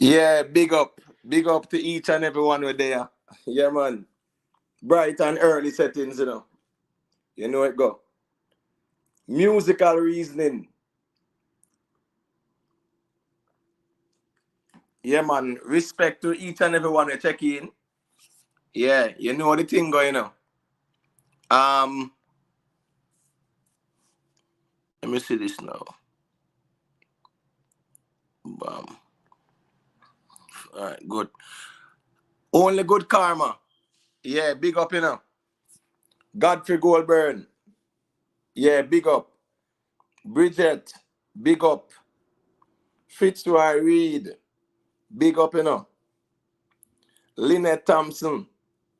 Yeah, big up. Big up to each and everyone who there. Yeah, man. Bright and early settings, you know. You know it go. Musical reasoning. Yeah, man. Respect to each and everyone who check in. Yeah, you know the thing going on. Um, Let me see this now. Bam. Alright, good. Only good karma. Yeah, big up, you know. Godfrey Goldburn. Yeah, big up. Bridget, big up. Fitzroy Reed, big up, you know. Lynette Thompson,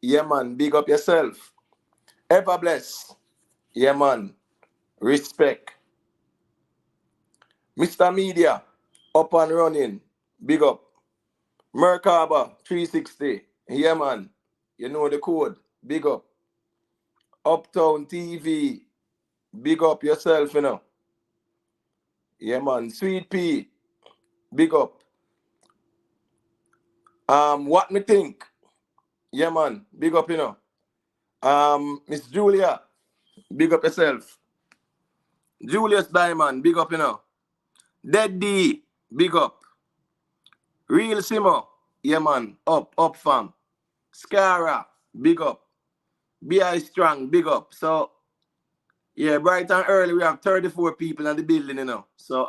yeah, man, big up yourself. Ever bless, yeah, man, respect. Mr. Media, up and running, big up. Merkaba 360, yeah, man, you know the code, big up. Uptown TV, big up yourself, you know. Yeah, man, Sweet Pea, big up. What me think? Yeah, man, big up, you know. Miss Julia, big up yourself. Julius Diamond, big up, you know. Dead D, big up. Real Simo, yeah, man, up, fam. Scara, big up. B.I. Strong, big up. So, yeah, bright and early, we have 34 people in the building, you know. So,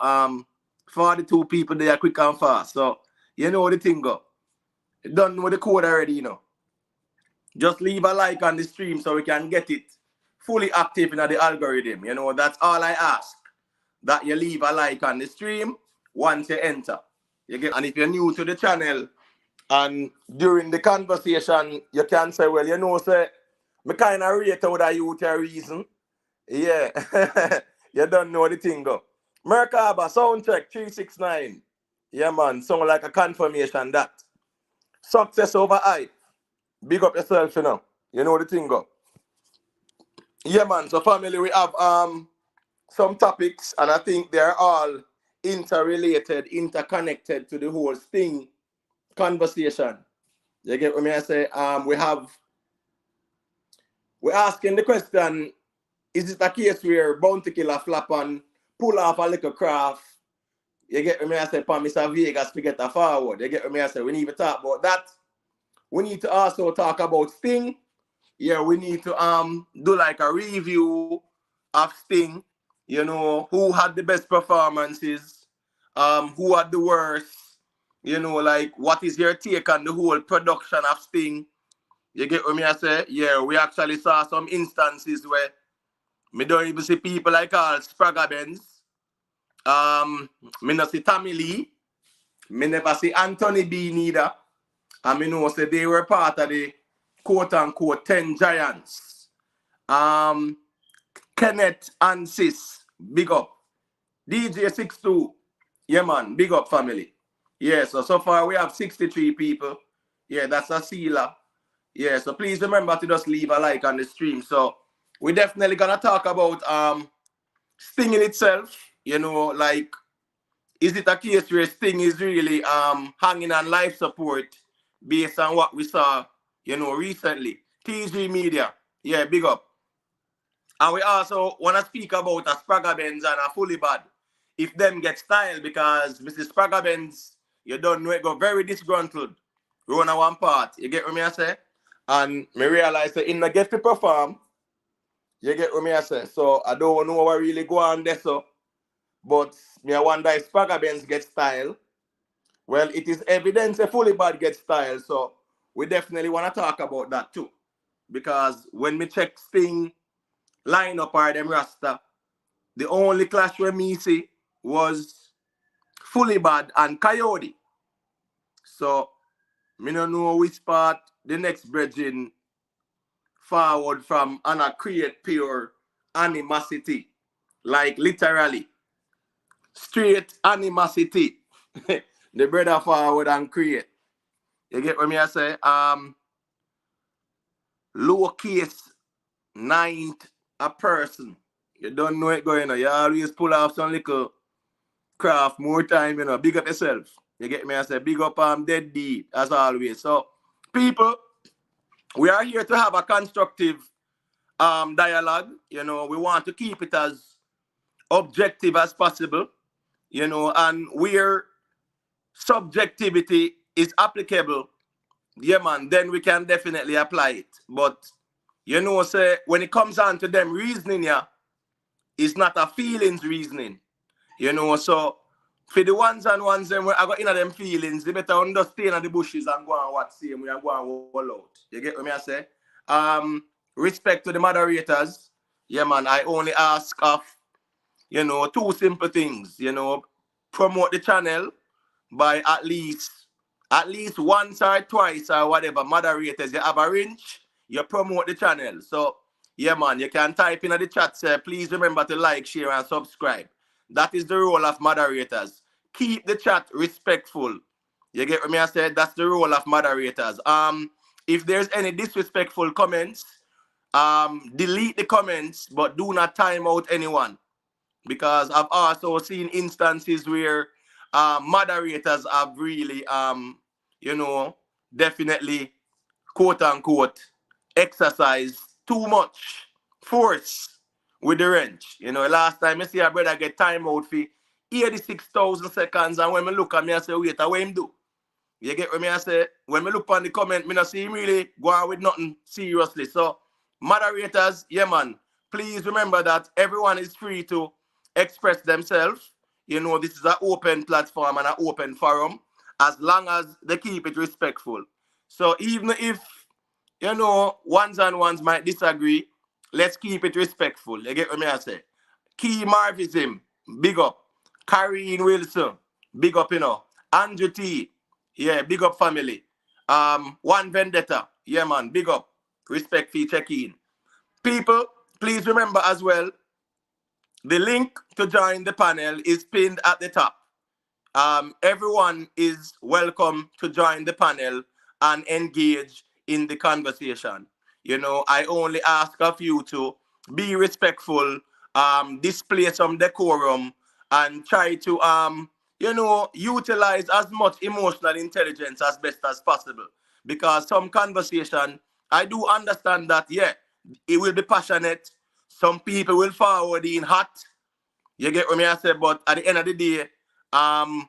42 people there quick and fast. So, you know the thing go. You don't know the code already, you know. Just leave a like on the stream so we can get it fully active in the algorithm. You know, that's all I ask. That you leave a like on the stream once you enter. You get, and if you're new to the channel and during the conversation, you can say, well, you know, say, me kind of rate out that you a reason. Yeah. You don't know the thing, go. Merkaba, sound check 369. Yeah, man, sound like a confirmation that. Success over hype. Big up yourself, you know. You know the thing, go. Yeah, man, so family, we have some topics, and I think they're all interrelated, interconnected to the whole thing conversation. You get what I say? We're asking the question, is it a case where bounty killer flap and pull off a little craft? You get what I say? For Mr. Vegas to get a forward. You get what I say? We need to talk about that. We need to also talk about Sting. Yeah, we need to do like a review of Sting. You know, who had the best performances, who had the worst, you know, like what is your take on the whole production of Sting? You get what I say? Yeah, we actually saw some instances where me don't even see people like Spragga Benz. Me not see Tommy Lee. Me never see Anthony B neither. And me know say they were part of the quote unquote 10 giants. Kenneth and Sis, big up. DJ 62, yeah, man, big up family. Yeah, so far we have 63 people. Yeah, that's a sealer. Yeah, so please remember to just leave a like on the stream. So we're definitely gonna talk about Sting in itself. You know, like, is it a case where Sting is really hanging on life support based on what we saw, you know, recently? TG Media, yeah, big up. And we also want to speak about a Spragga Benz and a Fully Bad. If them get style, because Mrs. Spragga Benz, you don't know it, go very disgruntled. Run a one part. You get what I say? And me realize that in the get to perform, you get what I say? So I don't know what really go on there, so. But me I wonder if Spragga Benz get style. Well, it is evidence a Fully Bad get style, so we definitely want to talk about that too. Because when me check Sting line up or them Rasta, the only clash where me see was Fully Bad and Coyote. So, me no know which part the next bridging forward from and create pure animosity. Like literally. Straight animosity. The brother forward and create. You get what I say? Lowercase ninth a person. You don't know it going on. You always pull off some little craft more time, you know. Big up yourself. You get me? I say big up deadbeat as always. So people, we are here to have a constructive dialogue. You know, we want to keep it as objective as possible, you know, and where subjectivity is applicable, yeah, man, then we can definitely apply it. But, you know, say, when it comes on to them reasoning, yeah, it's not a feelings reasoning, you know, so for the ones and ones them where I got in them feelings, they better understand the bushes and go and watch see we are going all out. You get what I say? Respect to the moderators. Yeah, man, I only ask of, you know, two simple things, you know, promote the channel by at least once or twice or whatever moderators you have arranged, you promote the channel. So, yeah, man, you can type in the chat, say, please remember to like, share, and subscribe. That is the role of moderators. Keep the chat respectful. You get what I said? That's the role of moderators. If there's any disrespectful comments, delete the comments, but do not time out anyone. Because I've also seen instances where moderators have really, you know, definitely, quote unquote, exercise too much force with the wrench. You know, last time I see a brother get time out for 86,000 seconds, and when I look at me, I say, wait, what him do? You get what I say? When I look on the comment, I don't see him really go on with nothing seriously. So, moderators, yeah, man, please remember that everyone is free to express themselves. You know, this is an open platform and an open forum, as long as they keep it respectful. So even if, you know, ones and ones might disagree, let's keep it respectful. You get what I say? Key Marvism, big up. Karine Wilson, big up, you know. Andrew T, yeah, big up family. One Vendetta, yeah, man, big up. Respect fee check-in. People, please remember as well, the link to join the panel is pinned at the top. Everyone is welcome to join the panel and engage in the conversation. You know, I only ask of you to be respectful, display some decorum, and try to, you know, utilize as much emotional intelligence as best as possible. Because some conversation, I do understand that, yeah, it will be passionate. Some people will forward in hot. You get what I say? But at the end of the day, I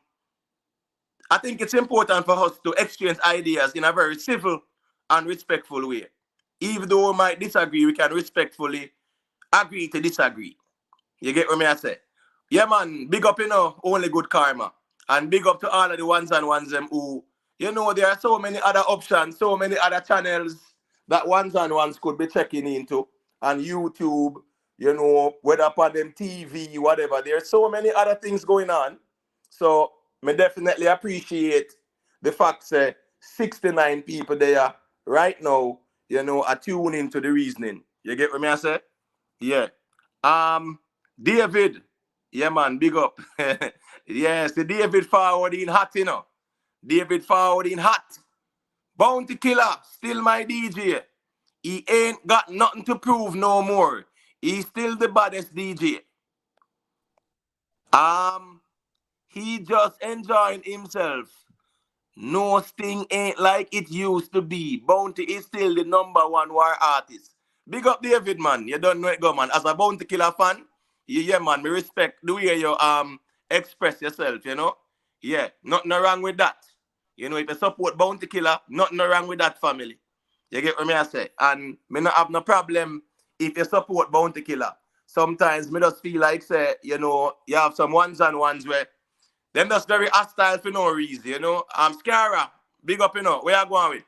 think it's important for us to exchange ideas in a very civil and respectful way. Even though we might disagree, we can respectfully agree to disagree. You get what I say? Yeah, man, big up, you know, only good karma. And big up to all of the ones and ones them who, you know, there are so many other options, so many other channels that ones and ones could be checking into. And YouTube, you know, whether upon them TV, whatever. There's so many other things going on. So, I definitely appreciate the fact that 69 people there right now, you know, are tuning to the reasoning. You get what I say? Yeah. David, yeah, man, big up. Yes, the David forwarding hot, you know. David forwarding hot. Bounty Killer, still my DJ. He ain't got nothing to prove no more. He's still the baddest DJ. He just enjoying himself. No Sting ain't like it used to be. Bounty is still the #1 war artist. Big up David, man. You don't know it, go, man. As a Bounty Killer fan, yeah, man, me respect the way you express yourself, you know. Yeah, nothing wrong with that. You know, if you support Bounty Killer, nothing wrong with that family. You get what I say? And me not have no problem if you support Bounty Killer. Sometimes me just feel like, say, you know, you have some ones and ones where them just very hostile for no reason, you know. Scara, big up, you know. Where you going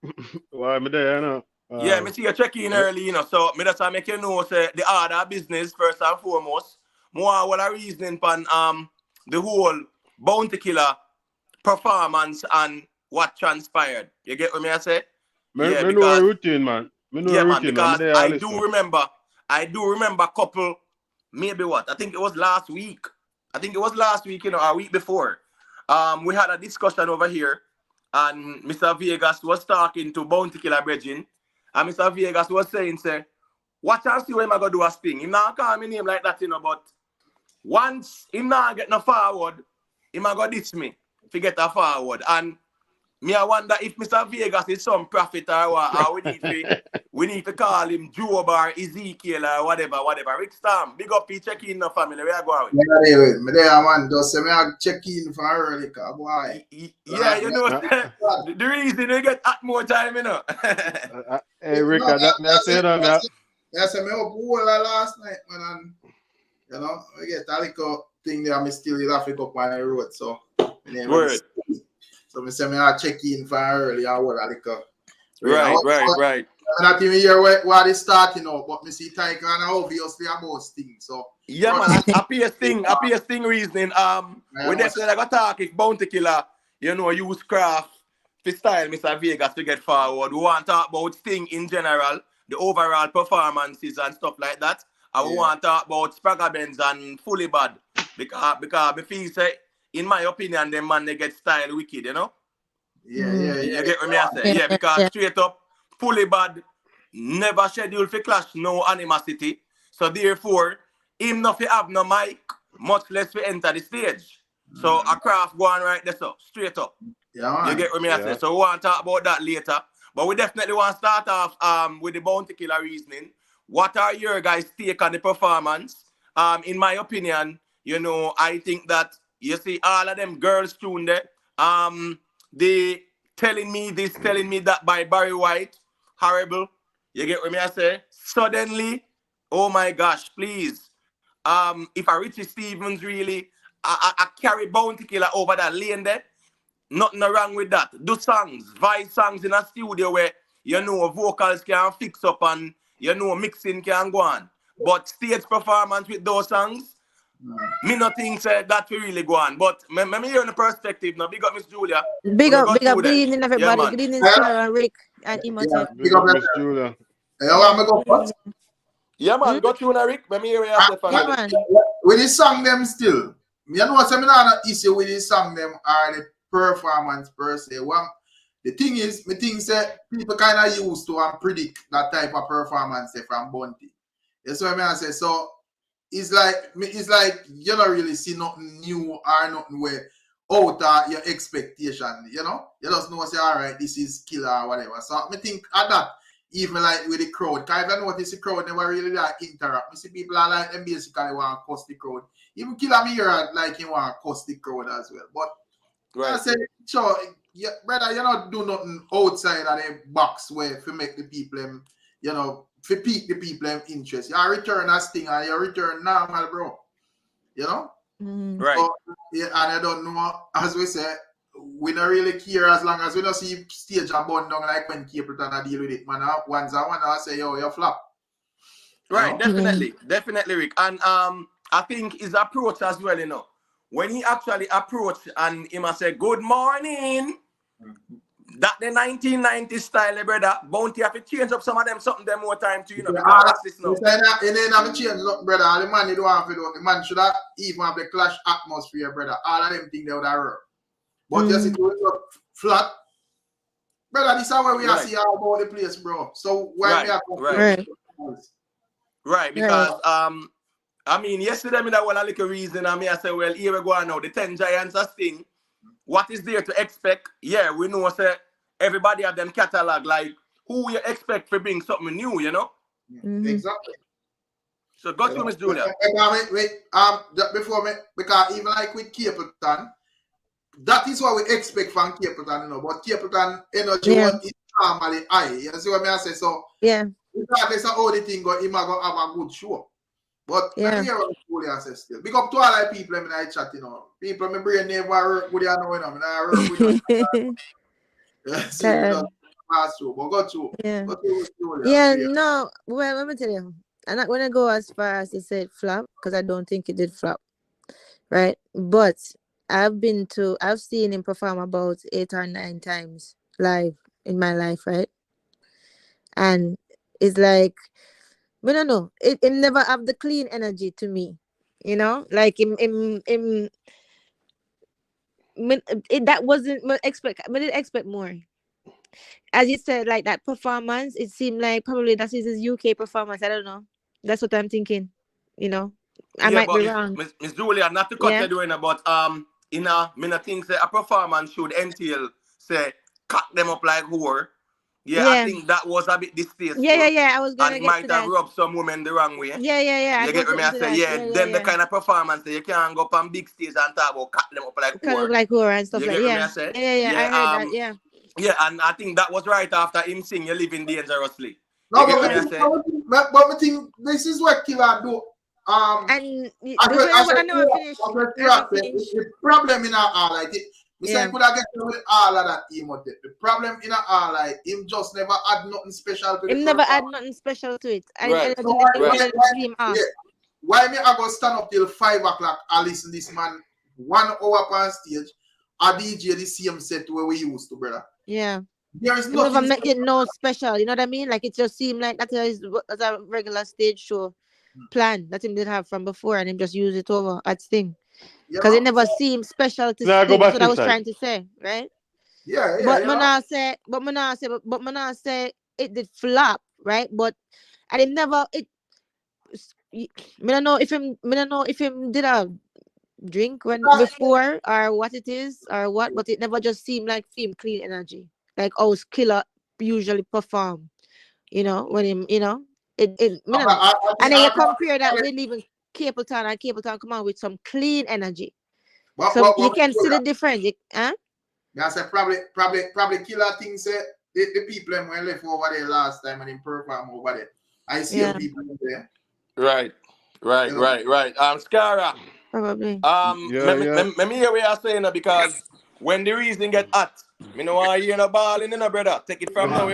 with? Why am I there, you know? Yeah, me see you check in early, you know. So me just make you know, say, the order of business first and foremost. More what a reasoning pan the whole Bounty Killer performance and what transpired. You get what I say? Yeah, because know a routine, man. Yeah, man, because I do remember a couple, maybe what? I think it was last week. You know, a week before. We had a discussion over here, and Mr. Vegas was talking to Bounty Killer Bridging, and Mr. Vegas was saying, say, watch and see when I go do a sting. He not call me name like that, you know, but once he not get no forward, he might go diss me to get a forward. And me, I wonder if Mr. Vegas is some prophet or what, or we need to call him Job or Ezekiel or whatever. Rick Storm, big up, he check in the family. Where you going? Me there, man. Just say me I check in for early, boy. Yeah, you know, the reason we get at more time, you know. Hey, Rick, I said that. I said me up all last night, man, and you know, we get a little thing there. Me still have to go up on the road, so. Word. So me say me I check in for early or what a little. Right. I'm not even hear what is starting out, but me see Tiger and obviously about things. So yeah, man, appears thing reasoning. We definitely got talk if Bounty Killer, you know, use craft to style Mr. Vegas to get forward. We want to talk about thing in general, the overall performances and stuff like that. And we want to talk about Spragga Benz and Fully Bad. Because me feel say, in my opinion, them man they get style wicked, you know? Yeah. You get what me I say? Yeah, because straight up, Fully Bad, never scheduled for clash, no animosity. So therefore, him not fi have no mic, much less for enter the stage. So a craft go on right there, so straight up. Yeah, you get what me I say? So we want to talk about that later. But we definitely want to start off with the Bounty Killer reasoning. What are your guys' take on the performance? In my opinion, you know, I think that you see all of them girls tune there. They telling me this, telling me that by Barry White. Horrible. You get what me I say? Suddenly, oh my gosh, please. If a Richie Stevens really I carry Bounty Killer over that lane there, nothing wrong with that. Do songs, vibe songs in a studio where you know vocals can fix up and you know mixing can go on. But stage performance with those songs, me not think that we really go on. But me hear on the perspective now. Big up Miss Julia. Big up, good evening everybody. Yeah, good evening, Sarah, Rick, and Imhotep. Big up Miss Julia. You want me go first? Yeah, man, go through now, Rick. Let me hear you man. With this song them still. You know what I mean? Not issue with this song them are the performance per se. Well, the thing is, me think that people kind of used to and predict that type of performance from Bounty. That's what I say. So it's like you don't really see nothing new or nothing where out of your expectation. You know, you just know say all right, this is killer or whatever. So I think at that. Even like with the crowd, because I notice the crowd never really like interact. I see people are like them basically want to cuss the crowd. Even Killer me here like he want to cuss the crowd as well. But I say, sure, yeah, brother, you not do nothing outside of the box where to make the people, you know, to pique the people interest. You return as thing and you return normal, bro. You know? Right. So, yeah, and I don't know, as we say, we don't really care as long as we don't see stage and burn down like when Capleton deal with it, man. Once I want to say, yo, you flop. Right, definitely, Rick. And I think his approach as well, you know. When he actually approached and he must say, good morning, that the 1990s style, brother, Bounty have to change up some of them, something them more time to, you know, because that's this now. And then have to change up, brother. All the man you don't have to do. The man should have even have the clash atmosphere, brother. All of them things they would have heard. But just if you look flat, brother, this is where we are see all about the place, bro. So why we are right, because I mean yesterday me that one a little reason and me I say, well, here we go now. The 10 Giants are thing. What is there to expect? Yeah, we know say everybody have them catalog, like who you expect to bring something new, you know? Exactly. So go to Miss Julia. Wait, before me, because even like with Capleton, that is what we expect from Capleton, you know. But Capleton energy is normally high. You see what I say? So regardless of how the thing go, he might go have a good show. But let me hear what Julia says still. Big up to all the people in the chat, you know. People my brain never work with you know, I work with you. Pass through, but go through. Go through Julia. No, well, let me tell you. I'm not gonna go as far as to say flop, because I don't think it did flop. Right? But I've seen him perform about 8 or 9 times live in my life, right? And it's like, I don't know, it never have the clean energy to me, you know? Like that wasn't I didn't expect more. As you said, like that performance, it seemed like probably that is his UK performance. I don't know. That's what I'm thinking, you know. I might be wrong. Miss Julia, not to cut you doing, but me not think say a performance should entail say cut them up like whore. Yeah, I think that was a bit distasteful. Yeah. I was gonna and get might to that. have rubbed some women the wrong way. Yeah. You get what me I say? Yeah, them the kind of performance that you can't go up on big stage and talk about cut them up like kind whore. of like horror and stuff You like get what me I say? Yeah, I heard that. Yeah. Yeah, and I think that was right after him sing "You Living Dangerously." No, You get what but me I say? but I think this is what Killer do. And the problem in all like it. We say could have get with all of that emote. The problem in all like him just never add nothing special to it. Him never add nothing special to it. Right. Why me I go stand up till 5 o'clock and listen this man 1 hour on stage a DJ the same set where we used to, brother. Yeah. There is Never nothing make it no special. You know what I mean? Like it just seemed like that is a regular stage show plan that him did have from before, and him just use it over at thing. Because it never seemed special to Sting. That's what I was trying to say, right? Yeah. But Mana say it did flop, right? But and it never me don't know if him did a drink when before or what it is or what, but it never just seemed like him clean energy. Like Killer usually perform, when him, and then you compare that with even Capleton, and Capleton come out with some clean energy. So you can see the difference. That's a probably Killer thing say the people when left over there last time and him perform over there. I see people in there. Right. Scara. Probably. Let me hear what you're saying because when the reason get hot, me know why you no balling, brother. Take it from now,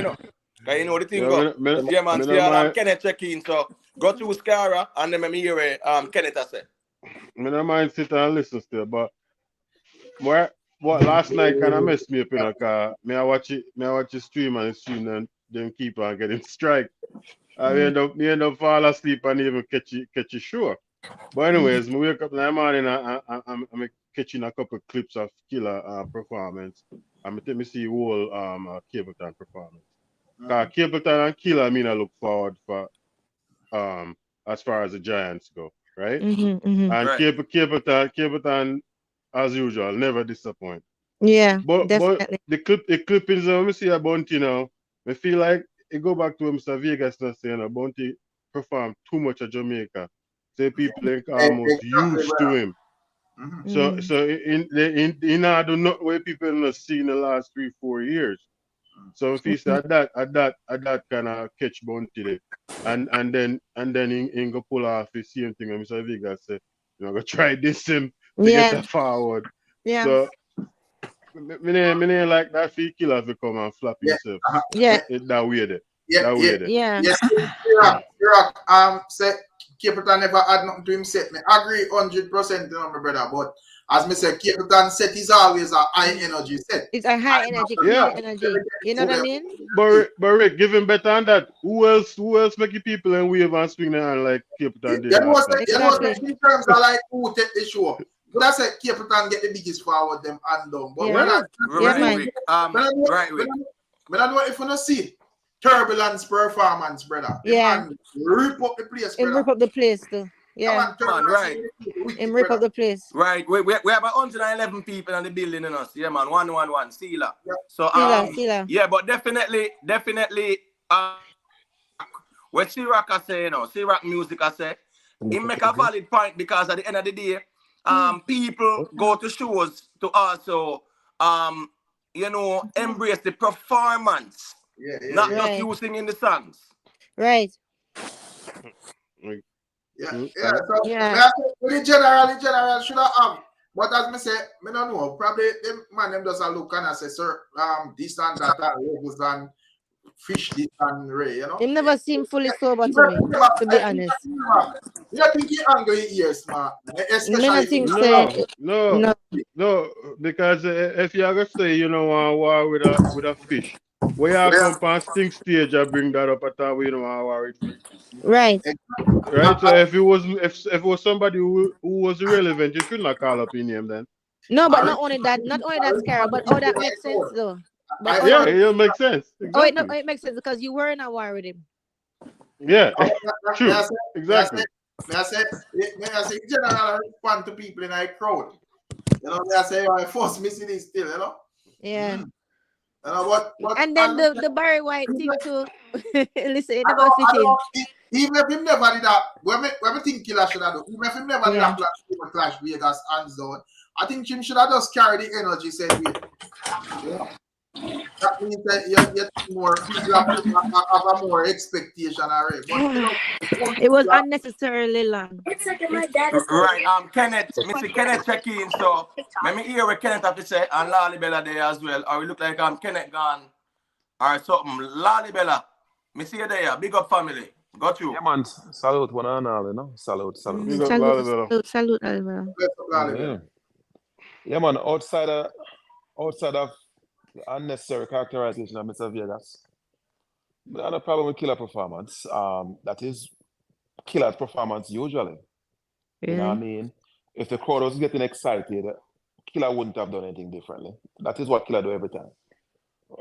Cause you know the thing go. Yeah, man. See, Kenneth check in, so go through Scara and then me hear what Kenneth has said. I don't mind sit and listen still, but what last night kind of messed me up, cause I watch the stream and then keep on getting strike. I end up fall asleep and even catch a show. But anyways, me wake up in the morning and I'm catching a couple of clips of Killer performance. And me see whole Capleton performance. Cause Capleton and Killer I look forward for as far as the Giants go, right? And right. Capleton as usual never disappoint. Yeah, but definitely. But the clippings when we see a Bounty now, I feel like it go back to Mr. Vegas not saying a Bounty perform too much at Jamaica. So people like almost used to him. So in do not where people not see in the last 3-4 years. So if he's at that kind of catch Bounty there. And then he go pull off the same thing and Mr. Vegas say, go try this him to get that forward. Yeah. So me like that fee Killer to come and flap himself. Yeah. That weird. Yeah. Yes, say Capleton never had nothing to him set. Me agree 100% my brother, but as me say, Capleton set is always a high energy set. It's a high energy, clean energy. You know what I mean? But Rick, give him better than that. Who else make the people and wave and swing their hand like Capleton did? In terms of like who take the show. But I said Capleton get the biggest forward them and down. But Rick. I don't know if you don't see Turbulence performance, brother. Yeah. Rip up the place, brother. Rip up the place too. Yeah. Man, right. And rip up the place. Right. We have 111 people in the building in us. Yeah, man. 111. Sealer. Yeah. So Sealer. yeah, but definitely what C-Rock say, C-Rock music I say, it make a valid point because at the end of the day, people go to shows to also embrace the performance. Not just you singing the songs. Right. Yeah. The general should have. But as me say, me don't know. Probably them does a look and I say, sir, this and that levels and fish this and Ray, It never seemed fully sober to me, to be honest. You think he angry years, man? Especially No, because if you ever say war with a fish, where you come past Sting stage and bring that up at time we war with fish. Right. Right. So if it was somebody who was irrelevant, you should not call up in name then. No, but not only that, Scara, but that makes sense though. But it makes sense. Exactly. It makes sense because you were in a war with him. Yeah, true. Exactly. May I say, general respond to people in a crowd. You know, I say I force missing this still, you know. Yeah. You know what? And then the Barry White thing too. Listen, it I never fit in. know, even if him never did that, when we think Killer should have done, even if him never did that Clash Vegas and zone, I think him should have just carry the energy, said we. Yeah. That means that you more people have a more expectation already. But you know, it was unnecessarily long. It's like my dad is Right, Kenneth, Mr. Kenneth check in, so let me hear what Kenneth have to say, and Lali Bella there as well, or we look like Kenneth gone, or something. Lali Bella, me see you there, big up family, got you. Yeah, man, salute one and all, you know, salute. Big up Lali Bella. Salute, Alvaro. Yeah, man, outside of the unnecessary characterization of Mr. Vegas, but I have a problem with killer performance. That is killer performance usually. You know what I mean? If the crowd was getting excited, Killer wouldn't have done anything differently. That is what Killer do every time.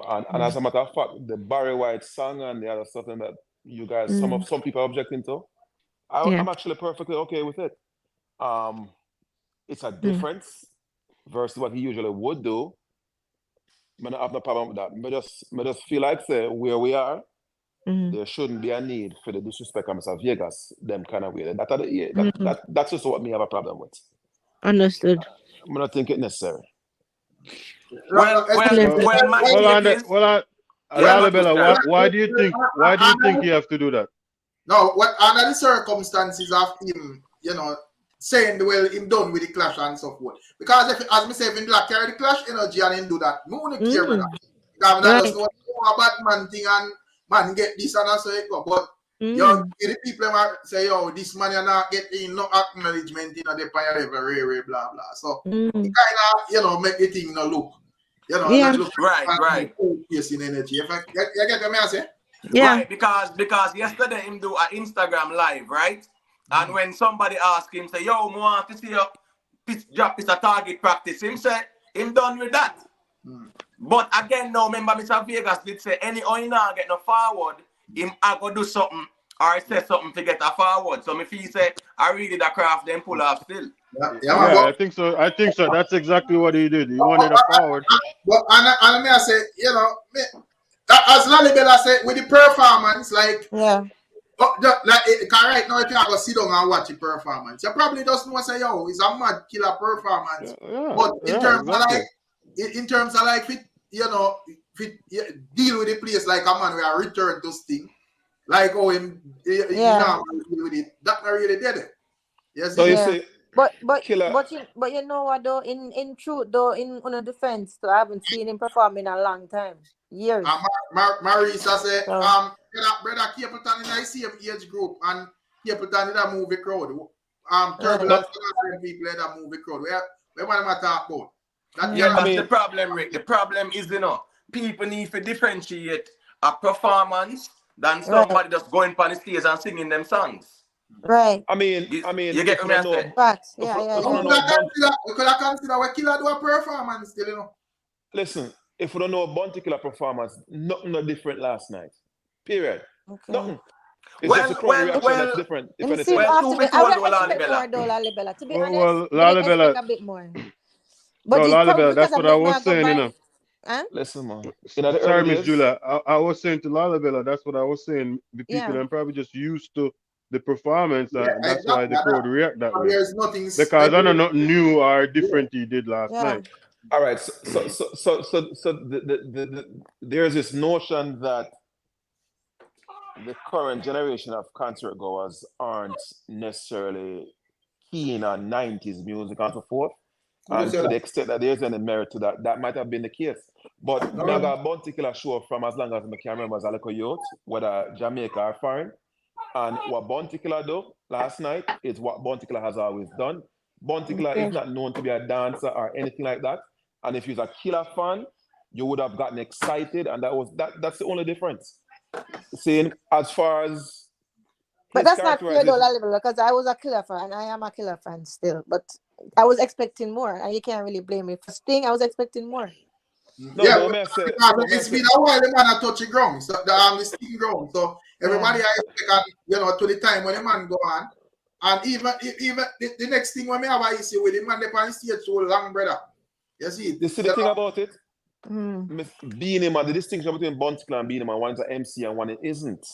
And as a matter of fact, the Barry White song and the other stuff that you guys, some people are objecting to, I'm actually perfectly okay with it. It's a difference versus what he usually would do. I don't have no problem with that. I just feel like, say, where we are, there shouldn't be a need for the disrespect of Mr. Vegas, them kind of way. That's just what me have a problem with. Understood. I don't think it's necessary. Well, Lalibela, why do you think you have to do that? No, what under the circumstances of him, you know, saying well him done with the clash and so forth. Because if, as me say, if him like carry the clash energy and him do that, no one care about that. Because that doesn't know a bad man thing and man get this and that so it go. But yo, the people say, yo, this man you not getting no acknowledgement in the fire level, blah blah. So it kind of, you know, make the thing no look. You know, look right. Piercing energy. If I you get what I say? Yeah. Right, because yesterday him do an Instagram live, right? And when somebody asked him, say, yo, I want to see your drop is a target practice, him say, him done with that. But again, now, remember Mr. Vegas did say, any or not get no forward, him I go do something or say something to get a forward. So if he say, I really the craft, then pull off still. Yeah, I think so. That's exactly what he did. He wanted a forward. But and I say, you know, as Lalibela said, with the performance, like right now, if you go sit down and watch the performance, you probably just know say, yo, it's a mad killer performance. But in terms of like, you know, deal with the place like a man where return to Sting, like him deal with it. That not really did it. Yes. So you see. But you know what though, in truth though, in on a defense, so I haven't seen him perform in a long time. Years. Marisa said, brother Capleton in the same age group and Capleton in that movie crowd. Turbulence people in that movie crowd. Where want to talk about? That's the problem, Rick. The problem is, you know, people need to differentiate a performance than somebody just going on the stage and singing them songs. Right. I mean, you get what I'm saying? Facts. You could have considered what Killer do a performance still, you know. Listen, if we don't know a Bounty Killer performance, nothing no different last night. Period. Okay. Nothing. It's just a crowd reaction that's different. I would expect more though, Lalibela. To be honest, Lalibela, a bit more. But Lalibela, that's what I was saying, you know. Listen, man. Sorry, Miss Julia. I was saying to Lalibela, that's what I was saying. The people are probably just used to the performance, and that's why the crowd react that way. There's nothing because I know nothing new or different he did last night. All right, so there's this notion that the current generation of concert goers aren't necessarily keen on 90s music and so forth. And to the extent that there's any merit to that, that might have been the case. But I got a Bounty Killer show from as long as I can remember as a little youth, whether Jamaica or foreign. And what Bounty Killer do last night is what Bounty Killer has always done. Bounty Killer is not known to be a dancer or anything like that. And if you're a Killer fan, you would have gotten excited, and that's the only difference. Saying as far as, but that's not fair though, because I was a Killer fan and I am a Killer fan still. But I was expecting more, and you can't really blame me for Sting. I was expecting more. It's been a while the man are touching ground, so the Sting ground. So everybody I expect, you know, to the time when the man go on, And even the next thing when me have an issue with him, man, they on stage so long, brother. You see it? You see the thing about it? Mm. Being him, the distinction between Buntikiller and being him, one is an MC and one isn't.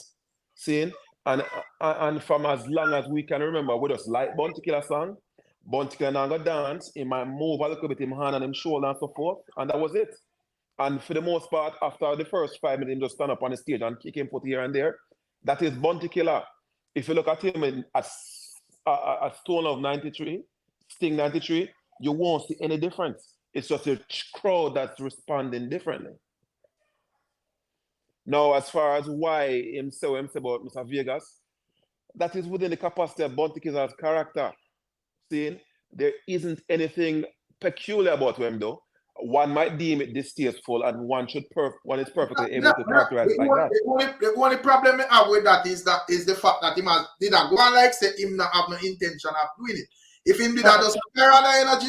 See? And from as long as we can remember, we just like Buntikiller song, Buntikiller now go dance, he might move a little bit him hand and him shoulder and so forth, and that was it. And for the most part, after the first 5 minutes, him just stand up on the stage and kick him foot here and there. That is Buntikiller. If you look at him at Stone of 93, Sting 93, you won't see any difference. It's just a crowd that's responding differently. Now, as far as why him say about Mr. Vegas, that is within the capacity of Buntikiller's character. See, there isn't anything peculiar about him, though. One might deem it distasteful, and one is perfectly able to characterize it like that. The only problem I have with that is the fact that him did not go on like say him not have no intention of doing it. If him did that just spare all the energy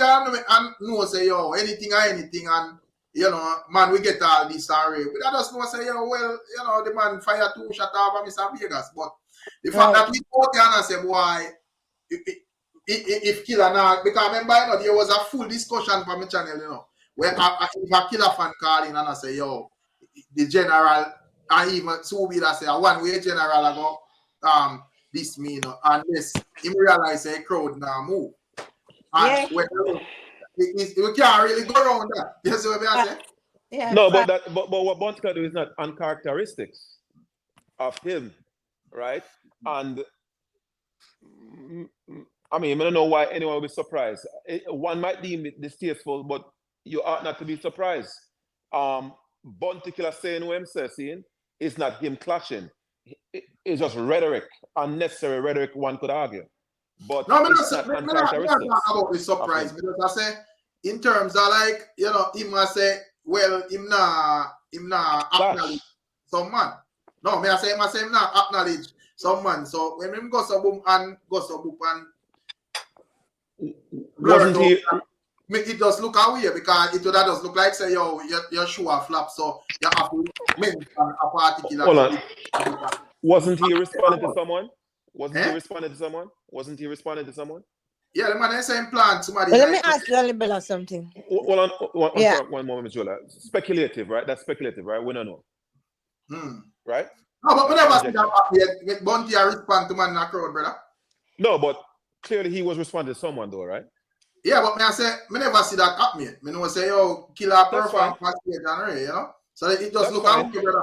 and no say yo anything and you know man we get all this already. We just know say yo well you know the man fire 2 shot off of Mr. Vegas, but the fact that we go there and say why if killer now because remember you know there was a full discussion for my channel you know. Where if a killer fan call in and I say, yo, the general, and even so be that say, a one-way general, I go, this me, you know, unless him realize a crowd now move. And when we can't really go around that. You see what I say? Yeah. No, but what Buntikiller do is not uncharacteristics of him, right? And I mean, I don't know why anyone will be surprised. One might deem it distasteful, but you ought not to be surprised. Buntikiller saying what him saying is not him clashing. It's just rhetoric, unnecessary rhetoric, one could argue. But no, it's not uncharacteristics. About the surprise because I say, in terms of like, you know, him I say, well, him not acknowledge some man. No, I say him not acknowledge some man. So when him go so boom and wasn't he? It does look away because it does look like say yo your shoe are flap, so you have to mention a particular. Hold on. Wasn't he responding to someone? Wasn't he responding to someone? Yeah, the man is saying plan somebody. Well, let me ask Lalibela something. Hold on, one moment, Jola. Speculative, right? That's speculative, right? We don't know. Right? No, but we never see that yet. Bunty respond to man in the crowd, brother. No, but clearly he was responding to someone though, right? Yeah, but I say, I never see that happen yet. I know say, yo, killer perform past you know? So it just look out, brother.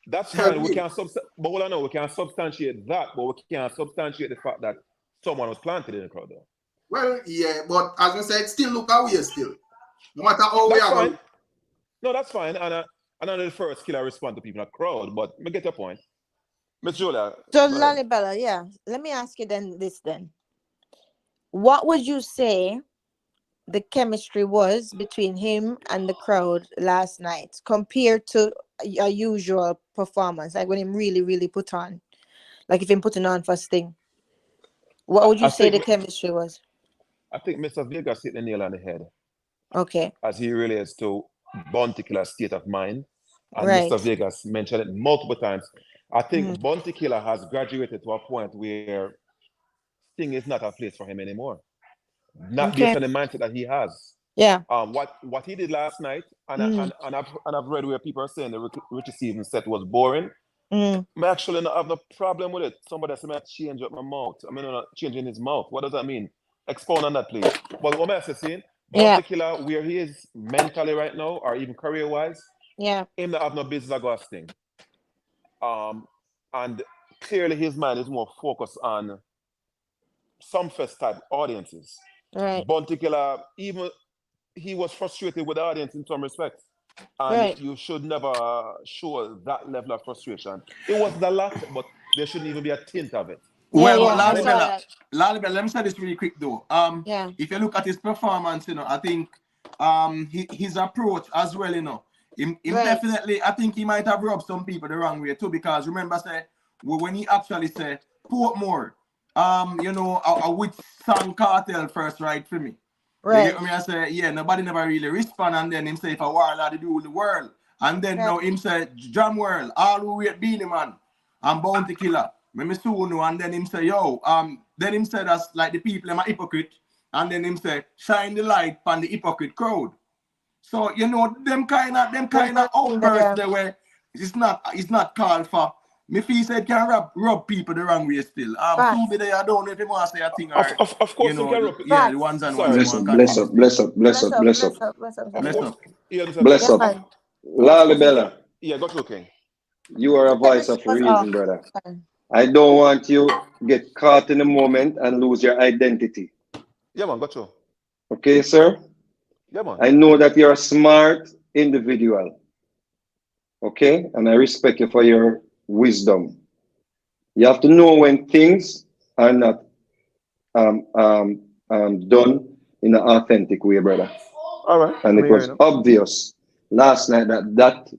That's fine. We can't but all I know, we can't substantiate that, but we can't substantiate the fact that someone was planted in the crowd though. Well, yeah, but as I said, it still look away still. No matter how we are. No, that's fine. And I know the first killer respond to people in a crowd, but I get your point. Miss Julia. So Lalibela, yeah. Let me ask you then. What would you say the chemistry was between him and the crowd last night compared to a usual performance, like when him really, really put on, like if him putting on for Sting? What would you say the chemistry was? I think Mr. Vegas hit the nail on the head. Okay. As he relates to Buntikiller's state of mind. And right. Mr. Vegas mentioned it multiple times. I think Buntikiller has graduated to a point where Sting is not a place for him anymore. Not based on the mindset that he has. Yeah. What he did last night, and I've read where people are saying the Richie Stevens set was boring. I actually not have no problem with it. Somebody said I change up my mouth. I mean, not changing his mouth. What does that mean? Expound on that, please. But what am I saying? Buntikiller, where he is mentally right now, or even career-wise, him not have no business of going Sting. And clearly his mind is more focused on some fest type audiences. Right. Buntikiller, even he was frustrated with the audience in some respects. And you should never show that level of frustration. It wasn't a lot, but there shouldn't even be a tint of it. Lalibela, let me say this really quick though. If you look at his performance, you know, I think his approach as well, you know, him definitely, I think he might have rubbed some people the wrong way too, because remember, when he actually said Portmore, you know, which song Cartel first right for me. Right. You get me? I say, yeah, nobody never really respond, and then him say, if a warlord to do with the world. And then now him say, Drum World, all who wait Beanie Man, and Buntikiller. When me soon know, and then him say, yo, then him say that's like the people am a hypocrite, and then him say, shine the light on the hypocrite crowd. So you know, them kind of outbursts there where it's not called for. Me feel said can rub people the wrong way still. So be there, I don't know if you want to say a thing or of course you know, can rub yeah, the ones and ones. Bless up. Bless up. Lali Bella, Yeah, go through, King. you are a voice of reason, brother. I don't want you get caught in the moment and lose your identity. Yeah, man, go through. Okay, sir? Yeah, man. I know that you're a smart individual. Okay? And I respect you for your wisdom. You have to know when things are not done in an authentic way, brother. All right. And it was obvious last night that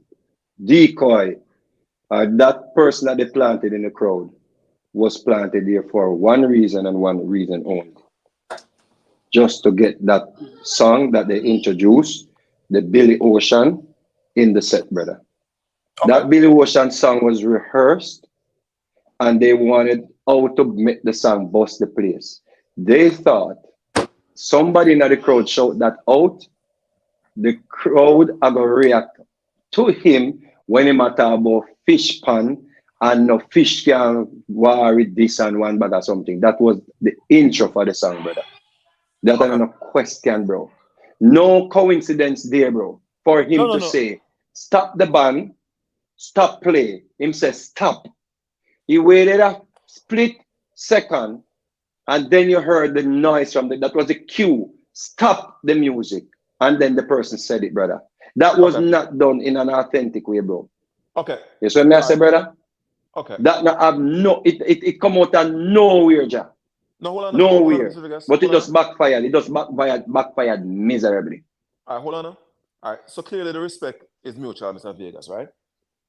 decoy or that person that they planted in the crowd was planted there for one reason and one reason only. Just to get that song that they introduced, the Billy Ocean, in the set, brother. Okay. That Billy Ocean song was rehearsed and they wanted how to make the song bust the place. They thought somebody in the crowd shout that out, the crowd are going to react to him when he matter about fish pan and no fish can worry this and one bag or something. That was the intro for the song, brother. That is no question, bro. No coincidence there, bro. For him to say, stop the band, stop play. Him says, stop. He waited a split second, and then you heard the noise from that was the cue. Stop the music. And then the person said it, brother. That was not done in an authentic way, bro. Okay. You see what I say, brother? Okay. That not have no, it come out of nowhere, Jack. No, hold on. Nowhere. But it just backfired. It just backfired miserably. All right, hold on. All right. So clearly the respect is mutual, Mr. Vegas, right?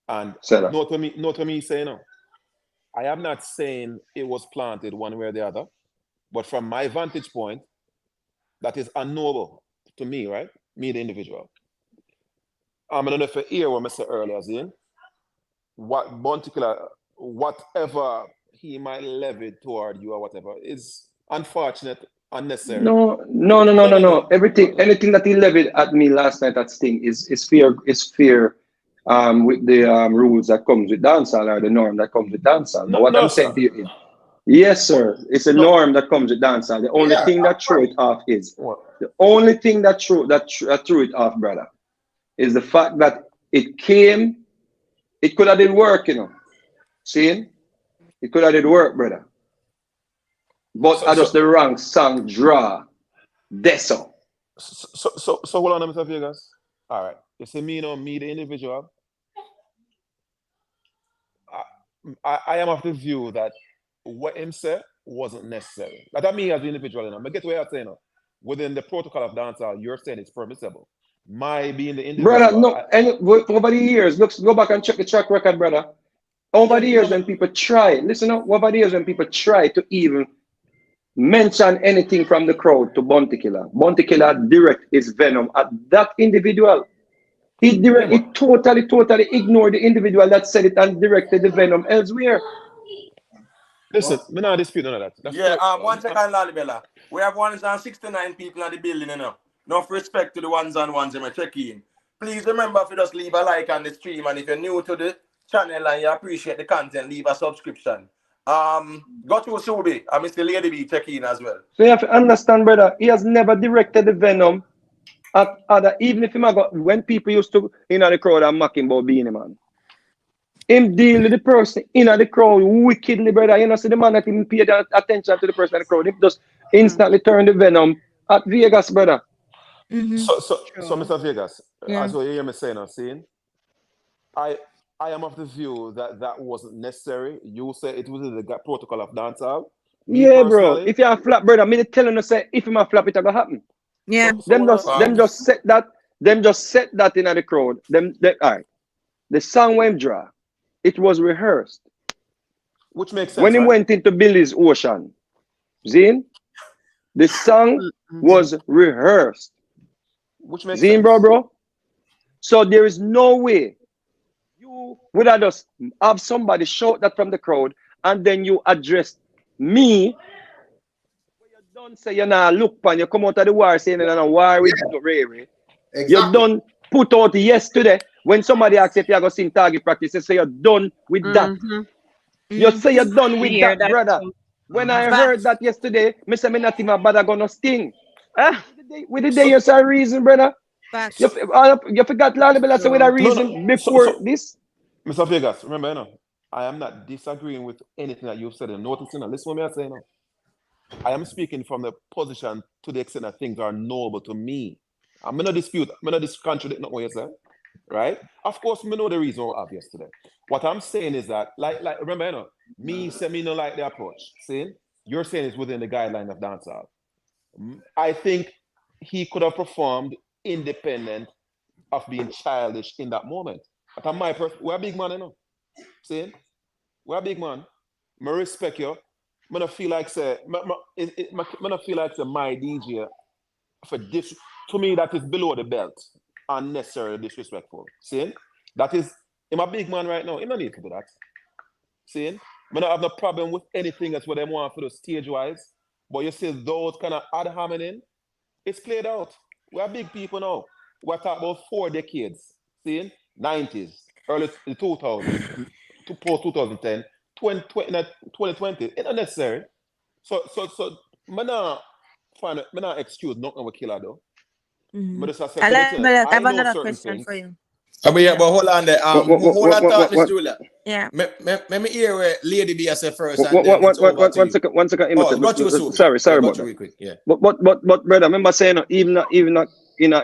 And note to me say no. I am not saying it was planted one way or the other, but from my vantage point, that is unknowable to me, right? Me, the individual. I don't know if you hear what I said earlier, Zane. Whatever he might levy toward you or whatever is unfortunate, unnecessary. No. Anything that he levied at me last night at Sting is fear with the rules that comes with dancehall or the norm that comes with dancehall. But what I'm saying to you is, yes, sir, it's a norm that comes with dancehall. The only thing that threw it off is the only thing that threw it off, brother, is the fact that it could have did work, you know. See? It could have did work, brother. But I just the wrong song draw. That's all. So hold on, Mr. Vegas. All right. You see me, me, the individual. I am of the view that what him said wasn't necessary. Like that me as the individual, you know. I get what you're saying. Within the protocol of dancehall, you're saying it's permissible. My being the individual. Brother, no, over the years, look, go back and check the track record, brother. Over the years when people try, listen up, over the years when people try to even mention anything from the crowd to Bounty Killer direct his venom at that individual. He totally ignored the individual that said it and directed the venom elsewhere. Listen, we're not disputing none of that. That's one second, Lalibella. We have 169 people in the building, you know. Enough respect to the ones and ones in my check-in. Please remember to just leave a like on the stream, and if you're new to the channel and you appreciate the content, leave a subscription. Go to Subi and Mr. Lady B check-in as well. So you have to understand, brother, he has never directed the venom at other, even if when people used to in the crowd and mocking about being a man. Him deal with the person in the crowd wickedly, brother. You know, see the man that even paid attention to the person in the crowd. He just instantly turned the venom at Vegas, brother. Mm-hmm. So Mr. Vegas, as what you hear me saying, I am of the view that wasn't necessary. You say it was the protocol of dancehall. Yeah, bro. If you're a flap, brother, me telling you say if I'm a flap, it's gonna happen. Yeah. Them just set that in the crowd. All right. The song when draw, it was rehearsed. Which makes sense. When he went into Billy's Ocean, Zine, the song was rehearsed. Which makes Zine, sense. bro. So there is no way you would have just have somebody shout that from the crowd and then you address me. You don't say you're not look pan, you come out of the war saying you're not war with Ray. Exactly. You done put out yesterday when somebody asks if you're going to sing target practice, you say you're done with that. You say you're done with that, brother. When I heard that yesterday, I say me not even bother gonna sting. With the day you say reason, brother. You forgot Lalibela say with a reason before this. Mr. Vegas, remember, you know, I am not disagreeing with anything that you've said and noticing. Listen what me I say now. I am speaking from the position to the extent that things are knowable to me. I'm not dispute, I'm not contradict what you said, right? Of course, we know the reason we have yesterday. What I'm saying is that, like remember, you know, me say me no like the approach. See, you're saying it's within the guideline of dancehall. I think he could have performed independent of being childish in that moment. But I'm my person, we're a big man, you know. See, we're a big man. I respect you. I don't feel like say, I don't feel like say my DJ for this. To me, that is below the belt, unnecessarily disrespectful. See, that is, I'm a big man right now. He don't need to do that. See, I don't have no problem with anything that's what they want for the stage-wise. But you see those kind of ad hominem, it's played out. We're big people now. We're talking about 4 decades. See, 90s, early 2000s, to post 2010, 2020. It's not necessary. So, I'm not excuse nothing with killer though. I have another question for you. But hold on there. Hold on, thought, Miss Julia. Yeah. Let me hear what Lady B say first. One second. Sorry, but real quick. Yeah. But brother, remember saying even in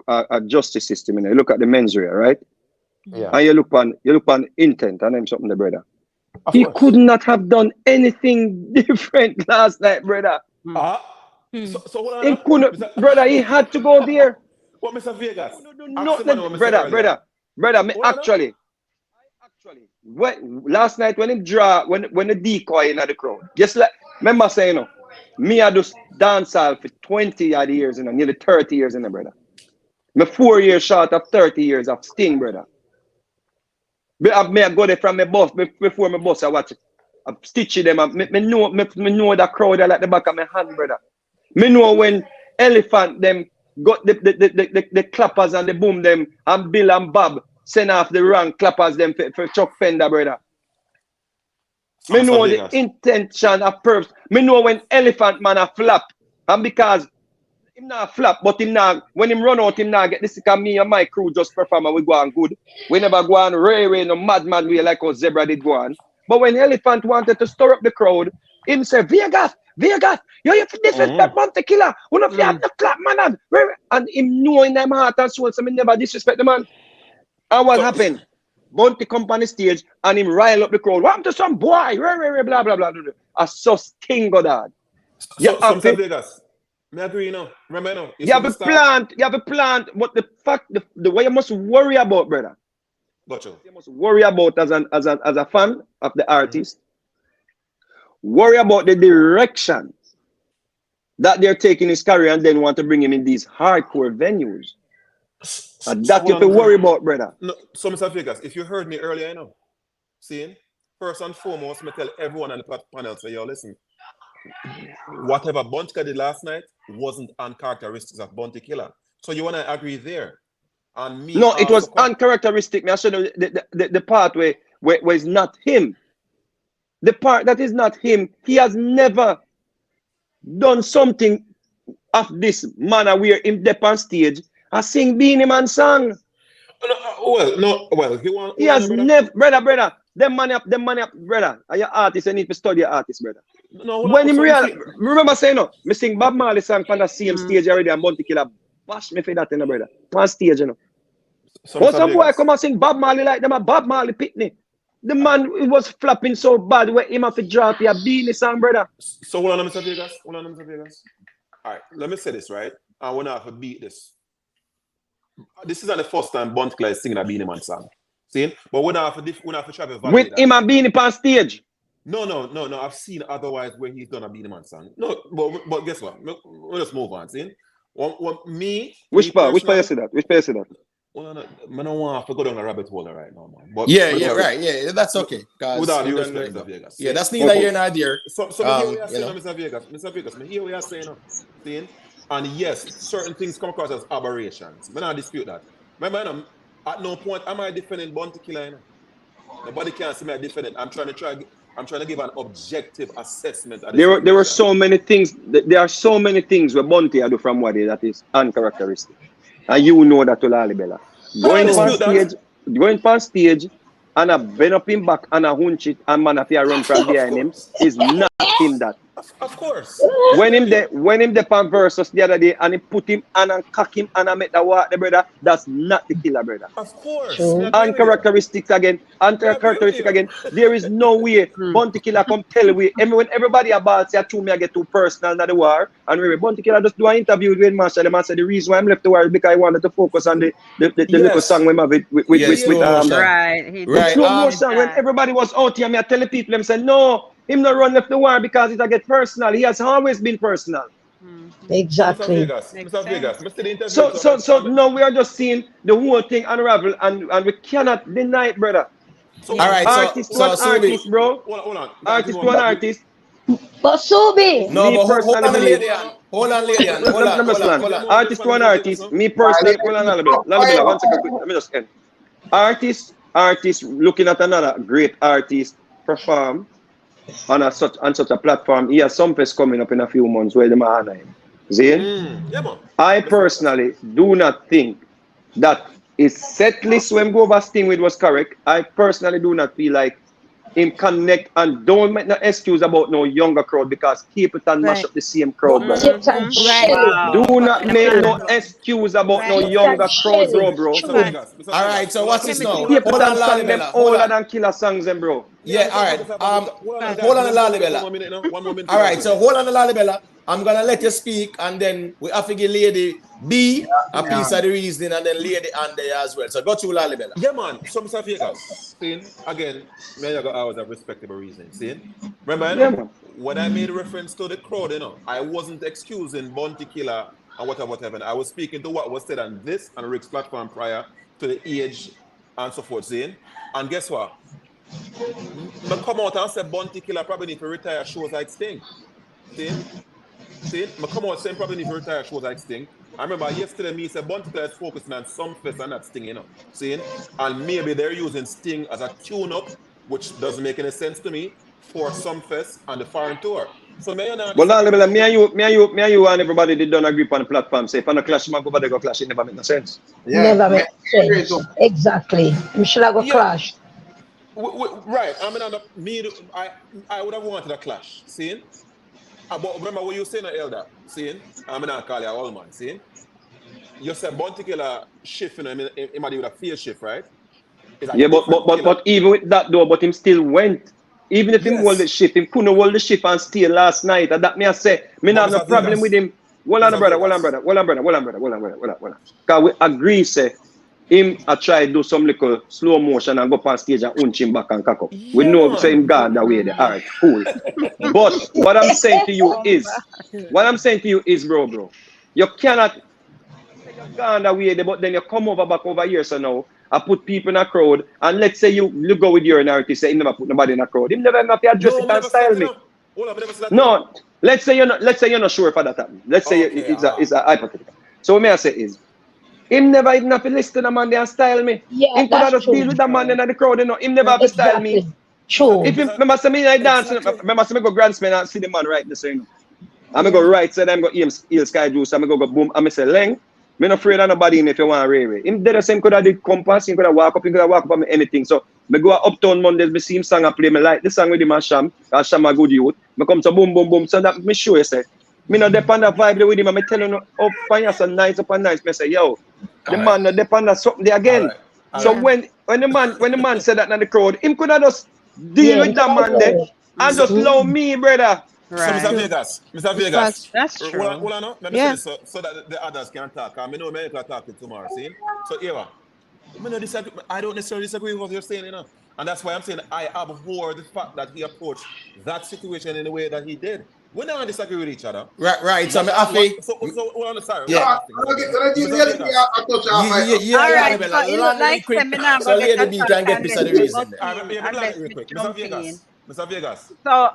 a justice system, you know, you look at the mens rea, right? Yeah. And you look on intent, and I'm something, the brother. He could not have done anything different last night, brother. So hold on. He couldn't, brother. He had to go there. What, Mr. Vegas? No, brother. Actually, last night when the decoy in the crowd, just like remember saying, you know, me I do dancehall for 20 odd years, you know, nearly 30 years, you know, brother. Me 4 years short of 30 years of sting, brother. Me I go there from my boss before my boss I watch it. I stitch them. Me know that crowd like the back of my hand, brother. Me know when elephant them got the clappers and the boom them and Bill and Bob send off the wrong clappers them for Chuck Fender, brother. Me know the intention of purpose. Me know when elephant man a flap. And because him not flap, but him not, when him run out, him not get this because me and my crew just perform and we go on good. We never go on ray no mad way like how Zebra did go on. But when elephant wanted to stir up the crowd, him say, Vegas, you have to disrespect Monte Killer. One of you have to clap, man. And him know in them heart and soul, so me never disrespect the man. And what happened? Monte come on the stage and him rile up the crowd. What happened to some boy? Blah, blah, blah. A sus king of that. So Vegas, me agree, you know. Remember, you know, you have a plant, but the fact, the way you must worry about, brother. Gotcha. You must worry about as a fan of the artist. Worry about the direction that they're taking his career and then want to bring him in these hardcore venues. And that you have to worry about, brother. No, so Mr. Vegas, if you heard me earlier, you know, seeing, first and foremost, I tell everyone on the panel, say, yo, listen, whatever Buntika did last night wasn't uncharacteristic of Bunty Killer. So you want to agree there? And me, no, it was uncharacteristic. Me, I should know the part where it's not him. The part that is not him, he has never done something of this manner where him dep on stage and sing Beanie Man song. He has never, brother. Them money up, brother. Are your artist? You need to study your artist, brother. When him remember saying no, me sing Bob Marley song from the same stage already and Bunty Killer bash me for that, you know, brother. On stage, you know. Some boy come and sing Bob Marley like them a Bob Marley pitney. The man was flapping so bad where him have to drop your Beanie song, brother. So hold on, Mr. Vegas. All right, let me say this, right? I want to have to beat this. This is not the first time Bunty is singing a Beanie Man song. See? But we don't have to try to validate with him and Beanie on stage. No. I've seen otherwise where he's done a Beanie Man song. No, but guess what? We'll just move on. See? Which part you see that? Well, I don't want to go down a rabbit hole right now, man. But Yeah, right. Yeah, that's okay. With all due respect, Mr. Vegas. Yeah, that's neither here nor there. So I hear what you're saying, Mr. Vegas. Mr. Vegas, I hear what you're saying. Saying, and yes, certain things come across as aberrations. I don't dispute that. Remember, at no point am I defending Bounty Killer. Nobody can say me defending. I'm trying to give an objective assessment. There were so many things. There are so many things where Bounty do from what that is uncharacteristic, and you know that to Lali Bella. Going on stage and a bend up him back and a hunch it and man if he run from behind him is not him that. Of course. When him the pan versus the other day and he put him and cock him and make the walk the brother, that's not the killer, brother. Of course. Uncharacteristic again. There is no way Bounty Killer come tell we. When everybody about say to me I get too personal in the war and we Bounty Killer just do an interview with Marshall. The man said the reason why I'm left the war is because I wanted to focus on the little song we have with right. Slow motion when everybody was out here, me I tell the people them say no. Him not run left the war because it get personal. He has always been personal. Exactly. Mr. Vegas. So now we are just seeing the whole thing unravel and we cannot deny it, brother. All right, artist to an artist, bro. Hold on. Artist to an artist. But Subi. No, me but hold on, personally, lady. Hold on. Artist to an artist. Me personally, hold on, Lalibela, 1 second, quick. Let me just end. Artist looking at another great artist perform on such a platform. He has some fest coming up in a few months where they might honor him. See? Yeah, man. I personally do not think that his set list when go over Sting with was correct. I personally do not feel like him connect and don't make no excuse about no younger crowd because keep it and mash up the same crowd, bro. Do not make no excuse about no younger crowd, bro. All right, so what's this now? Keep it and song them older than Killer songs, them, bro. Yeah, all right. Hold on, Lalibela. All right, so hold on, Lalibela. I'm gonna let you speak, and then we have to give Lady B a piece of the reasoning, and then Lady Andy as well. So go to Lalibela. Yeah, man. So Mr. Vegas, seeing again, me I got always a respectable reasoning. Seeing, remember when I made reference to the crowd, I wasn't excusing Bounty Killer and whatever. I was speaking to what was said on this and Rick's platform prior to the age and so forth. Seeing, and guess what? I come out and say Bounty Killer probably need to retire shows like Sting. See, I come out saying probably need to retire shows like Sting. I remember yesterday me said Bounty Killer is focusing on some fest and not Sting, See, and maybe they're using Sting as a tune-up, which doesn't make any sense to me for some fest and the foreign tour. So me and you and everybody did don't agree on the platform. Say if I no clash, man go over there go clash. It never make no sense. Never make sense. Exactly. We should have go clash. Right. I mean, I would have wanted a clash. See? But remember what you saying, Elder? See? I'm not call you old man. See? You said Bounty Killer shift, he might do with a fear shift, right? Yeah, but even with that though, but him still went. Even if him hold the shift, him couldn't hold the shift and stay last night. And that me I say, me not have no problem with him. Hold on, brother. Because we agree, say, him I try to do some little slow motion and go up on stage and hunch him back and cock up. We know say him gone that way there. Alright, cool. But what I'm saying to you is, bro, you cannot say you're gone that way there, but then you come back over here so now I put people in a crowd and let's say you go with your narrative, say he never put nobody in a crowd. He never have to address it and style me. No, let's say you're not sure for that happen. Let's say it's a hypothetical. So what may I say is him never even have to listen to the man there and style me. Yeah, him could have just deal with the man in the crowd, Him never have to style me. True. If him remember say me I dance, remember say me go grand spin and see the man right the same. I'm go right side, I'm go heel sky juice, I'm go boom, I'm say Leng. Me not afraid of nobody if you want Ray. Him did the same could have did compass, he could have walk up on me anything. So me go Uptown Mondays, me see him song and play, me like the song with him and Sham a good youth. Me come to boom boom boom. So that me show you say. Me not depend on vibe with him, and me tell him up and nice. Me say, yo, the man not depend on something there again. So when the man said that in the crowd, him could have just deal with that man there and just love me, brother. Right. So Mr. Vegas. That's true. Hold on, let me say this so that the others can talk. I know me can talk to tomorrow, see? So Eva, I don't necessarily disagree with what you're saying, And that's why I'm saying I abhor the fact that he approached that situation in the way that he did. We don't disagree with each other. Right. So, I So we're on the side. Yeah. Alright, so it look like seminar So, go get Lady a B touch can get and this then the we reason. go Alright, team me and blind then real we quick. jump in. Mr. Vegas. So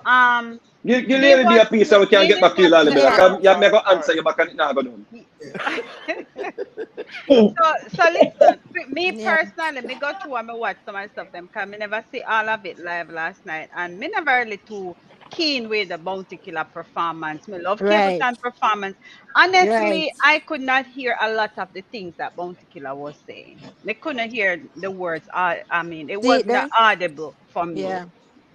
Give me Lady B a what piece so we can me get back to you, what Lally yeah. Bella. You make an answer, you back and it now go down. So listen, me Yeah. personally, me go through and me watch some of the stuff them because me never see all of it live last night, and me never really too keen with the Bounty Killer performance. Me love Right. Capleton performance. Right. Honestly, I could not hear a lot of the things that Bounty Killer was saying. Me couldn't hear the words. I mean, it See it wasn't there? audible for me. Yeah.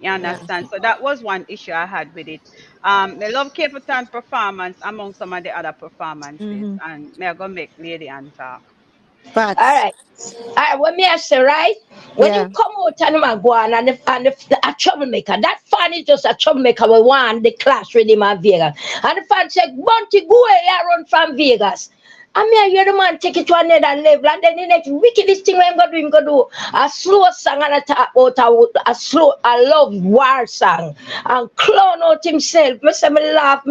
You Yeah. understand? So that was one issue I had with it. I love Capleton performance among some of the other performances, and me I go make Lady Ann talk. Facts. All right, what me I say, right? When Yeah. you come out and him go on and a troublemaker, that fan is just a troublemaker with one the clash with him and Vegas. And the fan said, Bunty, go away, I run from Vegas. I mean, I hear the man take it to another level, and then the next wickedest thing I'm going to do a slow song and a love war song and clown out himself. I say, me laugh.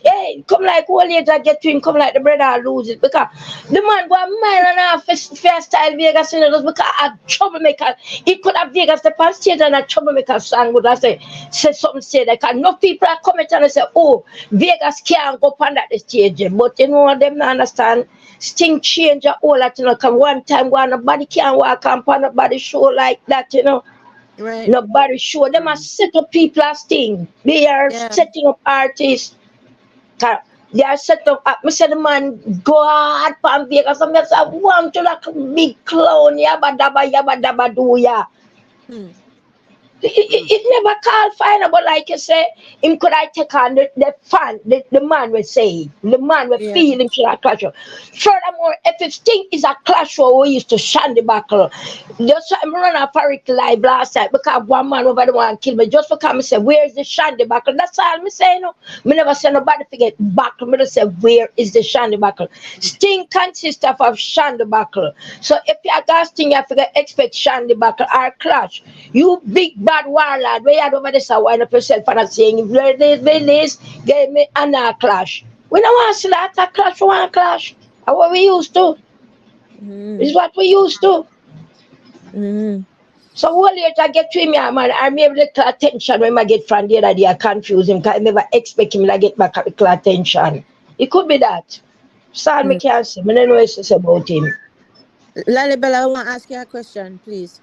Hey, come like all later get to him, come like the brother lose it because the man go a mile and a half fair style Vegas, you know, just because a troublemaker. He could have Vegas the past stage and a troublemaker song would have say something say like enough people are coming and say, oh, Vegas can't go up on that stage, but you know them not understand. Sting change a whole lot, you know, because one time nobody can walk on nobody show like that, you know. Right. Nobody show them a set up people as thing. They are Yeah. setting up artists. They are set up. I said the man go hard pan Vegas. I say want to like big clown yabba dabba do ya. It never called final, but like you say, him could I take on the fan, the man will say, the man will Yeah. feel him to that clash. Furthermore, if his thing is a clash where we used to shandy buckle, just so I'm run a Parik live last night because one man over the one kill me just because I say, where is the shandy buckle? That's all me say, no. Me never say nobody forget buckle. Me just say, where is the shandy buckle? Sting consists of shandy buckle. So if you are Sting, you have to expect shandy buckle or clash. You big bad warlord, where you had over this, I wind up yourself and I'm saying, this, give me another clash. We don't want to see that a clash, we want a clash. That's what we used to. It's what we used to. So what later get to him, man, I may have little attention when I get from the other day, I confuse him because I never expect him to get back a little attention. It could be that. So me can't say, I don't know what to say about him. Lally Bella, I want to ask you a question, please.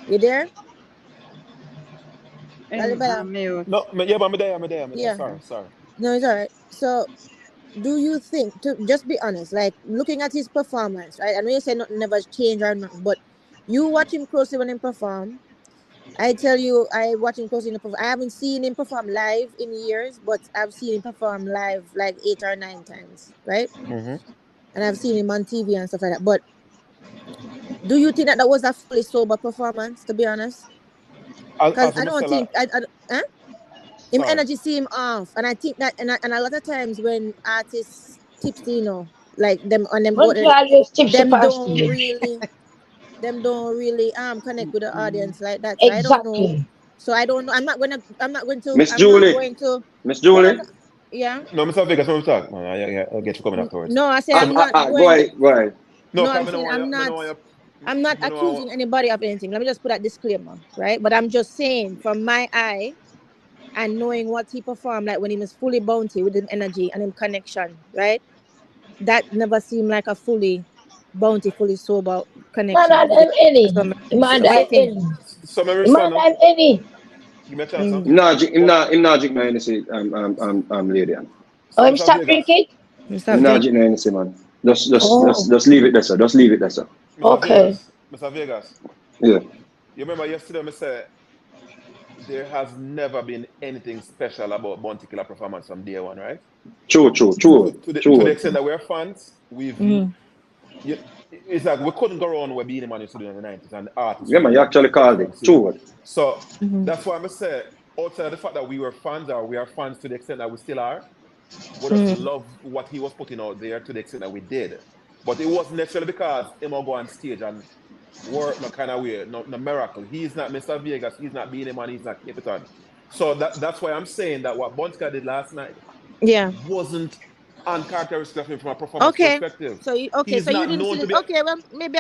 You there? Lally Bella? No, yeah, but I'm there. Yeah. Sorry. No, it's all right. So, do you think, to just be honest, like looking at his performance, right? I know you say nothing never changed or nothing, but you watch him closely when he perform. I tell you, I watch him closely in the perform. I haven't seen him perform live in years, but I've seen him perform live like 8 or 9 times, right? And I've seen him on TV and stuff like that. But do you think that was a fully sober performance, to be honest? Because I don't think him energy seem off, and I think that, and a lot of times when artists tipsy, you know, like them on them go, them don't really connect with the audience like that. So Exactly. I don't know. So I don't know. I'm not going to. Miss Julie. Yeah. No, Mr. Vegas, when we talk, man, I'll get you coming afterwards. No, I say I'm not going. Go ahead. No, I'm not accusing anybody of anything. Let me just put that disclaimer, right? But I'm just saying, from my eye, and knowing what he performed, like when he was fully bounty with him energy and him connection, right? That never seemed like a fully bounty, fully sober connection. Man, I'm any. Man, I'm any. So maybe stand up. Any. Give me a chance. I'm not drink no Hennessy, lady. Oh, I'm stop drinking? I'm not drink no Hennessy, man. Just leave it there, sir. Just leave it there, sir. Okay. Mr. Vegas. Yeah. You remember yesterday I said there has never been anything special about Bounty Killer performance from day one, right? True. To the extent that we're fans, it's like we couldn't go around where being a man used to do in the 90s and the artists. Yeah, man, you actually called it. True. So that's why I'm say, outside of the fact that we were fans, or we are fans to the extent that we still are, we just love what he was putting out there to the extent that we did. But it wasn't necessarily because him will go on stage and work no kind of way, no miracle. He's not Mr. Vegas, he's not being a man, he's not Capleton. So that's why I'm saying that what Bonska did last night wasn't uncharacteristic of him from a performance perspective. So you He's so you not didn't known see to this. be. Okay, well maybe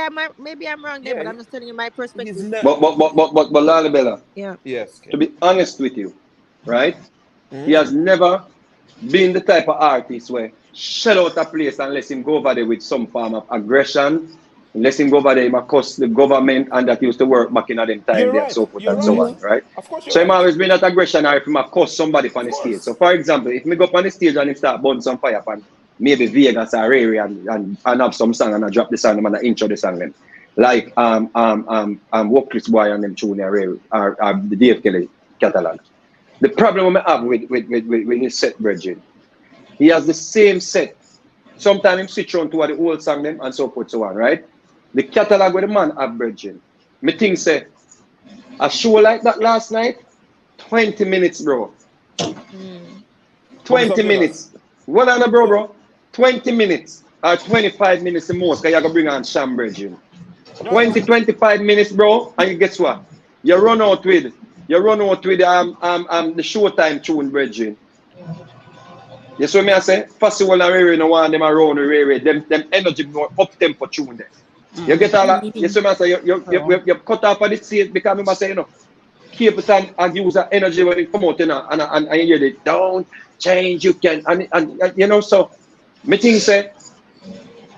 I'm wrong there, but I'm just telling you my perspective. But Lalibela, Yeah. Yes. to be honest with you, right? Mm. He has never been the type of artist where shut out a place unless him go over there with some form of aggression. Unless him go over there, he must cuss the government, and that used to work back in them time You're there, right. and so forth You're and so right. on, right? Of course you're So him right. always been that aggression, or if him a cuss somebody on the stage. So for example, if me go up on the stage and him start burn some fire upon maybe Vegas or Rary and have some song and I drop the song and I intro the song them. Like Workless Boy and them tune Rary or the Dave Kelly catalog. The problem I have with his set, Bridget, he has the same set. Sometimes him switch on to the old song them and so forth so on, right? The catalog with the man have, Bridget. Me think say a show like that last night, 20 minutes, bro. 20 minutes. What on bro? 20 minutes or 25 minutes the most, because you gotta bring on Sham Bridget. 25 minutes, bro, and you guess what? You run out with the showtime tune, Bridget. You see me I say? First of all, Rary no one them around the Rary, them energy more up tempo tune there. You get all that? You see me I say you cut off of the stage because I say, you know, keep it and use that energy when it come out, you know, and you hear it, don't change, you can, and you know, so me think say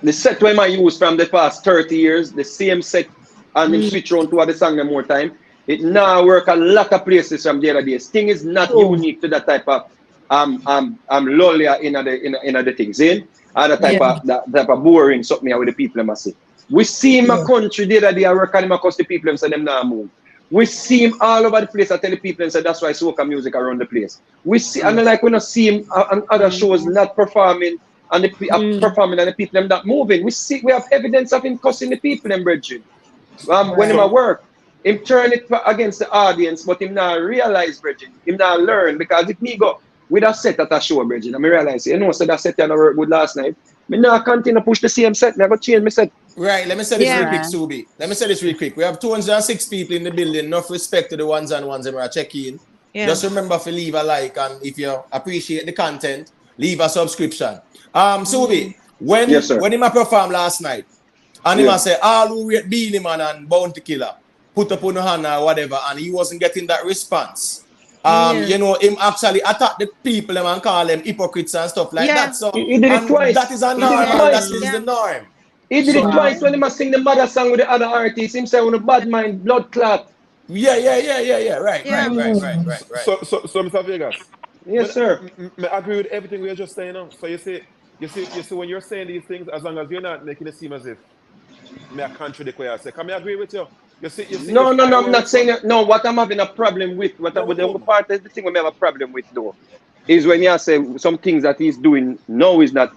the set when I use from the past 30 years, the same set, and then switch on to the song more time, it now work a lot of places from the other days. Thing is not unique to that type of lolly in the things, in and the type of boring something with the people must say. We see him a country the other day work on him across the people and say them now move. We see him all over the place. I tell the people and say that's why soca music around the place. We see and like we not see him on other shows not performing and the performing and the people them not moving. We have evidence of him cussing the people them, Bridget. When him at work, him turn it against the audience, but him not realize, Bridget. Him not learn because if me go with a set at a show, Bridget, and I realize you know so that set didn't work good last night. Me now continue to push the same set. I go change my set. Right, let me say this real quick, Subi. Let me say this real quick. We have 206 people in the building. Enough respect to the ones and ones that are checking. Just remember to leave a like, and if you appreciate the content, leave a subscription. Subi, when he performed last night, and he say all who rate Beanie Man and Bounty Killer put up on the hand or whatever, and he wasn't getting that response. You know, him actually attack the people and call them hypocrites and stuff like that. So he did it twice. That is a norm. That is the norm. He did it twice when he must sing the mother song with the other artists. Him say on a bad mind, blood clot. Yeah. Right. So Mr. Vegas. Yes, sir. I agree with everything we are just saying now. So you see when you're saying these things, as long as you're not making it seem as if I contradict what I say. Can I agree with you? No, I'm not saying that. No, what I'm having a problem with, the part of the thing we have a problem with though, is when you say some things that he's doing now is not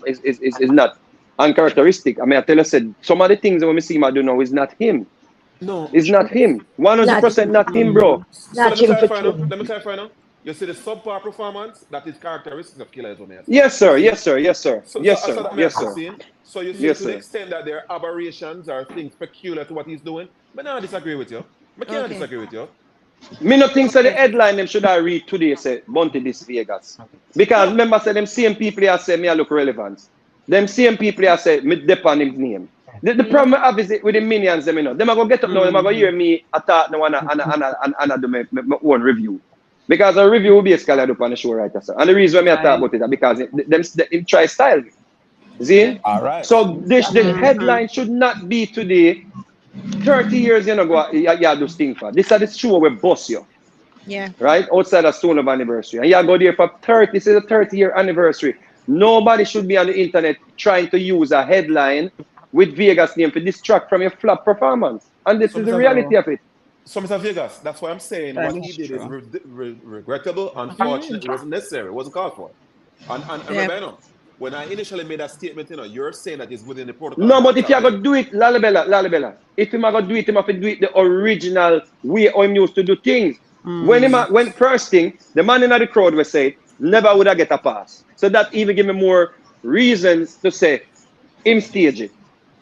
is not uncharacteristic. I mean, I tell you, said some of the things that we see him do now is not him. No, it's not him. 100% not him, bro. Let me clarify now. You see the subpar performance that is characteristic of Killer Izomia. Yes, sir. So you see to the extent that there are aberrations or things peculiar to what he's doing, but I disagree with you. I can't disagree with you. Me not think so the headline them should I read today say Bounty this Vegas. Because remember say them same people here say me I look relevant. Them same people here say me dep on him name. The problem I have is with the minions them, you know. Them I go get up now, them I go hear me attack now and do my own review. Because a review will be escalated up on the show right now. And the reason why I talk about it is because them try style me. See? All right. So the headline should not be today. 30 years, you know, go you do thing for. This is the show where boss you. Yeah. Right? Outside of Stone of Anniversary. And you go there for 30, this is a 30-year anniversary. Nobody should be on the internet trying to use a headline with Vegas name to distract from your flop performance. And this is the reality of it. So, Mr. Vegas, that's why I'm saying what he did is regrettable, unfortunate, it wasn't necessary, it wasn't called for. And remember, when I initially made that statement, you know, you're saying that it's within the protocol. No, but if you're going to do it, Lalibela, if you're going to do it, you have to do it the original way I'm used to do things. When first thing, the man in the crowd was saying, never would I get a pass. So that even give me more reasons to say, him stage it.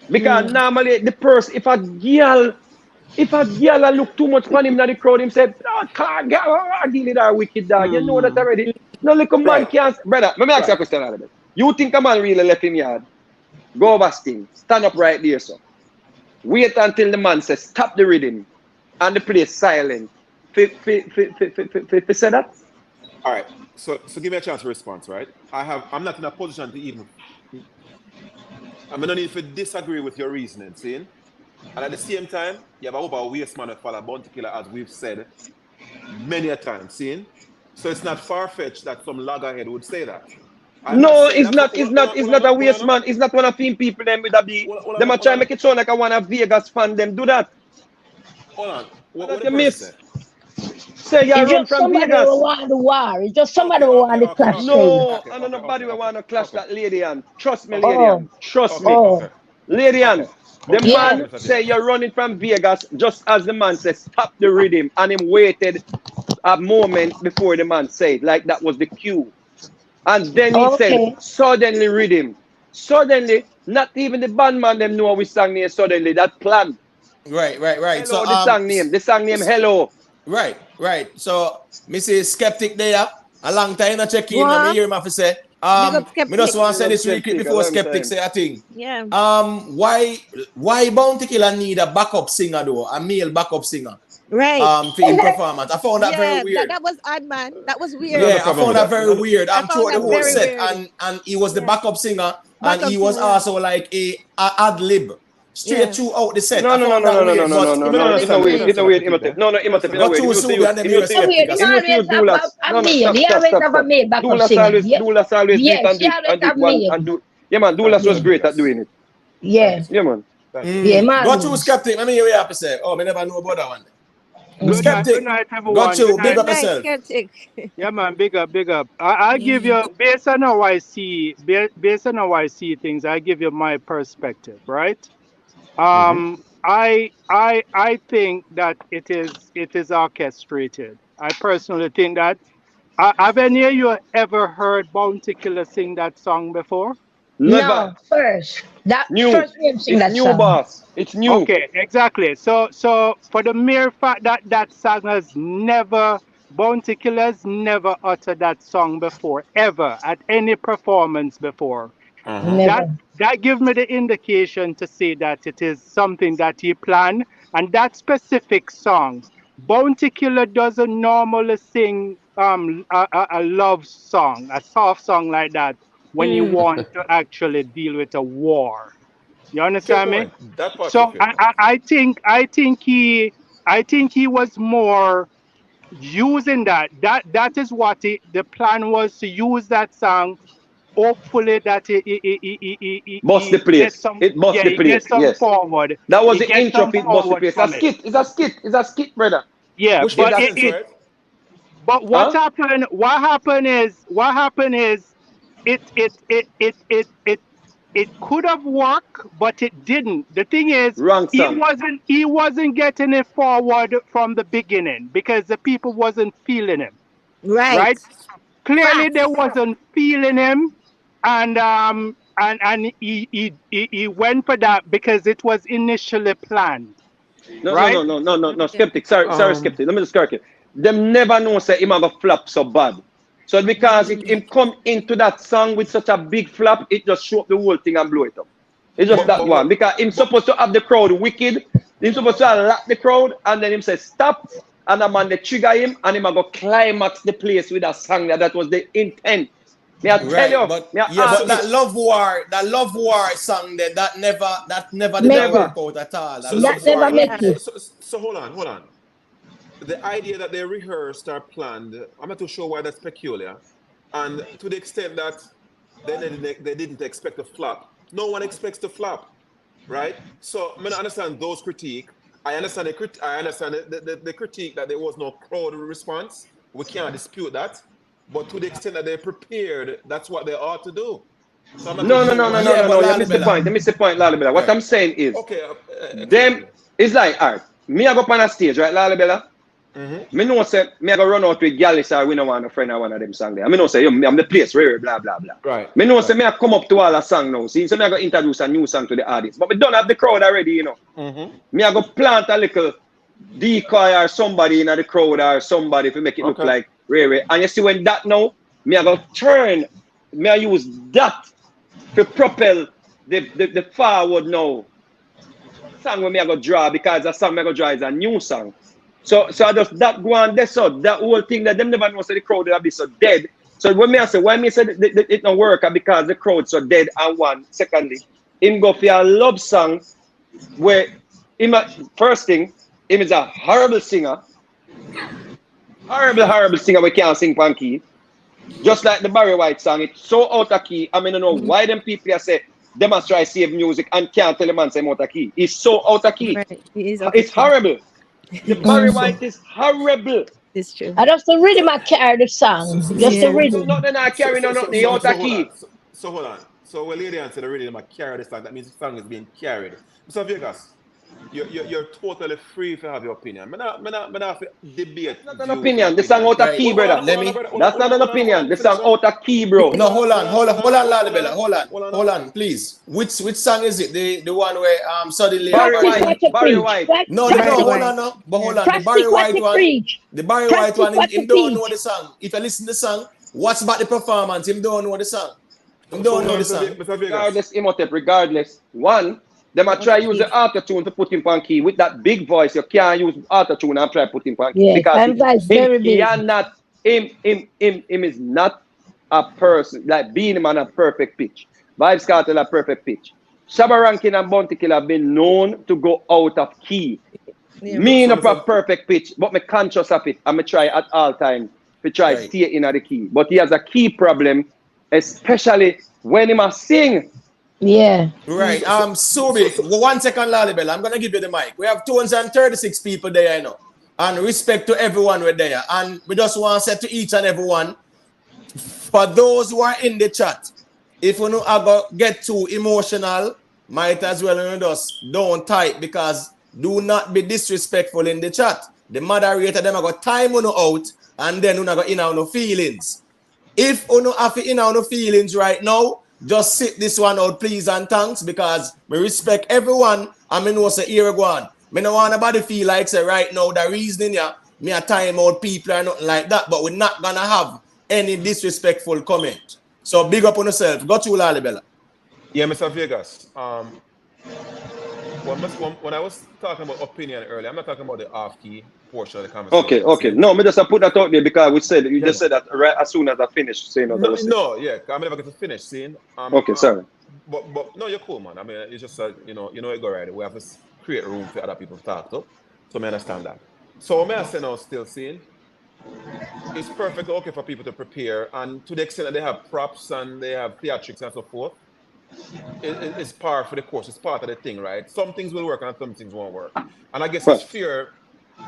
Because normally the person, if a girl If a girl look too much on him in the crowd, him say, "Oh, car girl, I deal with that wicked dog." You know that already. No little man Right. can't. Brother, let me ask you a question a little bit. You think a man really left him yard? Go over sting. Stand up right there, so. Wait until the man says, "Stop the rhythm," and the place silent. Say that. All right. So give me a chance to respond, right? I'm not in a position to even. I'm gonna need to disagree with your reasoning, see? And at the same time, you have a waste man for a bounty killer, as we've said many a time, see? So it's not far-fetched that some loggerhead would say that. No, it's not a waste man. It's not one of them people them with a be. Them a try to make it sound like I want a Vegas fan. Them do that. Hold on. What you the person miss? say? Say you It's run just from somebody Vegas. who want the war. It's just somebody who want the clash. No, I don't nobody will want to clash that lady and trust me, lady Oh. and trust me. Oh. Lady and the Yeah. man say you're running from Vegas just as the man says stop the rhythm and him waited a moment before the man said like that was the cue. And then he said suddenly rhythm. Suddenly, not even the bandman them know we sang name suddenly, that plan. Right. Hello, So the song name Hello. Right. So Mrs. Skeptic there, a long time no check in, and me hear him have to say, me just want to say this really quick before Skeptic say a thing. Yeah. Why Bounty Killer need a backup singer though, a male backup singer? Right. For in performance. I found that very weird. That was odd, man. That was weird. Yeah, I found that very weird. I'm found through the that whole very set, weird. and he was the backup singer, and Backup he was singer. also like a ad lib straight throughout the set. No. It's not weird. Doulas always do it and do. Yeah, man. Doulas was great at doing it. Yeah. Yeah, man. Yeah, man. Go to Skeptic. Let me hear what you have to say. Oh, I never know about that one. Good night, everyone. Go to big up Nice, yourself. Skeptic. Yeah, man, big up. I'll give you based on how I see things. I give you my perspective, right? I think that it is orchestrated. I personally think that. Have any of you ever heard Bounty Killer sing that song before? Never. No, first. New. First name sing that It's new, song. boss. It's new. Okay, exactly. So for the mere fact that song has never, Bounty Killers never uttered that song before, ever, at any performance before. Never. That gives me the indication to say that it is something that he planned. And that specific song, Bounty Killer doesn't normally sing a love song, a soft song like that, when you want to actually deal with a war. You understand me? So I think he was more using that. That is what the plan was, to use that song. Hopefully that he Bust the place. It bust the place. Yes. Forward. That was the intro. It bust the place. It's a skit, brother. Yeah, but what happened? What happened is it could have worked, but it didn't. The thing is, he wasn't getting it forward from the beginning because the people wasn't feeling him. Right? Clearly they wasn't feeling him, and he went for that because it was initially planned. No, Skeptic. Sorry, Skeptic. Let me just correct you. Them never know say him have a flop so bad. So because him come into that song with such a big flop, it just show up the whole thing and blow it up. It's just that one. Because him supposed to have the crowd wicked. Him supposed to lock the crowd and then him say stop. And the man they trigger him and him go climax the place with a song that was the intent. May I tell you? But that love war song that never did work out at all. So hold on. The idea that they rehearsed or planned, I'm not too sure why that's peculiar. And to the extent that they didn't expect a flop. No one expects to flop, right? So I understand those critique. I understand the critique that there was no crowd response. We can't dispute that. But to the extent that they're prepared, that's what they ought to do. So no. You missed the point, Lalibela. What I'm saying is, them is like, all right, me I go up on a stage, right, Lalibela? Me know say me I go run out with Gallus or we no want a friend or one of them song there. Me know say yo, I'm the place where blah blah blah. Right. Me know say me I come up to all a song now. See, so me I go introduce a new song to the audience. But me don't have the crowd already, you know. Me I go plant a little decoy or somebody in the crowd or somebody to make it look like Ray. And you see when that now, me I go turn, me I use that to propel the forward now. Song when me I go draw because the song me I go draw is a new song. So I just that go on there, so that whole thing that them never know say the crowd will be so dead. So when me I say why me say it don't work because the crowd so dead and one. Secondly, him go for a love song where him first thing, him is a horrible singer. Horrible singer we can't sing pan key. Just like the Barry White song, it's so out of key. I mean I don't know why them people say they must try save music and can't tell the man say out of key. It's so out of key. Right. It's horrible. The Barry White is horrible. It's true. I just the rhythm I carry the song. Just the rhythm. So nothing I carry nothing out of key. So hold on. So when lady answer the rhythm I carry the song, that means the song is being carried. Mr. Vegas, you're totally free to have your opinion. Me not debate. It's not an opinion. The song out of key, brother. That's not an opinion. The song out of key, bro. No, hold on, Lalibella. Hold on, please. Which song is it? The one where suddenly Barry White. No, hold on, no. But hold on, the Barry White one. The Barry White one, him don't know the song. If you listen to the song, what's about the performance? Him don't know the song. Him don't know the song. Regardless. One, them I try use the auto-tune to put him on key. With that big voice, you can't use auto-tune and try to put him on key. Yeah, because him is not a person, like being him on a perfect pitch. Vibes Cartel a perfect pitch. Shabba Rankin and Bounty Killer have been known to go out of key. Me in a perfect pitch, but me conscious of it. And me try at all times to try stay in the key. But he has a key problem, especially when he must sing. Yeah. Right. Subi, 1 second, Lalibella. I'm gonna give you the mic. We have 236 people there, you know. And respect to everyone we're there. And we just want to say to each and everyone, for those who are in the chat, if you know get too emotional, might as well just don't type because do not be disrespectful in the chat. The moderator them got time on out and then you got in on no feelings. If you have in on no feelings right now, just sit this one out, please and thanks, because we respect everyone and me know say here we go on. Me no want nobody feel like say right now the reasoning me a time out people or nothing like that, but we're not gonna have any disrespectful comment. So big up on yourself. Go to Lalibella. Yeah, Mr. Vegas. When I was talking about opinion earlier, I'm not talking about the off-key portion of the conversation. Okay. No, me just put that out there because you just said that right as soon as I finished saying I'm never going to finish saying. Okay, sorry. But no, you're cool, man. I mean, it's just you know it go right. We have to create room for other people to talk to. So I understand that. So what I say now, still seeing, it's perfectly okay for people to prepare, and to the extent that they have props and they have theatrics and so forth. It's part for the course. It's part of the thing, right? Some things will work and some things won't work. And I guess it's fair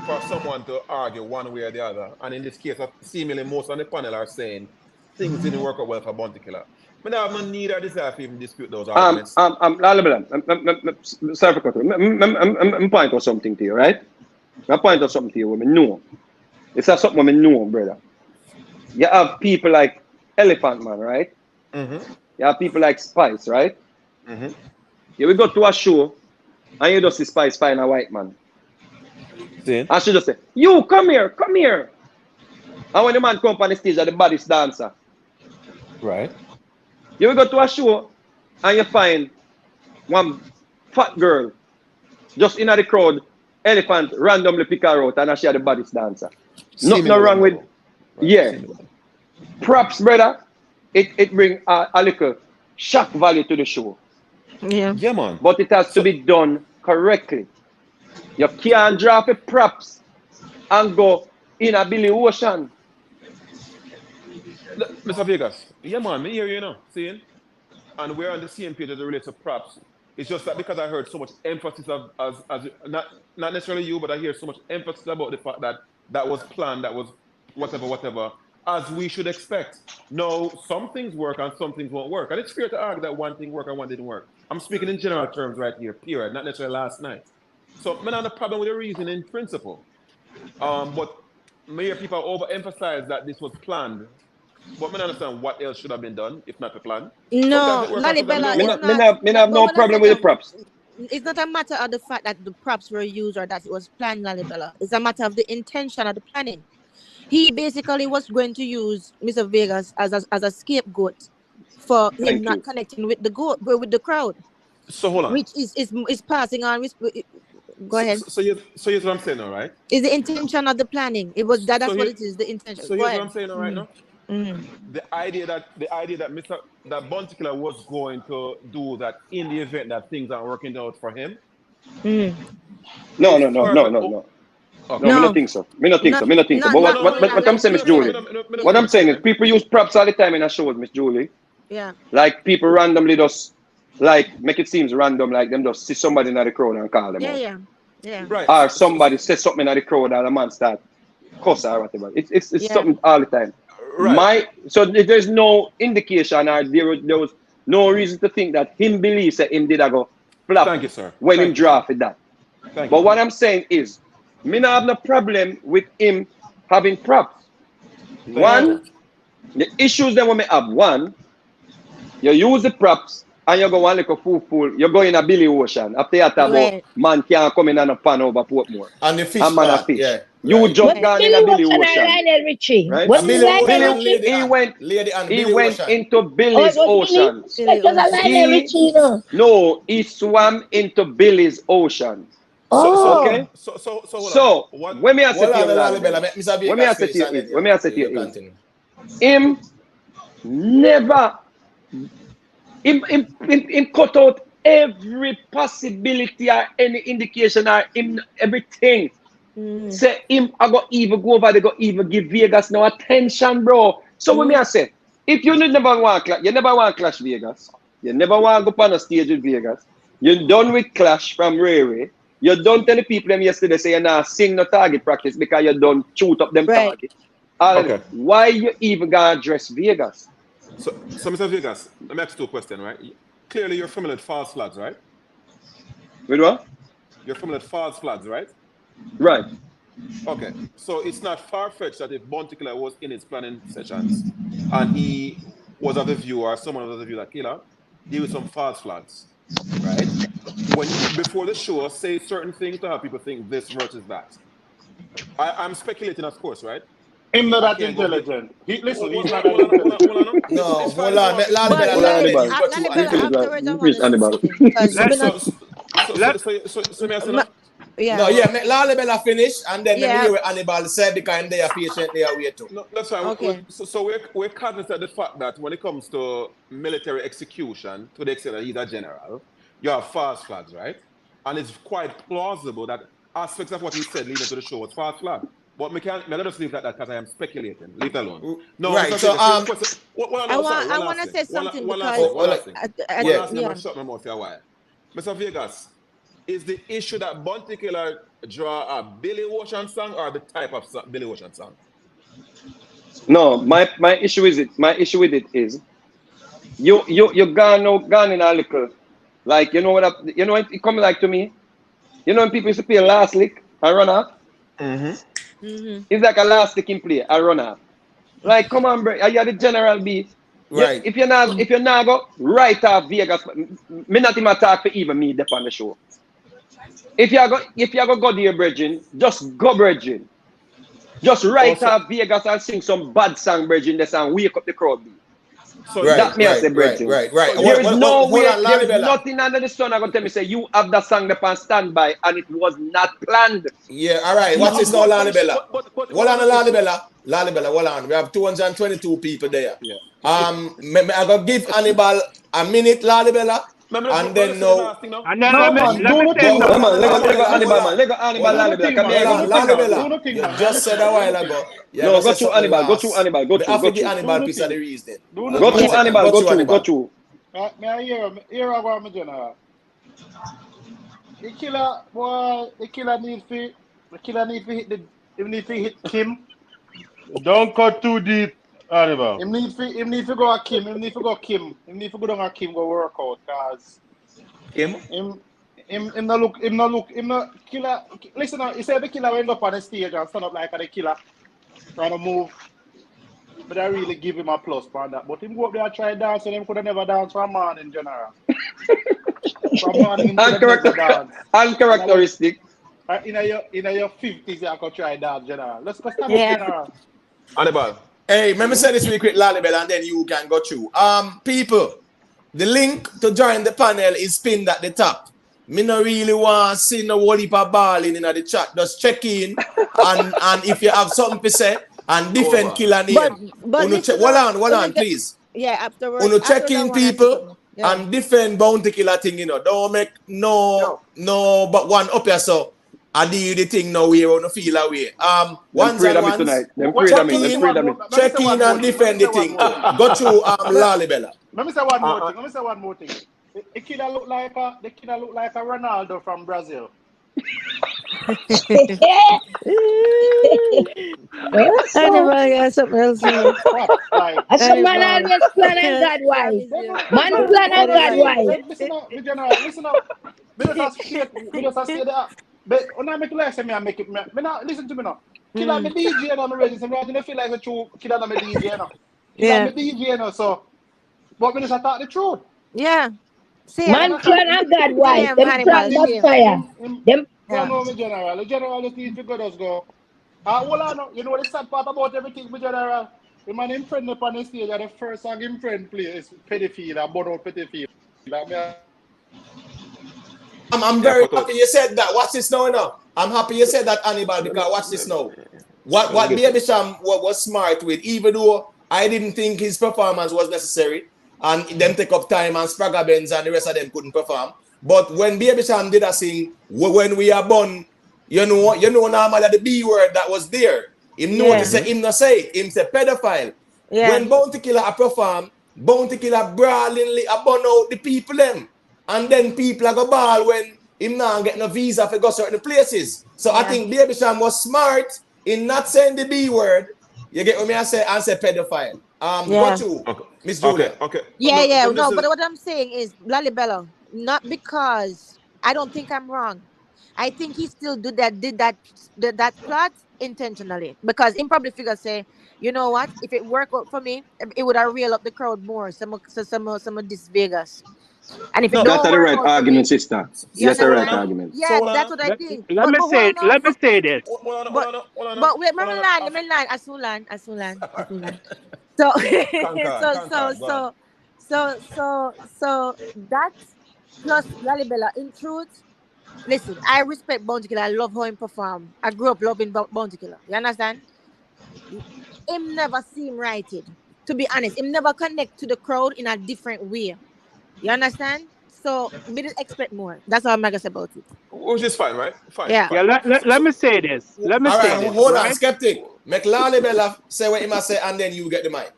for someone to argue one way or the other. And in this case, seemingly most on the panel are saying things didn't work out well for Bounty Killer. But I have no need or desire to even dispute those arguments. Sorry for cutting. I'm pointing out something to you, right? I'm pointing out something to you. Women know. It's not something women know, brother. You have people like Elephant Man, right? Mm-hmm. You have people like Spice, right? Mm-hmm. Yeah, we go to a show and you just see Spice find a white man. See? And she just say, you come here. And when the man come on the stage, the baddest dancer. Right. You will go to a show and you find one fat girl just in the crowd, Elephant randomly pick her out and she the baddest dancer. Nothing wrong with props, brother. It brings a little shock value to the show. Yeah, man. But it has to be done correctly. You can't drop a props and go in a Billy Ocean. Mr. Vegas, man, me hear you now, seeing? And we're on the same page as it relates to props. It's just that because I heard so much emphasis as not necessarily you, but I hear so much emphasis about the fact that that was planned, that was whatever, as we should expect. No, some things work and some things won't work. And it's fair to argue that one thing worked and one didn't work. I'm speaking in general terms right here, period, not necessarily last night. So, man, I have a problem with the reason in principle. But many people overemphasize that this was planned. But I don't understand what else should have been done if not the plan. No, Sometimes it works out, Lalibela sometimes it is don't not. Me have no But problem with the props. it's not a matter of the fact that the props were used or that it was planned, Lalibela. It's a matter of the intention of the planning. He basically was going to use Mr. Vegas as a scapegoat for him Thank not you. connecting with the crowd, So hold on. which is passing on. Go ahead. So here's what I'm saying, all right? Is the intention of the planning? It was that's So what here- it is. The intention. So Go here's ahead. what I'm saying, all right now. The idea that that Bounty Killer was going to do that in the event that things aren't working out for him. No. Okay. No, me No. not think so. Me not think so. No, But what I'm saying, Miss Julie, what I'm saying is people use props all the time in a shows, Miss Julie. Yeah. Like people randomly just like make it seems random, like them just see somebody in the crowd and call them out. Yeah. Right. Or somebody says something in the crowd and a man start cuss or whatever. It's Yeah. something all the time. Right. So there's no indication or there was no reason to think that him believes that him did a go flop. Thank you, sir. When Thank him you, drafted that. Thank But you. what I'm saying is, me not have no problem with him having props. One, the issues that we may have, one, you use the props and you go one like a fool, you go in a Billy Ocean. After that, about man can't come in and a pan over Portmore. And the fish And man a part, fish. yeah. You right. just gone in a Billy Ocean. Lionel Richie. Right? Was it Billy Lionel Ocean, Richie? He went into Billy's Oh, it was Billy? Oceans. It was a Lionel Richie, you know. No, he swam into Billy's Ocean. Oh. Okay? So hold So, on. when me I say Hold to on, you, Lalibela, let Mr. when me I Vegas say to you, finish and when me I say to you you, continue. him never, him cut out every possibility or any indication or him everything. Say him I go even go over, they go even give Vegas no attention, bro. So when me I say, if you never want clash, you never want clash Vegas. You never want to go on a stage with Vegas. You're done with clash from Ray. You don't tell the people them yesterday say you're not sing no target practice because you don't shoot up them Right. target. Okay. Why you even gonna address Vegas? So Mr. Vegas, let me ask you a question, right? Clearly you're familiar with false flags, right? With what? You're familiar with false flags, right? Right. Okay. So it's not far-fetched that if Bounty Killer was in his planning sessions and he was of the view or someone was of the view that Killer, there were some false flags, right? When before the show, say certain things to have people think this versus that. I'm speculating, of course, right? Him not that can't go intelligent. Listen, he's Hold not on, that intelligent. hold on. No, It's hold fine, on. hold Lalibela, But Lalibela, Lalibela, Lalibela, afterwards I want to Annibal. say something because Let's- we're not- So may I say now? yeah. No, yeah, make Lalibela finish and then let me Yeah. hear what Annibal said because they are patiently await too. No, that's fine. Okay. So we're cognizant of the fact that when it comes to military execution, to the extent that he's a general, you have false flags, right? And it's quite plausible that aspects of what he said leading to the show was false flag. But me let us leave that because I am speculating. Leave it alone. No, Right, Mr. so, Vegas, I want to say something one because last thing. Yeah. I'm going to shut my mouth for a while. Mr. Vegas, is the issue that Bounty Killer draw a Billy Ocean song or the type of Billy Ocean song? No, my issue with it is you gone in a little like you know what it come like to me. You know when people used to play last lick and run off? It's like a last lick in play and run off. Like come on, bro, you're the general beat. Right. If you're not go right off Vegas, me not even talk for even me dep on the show. If you go there, brethren, just go, brethren. Just write off Vegas and sing some bad song, brethren, this and wake up the crowd. So Right, I say, brethren. right. There is no way, hold on, there is Lalibela. nothing under the sun. I'm going to tell me, say, you have that song upon standby and it was not planned. Yeah, all right. Watch this now, Lalibela. Hold on, Lalibela. Lalibela, hold on. We have 222 people there. Yeah. I'm gonna give Annibal a minute, Lalibela, and then no. And then No, let man, me do no thing, Go, Come on, hold let go on, Annibal, hold on. man. Let go Annibal, Hold on, Lalibela. Come here, Hold on, do no thing, Lalibela. do no thing, You man. just said a while ago. You No, have go said through something Annibal, go last. through Annibal, go We through, have go to give through. Annibal piece of the reason. Do no Go thing. through Annibal, go Annibal. through. May I hear about my general? The killer need to hit Kim. Don't cut too deep, Annibal. Him need to go at Kim. Him need to go Kim. Him need to go down at Kim go work out. Cause Kim? him him no killer. Listen, he said the killer went up on the stage and stand up like the killer, trying to move. But I really give him a plus for that. But him go up there and try dance, and him could have never danced for a man in general. From morning, him could have never dance. Uncharacteristic. In your 50s, you could try dance, general. Let's go stand up, general. Hannibal. Hey, let me say this really quick, Lalibel, and then you can go through. People, the link to join the panel is pinned at the top. Me no really want to see no whole heap of balling in the chat. Just check in, and if you have something to say, and different killer name. But hold on, please. Yeah, afterwards. Uno check in people and different bounty killer thing, you know. Don't make no, but one up here, so I do the thing now where you feel away. Ones and ones. Check in and defend the thing. Go through Lalibella. Let me say one more thing. The killer look like a Ronaldo from Brazil. Anybody got something else? Some man always plan and God wise. Man plan and God wise. Listen up. We just say that. But when I make lesson, I make it. Me not listen to me now. Killer me DJ and I'm ready. So I feel like a true killer me DJ now. Killer me DJ now. So, but we just talk the truth. Yeah. See, man plan and God wise. Them plan backfire. Them. No, me general. The general just needs to go. Hold on, you know the sad part about everything, me general. The man in friend up on the stage, and the first song in friend play is Pedophile and Borrow Pedophile. I'm very happy you said that. Watch this now. I'm happy you said that, Hannibal, because watch this now. What Baby Sham was smart with, even though I didn't think his performance was necessary, and them take up time, and Spragga, Benz and the rest of them couldn't perform. But when Baby Sham did a sing, when we are born, you know normally the B word that was there. Him notice him not say it. Him say pedophile. Yeah. When Bounty Killer perform, Bounty Killer brawlingly burn out the people them. And then people go ball when him not get no visa for go certain places. So I think Baby Sham was smart in not saying the B word. You get what me I say pedophile. Go to Miss Julia. Okay. No, but what I'm saying is Lalibella. Not because I don't think I'm wrong. I think he still did that plot intentionally. Because in probably figure say, you know what? If it worked out for me, it would have reeled up the crowd more. Some of this Vegas. And if that's the right argument, sister. That's the right argument. Yeah, that's what I think. Let me say this. But wait, let me line. Asulan. So that's plus Lalibella. In truth, listen, I respect Bounty Killer. I love how he perform. I grew up loving Bounty Killer. You understand? Him never seem righted. To be honest, him never connect to the crowd in a different way. You understand? So we didn't expect more. That's all I'm gonna say about it. Which is fine, right? Fine. Yeah. Let me say this. Hold on, Skeptic. Make Lalibella say what he must say, and then you get the mic.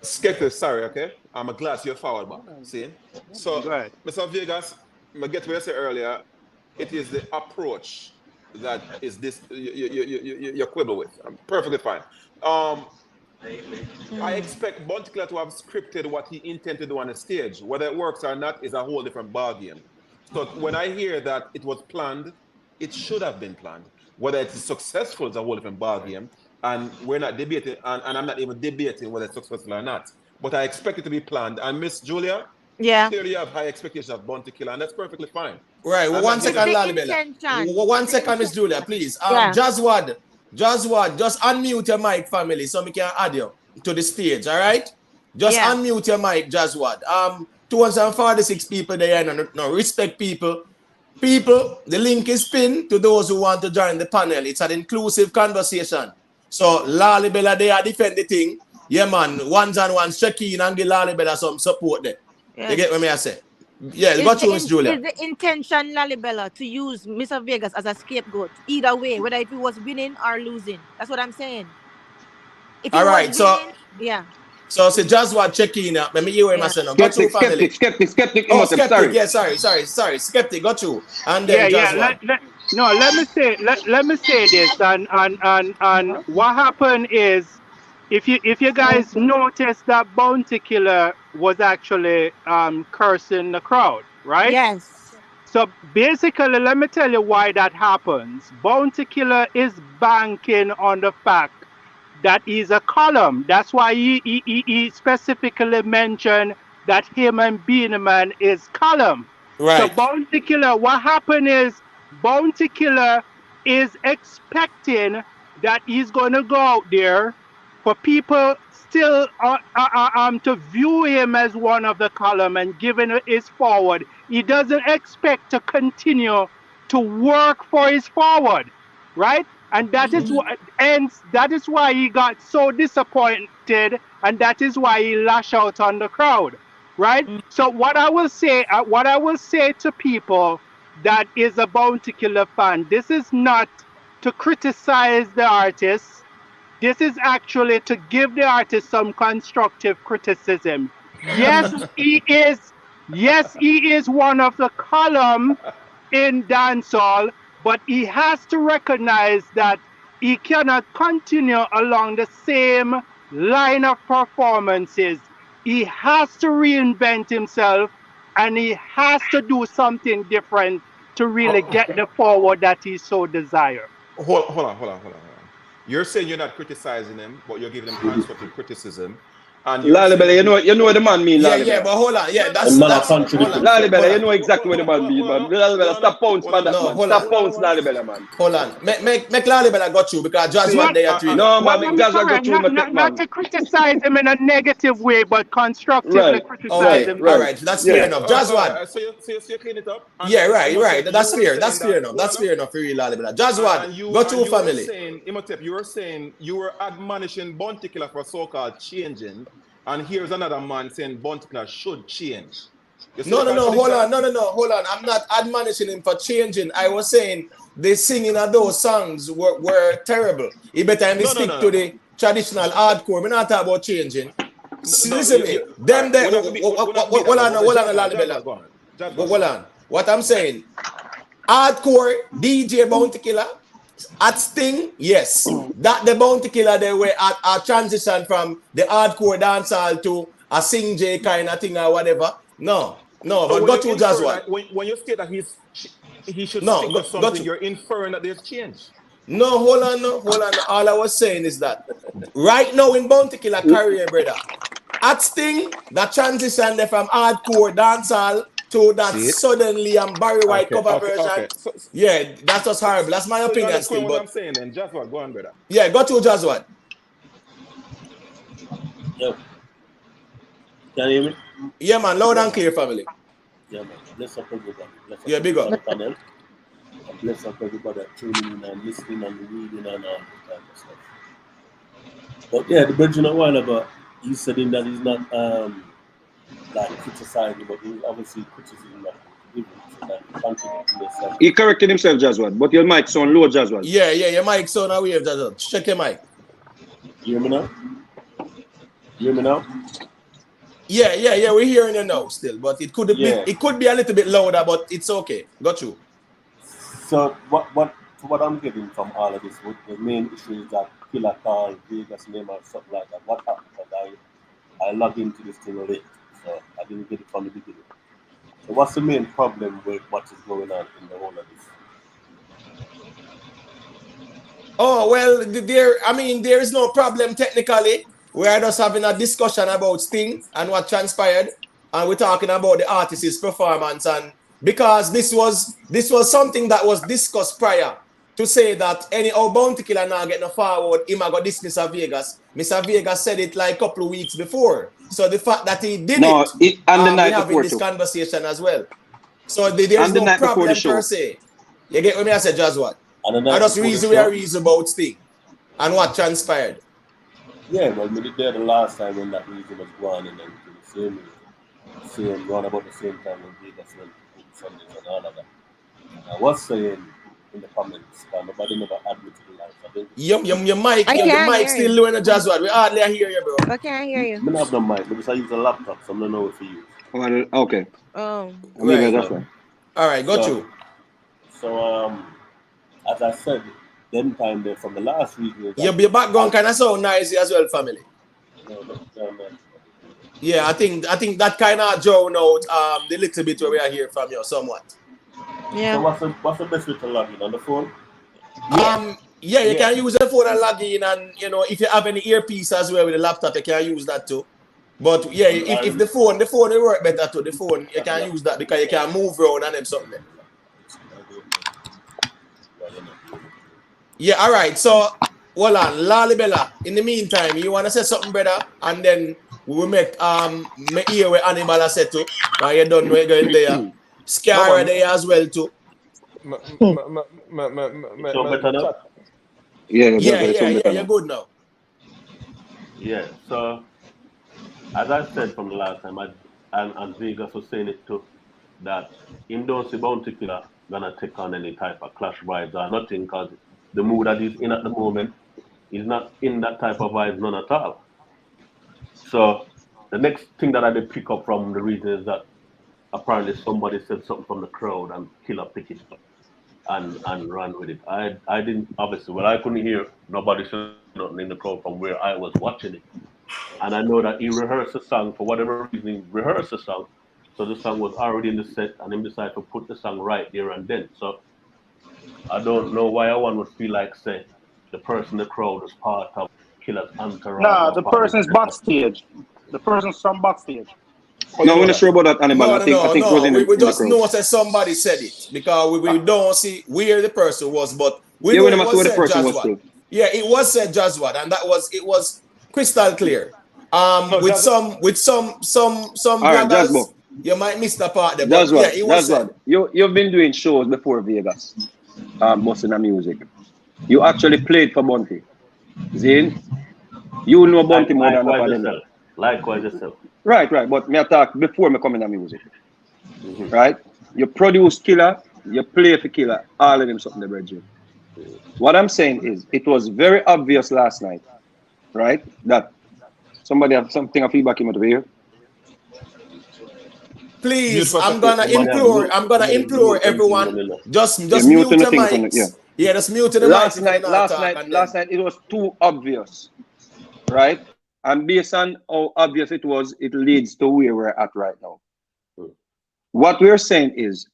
Skeptic, sorry, okay? I'm a glass you're forward back. See? So, Mr. Vegas, I get what you said earlier. It is the approach that is this you quibble with. I'm perfectly fine. I expect Bounty Killer to have scripted what he intended to do on the stage. Whether it works or not is a whole different ballgame. So when I hear that it was planned, it should have been planned. Whether it's successful is a whole different ballgame. And we're not debating, and I'm not even debating whether it's successful or not. But I expect it to be planned. And Miss Julia, clearly you have high expectations of Bounty Killer, and that's perfectly fine. Right. Well, 1 second, Lalibella. 1 second, Miss Julia, please. Jazwad, just unmute your mic, family, so we can add you to the stage, all right? Just unmute your mic, Jazwad. 246 people there, no, respect people. People, the link is pinned to those who want to join the panel. It's an inclusive conversation. So, Lalibella, they are defending the thing. Yeah, man, ones and ones, check in and give Lalibella some support there. You get what I say? Yeah, got you, Miss Julia. Is the intention, Lalibella, to use Mr. Vegas as a scapegoat? Either way, whether if he was winning or losing. That's what I'm saying. If all right, so yeah. So just want check in. Let me hear what I'm saying. Skeptic. Oh, Skeptic. Yeah, sorry. Skeptic. Got you. And then let me say this. And what happened is, if you guys notice that Bounty Killer was actually cursing the crowd, right? Yes. So basically, let me tell you why that happens. Bounty Killer is banking on the fact that he's a column. That's why he specifically mentioned that him and Beenie Man is column. So Right. Bounty Killer, what happened is Bounty Killer is expecting that he's going to go out there for people still to view him as one of the column and giving his forward. He doesn't expect to continue to work for his forward, right? And that is what, and that is why he got so disappointed, and that is why he lashed out on the crowd, right? So what I will say to people that is a Bounty Killer fan, this is not to criticize the artist. This is actually to give the artist some constructive criticism. Yes, he is. Yes, he is one of the column in dancehall, but he has to recognize that he cannot continue along the same line of performances. He has to reinvent himself, and he has to do something different to really get the forward that he so desires. Hold on. You're saying you're not criticizing him, but you're giving him constructive criticism. And Lalibela, you know what the man mean, Lalibela. Yeah, but hold on. Yeah, that's Lalibela, you know exactly what the man mean, man. Lalibela, stop pounce, man. Stop pounce, Lalibela, man. Hold on. Make Lalibela got you because just one day or three. No, man, just one got you, not to criticize him in a negative way, but constructively criticize him. All right, that's fair enough. Just one. So you clean it up. Yeah, right. That's fair. That's fair enough. That's fair enough for you, Lalibela. Just one. Go to family. Imhotep, you were saying you were admonishing Bounty Killer for so-called changing. And here's another man saying Bounty Killer should change. No, hold on. I'm not admonishing him for changing. I was saying the singing of those songs were terrible. He better stick to the traditional hardcore. We're not talking about changing. Listen to me. Hold on. What I'm saying, hardcore DJ Bounty Killer at Sting, yes. That the Bounty Killer they were at a transition from the hardcore dancehall to a sing J kind of thing or whatever. No, but go to just one. When you say that he should stick with something, you're inferring that there's change. No, hold on. All I was saying is that right now in Bounty Killer career, brother, at Sting, the transition there from hardcore dancehall to that suddenly Barry White cover version. Okay. Yeah, that's just horrible. That's my opinion still. What I'm saying then, Jaswat, go on, brother. Yeah, go to Jaswat. Yo. Can you hear me? Yeah, man, loud and clear, family. Yeah, man. Bless up everybody. Yeah, big up. Bless up everybody tuning in and listening and reading and all that kind of stuff. But yeah, the bridge in a while about he said that he's not like criticizing, but he's obviously criticism that he corrected himself, Jaswat, but your mic sound low, Jaswat. Yeah, your mic sound away, Jaswat. Check your mic. You hear me now? Yeah, we're hearing you now still, but it could be a little bit louder, but it's okay. Got you. So what I'm getting from all of this, the main issue is that Killer called Vegas name or something like that. What happened? Because I logged into this thing late, so I didn't get it from the beginning. So what's the main problem with what is going on in the whole of this? Oh, well, there is no problem technically. We are just having a discussion about Sting and what transpired, and we're talking about the artist's performance, and because this was something that was discussed prior to say that any Bounty Killer now getting forward, him I got dismiss Mr. Vegas. Mr. Vegas said it like a couple of weeks before. So the fact that he did and we're having this conversation as well. So there's no problem per se. You get what I said, Jaswat? I just reason about Sting and what transpired. Yeah, well, we did there the last time when that reason was going and then the same going about the same time when Vegas went to Sundays and all of that. And I was saying in the comments, but nobody never admitted the life. Your mic still low in the Jaswat. We hardly hear you, bro. I can't hear you. I don't have no mic, because I use a laptop, so I don't know what to use. Okay. Oh. Right. All right, got you. So, as I said, them time there from the last week. Your background kind of sound nice as well, family. No. Yeah, I think that kind of drown out the little bit where we are here from you somewhat. Yeah. So what's the best way to log in on the phone? Yeah, you can use the phone and log in, and you know, if you have any earpiece as well with the laptop, you can use that too. But yeah, if the phone will work better too. The phone you can use that because you can move around and them something. Yeah, all right. So hold on, Lali Bella. In the meantime, you wanna say something, brother, and then we will make me hear what Annibal said too. Cause you don't know you're going there. Scar there as well too. So better now? Yeah, you're good now. Yeah, so as I said from the last time, and Vegas was saying it too, that him don't see Bounty Killer gonna take on any type of clash vibes or nothing, because the mood that he's in at the moment is not in that type of vibes, none at all. So the next thing that I did pick up from the reason is that apparently somebody said something from the crowd and Killer picked it up and ran with it. I didn't, obviously, well, I couldn't hear nobody said nothing in the crowd from where I was watching it. And I know that he rehearsed the song for whatever reason. He rehearsed the song, so the song was already in the set, and him decided to put the song right there and then. So I don't know why one would feel like say the person in the crowd is part of Killer's entourage. Nah, the person's backstage. The person's from backstage. No, we're not sure about that, Annibal. No, I think it was in we just the know that somebody said it because we don't see where the person was, but we know we never it saw was where the said person was Jazwad. too. Yeah, it was said Jazwad, and it was crystal clear. With some right, bloggers, you might miss the part there. That's But what. yeah, it was said. You've been doing shows before Vegas, busting the music. You actually played for Bounty. Zane, you know Bounty more than the Likewise yourself. Right. But me attack before me come in the music. Right? You produce Killer, you play for Killer, all of them something the bridge. What I'm saying is, it was very obvious last night, right? That somebody have something of feedback in over here. Please, I'm gonna implore everyone. Just mute the mics. Yeah, just mute the mics. Last night it was too obvious, right? And based on how obvious it was, it leads to where we're at right now. What we're saying is,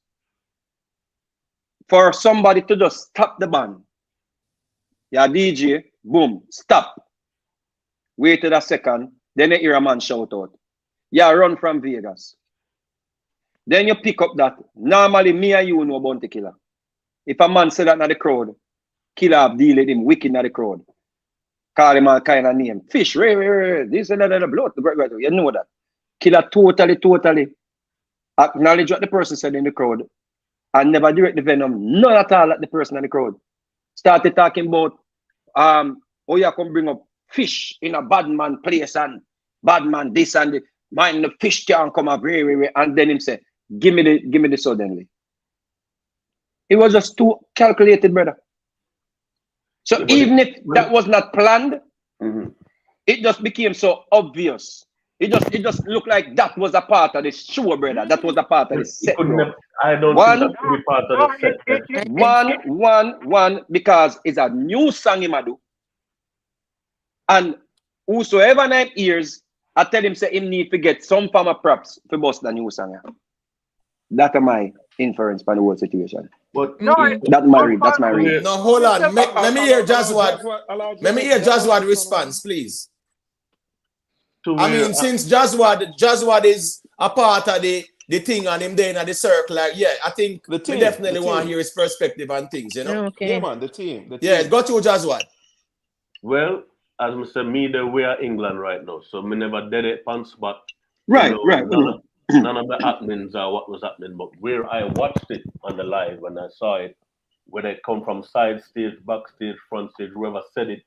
for somebody to just stop the band, yeah, DJ, boom, stop. Waited a second, then you hear a man shout out, yeah, run from Vegas. Then you pick up that. Normally, me and you know Bounty Killer. If a man said that in the crowd, Killer have deal with him wicked in the crowd. Call him all kind of name. Fish, this and that, blood. You know that. Killer totally acknowledge what the person said in the crowd and never direct the venom, none at all at the person in the crowd. Started talking about, oh, you can bring up fish in a bad man place and bad man this and the, mind the fish can come up, and then him say, give me the suddenly. It was just too calculated, brother. So even if that was not planned, it just became so obvious. It just looked like that was a part of the show, brother. That was a part of the set. I don't think that could be part of the set. One, because it's a new song he do. And whosoever name ears, I tell him say him need to get some form of props for bust the new song. That's my inference for the whole situation. But that's my read. That's my read. No, hold on. Let me hear Jazwad. Let me hear Jazwad response, please. I mean, since Jazwad is a part of the thing and him there in the circle, like, yeah, I think we definitely want to hear his perspective on things, you know? Okay. Yeah, man, the team. Yeah, go to Jazwad. Well, as I said, we are England right now, so me never did it on spot. Right. None of the happenings are what was happening, but where I watched it on the live, when I saw it, where they come from side stage, backstage, front stage, whoever said it,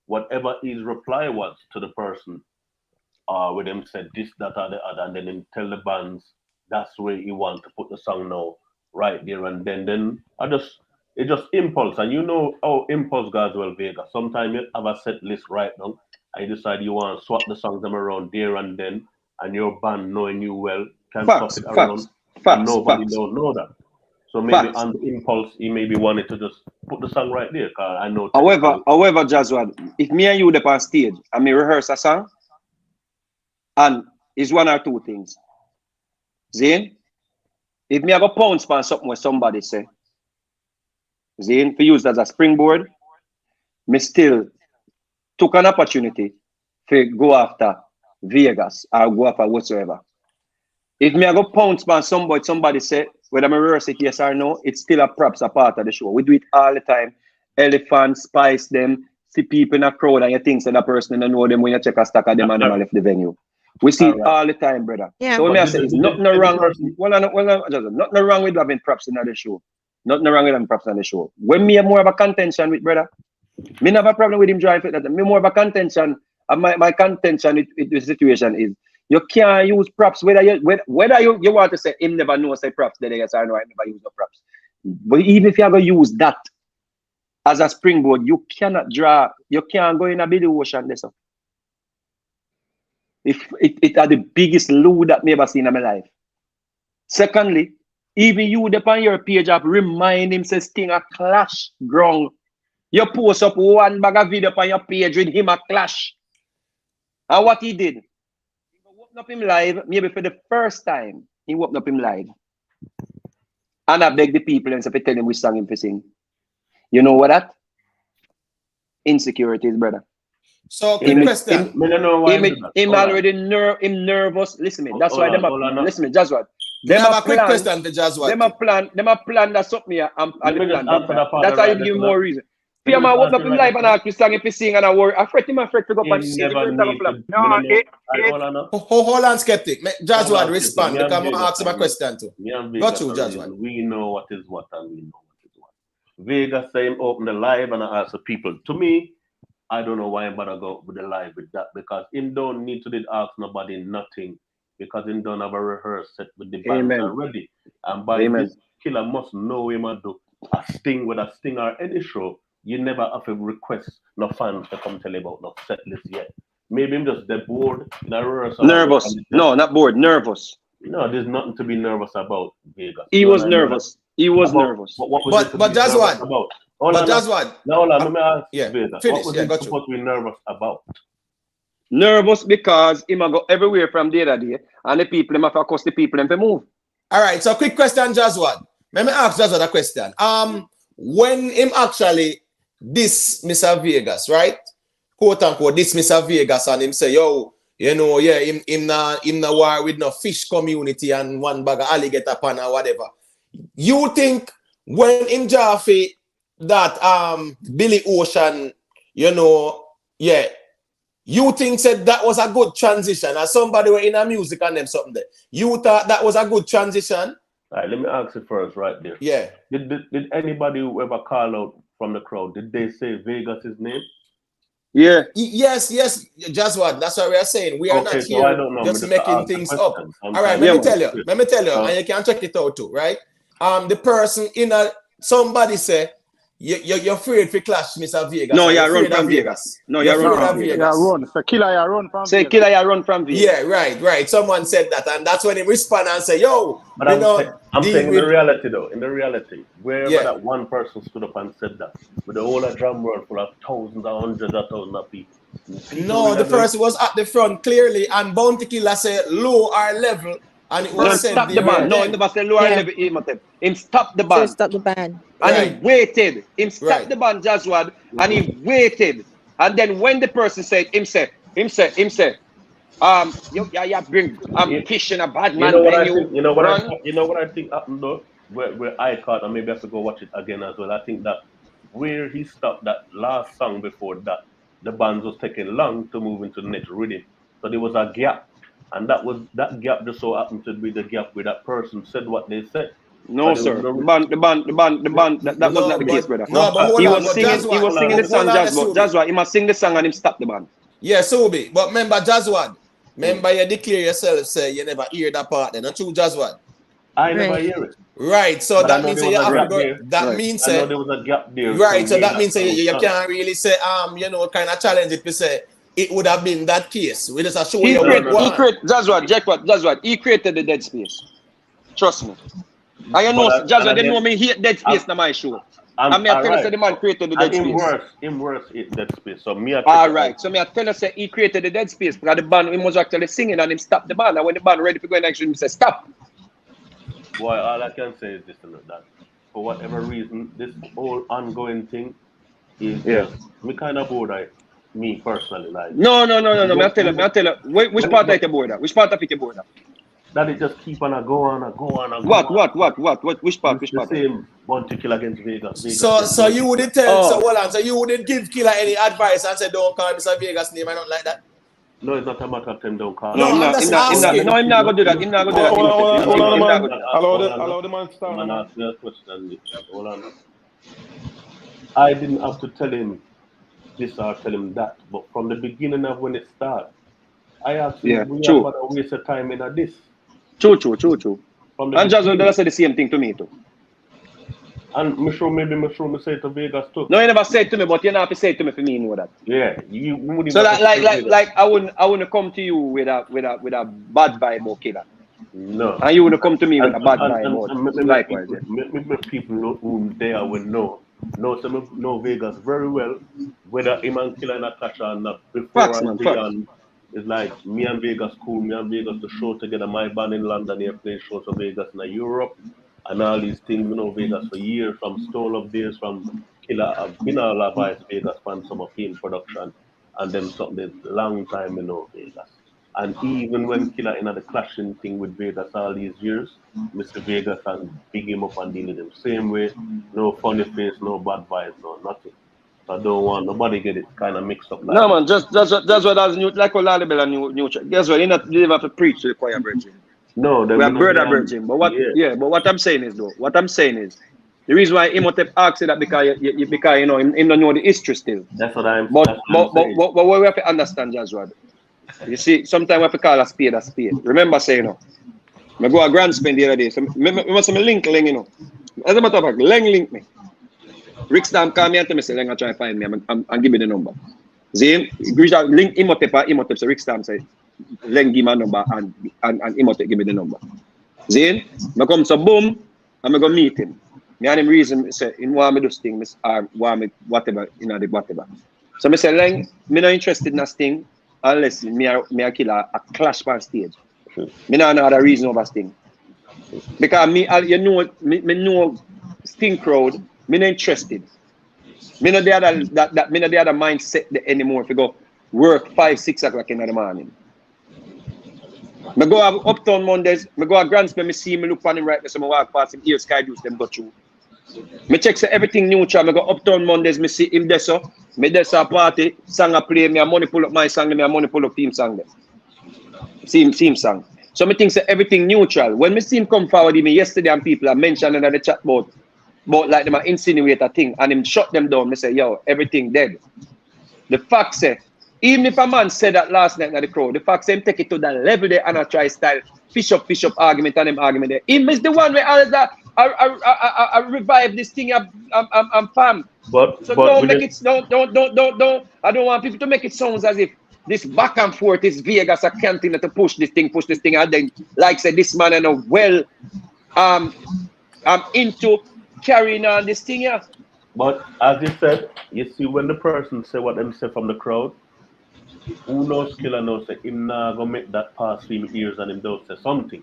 whatever his reply was to the person, with him said this, that, or the other, and then him tell the bands that's where he want to put the song now, right there and then it's just impulse, and you know how impulse goes well, Vega. Sometimes you have a set list right now, and you decide you want to swap the songs them around there and then, and your band knowing you well can swap it around. Nobody don't know that. So maybe on the impulse, he maybe wanted to just put the song right there. Cause I know. However, Jazwad, if me and you up on stage and me rehearse a song, and it's one or two things. Zane, If me I go pounce on something where somebody say, Zane, for use as a springboard, me still took an opportunity to go after Vegas or go after whatsoever. If me I go pounce on somebody say, whether I rehearse it yes or no, it's still a props a part of the show. We do it all the time. Elephants, spice them, see people in a crowd and you think that person don't know them when you check a stack of them and them left the venue. We see it all the time, brother. Yeah. So when I say it's nothing wrong, nothing wrong with having props in the show. Nothing wrong with having props in the show. When me have more of a contention with brother, me never have a problem with him driving that. Me more of a contention. My contention with the situation is you can't use props whether you want to say him never know say props that yes or no, I never use no props. But even if you're gonna use that as a springboard, you cannot draw, you can't go in a big ocean this. If it are the biggest loo that me ever seen in my life. Secondly, even you depend your page up, remind him say Sting a clash ground. You post up one bag of video on your page with him a clash. And what he did, he opened up him live, maybe for the first time, he opened up him live. And I beg the people and say, tell him which song him to sing. You know what that? Insecurities, brother. So, quick question. Him already nervous. Listen me. That's why them listen me, Jazz what? Them have a quick question for Jazz what? Them a plan that's up me and that's how you give him more reason. Pia man open up him live and ask you song if he sing and I worry. I fret him and fret to go up and sing. Hold on, skeptic. Jazz what respond because I'm gonna ask him a question too. Go to Jazz what. We know what is what and we know what is what. Vegas say him open the live and I ask the people. To me, I don't know why I'm about to go with the live with that because him don't need to ask nobody nothing because him don't have a rehearse set with the band already. And by this killer must know him and do a sting with a sting or any show. You never have to request no fans to come tell you about no set list yet. Maybe him just dead bored in a rehearsal. Nervous. No, not bored, nervous. No, there's nothing to be nervous about Vegas. He was nervous. He was nervous. But that's what. But that's what. No, let me ask Vegas. What was he supposed to be nervous about? Nervous because he might go everywhere from day to day, and the people him have to cost the people them to move. All right. So quick question, Jazwad. Let me ask Jazwad a question. When him actually this Mr. Vegas, right? Quote unquote, this Mr. Vegas, and him say, yo, you know, yeah, him na war with no fish community and one bag of alligator pan or whatever. You think when him Jaffe that Billy Ocean, you know, yeah, you think said that was a good transition as somebody were in a music and them something there. You thought that was a good transition? All right, let me ask you first right there. Yeah. Did anybody who ever call out from the crowd, did they say Vegas' name? Yeah. Yes. Just what? That's what we are saying. We are not here I don't know, just making things up. All right, let me tell you, and you can check it out too, right? The person in somebody say you're afraid to clash Mr. Vegas. No, you're run from Vegas. No, you're run from Vegas. Run. So killer, you run from Say Vegas. killer, you run from Vegas. Yeah, right. Someone said that, and that's when he respond and say, yo, but I'm saying in the reality though, wherever that one person stood up and said that, with the whole drum roll full of thousands or hundreds of thousands of people. No, the person was at the front clearly, and Bounty Killer said low or level, and it was said stop the band. No, he never said low or level. Him stop the band. Stop the band. And he waited. Him stop the band, Jazwad, and he waited. And then when the person said, him say, you bring Kish and a bad man. You know what I think happened though? Where I caught, and maybe I have to go watch it again as well. I think that where he stopped that last song before that, the band was taking long to move into the next rhythm. So there was a gap. And that gap just so happened to be the gap where that person said what they said. No, sir. The band, that was not the case, brother. No, but he was singing the song, Jazwad. He must sing the song and him stop the band. Yeah, Sobe. But remember, Jazwad. Remember, you declare yourself, say you never hear that part. Then, not true, Jazwad. I never hear it. Right, so that means you have to go. That means I know there was a gap there. Right, so that means you can't really say kind of challenge it to say it would have been that case. We just show you Jazwad, he created the dead space. Trust me. And you know, Jazwad, they know me hate dead space in my show. And me I tell you say the man created the dead space. Him worse hit dead space. So me Alright, so me I tell you say he created the dead space because the band he was actually singing and him stopped the band. And when the band ready to go in action, he said stop. Boy, all I can say is this and that. For whatever reason, this whole ongoing thing is just me kind of bored. Me personally, like. No. Me tell you. Which part of the board? Which part of it you board? That it just keep on a go on. What? Which part? The same Bounty Killer against Vegas. So you wouldn't tell, so hold on, so you wouldn't give Killer any advice and say don't call Mr. Vegas name, I don't like that? No, it's not a matter of them don't call. No, I'm not gonna do that. I'm not gonna do that. Allow the man to start. Man, ask me a question. Hold on. I didn't have to tell him this or tell him that, but from the beginning of when it started, I asked him, we are going to waste of time in this. True. And Jasmine does say the same thing to me too. And me say it to Vegas too. No, you never said it to me, but you not have to say it to me for me know that. Yeah, you wouldn't. So like I wouldn't come to you with a bad vibe about Killer. No. And you wouldn't come to me with a bad vibe about likewise. People who there will know Vegas very well, whether him and Killer in a clash or not. It's like me and Vegas cool, me and Vegas to show together. My band in London here playing shows for Vegas in Europe and all these things. Vegas for years, from Stole Up Days, from Killer. I've been all about Vegas fan, some of him production, and then something long time Vegas. And even when Killer in the clashing thing with Vegas all these years, Mr. Vegas and big him up and deal with him same way. No funny face, no bad vibes, no nothing. I don't want nobody get it kind of mixed up. Like no man, that's what that's new. Like a lot of new. Guess what? You don't have to preach to the choir virgin. No, we are brother virgin. But what? Yeah, but what I'm saying is the reason why Imhotep asked that because you know him don't know the history still. That's what I'm. But what we have to understand, Jaswad. You see, sometimes we have to call a spade a spade. Remember saying, I go a grand spend the other day. So I must link, As a matter of fact, link me. Rick Stam call me and tell me, say, Leng, try to find me and give me the number. Then, link Imhotep, so Rick Stam say, Leng, give me a number and Imhotep give me the number. Then, I come to boom, and I go meet him. Me and him reason, say, in want me do this thing, or want me whatever, whatever. So I say, Leng, me not interested in this thing, unless me a killer a clash on stage. Me not know other reason over this thing. Because me know Sting crowd, me not interested. Me not the other mindset anymore if you go work 5-6 o'clock in the morning. Me go have Uptown Mondays, me go have Grand Spend, me see me look on him right there, so I walk past him, ear sky juice them go through. Me check say everything neutral, me go Uptown Mondays, me see him there so, me there so party, song I play, me a money pull up my song, me a money pull up team song them. See him song. So me think say everything neutral. When me see him come forward with me yesterday and people are mentioning in the chat about like them insinuate a thing and him shut them down, me say, yo, everything dead. The fact say, even if a man said that last night in the crowd, the fact say him take it to the level there and I try style fish up argument and them argument there. Him is the one where all that I revive this thing I'm fam. But don't make it don't I don't want people to make it sound as if this back and forth is Vegas a canting to push this thing, and then like say this man and well I'm into carrying on this thing here. But as you said, you see when the person say what them say from the crowd, who knows Killer knows that him not gonna make that pass through his ears and him don't say something.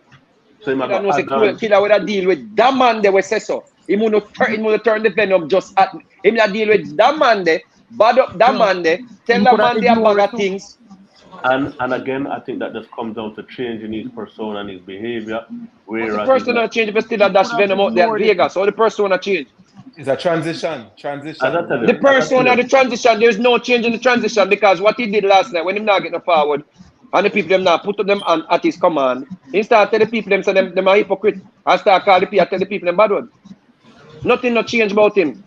So him Killer knows Killer would have deal with that man they will say so. He would turn the venom just at him that deal with that man there, bad up that man there, tell that man there about things. And again, I think that just comes down to changing his persona and his behavior. Whereas the person not change, but still a dash venom out there in Vegas. So the persona change. It's a transition. The persona, the transition, there's no change in the transition because what he did last night when him not getting forward and the people them not put them on at his command, he start tell the people them say them are hypocrite and start call the people tell the people them bad word. Nothing no change about him.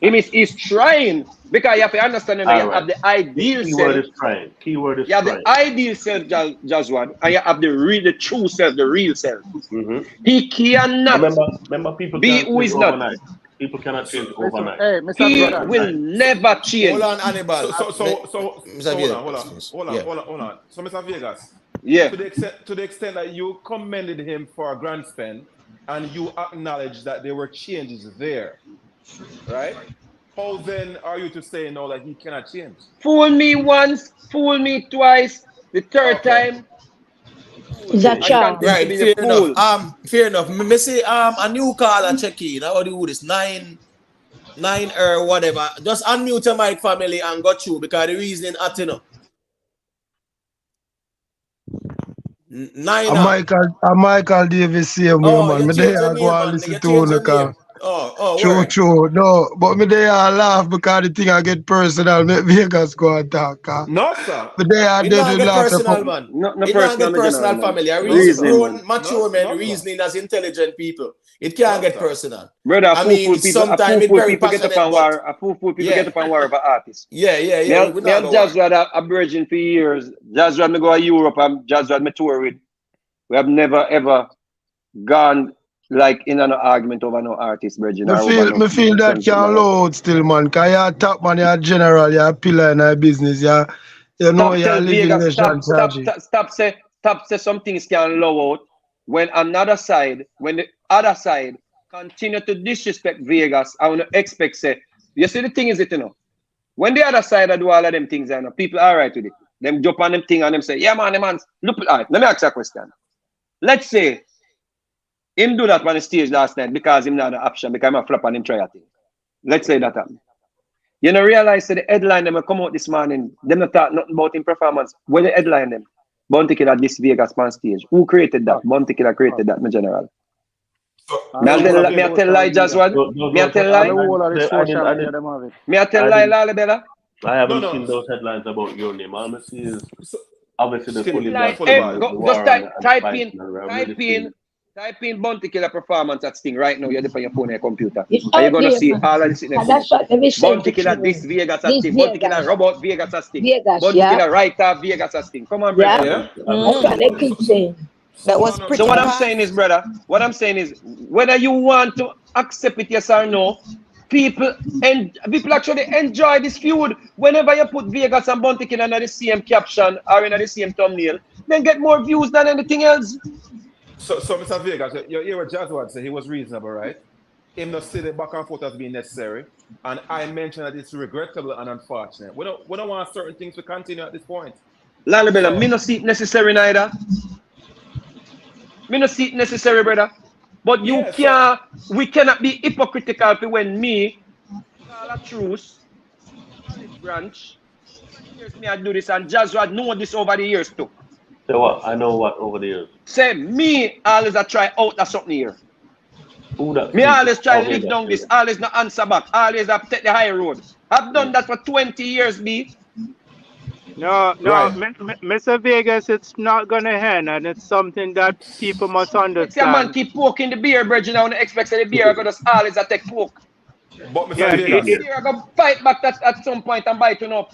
He's trying because you have to understand you have the ideal self. Keyword is trying. You have the ideal self, Jaswan, and you have the true self, the real self. Mm-hmm. He cannot remember people be who is not. Overnight. People cannot change overnight. Hey, Mr. He Brother. will never change. Hold on, Hannibal. So hold on. So Mr. Vegas. Yeah. To the extent that you commended him for a grand spend and you acknowledge that there were changes there, right? How then are you to say now that he cannot change? Fool me once, fool me twice, the third time. It's a I charm. continue to Right, be fair the fool. enough. Fair enough. Me say a new caller check in. How do you do this? 9 or whatever. Just unmute your mic, family, and go through because the reasoning at you know. 9 Michael Davis same way, Oh, man. you Me change there your I go name, and man. listen You to change you, your car. name. Word. True. No, but me there I laugh because the thing I get personal. Make Vegas go and talk. No, sir. But there I It did not to get laugh. personal, man. No It not personal, get my general, personal, man. family. A No, sir. Reasoning, man. grown, mature men No, sir. reasoning as intelligent people. It can't No, get sir. personal. Brother, I mean, sometimes it's very people get up passionate, and but war. A fool people yeah, get up and war over artists. yeah. We Me not and go war. Jazzrad a virgin for years. Jazzrad me go to Europe and Jazzrad me tour with. We have never ever gone like in an argument over no artist, virgin, or over no Me feel that something. can load still, man. Cause you're top man, you're general, you're a pillar in our business. You know Stop you're tell living Vegas, nation charging. stop say some things can low out when the other side continue to disrespect Vegas. I wanna expect say, you see the thing is it, you know. When the other side do all of them things, you know, people are right with it. Them jump on them thing and them say, yeah man, look all right. Let me ask you a question. Let's say him do that on the stage last night because him not an option, because him a flop and him try a thing. Let's say that happened. You know, realize that the headline them will come out this morning, them not talk nothing about him performance. When they headline them, Bounty Killer this Vegas on stage. Who created that? Bounty Killer created that, my general. Me I tell lie, Jaswad. Me I tell lie. Me I tell lie, Lalabella. I haven't seen those headlines about your name. All I see is obviously the fully black. Type in Bounty Killer performance at Sting right now. You're on your phone and your computer. It's Are you out going to there, see man. all of this? And that's what they say. Bounty Killer this Vegas at This Sting. Bounty Killer Vegas. Robot Vegas at Sting. Vegas, Bounty yeah. Killer writer Vegas at Sting. Come on, Yeah. brother. That's what they keep saying. That was pretty So what I'm fast. saying is, brother, whether you want to accept it, yes or no, people actually enjoy this feud. Whenever you put Vegas and Bounty Killer in the same caption or in the same thumbnail, then get more views than anything else. So Mr. Vegas, you hear what Jazzwad said, he was reasonable, right? Him not say the back and forth has been necessary. And I mentioned that it's regrettable and unfortunate. We don't want certain things to continue at this point. Lalabella, me no see it necessary neither. Me no see it necessary, brother. But we cannot be hypocritical for when me, call a truce, branch, years me I do this, and Jazzwad know this over the years too. So what? I know what over the years. Say me always I try out of something here. Me always try to live down this, always not answer back, always have to take the high road. I've done that for 20 years, B. No, Right. Mr. Vegas, it's not gonna end, and it's something that people must It's a man understand. keep poking the beer, brethren, now and expect that the beer are gonna always attack poke. But Mr. Yeah, Vegas, The beer are gonna fight back at some point and bite you up.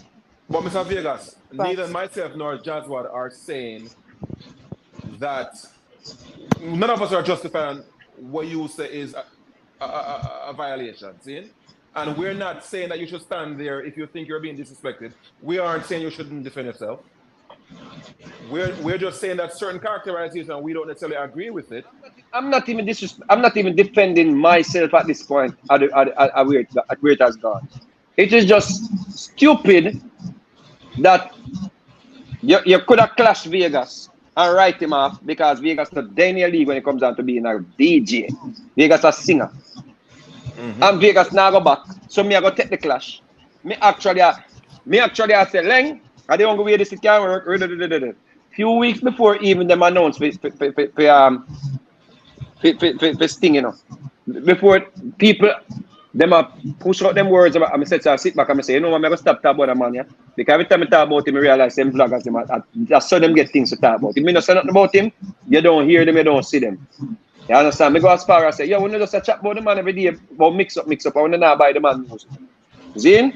But Mr. Vegas, neither myself nor Jazzwad are saying that none of us are justifying what you say is a violation, see? And we're not saying that you should stand there if you think you're being disrespected. We aren't saying you shouldn't defend yourself. We're just saying that certain characterization, we don't necessarily agree with it. I'm not even defending myself at this point at where it has gone. It is just stupid that you could have clashed Vegas and write him off because Vegas not in your league when it comes down to being a DJ. Vegas a singer. And Vegas now go back. So me I go take the clash. Me actually I say, Leng, I don't go where this can work. Few weeks before even them announced for Sting, you know. Before people them push out them words about, I said, so I sit back and I say, you know what, I'm going to stop talking about that man, yeah? Because every time I talk about him, I realize them vloggers, I saw them get things to talk about. If you don't say nothing about him, you don't hear them, you don't see them. You understand? I go as far as say, yeah, we don't just chat about the man every day, about mix up, I want to know buy the man news. See?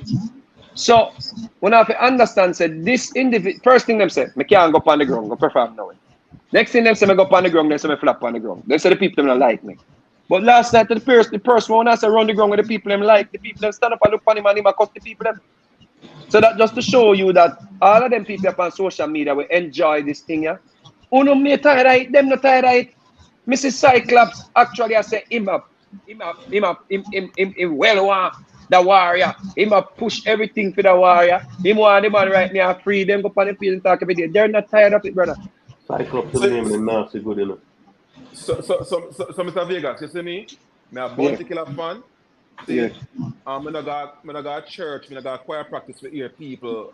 So, when I have to understand, say, this individual, first thing them say, I can't go up on the ground, go perform now. Next thing them say, I go up on the ground, they say, I flap on the ground. They say the people don't like me. But last night, the person when I say run the ground with the people them like, the people them stand up and look on him and him cuss the people them. So that just to show you that all of them people up on social media will enjoy this thing, yeah. Uno me tired right, them not tired right. Mrs. Cyclops actually I say him well want the warrior. Him push everything for the warrior. Him want the man right now free them go on the field and talk every day. They're not tired of it, brother. Cyclops the name, the nasty good enough. So, Mr. Vegas, you see me? I'm a Bounty Killer fan. See, Yeah. I'm not go church, I'm not go choir practice to hear people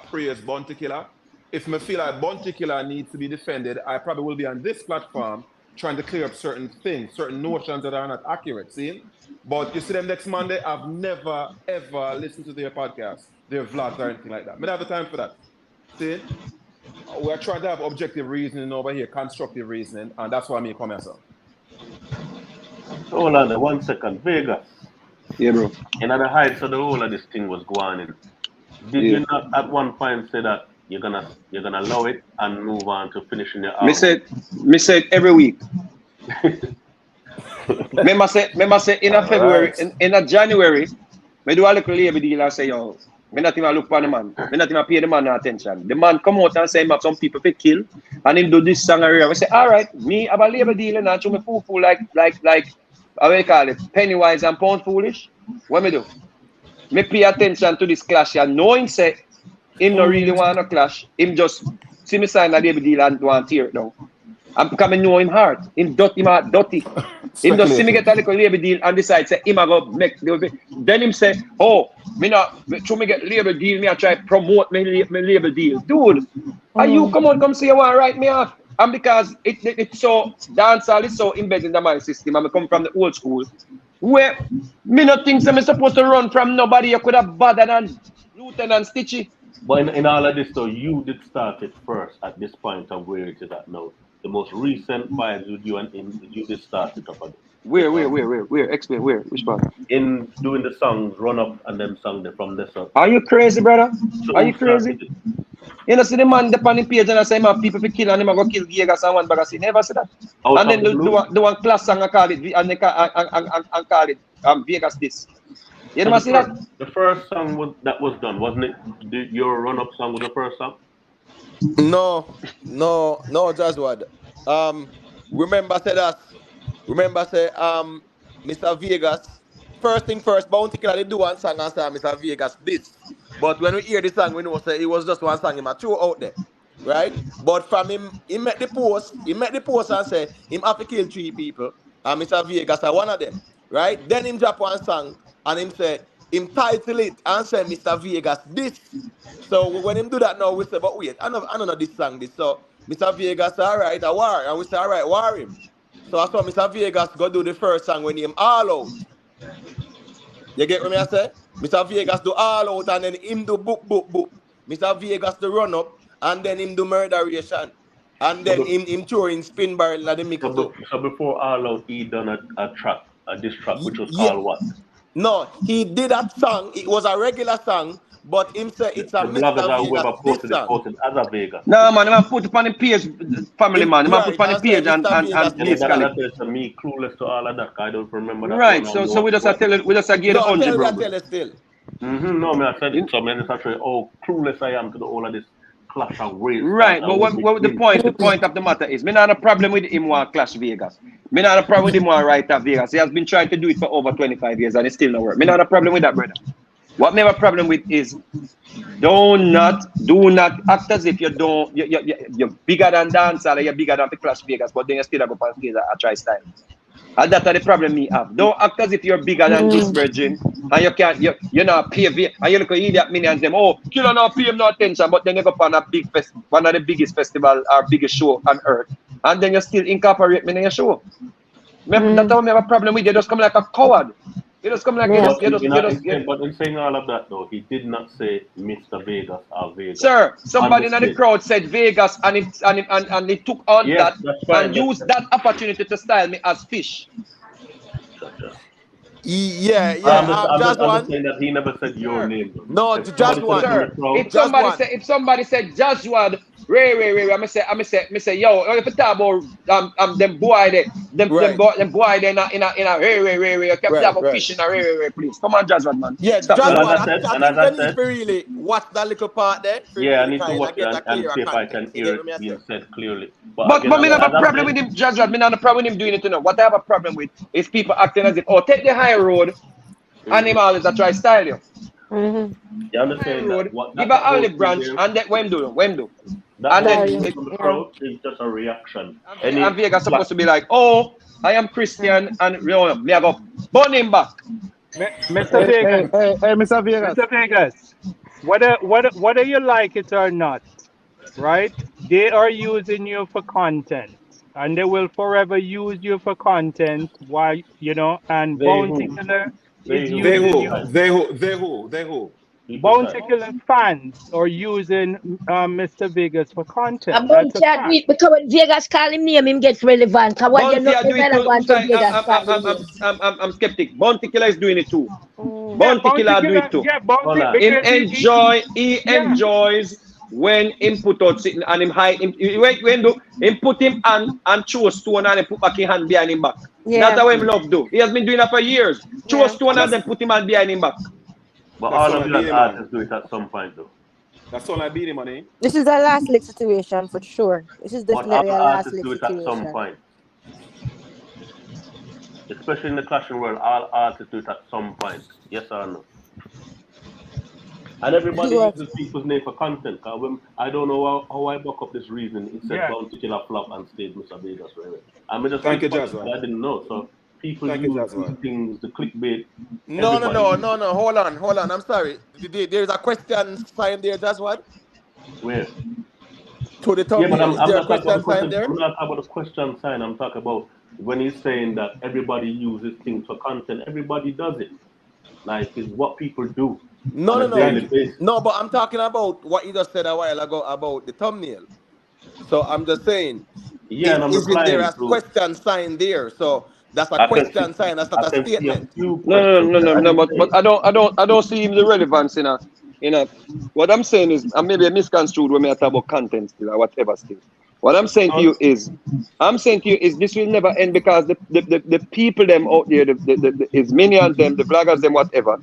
praise Bounty Killer. If I feel like Bounty Killer needs to be defended, I probably will be on this platform trying to clear up certain things, certain notions that are not accurate. See? But you see them next Monday, I've never ever listened to their podcast, their vlogs or anything like that. I don't have the time for that. See? We're trying to have objective reasoning over here, constructive reasoning, and that's why I come here, sir. Hold on there, 1 second. Vegas. Yeah, bro. In the heights of the whole of this thing was going in. Did you not at one point say that you're gonna allow it and move on to finishing your album? Me said every week. Remember say in a February, in a January, me do a little label deal and say, yo, me not even look for the man. Me not even pay the man no attention. The man come out and say him have some people to kill and him do this song area. I say, all right, me have a label deal and I show me fool like how we call it, penny-wise and pound foolish. What me do? Me pay attention to this clash and knowing say him no really want to clash. Him just see me sign a label deal and want to tear it down. And because I know him hard. Him dirty. Him just see me get a little label deal and decide say him a go make the then him say, oh, me not should me get label deal, me I try promote me label deal. Dude, are you come say you want to write me off? And because it's so dancehall is so embedded in the mind system, and I come from the old school, where me not think I'm supposed to run from nobody. You could have bothered and Lieutenant Stitchy. But in all of this though, you did start it first at this point of where it is at now. The most recent vibes with you and you did start it up again. Where? Explain where? Which part? In doing the songs, Run Up and them songs from this up. Are you crazy, brother? Are you crazy? You know, see the man up on the page and I say, man, people to kill and him go kill Vegas and one bag of never see that. Out and then the one class song and call it and call it Vegas this. You never see that? The first song that was done, wasn't it? Your Run Up song was the first song? No, Jaswad. Remember say Mr. Vegas. First thing first, Bounty Killer did do one song and say Mr. Vegas this. But when we hear the song, we know say it was just one song him a throw out there. Right? But from him, he made the post and say him have to kill 3 people. And Mr. Vegas are one of them. Right? Then him drop one song and him say him title it and say Mr. Vegas this. So when him do that now, we say, but wait, I don't know this song this. So Mr. Vegas alright, a war. And we say, alright, war him. So I saw Mr. Vegas go do the first song when him all out. You get what me I say? Mr. Vegas do all out and then him do boop. Mr. Vegas do Run Up and then him do Murderation. And then him throw in Spin Barrel and the mix too. So before all out, he done a diss track, which was called what? No, he did that song. It was a regular song, but him say it's a Mr. Vegas posted as a Vegas. No, man, I put it on the page, family man. I put it on the page and that's me clueless to all of that. I don't remember that. Right, so we just tell it, we just give the 100, bro. Tell it still. No, man, I said it. So man, it's actually clueless I am to the all of this clash of ways. Right, but what the point of the matter is, me not a problem with him want clash Vegas. Me not a problem with him want write at Vegas. He has been trying to do it for over 25 years and it still not work. Me not a problem with that, brother. What me have a problem with is do not act as if you're bigger than dancehall, you're bigger than the Clash Vegas, but then you still go on stage and try style. And that's the problem me have. Don't act as if you're bigger than this virgin and you're not pay and you look at idiot millions them, oh, killer not pay him no attention, but then you go on a big one of the biggest festival or biggest show on earth, and then you still incorporate me in your show. That's how me have a problem with you. Just come like a coward. You just come like But in saying all of that though, he did not say Mr. Vegas or Vegas. Sir, somebody in the crowd said Vegas and he took on that and used that opportunity to style me as fish. Yeah. I'm saying that he never said your name. No, just one. Sir, if somebody said Joshua, Ray, I say, yo, if you talk about them boy there, them boy there in a Ray, you can't talk about fish in a Ray, please. Come on, Joshua, man. Yeah, Joshua, I think really watch that little part there. Yeah, I need to watch it and see if I can hear it being said clearly. But me have a problem with him, Joshua. Me have a problem with him doing it to know. What I have a problem with is people acting as if, take the high road and him always try style you. You understand that? Give a olive branch and that when do? That And then energy from the crowd is just a reaction. and Vegas supposed to be like, oh, I am Christian, and you know, me I go burn him back. Mr. Vegas. Hey, Mr. Vegas. Mr. Vegas. Whether you like it or not, right? They are using you for content. And they will forever use you for content while and Bounty Killer is using you. They who? Bounty Killer fans are using Mr. Vegas for content. I'm going to do it because when Vegas call him name, him gets relevant. Because what you know is relevant to Vegas call him. I'm skeptic. Bounty Killer is doing it too. Bounty Killer do it too. He enjoys when him put out sitting and him hide him put him on and choose stone and him put back his hand behind him back. Yeah. That's how him love do. He has been doing that for years. Choose stone and then put him hand behind him back. But all of you artists do it at some point though. That's all I beat him on him. This is a last lick situation for sure. This is definitely a last lick do it at some point. Especially in the clashing world, all artists do it at some point. Yes or no? And everybody uses people's name for content. I don't know how I buck up this reason. It said Bounty Killer flop and stayed Mr. Vegas. Right? I mean, Thank you, Jasper. I didn't know. So people use these things, the clickbait. No. Hold on. I'm sorry. There's a question sign there, just what? Where? To the top. Yeah, but I'm is there a not talking question about sign there? I'm not talking about the question sign. I'm talking about when he's saying that everybody uses things for content. Everybody does it. Like, it's what people do. No, but I'm talking about what you just said a while ago about the thumbnail. So I'm just saying, isn't there a question sign there? So that's a question sign. That's not a statement. No. But I don't see the relevance in a. What I'm saying is, and maybe I misconstrued when I talk about content still or whatever still. What I'm saying to you is, this will never end because the people them out there, his minions them, the vloggers them, whatever.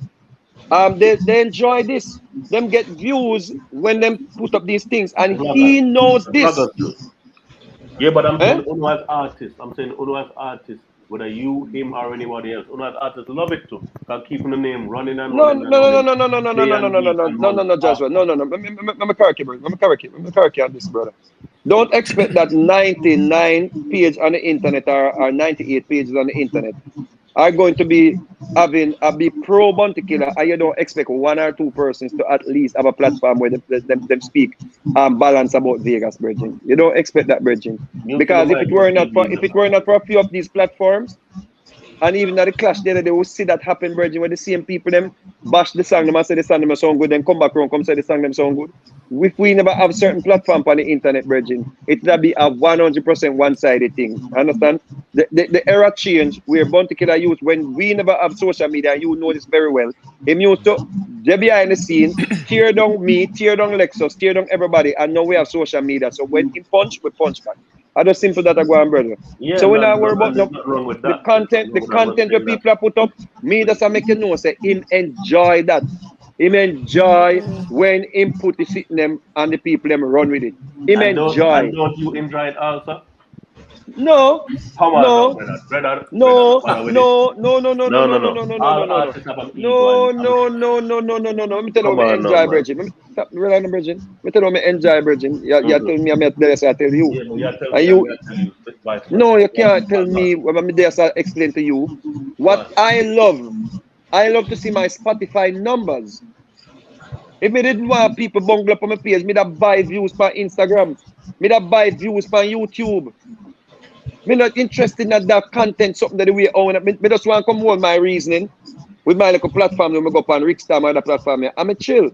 They enjoy this. Them get views when them put up these things, and he knows this. Yeah, but I'm saying Uno as artists. Whether you, him, or anybody else, Uno as artists love it too. Because keeping the name running and No, Joshua. No. I'm a correct you on this, brother. Don't expect that 99 pages on the internet or 98 pages on the internet are going to be be pro Bounty Killer, and you don't expect 1 or 2 persons to at least have a platform where them speak balance about Vegas, bridging. You don't expect that, bridging, because if it were not for a few of these platforms, and even at the clash the other day, we see that happen, bridging, where the same people them bash the song them and say the song them sound good, then come back around, come say the song them sound good. If we never have certain platform on the internet, bridging, it will be a 100% one-sided thing. Understand? The era change where Bounty Killer used when we never have social media, and you know this very well. Him used to get behind the scene, tear down me, tear down Lexus, tear down everybody, and now we have social media. So when he punch, we punch back. I just simple that I go on, brother. Yeah, so we not worry about the content where people are put up. Me just make you know, say him enjoy that. Him enjoy when him put the sitting them and the people them run with it. Him enjoy. Don't you enjoy it also? No. Come on, brother. No. Let me tell you, I enjoy bridging. Let me tell you, I enjoy bridging. You tell me I'm there, so I tell you. And you, no, you can't tell me when I'm there, so I explain to you. What I love to see my Spotify numbers. If I didn't want people bungle up on my page, me that buy views for Instagram, me that buy views for YouTube. Me not interested in that content, something that we own. Me just want to come hold my reasoning with my little platform when I go up on Rickstar, my other platform here. I'm a chill.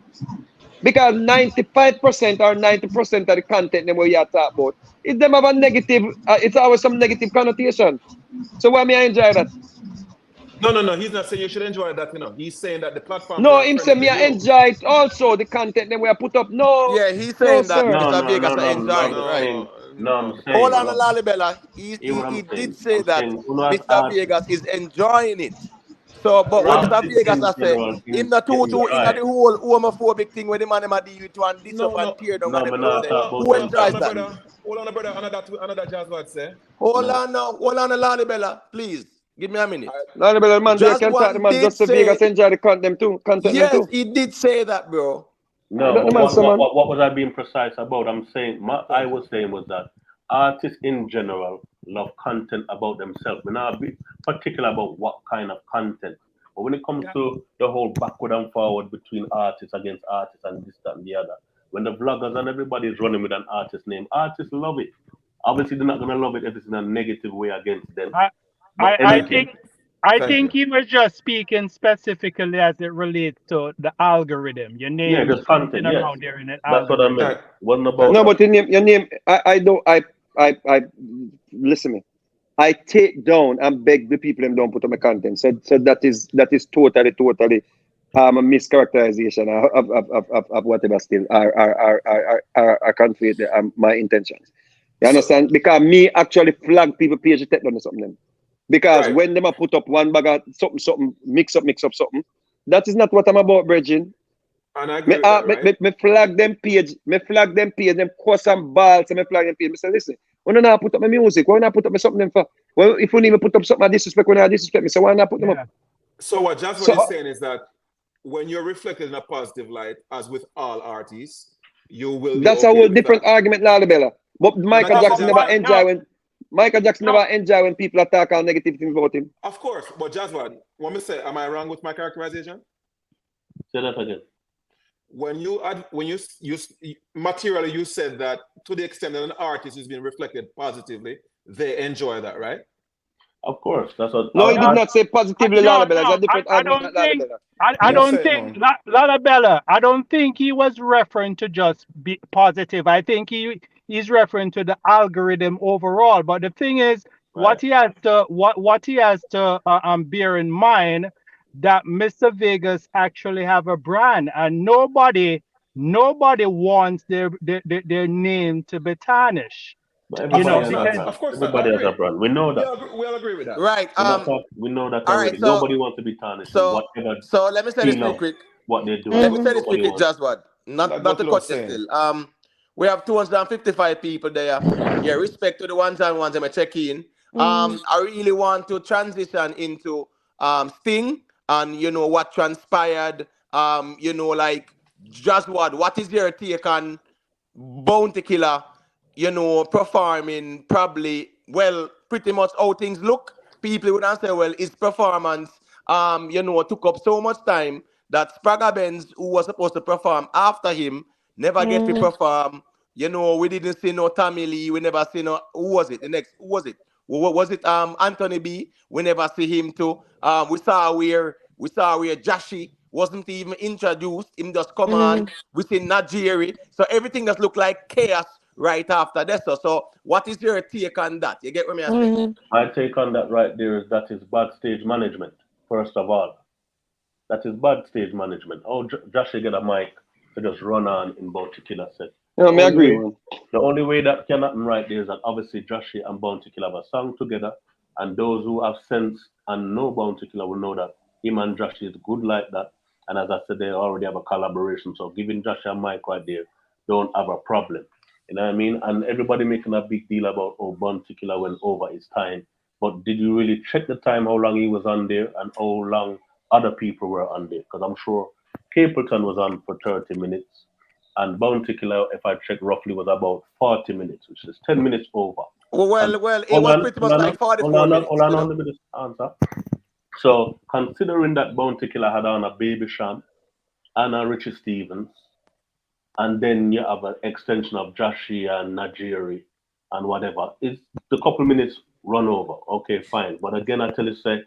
Because 95% or 90% of the content that we are talking about, it them have a negative, it's always some negative connotation. So why me I enjoy that? No. He's not saying you should enjoy that, He's saying that the platform. No, him saying me I enjoy it also, the content that we are put up. No. Yeah, he's saying that Mr. Vegas enjoy it, right? No, I'm saying. Hold on, Lalibela. He did say that Mr. Vegas is enjoying it. So, but what Mr. Vegas has said, in the in the whole homophobic thing where the man deal with one this up and tear down who enjoys that? Hold on, brother. Another jazz word say. Hold on, Lalibela, please. Give me a minute. Lalibela, man, they can talk the man just so Vegas enjoy the content too. Yes, he did say that, bro. I No, don't but know, man, what was I being precise about? I'm saying, I was saying was that artists in general love content about themselves. We're not be particular about what kind of content. But when it comes Yeah. to the whole backward and forward between artists against artists and this, that, and the other, when the vloggers and everybody is running with an artist name, artists love it. Obviously, they're not going to love it if it's in a negative way against them. I, But I anything, think he was just speaking specifically as it relates to the algorithm. Your yeah, name just content, floating yes. around there in an That's what I algorithm. meant. Wasn't about No, but your name, I listen me. I take down and beg the people them don't put on my content. So that is totally a mischaracterization of whatever still are conflict my intentions. You understand? Because me actually flag people page to take down something them. Because Right. when them a put up one bag of something, mix up something, that is not what I'm about, Bridging. And I agree with that, right? Me flag them page, them cuss and balls, and me flag them page. Me say, listen, why not put up my music? Why not put up my something for? Well, if we need to put up something I disrespect, when I disrespect me, so why not put them up? So what Jasmine So is saying is that when you're reflected in a positive light, as with all artists, you will be that's a okay whole with different that. argument, Lalibella. But Michael that's Jackson what never Jasmine- enjoy never enjoy when people attack all negative things about him. Of course, but Jasmine, what me say? Am I wrong with my characterization? say that again. When you materially, you said that to the extent that an artist is being reflected positively, they enjoy that, right? Of course, that's what. No, he did not say positively, Lalibella. It's a different I argument, don't think. Lalibella. I don't think Lalabella. I don't think he was referring to just be positive. I think he's referring to the algorithm overall. But the thing is, what he has to bear in mind that Mr. Vegas actually have a brand, and nobody wants their name to be tarnished. But everybody has a because brand. Of course, Everybody I has a agree. brand. We know that. We all agree with that. Right. We know that All already. right. So Nobody wants to be tarnished in whatever let me say this scene real of quick. what they're doing. Let me say this Nobody quickly, wants. Jaswad. Like Not to Buffalo cut you saying. still. We have 255 people there. Yeah, respect to the ones and ones that I check in. I really want to transition into Sting and what transpired. Like Jaswad, what is your take on Bounty Killer, performing probably pretty much how things look. People would answer, well, his performance, took up so much time that Spragga Benz, who was supposed to perform after him, never get to perform. We didn't see no Tommy Lee. We never see no. Who was it? The next, who was it? Was it Anthony B? We never see him too. We saw where Jashi wasn't even introduced. Him just come on. We see Najiri. So everything just looked like chaos right after this. So what is your take on that? You get what me saying? My take on that right there is that is bad stage management. First of all, that is bad stage management. Oh, Josh, get a mic to just run on in Bounty Killer set. No, I agree, man. The only way that can happen right there is that obviously Joshi and Bounty Killer have a song together, and those who have sense and know Bounty Killer will know that him and Joshi is good like that. And as I said, they already have a collaboration. So giving Joshi a mic right there, don't have a problem. You know what I mean? And everybody making a big deal about, oh, Bounty Killer went over his time. But did you really check the time, how long he was on there and how long other people were on there? Because I'm sure Capleton was on for 30 minutes. And Bounty Killer, if I check roughly, was about 40 minutes, which is 10 minutes over. Well, it was pretty much like 44 minutes. Hold on, let me just answer. So, considering that Bounty Killer had on a Baby Sham and a Richie Stevens, and then you have an extension of Joshi and Najiri and whatever, it's the couple minutes run over. Okay, fine. But again, I tell you, say,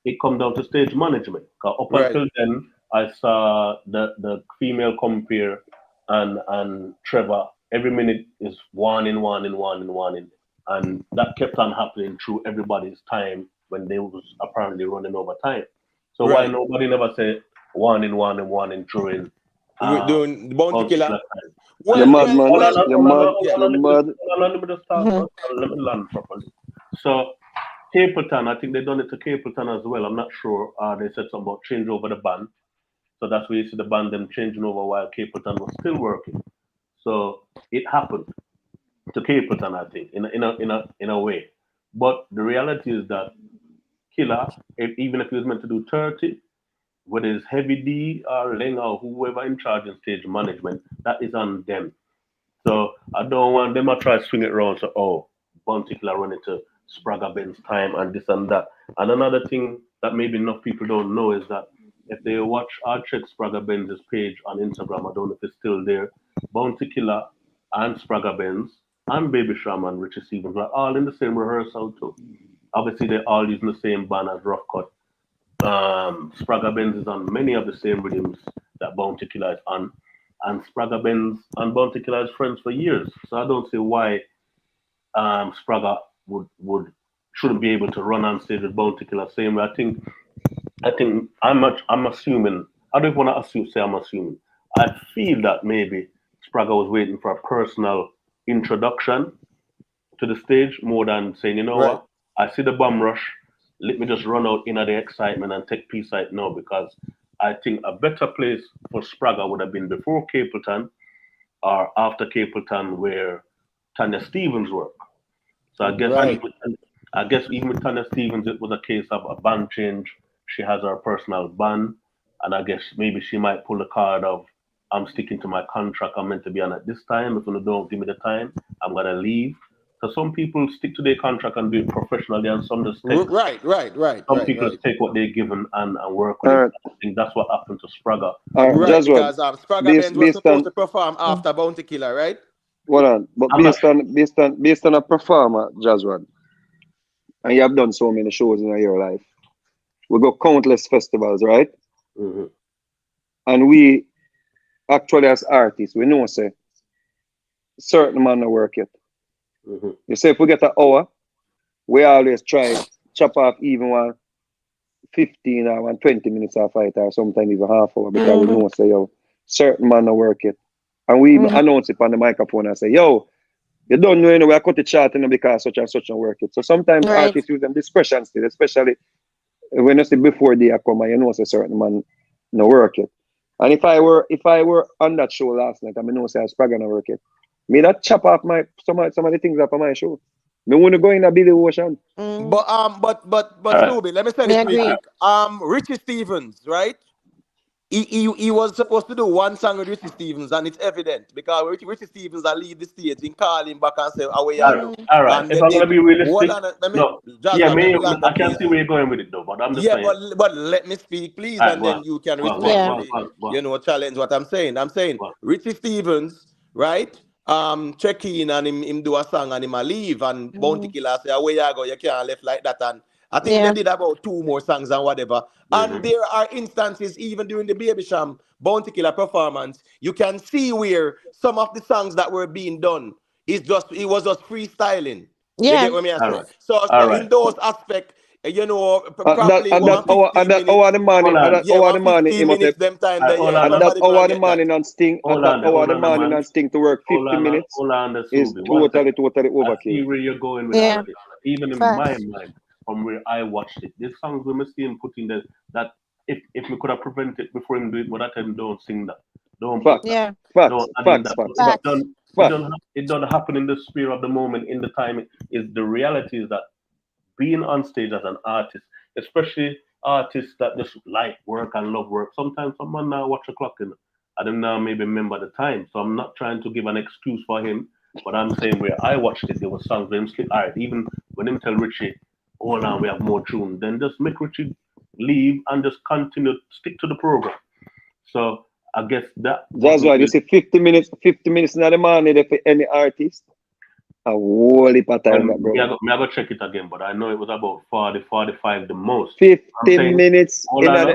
it comes down to stage management. Because up until then, I saw the female compare and Trevor, every minute is one in. And that kept on happening through everybody's time when they was apparently running over time. So why nobody never say one in during doing Bounty Killer? You're mad, man. You're mad. Let me just start. Let me land properly. So Capleton, I think they done it to Capleton as well. I'm not sure. They said something about change over the band. So that's where you see the band them changing over while Capleton was still working. So it happened to Capleton, I think, in a way. But the reality is that Killer, even if he was meant to do 30, whether it's Heavy D or Leng or whoever in charge in stage management, that is on them. So I don't want them to try to swing it around. So, oh, Bounty Killer run into Spragga Benz time and this and that. And another thing that maybe enough people don't know is that if they watch or check Spragga Benz's page on Instagram, I don't know if it's still there, Bounty Killer and Spragga Benz and Baby Sham and Richie Stevens are all in the same rehearsal too. Obviously, they're all using the same band as Rough Cut. Spragga Benz is on many of the same rhythms that Bounty Killer is on. And Spragga Benz and Bounty Killer is friends for years. So I don't see why Spragga shouldn't be able to run on stage with Bounty Killer. Same way, I think I'm assuming. I don't want to assume. Say I'm assuming. I feel that maybe Spragga was waiting for a personal introduction to the stage more than saying, you know what, I see the bum rush. Let me just run out in the excitement and take peace out now, because I think a better place for Spragga would have been before Capleton or after Capleton, where Tanya Stevens worked. So I guess even with Tanya Stevens, it was a case of a band change. She has her personal band, and I guess maybe she might pull the card of, I'm sticking to my contract I'm meant to be on at this time. If you don't give me the time, I'm gonna leave. So some people stick to their contract and do it professionally, and some just take Some people take what they're given and work with it. I think that's what happened to Spragga. Because Spragga Benz was supposed to perform after Bounty Killer, right? Hold on, but based on a performer, Jazzwad, and you have done so many shows in your life, we go countless festivals, right? Mm-hmm. And we actually, as artists, we know say certain man no work it. Mm-hmm. You say if we get an hour, we always try chop off even 15 or 20 minutes of fight, or sometimes even half hour, because we know say, yo, certain man no work it. And we even announce it on the microphone and say, yo, you don't know anyway, I cut it short because such and such no work it. So sometimes artists use them discretion still, especially when you see before they come and you know say certain man no work it. And if I were on that show last night, I know say Spragga no work it, me that chop off some of the things up on my show. Me want to go in a Billy Ocean. But Scooby, let me say this real quick. Richie Stevens, right? He was supposed to do one song with Richie Stevens, and it's evident because Richie Stevens I leave the stage and call him back and say, away all right. If I'm gonna be realistic, I can see where you're going with it though, but I'm just saying. But let me speak, please, and then you can respectfully, challenge what I'm saying. I'm saying Richie Stevens, right? Check in and him do a song and him a leave, and Bounty Killer say, away you go, you can't left like that. And I think they did about 2 more songs and whatever. And there are instances, even during the Baby Sham Bounty Killer performance, you can see where some of the songs that were being done it was just freestyling. You get what I mean? So in those aspects, probably and that hour the morning, minutes them time there. And that hour the morning and Sting, to work 50 minutes is totally overkill. I see where you're going with all of this. Even in my mind, from where I watched it, these songs we must see him put in that if we could have prevented it before him do it, but that time don't sing that. Don't Facts. It don't happen in the spirit of the moment, in the time. Is the reality is that being on stage as an artist, especially artists that just like work and love work, sometimes someone now watch the clock and I don't know, maybe remember the time. So I'm not trying to give an excuse for him, but I'm saying where I watched it, there was songs where him slip. All right, even when him tell Richie, oh now we have more tune, then just make Richie leave and just continue, stick to the program. So I guess that's why you say 50 minutes in the morning for any artist. A whole heap of time, bro. I go check it again, but I know it was about 40, 45 the most. 15 minutes,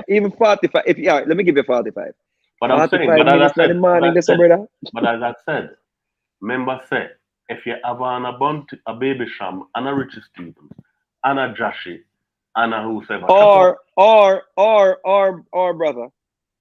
even 45. Let me give you 45. But I'm saying, but as I said, remember say, if you have a Baby Sham and a Richie Stevens and a Joshy and a whoever, or brother.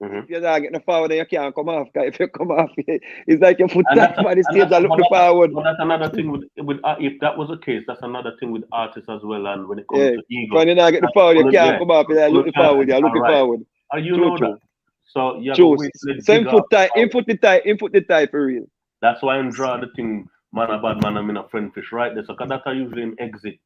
If you're not getting forward, then you can't come off. If you come off, it's like your foot tight by the stage and look forward. But that's another thing with if that was the case, that's another thing with artists as well. And when it comes to ego, when you're not getting forward, you can't come off. You're looking forward. You're looking forward. Are you know that? So you same foot tight, input the tight for real. That's why I draw the thing, man a bad man, I'm in a friend fish right there. So that's how usually him exit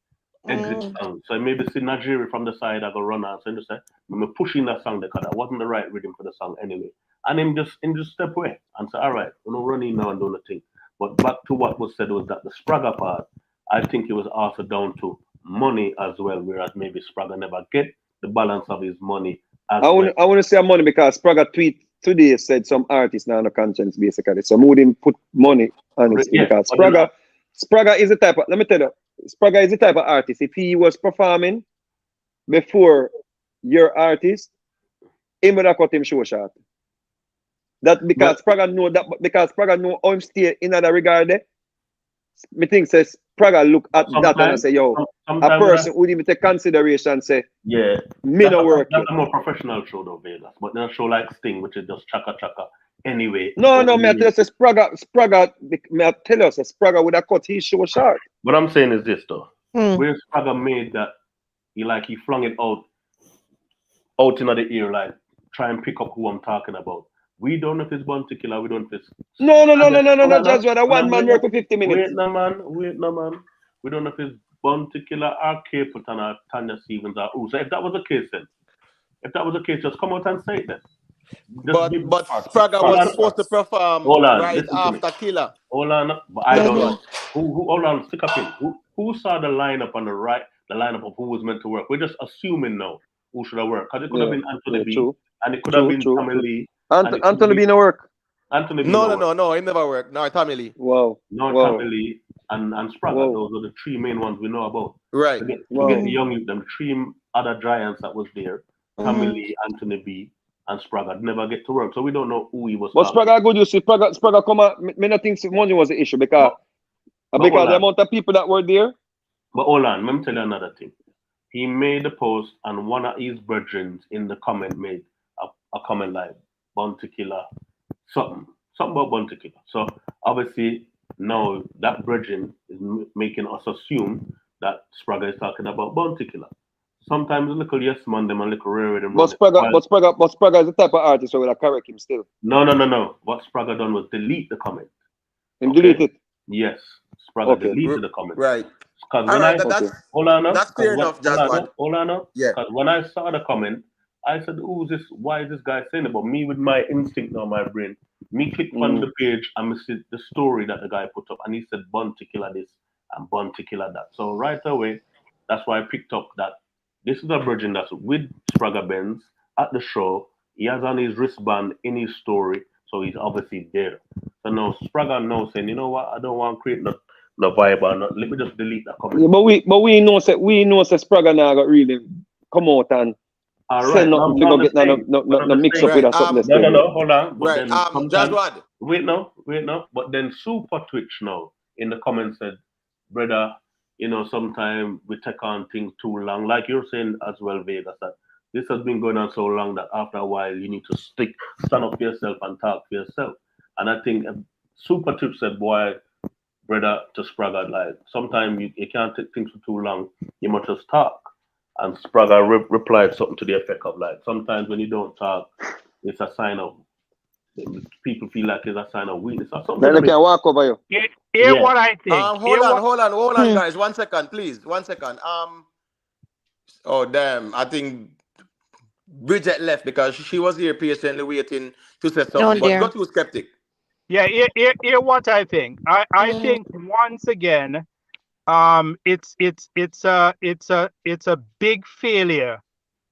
exit song. So maybe see Nigeria from the side, I go run out and just say, I'm pushing that song because that wasn't the right rhythm for the song anyway. And him just step away and say, all right, we're not running now and doing the thing. But back to what was said was that the Spragga part, I think it was also down to money as well, whereas maybe Spragga never get the balance of his money. I want to say money because Spragga tweet today said some artists now no conscience basically. So we didn't put money on it because Spragga is the type of, let me tell you, Spragga is the type of artist. If he was performing before your artist, he would have cut him show short. That because Spragga know how him stay in that regard there. Me think says Spragga look at that and say, yo, a person would even take consideration and say, yeah, me no work. That's a more professional show though, Vegas. But not a show like Sting, which is just chaka chaka. Anyway. No, me I tell you, Spragga, me I tell you, Spragga would have cut his show short. What I'm saying is this though. Where Spragga made that he flung it out into the air, like try and pick up who I'm talking about. We don't know if it's Bounty Killer, we don't know if it's No, just what a one man work for 50 minutes. Wait no man. We don't know if it's Bounty Killer or Capleton or Tanya Stevens or who. So if that was the case then, just come out and say it then. But Spragga was supposed to perform right after Killer. Hold on, but I don't know. Who hold on, stick up in. Who saw the lineup on the right, the lineup of who was meant to work? We're just assuming now who should have worked. Because it could have been Anthony B. And it could have been Tommy Lee. Anthony B no work. Anthony B no, he never worked. No, Tommy Lee. Wow. Tommy Lee and Spragga. Those are the three main ones we know about. Right. Forget the young youth, them three other giants that was there. Tommy Lee, Anthony B, and Spragga never get to work. So we don't know who he was. But Spragga good, you see, Spragga come out. Me not think money was the issue because the amount of people that were there. But hold on, let me tell you another thing. He made a post and one of his brethren in the comment made a comment like Bounty Killer, something about Bounty Killer. So obviously now that brethren is making us assume that Spragga is talking about Bounty Killer. Sometimes a little yes man, them a little rare them. But Spragga is the type of artist who will correct him still. No. What Spragga done was delete the comment. Delete it? Yes. Spragga deleted the comment. Right. Because that's clear enough, Jasmine. Hold on. Yeah. Because when I saw the comment, I said, "Who's this? Why is this guy saying about me?" With my instinct now, my brain, me clicked on the page and see the story that the guy put up, and he said, "Bounty Killer this and Bounty Killer that." So right away, that's why I picked up that this is a virgin that's with Spragga Benz at the show. He has on his wristband in his story, so he's obviously there. So now Spragga now saying, "You know what? I don't want to create no vibe or not. Let me just delete that comment." Yeah, but we know Spragga now got really come out and say nothing to go get no mix up with something. No, hold on. But right. Then wait no. But then Super Twitch now in the comments said, "Brother, you know, sometimes we take on things too long." Like you're saying as well, Vegas, that this has been going on so long that after a while you need to stand up for yourself and talk for yourself. And I think Super Twitch said, "Boy, brother," to Spragga, like sometimes you can't take things for too long. You must just talk. And Spragga replied something to the effect of like, sometimes when you don't talk, it's a sign of people feel like it's a sign of weakness or something. Then they can walk over you. Hear what I think. Hold on, guys. 1 second, please. 1 second. Oh damn! I think Bridget left because she was here patiently waiting to say something. But go to Skeptic. Yeah, hear what I think. I think once again, it's a big failure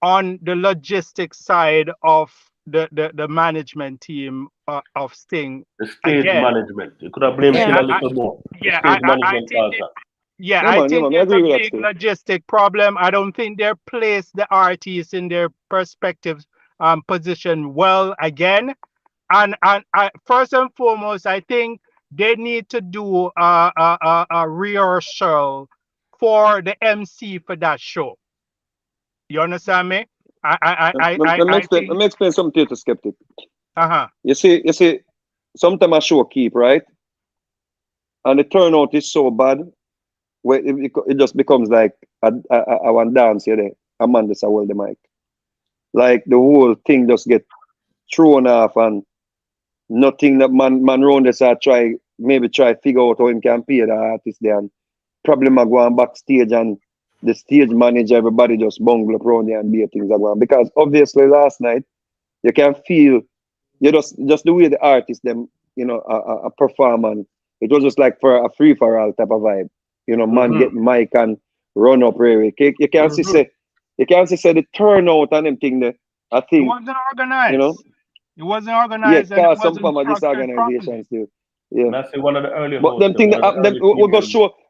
on the logistics side of the management team of Sting. The stage management. You could have blamed him a little more. I think there's a big logistic problem. I don't think they placed the artists in their perspective position well again. And first and foremost, I think they need to do a rehearsal for the MC for that show. You understand me? Let me explain something to Skeptic. Uh-huh. You see, sometimes a show keep, right? And the turnout is so bad, where it just becomes like a one dance here. A man just hold the mic. Like the whole thing just get thrown off and nothing that man round this try figure out how him can pay the artist there and probably go on backstage and the stage manager, everybody just bungle up around there and be things are going. Because obviously last night you can feel just the way the artists them, a perform, and it was just like for a free for all type of vibe. Man get mic and run up really. You can't see say the turnout and them thing there. I It think wasn't organized. It wasn't yeah, organized and it cause some wasn't form of structured properly. disorganization still. Yeah. And I say one of the earlier But them hosts, thing one that of the them, early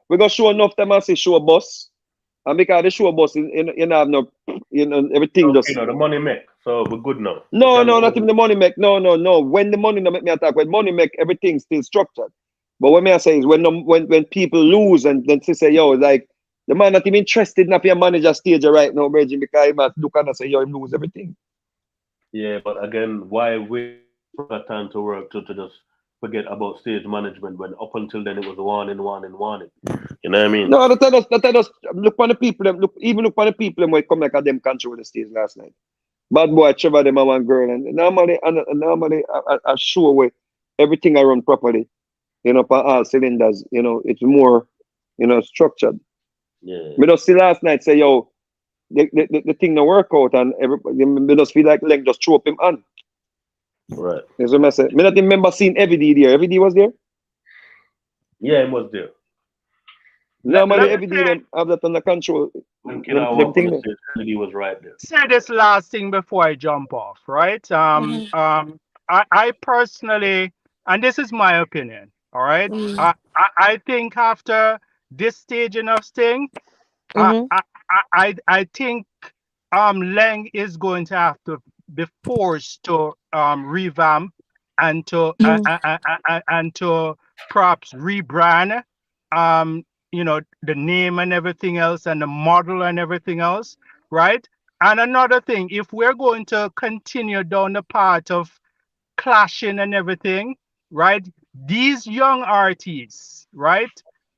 we gonna show enough time and say show bus. And because the show bus have no everything just the money make. So we're good now. no, not even the money make. No. When the money no make me attack, when money make everything still structured. But what me I say is when people lose and then they say, yo, like the man not even interested in a manager stage right now, Virgin, because he must look and say, yo, him lose everything. Yeah, but again, why wait for that time to work to just forget about stage management when up until then it was one. You know what I mean? No, that us look on the people them look on the people them when come like them control the stage last night. Bad boy Trevor them and one girl and normally I sure way everything I run properly. For all cylinders, it's more, structured. Yeah. Me just see last night say, yo, the thing no work out and everybody me just feel like leg just throw up him on. Right. That's what I say. Me not remember seeing Evie there. Evie was there? Yeah, he was there. Normally every day them have that under control. When Killer walked on the stage, he was right there. Say this last thing before I jump off, right? I personally, and this is my opinion, all right? I think after this staging of Sting, I think Leng is going to have to be forced to revamp and to and to perhaps rebrand the name and everything else and the model and everything else, right? And another thing, if we're going to continue down the path of clashing and everything, right? These young artists, right?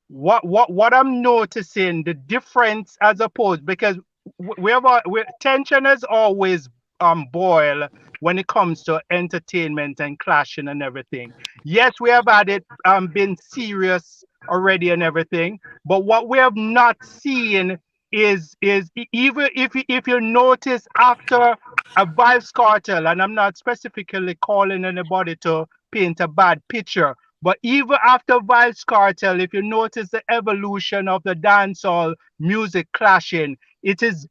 What I'm noticing, the difference as opposed, because tension is always boil when it comes to entertainment and clashing and everything. Yes, we have had it been serious already and everything, but what we have not seen is even if you notice after a Vibes Cartel, and I'm not specifically calling anybody to paint a bad picture, but even after Vibes Cartel, if you notice the evolution of the dancehall music clashing, it is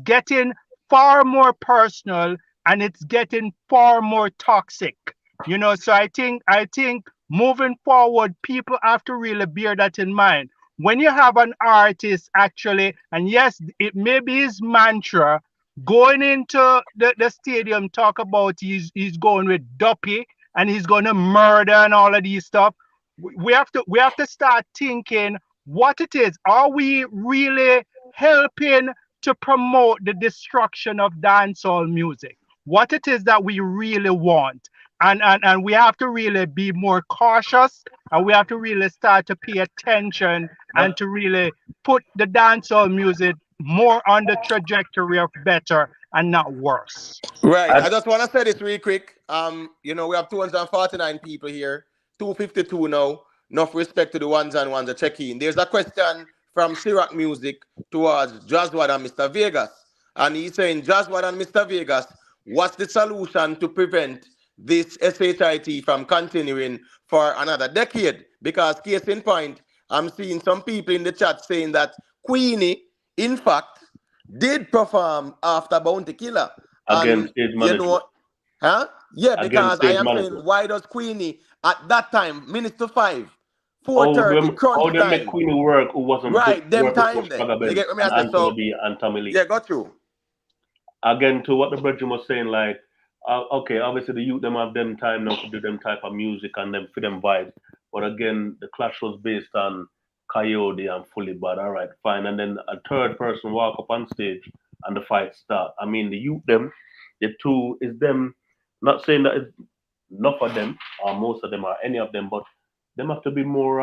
getting far more personal and it's getting far more toxic. So I think moving forward, people have to really bear that in mind. When you have an artist actually, and yes, it may be his mantra, going into the stadium, talk about he's going with Duppy and he's going to murder and all of these stuff. We have to start thinking what it is. Are we really helping to promote the destruction of dancehall music? What it is that we really want? And we have to really be more cautious, and we have to really start to pay attention and to really put the dancehall music more on the trajectory of better and not worse. Right. I just want to say this real quick. We have 249 people here, 252 now. Enough respect to the ones and ones that check in. There's a question from Sirac Music towards Jaswad and Mr. Vegas. And he's saying, Jaswad and Mr. Vegas, what's the solution to prevent this SHIT from continuing for another decade? Because case in point, I'm seeing some people in the chat saying that Queenie, in fact, did perform after Bounty Killer. Again, stage management. Yeah, because I am saying, why does Queenie at that time, minutes to 5, 4:30, crunch how they time. make Queenie work who wasn't right, them time then. Spragga, You get what and I say? So, and Tommy Lee. yeah, got you. Again, to what the brethren was saying, like, okay, obviously the youth them have them time now to do them type of music and them for them vibes. But again, the clash was based on Coyote and Fully Bad. All right, fine. And then a third person walk up on stage and the fight start. I mean, the youth them, the two is them. Not saying that it's enough of them or most of them or any of them, but them have to be more.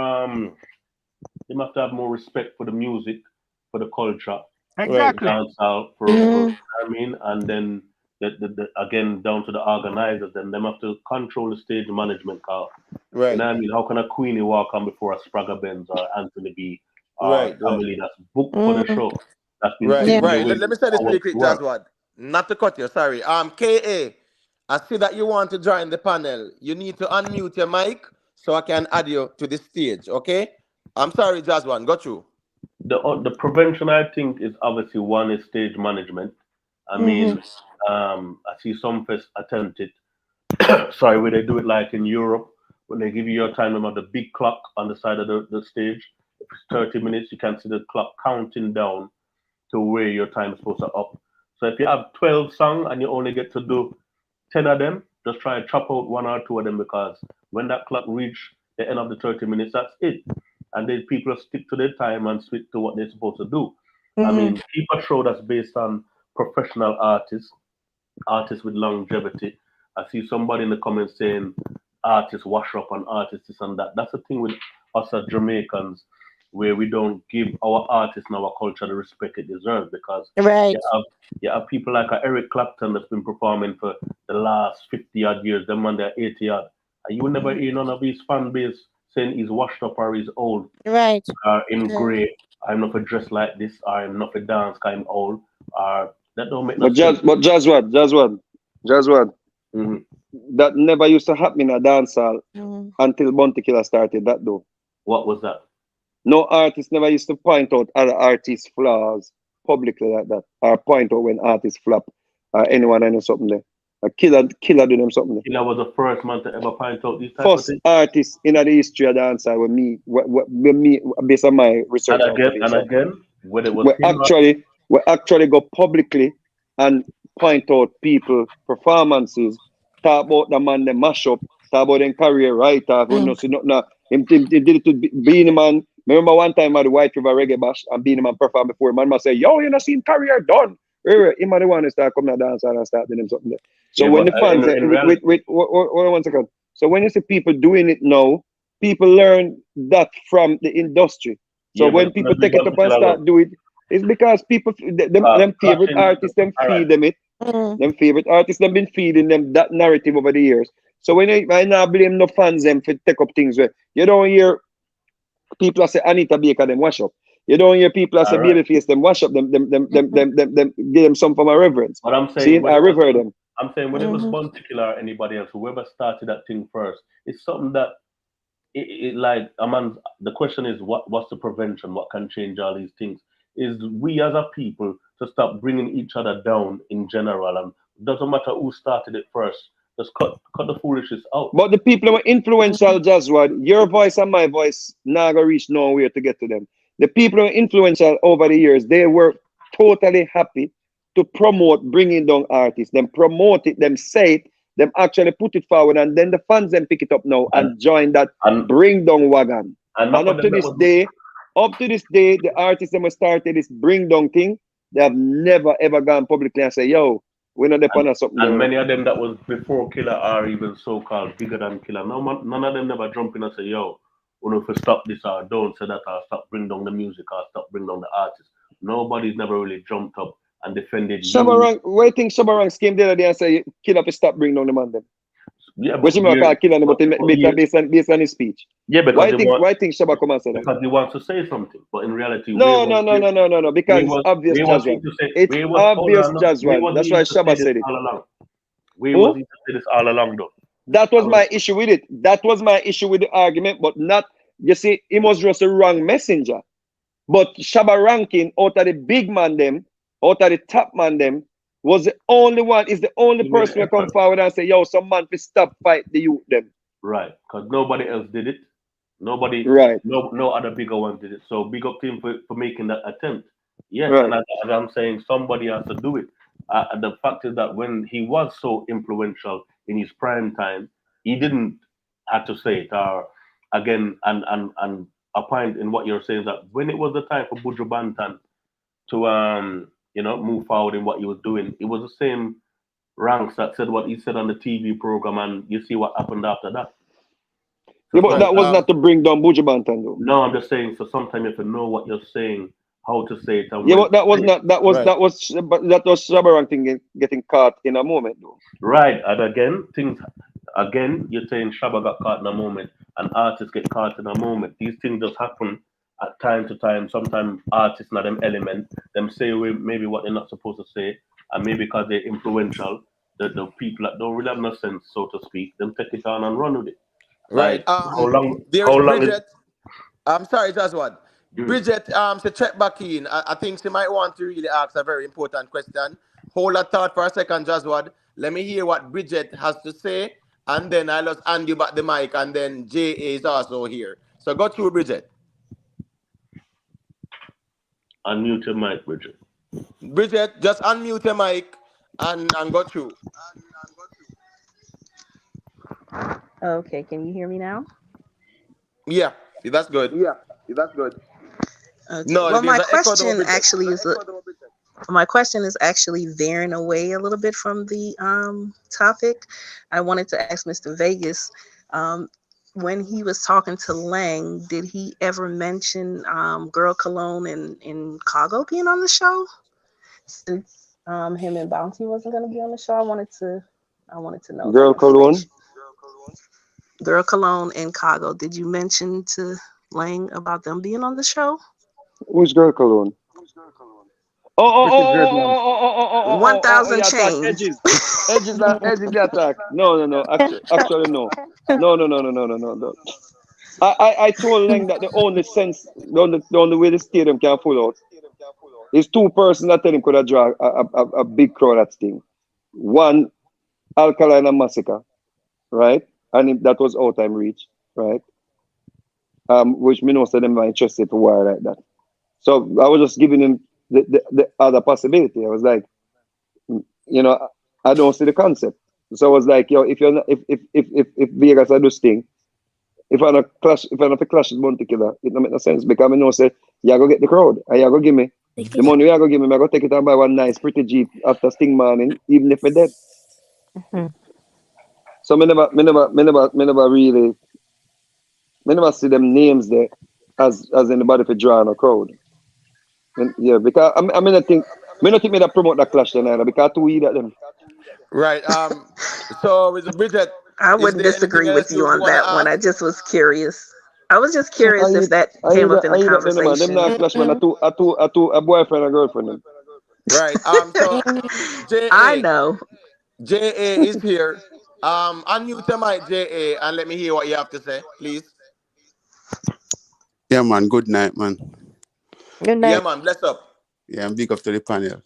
They have to have more respect for the music, for the culture. Exactly. Dancehall, I mean, and then the again down to the organizers, then them have to control the stage management. Right. You know what I mean? How can a Queenie walk on before a Spragga Benz or Anthony B or family that's booked for the show. That's been Right. waiting Let me say this really hours quick, to work. Jaswad. Not to cut you, sorry. KA, I see that you want to join the panel. You need to unmute your mic so I can add you to the stage, okay? I'm sorry, Jaswad, got you. The prevention, I think, is obviously one is stage management. I mean, I see some fest attempt it. Sorry, where they do it like in Europe, when they give you your time limit, the big clock on the side of the stage. If it's 30 minutes, you can see the clock counting down to where your time is supposed to up. So if you have 12 songs and you only get to do 10 of them, just try and chop out 1 or 2 of them, because when that clock reach the end of the 30 minutes, that's it. And then people stick to their time and stick to what they're supposed to do. I mean, keep a show that's based on professional artists with longevity. I see somebody in the comments saying artists wash up on artists, this and that. That's the thing with us as Jamaicans, where we don't give our artists and our culture the respect it deserves, because you have people like Eric Clapton that's been performing for the last 50 odd years, them man they're 80 odd. And you will never hear none of his fan base saying he's washed up or he's old. Or in grey, I'm not for dress like this, or I'm not for dance, I'm old. Or that don't make no sense. But Jaswad. That never used to happen in a dancehall until Bounty Killer started that though. What was that? No artist never used to point out other artists' flaws publicly like that, or point out when artists flop, or anyone I know something there. A killer do them something there. Killer was the first man to ever point out these type of First things. artist in the history of dancehall with me, based on my research. And again, when it was we actually go publicly and point out people performances, talk about the man they mash up, talk about their career right off. No, see nothing. Him did it to Beanie Man. Remember one time at the White River Reggae Bash and Beanie Man performed before, man must say, yo, you not seen career done. Him and the one to start coming to dance and start doing something there. So when the fans wait 1 second. So when you see people doing it now, people learn that from the industry. So when people take it up and start doing it, it's because people them favorite artists, them feed them it. Them favorite artists, them been feeding them that narrative over the years. So when I now blame no fans them for take up things where you don't hear people say Anita Baker them wash up. You don't hear people say Babyface them wash up them give them some form of reverence. But I'm saying I revere them. I'm saying when it was Bounty Killer or anybody else, whoever started that thing first, it's something that the question is what's the prevention? What can change all these things? Is we as a people to stop bringing each other down in general, and it doesn't matter who started it first. Just cut the foolishness out. But the people who are influential, Jaswad, your voice and my voice now gonna reach nowhere to get to them. The people who are influential over the years, they were totally happy to promote bringing down artists. Them promote it, them say it, them actually put it forward, and then the fans then pick it up now and join that bring down wagon. And up to this day, the artists that started this bring down thing, they have never ever gone publicly and say, yo, we're not depending on something. And many of them that was before Killer are even so-called bigger than Killer. No, none of them never jump in and say, yo, we know if we stop this or don't say that or stop bring down the music or stop bring down the artists. Nobody's never really jumped up and defended Shabarang, why do you think Shabarang came the other day and say Killer to stop bring down the man them? Yeah, but you call Killer based on his speech. Yeah, because why do you think Shabba come and say that? Because he wants to say something, but in reality, no. Because it's obvious, Jaswad. It's obvious, Jaswad. That's why Shabba said it. All along. We wanted to say this all along, though. That was my issue with it. That was my issue with the argument, but not. You see, he was just a wrong messenger. But Shabba Rankin, out of the big man them, out of the top man them, was the only one, is the only person who come forward and say, yo, some man to stop fight the youth them. Right, because nobody else did it. Nobody, no other bigger one did it. So big up to him for making that attempt. Yes, and as I'm saying, somebody has to do it. The fact is that when he was so influential in his prime time, he didn't have to say it. Again, and a point in what you're saying is that when it was the time for Buju Banton to move forward in what he was doing, it was the same ranks that said what he said on the TV program, and you see what happened after that. Yeah, but that was not to bring down Buju Banton, though. No, I'm just saying. So sometimes you have to know what you're saying, how to say it. Yeah, but that was not. That was Shabba Rankin getting caught in a moment, though. Right, and again, you're saying Shabba got caught in a moment, and artists get caught in a moment. These things just happen at time to time, sometimes artists not them element, them say maybe what they're not supposed to say, and maybe because they're influential, the people that don't really have no sense, so to speak, them take it on and run with it. Right. Like how long Bridget. I'm sorry, just one. Bridget, to check back in. I think she might want to really ask a very important question. Hold a thought for a second, Jaswad. Let me hear what Bridget has to say, and then I'll just hand you back the mic, and then JA is also here. So go through, Bridget. Unmute your mic, Bridget. Bridget, just unmute your mic and go through. Okay, can you hear me now? Yeah, that's good. Okay. No, Well, there's an echo though, Bridget. My question is actually veering away a little bit from the topic. I wanted to ask Mr. Vegas, when he was talking to Lang, did he ever mention Girl Cologne and Cargo being on the show? Since him and Bounty wasn't going to be on the show, I wanted to know. Girl Cologne. Girl Cologne and Cargo. Did you mention to Lang about them being on the show? Who's Girl Cologne? 1,000 change. Edges the attack. No. Actually, no. No. I told Lang that the only way the stadium can full out is two persons that tell him could draw a big crowd at thing. One, Alkaline and Massacre, right? And that was out time reach, right? Which me know said them are interested to wire like that. So I was just giving him the other possibility. I was like, I don't see the concept. So I was like, if you're not, if Vegas are this thing, if I not clash with Bounty Killer, it don't make no sense because I know say you go get the crowd and you go give me the money you go give me. I go take it and buy one nice pretty Jeep after Sting morning, even if I'm dead. So me never see them names there as anybody for drawing a crowd. Yeah, because I not think me that promote that clash then either because too eat at them. Right. So with Bridget, I wouldn't disagree with you on that one. I just was curious. I was just curious if that came up in the conversation. Them not clash man, a boyfriend and girlfriend. Right. So JA, I know. JA is here. Unmute your mic, JA, and let me hear what you have to say, please. Yeah, man. Good night, man. Good night. Yeah, man. Bless up. Yeah, I'm big up to the panel.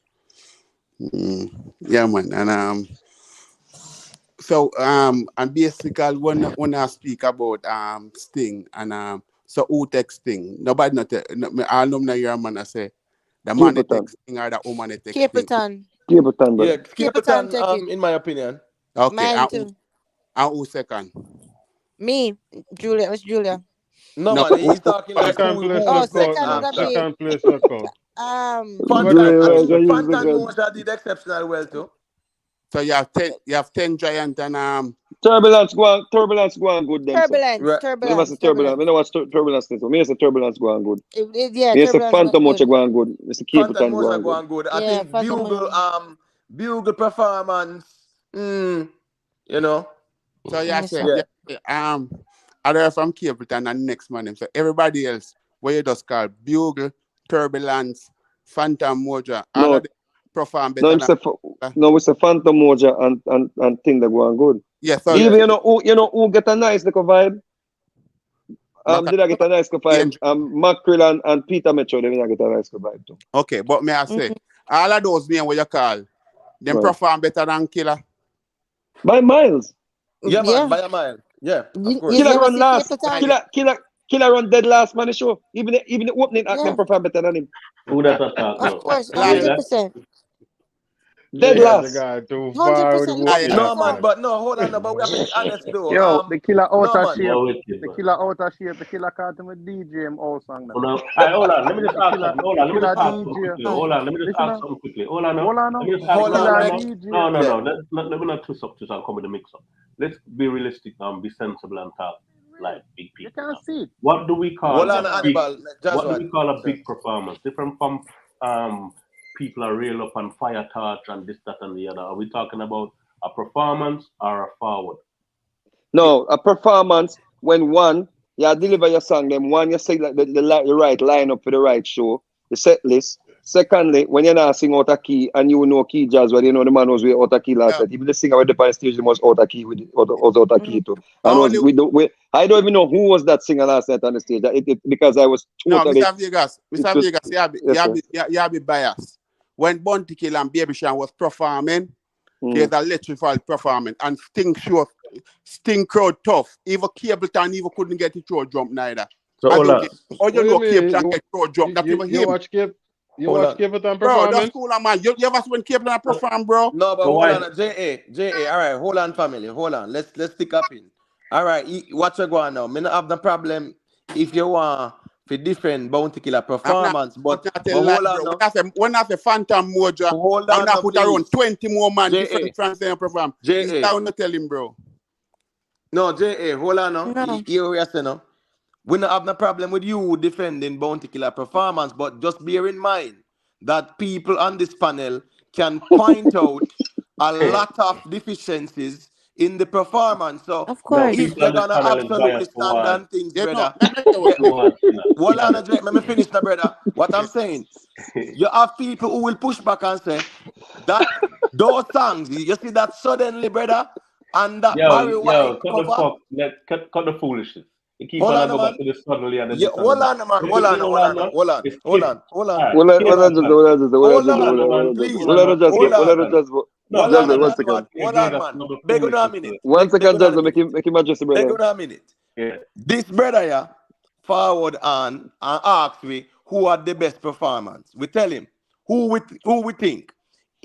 Yeah, man. And and basically when I speak about Sting and so who takes Sting? Nobody not I know now your man I say the man that takes Sting or the woman that takes Sting. Capleton, Yeah, Capleton, in my opinion. Okay. Mine too. And who second? Me, Julia. It's Julia. No, man, he's talking like second would be Second place knockout. Fantan Moja did exceptional well too. So you have 10 giant and Turbulence go on good then. Turbulence. I know what's turbulence is. Me say turbulence go on good. Yeah, me say Phantom Mocha go on good. Me say Capleton go on good. I think Bugle performance. You know. So I don't know if I'm Capleton and next man. So everybody else, what you just call Bugle, Turbulence, Phantom Moja, all of them perform better. It's a Phantom Moja and thing that go on good. Yeah, so even you know who get a nice little vibe. Did I get a nice little vibe? Mackerel and Peter Metro, they did get a nice little vibe too. Okay, but may I say, all of those names what you call, them perform better than Killer. By miles. Yeah, man, by a mile. Yeah, of course. Killer run last. Killer run dead last man the show. Even the opening act them perform better than him. Who that attack? Of course, 100%. Dead last. 100%. No, man, but no, hold on, but we have to be honest though. Yo, the Killer out of shape. The Killer out of shape. The Killer caught him with DJ him all song. Hold on, let me just ask something. Hold on, let me just ask something quickly. Hold on. No. Let me not twist up and come with the mix up. Let's be realistic and be sensible and talk like big people. You can't see it. What do we call a big performance? Different from people are real up on fire torch and this, that, and the other. Are we talking about a performance or a forward? No, a performance when one, you deliver your song, them one, you say like the right lineup for the right show, the set list. Secondly, when you're not sing out a key and you know key jazz, well, you know the man was with out a key last night. Even the singer with the on stage, he was out a key with out a key too. I don't even know who was that singer last night on the stage. Because I was totally. No, Mr. Vegas, you be biased. When Bounty Killer and Baby Sean was performing, there's a electrified performance and Sting crowd tough. Even Capleton even couldn't get the throat jump neither. So you know Capleton get throat jump. That even him. You watch Capleton performing? Bro, that's cool, man. You ever see when Capleton perform, bro? No, but hold on, J.A. All right, hold on, family. Hold on. Let's stick up in. All right, watch you go on now. Me not have the problem if you want for different Bounty Killer performance, but hold on now. When I say Phantom Moja, I'm not put around 20 more man different translation perform. J.A. I want to tell him, bro. No, J.A., hold on now. No. You hear what now? We don't have no problem with you defending Bounty Killer performance, but just bear in mind that people on this panel can point out a lot of deficiencies in the performance. So, of course, if they're gonna absolutely stand on things, brother. Hold on, let me finish, now, brother. What I'm saying, you have people who will push back and say that those songs, you see that suddenly, brother, and that Barry White cover. Cut the foolishness. Keep on, go back to the suddenly and the hold on, man. Hold on. Beg on a minute. One second, just make him adjust, brother. Beg on a minute. This brother here forward and ask me who had the best performance. We tell him who we think.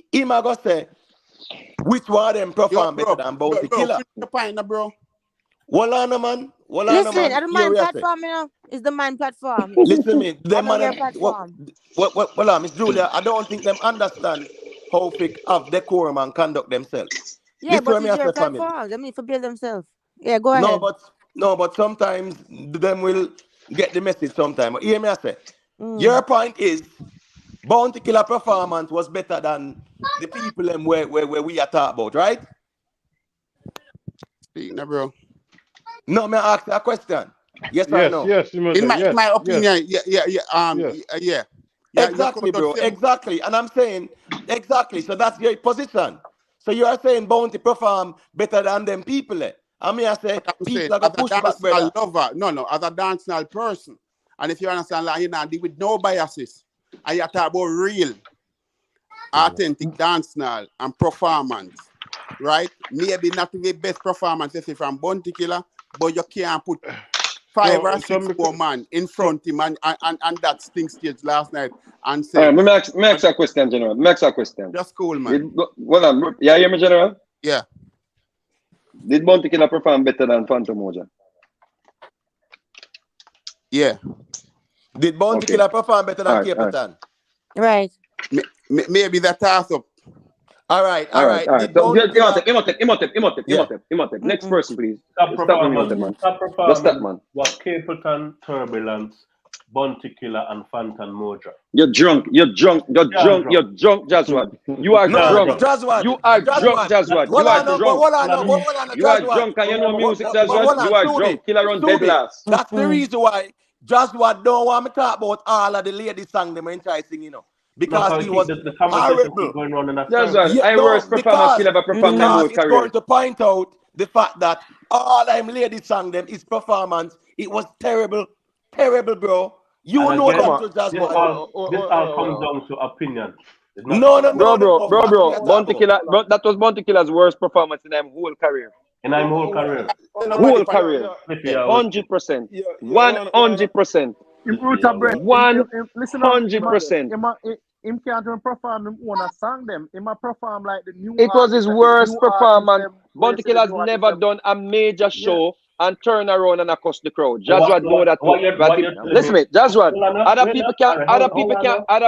Him a go say which one of them perform better than Bounty Killer. Bro. Hold on, man. Listen, at the man platform, you know, it's the man platform. Listen me, the man platform. Well, Miss Julia, I don't think them understand how thick of decorum and conduct themselves. Yeah, but it's your platform. I mean, forgive themselves. Yeah, go ahead. No, but sometimes them will get the message sometime. Hear me, I say. Your point is Bounty Killer performance was better than the people them where we are talking about, right? Speak now, bro. No, may I ask a question? Yes or no? Yes, in my opinion, yeah. Exactly, bro. Exactly. And I'm saying, exactly. So that's your position. So you are saying Bounty perform better than them people. I mean, I say, people are going to push back, brother. No, as a dancehall person. And if you understand, like, you know, deal with no biases. And you talk about real, authentic dancehall and performance. Right? Maybe not the best performance, let's say, from Bounty Killer, but you can't put 5 or 6 more man in front of him and that Sting stage last night and say. All right, make a question, General. Make a question. Just cool, man. Hold on. Yeah, hear me, General? Yeah. Did Bounty Killer perform better than Phantom Moja? Yeah. Did Bounty Killer perform better than Capleton? Right. Maybe that toss up. All right. So, Imhotep. Next person, please. Top performance was Capleton, Turbulence, Bounty Killer, and Phantom Moja. You're drunk, Jazwad. You are drunk. You are drunk, Jazwad. You are drunk and you know music, Jazwad. You are drunk. Killer on dead last. That's the reason why Jazwad don't want me to talk about all of the ladies song them when try singing, you know. Because he was horrible. I worst performance he'll ever perform in my career. It's going to point out the fact that all them ladies sang them, his performance, it was terrible, bro. You know that, this all comes down to opinion. No, bro. Bounty Killer, that was Bounty Killer's worst performance in his whole career. In his whole career. 100%. 100%. 100%. Him can't even perform him own a song them. Him a perform like the new. It was his worst performance. Bounty Killer's never done a major show and turn around and accost the crowd. Jazwad know that. Listen, mate, Jazwad. Other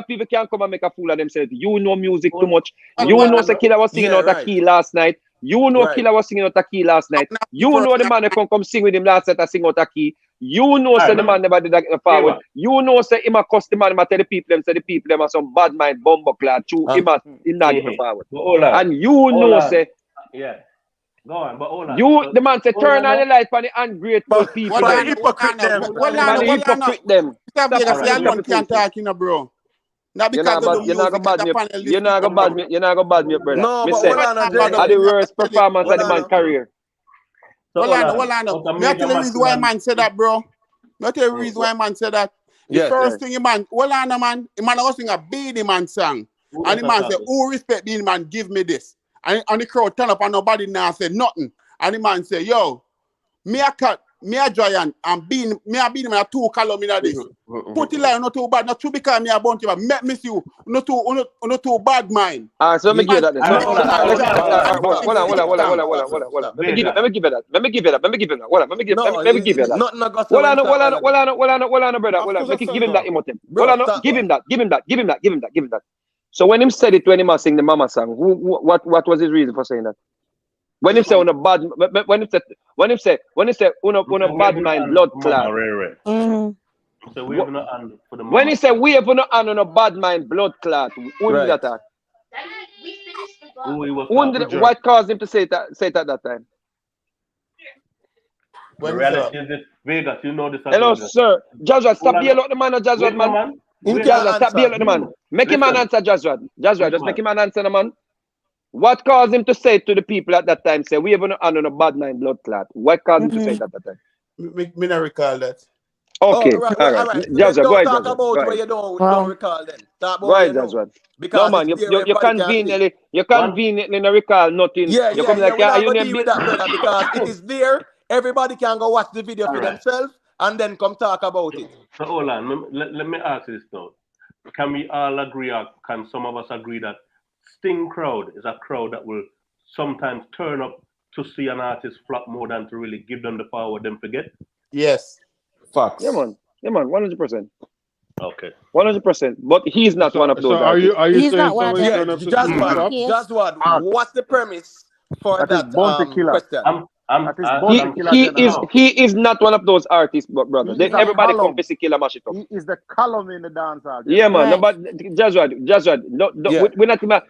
people can come and make a fool of themselves. You know music too much. You know the Killer was singing out a key last night. You know Killer was singing out a key last night. You know the man that come sing with him last night and sing out a key. You know say the man never did that forward. You know say him a cuss the man tell the people them say the people them are some bad mind bumbo clad. Him not give forward. And you know say Go on, but hold on. You, the man say, Hold turn on, on the light for the ungrateful people. What them. the hypocrite them? Man, the hypocrite them. Mr. Vegas, Stop you one can't talk, you know, bro. Not because of the you're not music gonna and the bad panel. me. You're not gonna bad me, brother. No, Me but say, hold on, are the worst performance of the man's career. Hold on. Me tell you the reason why man said that, bro. Me tell you the reason why man said that. The first thing, man, hold on, man. The man was singing a Beanie Man song. And the man said, who respect Beanie Man, give me this. And the crowd turn up and nobody now said nothing. And the man said, yo, me a cut, me a giant, and Beanie Man a 2 column in this. Put it like not too bad, not too because me a bounty, but make me see you, not too bad mind. So let me give that then. Hold on. Let me give you that. Let me give you that. Hold on, brother. Hold on. Make you give him that emotive. Hold on, give him that. So when him said it when he was sing the mama song, what was his reason for saying that? When him say on a bad, when him say on a bad mind blood clot. When he say we have on a bad mind blood clot, who is that at? What caused him to say it at that time? The reality is this, Vegas, you know this. Hello, sir. Jazwad, stop being out the man, Jazwad, man. Jazwad, stop being out the man. Make him an answer, Jazwad. Jazwad, just make him an answer, man. What caused him to say to the people at that time, say, we have on a bad mind blood clot? What caused him to say that at that time? Me not recall that. Okay, all right. Jazwad, go ahead, talk Jazwad. about where you don't recall then. Talk about Right, Jazwad. No, man, you conveniently not recall nothing. Yeah, you come like, we're not you going to deal with that, brother, because it is there. Everybody can go watch the video for themselves and then come talk about it. So hold on, let me ask this now. Can we all agree, or can some of us agree that Sting crowd is a crowd that will sometimes turn up to see an artist flop more than to really give them the power them forget? Yes. Facts. Yeah, man, 100%. Okay. 100%. But he's not one of those. So are you He's saying not one of them. Just what? What's the premise for that question? He is not one of those artists, brother. Everybody come to see Killer mash it up. He is the column in the dancehall. Yeah, man. No, but Jazwad. We're not even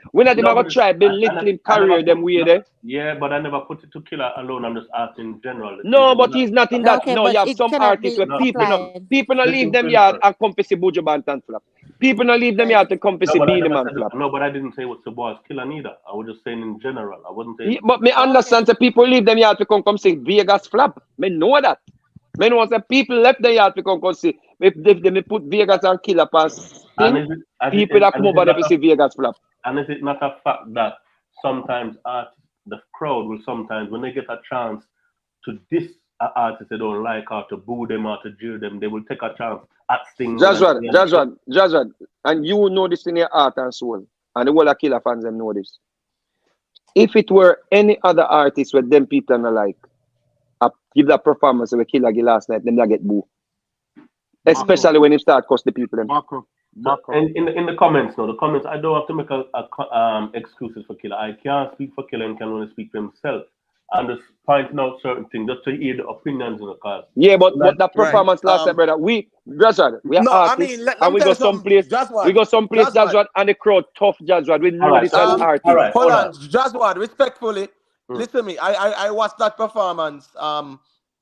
going to try belittling career them way there. Yeah, but I never put it to Killer alone. I'm just asking in general. No, but he's not in that. Okay, no, you have some artists where people not leave them yard and come to see Buju Banton flap. People not leave them yard to come to see Beanie Man flap. No, but I didn't say what's the boss Killer neither. I was just saying in general. I wasn't saying. But me understand that people leave them yard to come see Vegas flap. Me know that. Me know that people left the yard to come see. If they put Vegas and Killer pass, people that come over there to see Vegas flap. And is it not a fact that sometimes the crowd will sometimes, when they get a chance to diss an artist they don't like, or to boo them or to jeer them, they will take a chance at Sting. Jazwad, and you know this in your heart and soul, and the whole of Killer fans them know this. If it were any other artist with them people not like, give that performance with Killer last night, them they get boo. Especially when you start cost the people them. In the comments, no, the comments, I don't have to make excuses for Killer. I can't speak for Killer and can only speak for himself. I'm just pointing out certain things just to hear the opinions in the cars. Yeah, but that performance last night, brother, we are artists, and we go someplace, Jazwad, and the crowd tough Jazwad. We know this as artists. Hold on, Jazwad, respectfully, listen to me. I watched that performance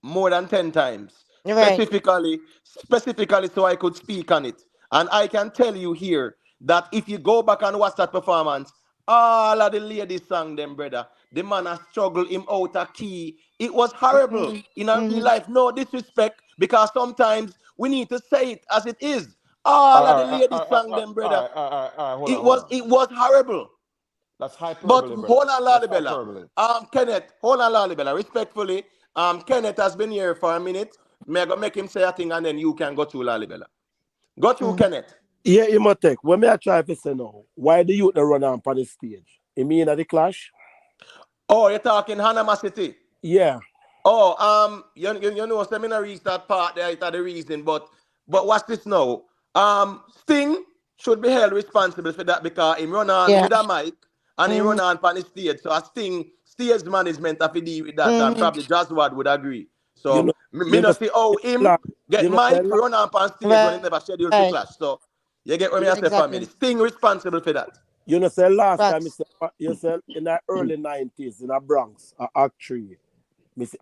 more than 10 times, specifically so I could speak on it. And I can tell you here that if you go back and watch that performance, all of the ladies sang them, brother. The man has struggled him out of key. It was horrible in our real life. No disrespect, because sometimes we need to say it as it is. All of the ladies sang them, brother. It was horrible. That's hyperbole. But hold on, Lalibela. Kenneth, hold on, Lalibela. Respectfully, Kenneth has been here for a minute. May I go make him say a thing and then you can go through, Lalibela. Go through, Kenneth. Yeah, you must take. When I try to say now, why the youth run on the stage? You mean at the clash? Oh, you're talking animosity? Yeah. Oh, you know, seminar reach that part there, it's the reason, but watch this now. Sting should be held responsible for that because he run on with a mic and he run on the stage. So I Sting stage management have to deal with that, and probably Jazwad would agree. So me not see him get mic run on stage when he never scheduled to clash. So you get what me say, family. Sting responsible for that. You know, say last time, Facts. you said in the early 90s in the Bronx, Act 3,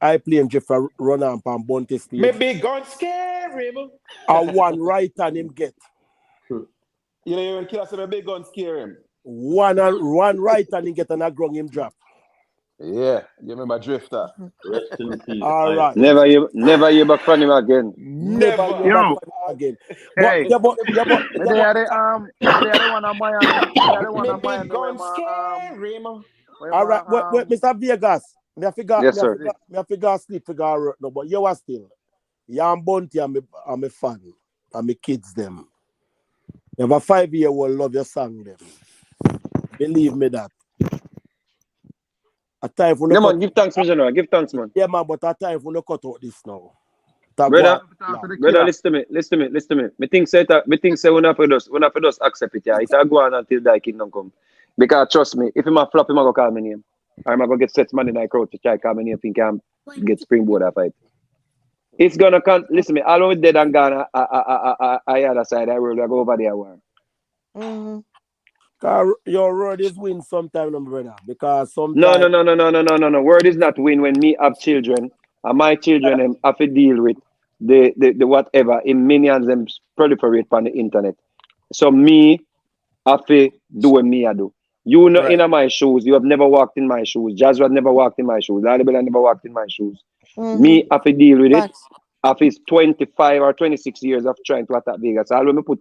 I playing Jeffrey run up on Bounty stage. Me big gun scary, man. And one right hand him get. You know, you when killer say me big gun scare him. One right hand him get and a ground him drop. Yeah, you remember Drifter. Rest in peace. All right. Never hear back from him again. Never hear Yo. back from him again. Hey. But They are the one on Miami. They are the one Me on Miami. big gun scary, man. all right, wait, Mr. Vegas. Me figure, Yes, sir. me figure sleep figure work no, but you are still. You and Bounty and me fan and me kids them. You have a 5-year-old love your song them. Believe me that. A time for Yeah, man, give thanks, man. General. Give thanks, man. Yeah, man, but a time for no cut out this now. Brother, listen to me. Me think say when I just accept it, yeah. It'll go on until that kingdom come. Because trust me, if him a flop, him a go call my name. Or him a go get set man in that crowd to try call my name, think I'm get springboard that fight. It's gonna come. Listen to me, all over dead and gone. I other side. I will go over there. Mm-hmm. Your word is win sometime, no, brother. Because sometimes No. Word is not win when me have children and my children have to deal with the whatever in minions them proliferate on the internet. So me have to do what me I do. You know, in my shoes, you have never walked in my shoes. Jaswad never walked in my shoes. Lalibela never walked in my shoes. Me have to deal with it. After 25 or 26 years of trying to attack Vegas, I will put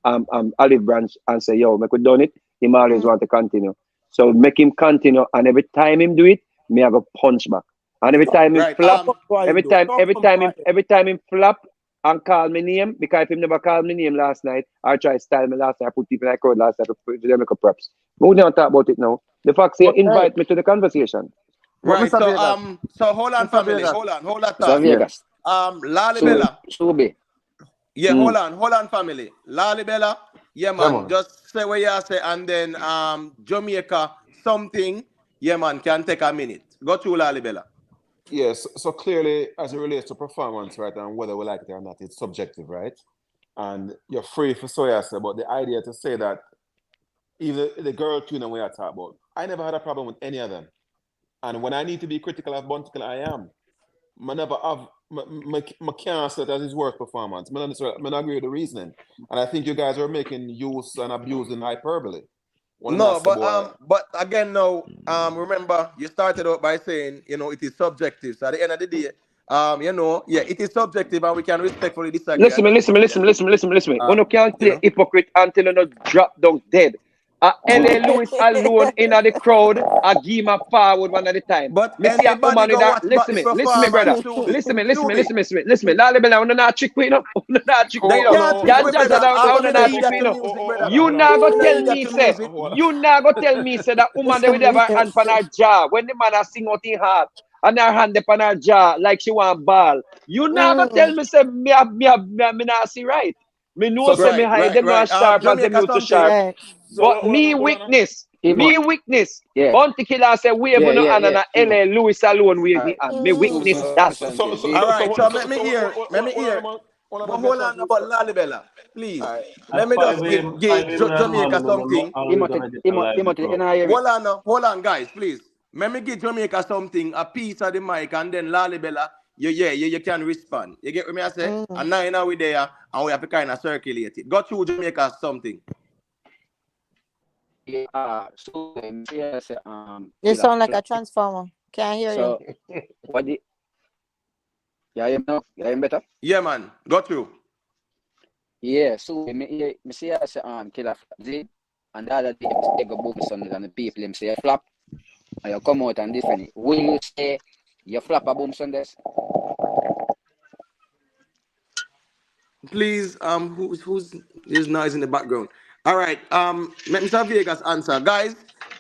olive branch and say, yo, make we done it. Him always want to continue. So make him continue, and every time him do it, me have a punch back. And every time him flop, every time him flop and call me name, because if him never called me name last night, I try to style me last night, I put people in the crowd last night to make a props. But we don't talk about it now. The fact is, invite me to the conversation. Right, so hold on, family. Hold on, Lalibela. Yeah, hold on, family. Lalibela, yeah, man. Just say what you say, and then Jamaica, something, yeah, man, can take a minute. Go to Lalibela. Yes, so clearly, as it relates to performance, right, and whether we like it or not, it's subjective, right? And you're free for so you say, but the idea to say that even the girl tune and we are talking about, I never had a problem with any of them. And when I need to be critical of Bunticle, I am. I never have, I can't say that his work performance. I don't agree with the reasoning. And I think you guys are making use and abusing hyperbole. No, but again, no. Remember, you started out by saying, you know, it is subjective. So at the end of the day, you know, yeah, it is subjective, and we can respectfully disagree. Listen. You can't play hypocrite until you not drop down dead. L.A. Lewis alone in the crowd, I give him a forward one at a time. But listen me, brother. Listen me. Lalibela, I'm not trick with you. You not go tell me, say that woman they will ever hand on her jaw when the man a sing out in heart and her hand upon her jaw like she want ball. You not go tell me, say me not see right. Me know say me hide them not sharp as them used to sharp. But me weakness. Bounty Killer say we have no and L.A. Lewis alone will be and me weakness that. All right, so let me hear. But hold on about Lalibela, please. Let me just give Jamaica something. Hold on, guys, please. Let me give Jamaica something, a piece of the mic, and then Lalibela, you can respond. You get what me I say? And now we're there, and we have to kind of circulate it. Go through Jamaica something. Yeah, You sound like a transformer. Can't hear you. What the? Yeah, you better. Yeah, man. Go through. Yeah, so me say I say Killer Flap, and the other day I go boom Sunday and the people them say flap, and you come out and different. Will you say you flap a boom Sundays? Please, who's there's noise in the background. All right, let Mr. Vegas answer. Guys,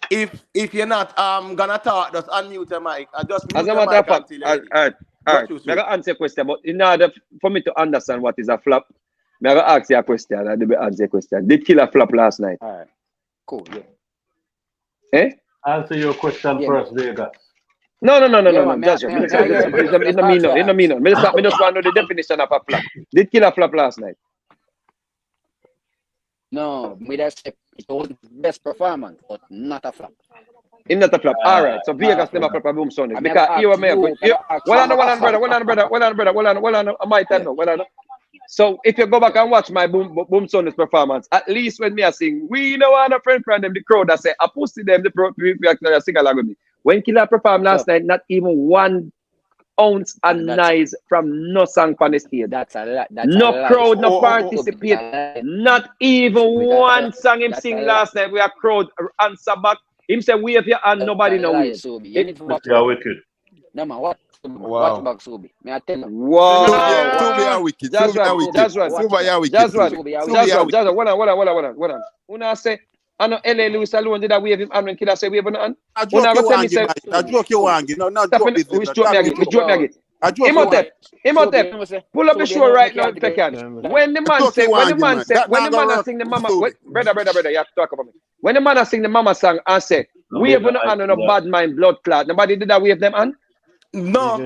if you're not gonna talk, just unmute your mic. Just mute your mic until you're ready. All right. I'm gonna answer a question, but in order for me to understand what is a flop, I'm gonna ask you a question and then answer a question. Did Killer flop last night? All right, cool, yeah. Eh? Answer your question first, Vegas. No. That's right. It no mean. Me just want to know the definition of a flop. Did Killer flop last night? No, me that say it was the best performance, but not a flop. Him not a flop. All right. So Vegas never flop a boom Sunday. Because you were me. Hold on, brother. I might know. Hold on. So if you go back and watch my boom Sunday's performance, at least when me I sing, we don't want a friend from them, the crowd that say, I pussy them, the people sing along with me. When Killer performed last night, not even 1 ounce and noise from no song on the stage. That's a lot. No crowd, no participate. Not even one song him sing last night. We are crowd answer back. Him say wave your hand, nobody know wave. You're wicked. No man, what? Watch back Subi. Me I tell you. Wow. Subi are wicked. That's Subi are wicked. That's right. Subi are wicked. That's right. Subi That's right. Hold on. Una say, I know L.A. Lewis alone did that wave him and when Killer say wave on hand. I joke you wangi. No, not joke business. We joke me again. Imhotep, pull up the show right now, Pekan. When the man sing the mama, brother, you have to talk about me. When the man sing the mama song and say, wave on the hand on a bad mind blood clot. Nobody did that wave them hand? No,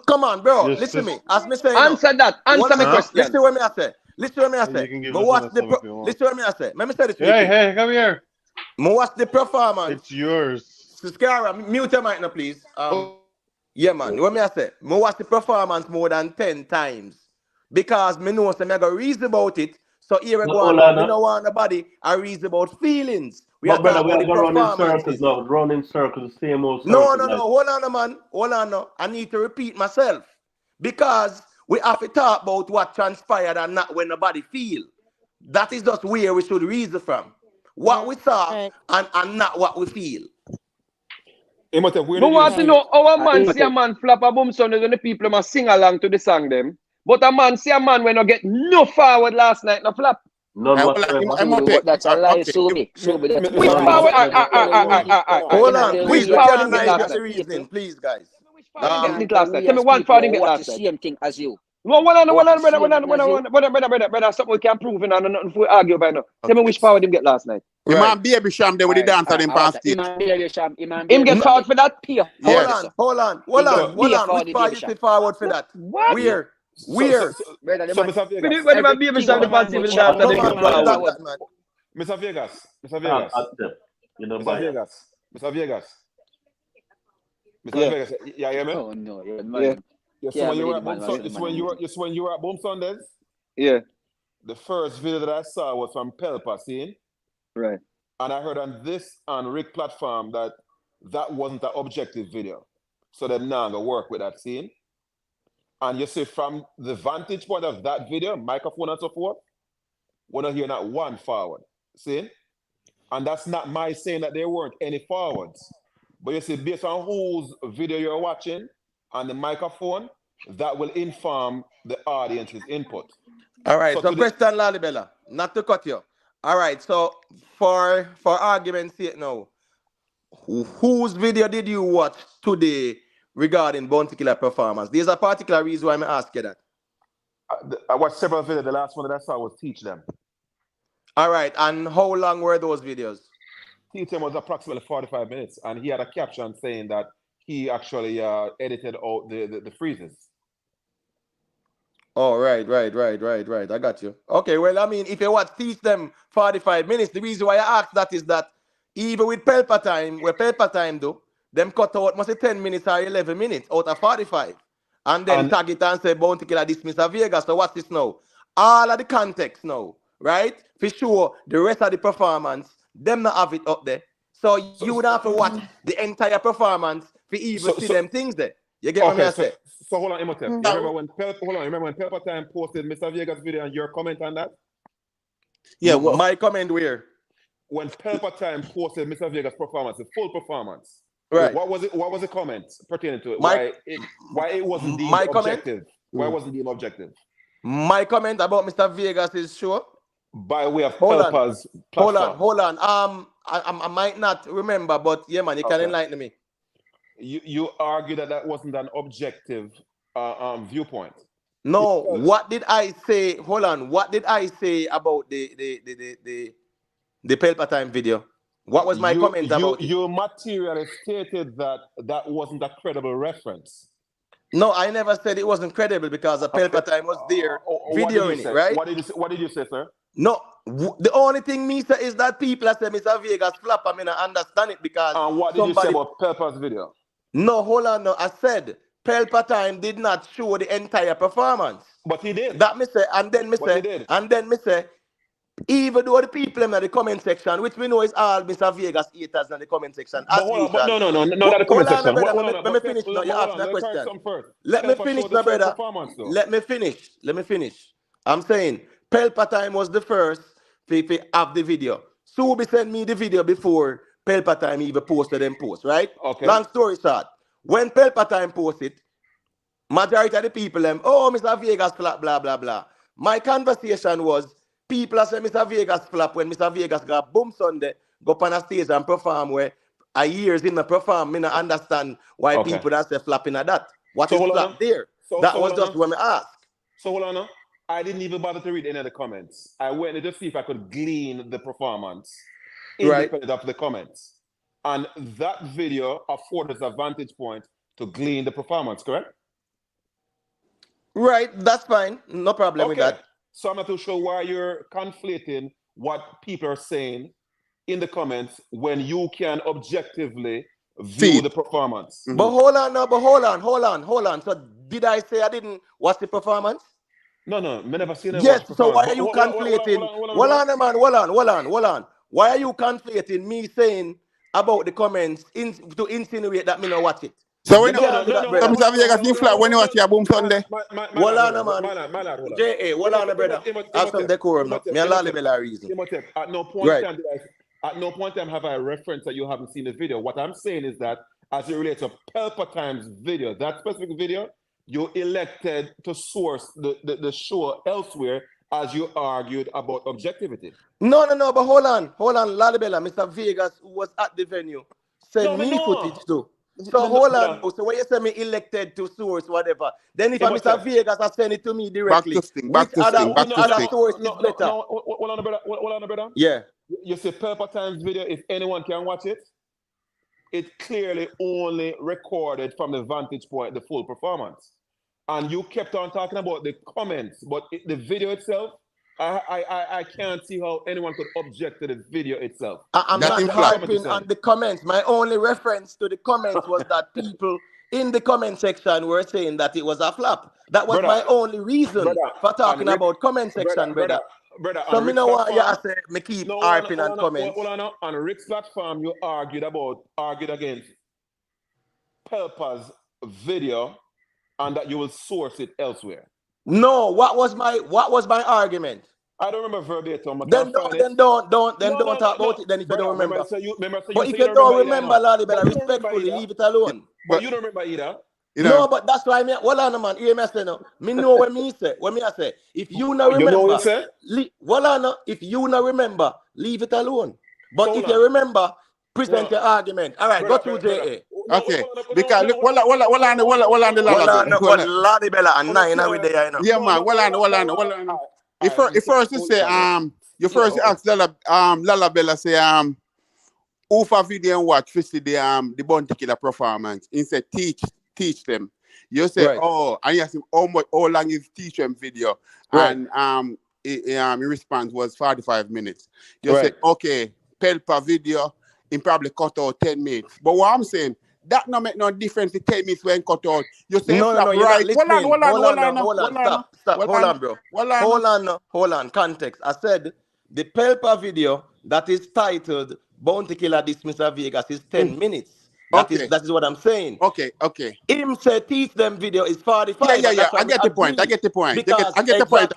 come on, bro. Listen to me. As me say, answer that. Answer my question. Listen to what me I say. Listen to what me I say. Listen to what me I say. Let me say this. Hey, come here. Me watch the performance. It's yours. Skara, mute your mic now, please. Yeah, man. What me I say? Me watch the performance more than 10 times because me know so me go reason about it. So here we go on. We don't want nobody. I reason about feelings. But brother, we are going to run in circles now. Run in circles, same old circles. No. Hold on, man. Hold on, no. I need to repeat myself because we have to talk about what transpired and not when nobody feel. That is just where we should reason from. What we saw and not what we feel. We want to know our man see a man flap a boom Sunday when the people must sing along to the song them. But a man see a man when no get no forward last night, no flap. That's a lie, Subi. Which forward? Hold on, please. That's the reason, please, guys. Tell me one forward in get last night. Same thing as you. No, hold on, brother. Something we can prove and nothing for argue by now. Tell me which forward him get last night. The man Baby Sham there with the dancer in past stage. Him get forward for that? Hold on. Which part you forward for that? Where? Mr. Vegas. Yeah, hear me? Oh no, when you were at Boom Sundays? Yeah. The first video that I saw was from Pelpa, see? Right. And I heard on this Rick platform that wasn't an objective video. So they're now gonna work with that scene. And you see from the vantage point of that video, microphone and so forth, we're not hearing that one forward. See? And that's not my saying that there weren't any forwards. But you see, based on whose video you're watching and the microphone, that will inform the audience's input. All right, so question, Lalibela, not to cut you. All right, so for argument's sake now, whose video did you watch today regarding Bounty Killer performance? There's a particular reason why I'm asking that. I watched several videos. The last one that I saw was Teach Them. All right, and how long were those videos? Teach Them was approximately 45 minutes, and he had a caption saying that he actually edited out the freezes. Oh, right. I got you. Okay, well, I mean, if you watch Teach Them 45 minutes, the reason why I asked that is that even with Pelpa Time, where Pelpa Time do, them cut out must be 10 minutes or 11 minutes out of 45. And then tag it and say Bounty Killer dismiss a Vegas. So what's this now? All of the context now, right? For sure, the rest of the performance, them not have it up there. So you would have to watch the entire performance for even see them things there. You get what I say? So hold on, Imhotep. Remember when Pelpa Time posted Mr. Vegas video and your comment on that? Yeah, well, my comment where? When Pelpa Time posted Mr. Vegas performance, the full performance. Right. What was the comment pertaining to it? Why it wasn't deemed objective? Why wasn't deemed objective? My comment about Mr. Vegas is sure. By way of Pelpa's platform. Hold on. I might not remember, but yeah, man, you can enlighten me. You argue that wasn't an objective viewpoint. No, what did I say? Hold on. What did I say about the Pelpa Time video? What was my comment about it? You materially stated that wasn't a credible reference. No, I never said it wasn't credible because the Pelpa Time was there videoing it, right? What did you say, sir? No, The only thing me say is that people say Mr. Vegas flop. I mean, I understand it because And what did you say about Pelpa's video? No, hold on. No, I said Pelpa Time did not show the entire performance. But he did. That me say, and then me say, even though the people in the comment section, which we know is all Mr. Vegas haters in the comment section. But hold on, but no, not the comment section. Let me finish now. You ask me a question. Let me finish, my brother. Let me finish. I'm saying Pelpa Time was the first to have the video. Subi sent me the video before Pelpa Time even posted them post, right? Okay. Long story short, when Pelpa Time posted, majority of the people oh, Mr. Vegas flap, blah, blah, blah. My conversation was, people say Mr. Vegas flap when Mr. Vegas got boom Sunday, go up on a stage and perform where a years in the perform, me not understand why people that say flapping at that. What is flap there? That was just when I asked. So hold on, I didn't even bother to read any of the comments. I went to just see if I could glean the performance independent of the comments. And that video afforded a vantage point to glean the performance, correct? Right, that's fine. No problem with that. So I'm not too sure why you're conflating what people are saying in the comments when you can objectively view the performance. Mm-hmm. But hold on. So did I say I didn't watch the performance? No, I never seen it. Yes, so why are you conflating? Hold on, man. Hold on. Why are you conflating me saying about the comments to insinuate that me not watch it? So when Mr. Vegas you flat when you watch your boom Sunday? Hold on, man. J.A., hold on, brother. Have some decorum. Me a lalibela reason. At no point in time have I referenced that you haven't seen the video. What I'm saying is that as it relates to Pelpa Time's video, that specific video, you elected to source the show elsewhere as you argued about objectivity. No, but hold on, lalibela. Mr. Vegas, who was at the venue, sent me footage too. So hold on. So when you say me elected to source whatever, then if Mr. Vegas has sent it to me directly, back to source is better? Hold on, brother. Yeah. You say Pelpa Time's video, if anyone can watch it, it clearly only recorded from the vantage point, the full performance. And you kept on talking about the comments, but the video itself, I can't see how anyone could object to the video itself. I'm not harping on the comments. My only reference to the comments was that people in the comment section were saying that it was a flop. That was my only reason for talking about comment section, brother. So me know what you say. Me keep harping on comments. On Rick's platform, you argued against Pelpa's video, and that you will source it elsewhere. No, what was my argument? I don't remember verbatim. Then don't talk about it. Then if you don't remember. But if you don't remember, Ladi, better respectfully leave it alone. But you don't remember either. No, but that's why me. Hold on, man. Hear me say no. Me know what me say. What me I say. If you not remember, you know what you say? Hold on. If you not remember, leave it alone. But if you remember, present your argument. All right, go through JA. Okay, because look, hold on the Ladi Bella and 9 with there, you know. Yeah, man. Hold on. If first you say you first ask Lala Bella say who for video and watch to see the Bounty Killer performance. Instead teach them. You say and you ask him how long is teach them video, and his response was 45 minutes. You say okay, Pelpa video. He probably cut out 10 minutes. But what I'm saying, that no make no difference. The 10 minutes when cut out. You say no, right. Hold on, stop. Hold on, bro. Hold on. Context. I said the Pelpa video that is titled Bounty Killer Dismissal Vegas is 10 minutes. That is what I'm saying. Okay. Him say teach them video is 45. Yeah. I get the point. Because, I get the point.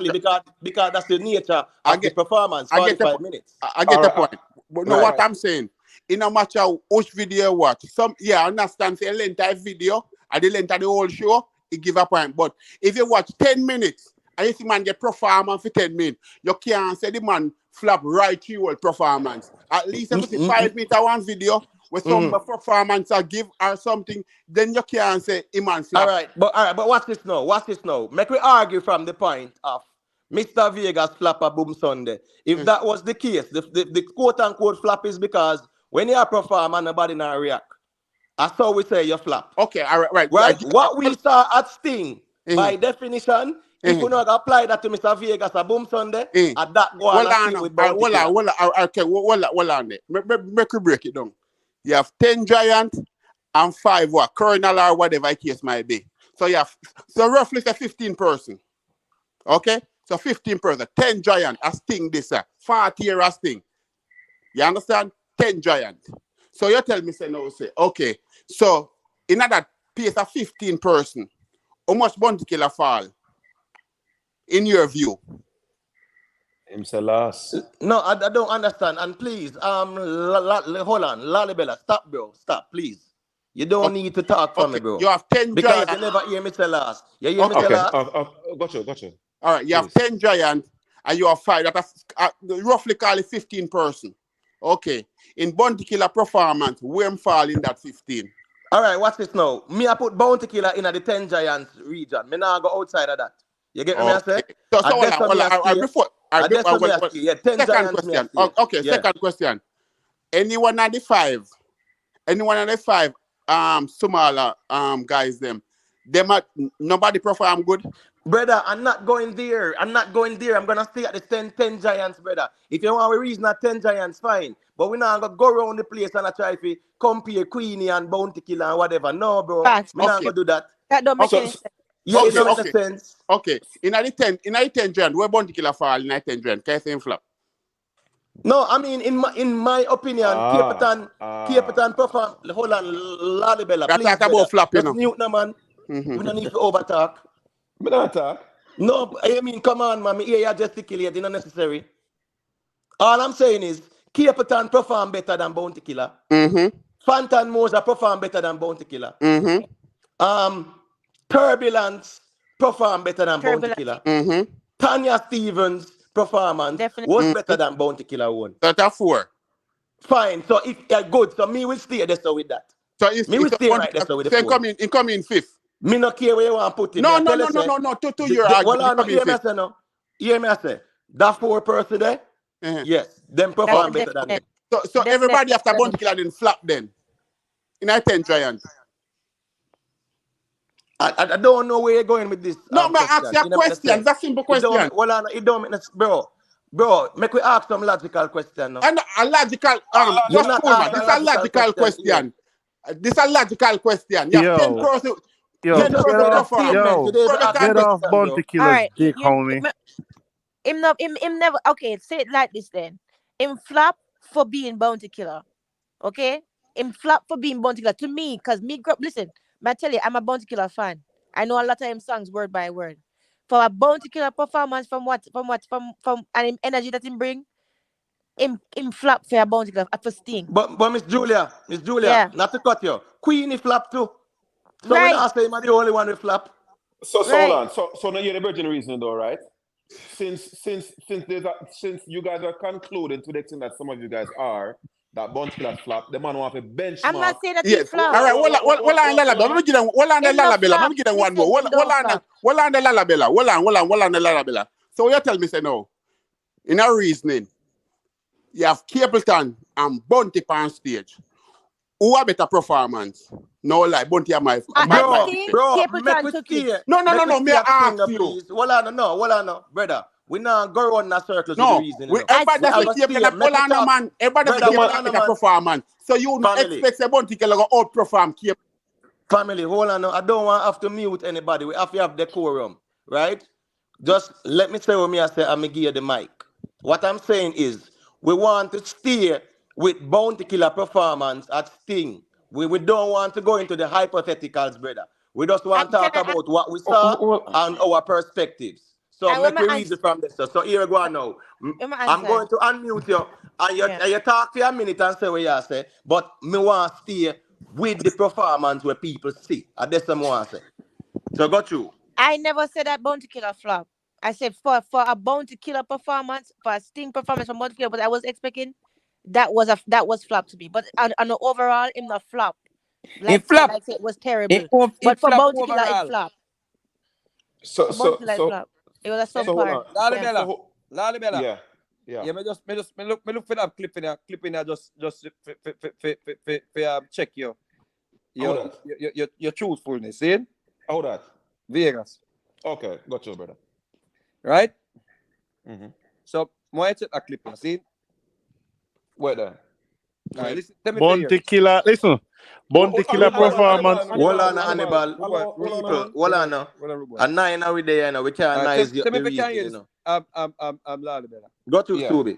Because that's the nature of the performance. 45 minutes. I get the point. But no, what I'm saying, in no matter which video you watch, I understand say length of video and the length of the whole show, it give a point. But if you watch 10 minutes and you see man get performance for 10 minutes, you can't say the man flap right through your performance. At least if you see 5 minutes one video with some performance or give or something, then you can't say a man flap. All right, but watch this now. Make we argue from the point of Mr. Vegas flap a boom Sunday. If that was the case, the quote-unquote flap is because when you perform and nobody not react, that's how we say you flap. Okay, all right. What we saw at Sting, by definition, If we not apply that to Mr. Vegas a Boom Sunday, at that go on and stay with Bounty Killer. Okay, hold on there. Make you break it down. You have 10 giant and 5 what? Colonel or whatever the case might be. So you have, so roughly say 15 person. Okay? So 15 person, 10 giant, a sting this, 40 year a sting. You understand? 10 giant. So you tell me, say, no, say, okay. So in that piece of 15 person, how much Bounty Killer fall? In your view? Him say last. No, I don't understand. And please, hold on, Lalibella, stop, bro. Stop, please. You don't need to talk for me, bro. You have 10 because giant. you never hear me say last. You hear me say last? Gotcha. All right, you have 10 giant and you have 5 that are roughly call it 15 person. Okay. In Bounty Killer performance, where fall in that 15? All right, watch this now. Me, I put Bounty Killer in the 10 giants region. Me now go outside of that. You get me, I say? So second question. Okay, yeah. Second question. Anyone of the 5 smaller guys them are nobody perform good? Brother, I'm not going there. I'm gonna stay at the 10 giants, brother. If you want a reason at 10 giants, fine. But we're not gonna go around the place and try to compare Queenie and Bounty Killer and whatever. No, bro. We're not gonna do that. That don't make any sense. Yeah, it don't make sense. Okay. In the 10 giant, where Bounty Killer fall in the 10 giant? Can you say flop? No, I mean in my opinion, Capitan perform. Hold on, Lalibella, please. Talk about flop, you know. Mute no man. We don't need to overtalk. Me not talk. No, I mean, come on, man. Me hear you gesticulate. It's not necessary. All I'm saying is, Capitan perform better than Bounty Killer. Fantan Moza perform better than Bounty Killer. Turbulence perform better than Bounty Killer. Tanya Stevens performance was better than Bounty Killer one. That's 4. Fine. So if you're good, so me will stay there so with that. So me will stay right there so with the 4. Come in 5th. Me no care where you want to put him. No. To your argument. Hear me say no. Hear me say. That 4 person there, yes, them perform better than them. So everybody after Bounty Killer then flop then. In a 10 giant. I don't know where you're going with this. No, but ask your question. That's a simple question. It don't make sense, bro. Bro, make we ask some logical question now. And a logical, this is a logical question. This is a logical question. You have 10 person. Get off Bounty Killer's dick, homie. Him never. Okay, say it like this then. Him flop for being Bounty Killer. Okay, him flop for being Bounty Killer to me, cause me. Listen, I tell you, I'm a Bounty Killer fan. I know a lot of him songs word by word. For a Bounty Killer performance, from and him energy that him bring, him flop for a Bounty Killer for Sting. But Miss Julia, yeah. Not to cut you, Queenie flop too. So when I say I'm the only one who flop. So hold on. So now you're the virgin reason though, right? Since you guys are concluding to the extent that some of you guys are, that Bounty Killer flop, the man want a benchmark. I'm not saying that he flop. All right, let me give them one more. Hold on the Lalabella. So you tell me, say no. In our reasoning, you have Capleton and Bounty on stage. Who have better performance? No, like Bounty and my bro, make we stay. No, me ask you. Hold on, brother. We not go on that circle. No, everybody does man. Everybody does better performance. So you not expect a Bounty Killer to outperform Cape. Family, hold on. I don't want to have to mute anybody. We have to have decorum, right? Just let me say what me I say. I'm give you the mic. What I'm saying is, we want to stay with Bounty Killer performance at Sting. We don't want to go into the hypotheticals, brother. We just want to talk about what we saw and our perspectives. So make me read it from this. So here we go now. I'm going to unmute you and you talk for a minute and say what you say. But me want to stay with the performance where people see. And that's what I want to say. So go through. I never said that Bounty Killer flop. I said for a Bounty Killer performance, for a Sting performance from Bounty Killer, but I was expecting that was flop to me. But on the overall, in the flop. Like, it flop. Like it was terrible. But for Bounty Killer, it flop. So it was a subpar. Lalibella. Yeah. Me look for that clip in there just for check your truthfulness. See? How that? Vegas. Okay, got you, brother. Right? Mm-hmm. So, I check a clip, you see? Where there? All right, listen, tell me Bounty Killer, listen. Bounty Killer performance. Hold on, Hannibal. People, hold on now. A 9 are we there, you know. We can't nice Tell me the if you can reason, hear you this. know. I'm loud better. Go to Subi.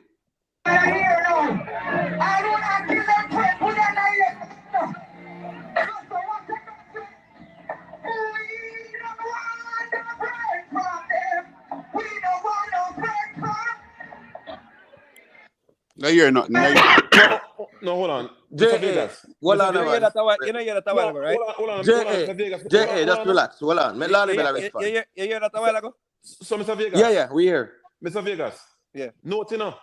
No, you're not. No, no, hold on. J.A. Vegas. Hold on, You know man. that a while ago, right? Hold on. J.A. Just relax. Hold on. Let Lali Bella respond. You hear that a while ago? So, Mr. Vegas. Yeah, we hear. Mr. Vegas. Yeah. No, you know.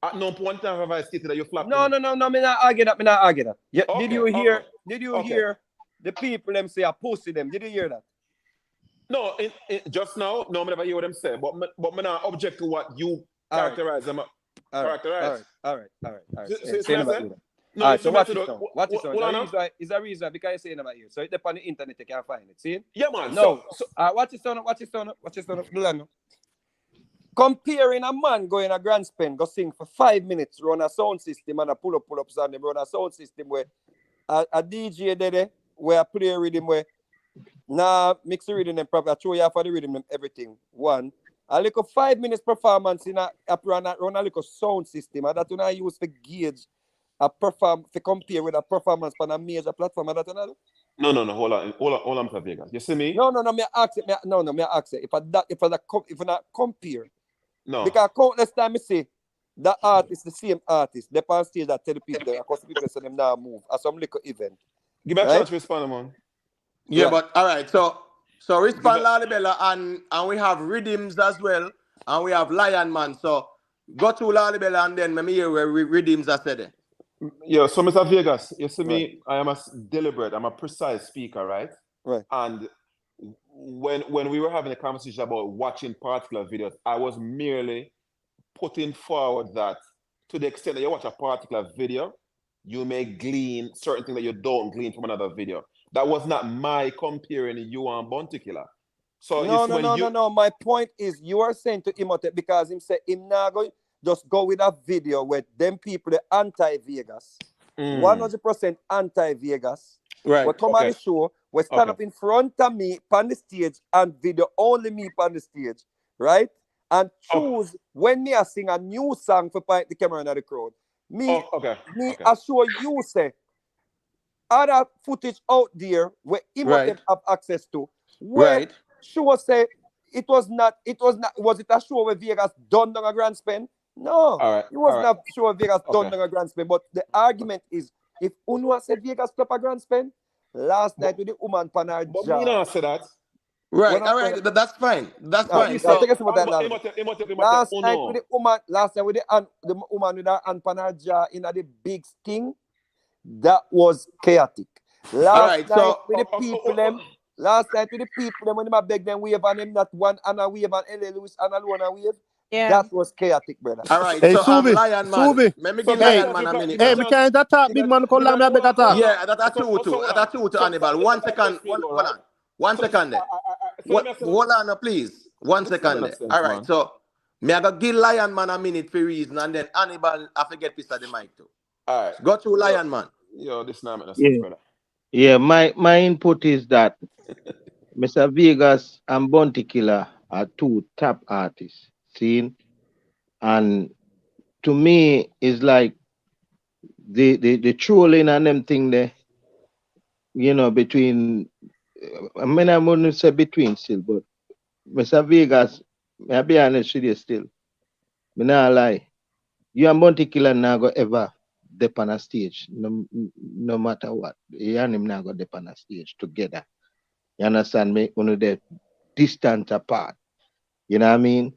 At no point time have I stated that you flapped. No, me not argue that. Yeah, Okay, did you hear the people them say I posted them? Did you hear that? No, just now, no, I never hear what them say, but me not object to what you characterize them. All right. So watch it now. It's a reason because you say about here. So it's on the internet you can find it. See? Yeah, man. No. Watch it now. Comparing a man going a grand spend, go sing for 5 minutes, run a sound system and a pull-ups on them, run a sound system where a DJ there, where I play a rhythm where mix the rhythm and properly, I show you for the rhythm and everything. One. A little 5 minutes performance in a run a little sound system, and that you not use to gauge a perform to compare with a performance on a major platform. And that you not do? No, hold on, Mr. Vegas. You see me? No, me ask it. Me ask it. If I not compare. No. Because countless time I say the artist, the same artist, they on stage that tell the people, because the people say them now move at some little event. Give me a chance to respond, man. Yeah, but all right, so respond Lali Bella and we have rhythms as well, and we have Lion Man. So go to Lali Bella and then me hear where rhythms are said. Yeah, so Mr. Vegas, you see me, I am a deliberate, I'm a precise speaker, right? Right. And when we were having a conversation about watching particular videos, I was merely putting forward that to the extent that you watch a particular video, you may glean certain things that you don't glean from another video. That was not my comparing you and Bounty Killer. So no. My point is you are saying to Imhotep because him say him now go just go with a video where them people the anti-Vegas, 100% anti-Vegas. Right. We come on the show, we stand up in front of me on the stage and video only me on the stage, right? And choose when me I sing a new song for point the camera in the crowd. I show you say other footage out there where Imhotep have access to. Where show say it was it a show where Vegas done a grand spend? No, it was not a show where Vegas done a grand spend. But the argument is if Unua said Vegas stop a grand spend, last night with the woman pan her jaw. But me not say that. Right, all right, that's fine. That's fine. So take us about that last night with the woman, with the woman with her hand pan her jaw in the big sting, that was chaotic. Last night with the people them when I beg them wave and them not one and a wave and L.A. Lewis and alone a wave. Yeah. That was chaotic, brother. All right, hey, so Subi, Lion Man. Let me give Lion Man a minute. Hey, we can't talk, big man. Call me better talk. Yeah, that's true to Hannibal. 1 second. Hold on. 1 second there. Hold on, please. 1 second there. All right, so me I go give Lion Man a minute for reason, and then Hannibal I forget piece of the mic too. All right. Go to Lion Man. Yo, this now makes sense, brother. Yeah, my input is that Mr. Vegas and Bounty Killer are two top artists. Seen, and to me it's like the trolling and them thing there, between I mean I wouldn't say between still, but Mr. Vegas, I'll be honest with you still. Me not lie. You and Bounty Killer now go ever dip on a stage, no matter what. You and him now go dip on a stage together. You understand me? Only they're distant apart. You know what I mean?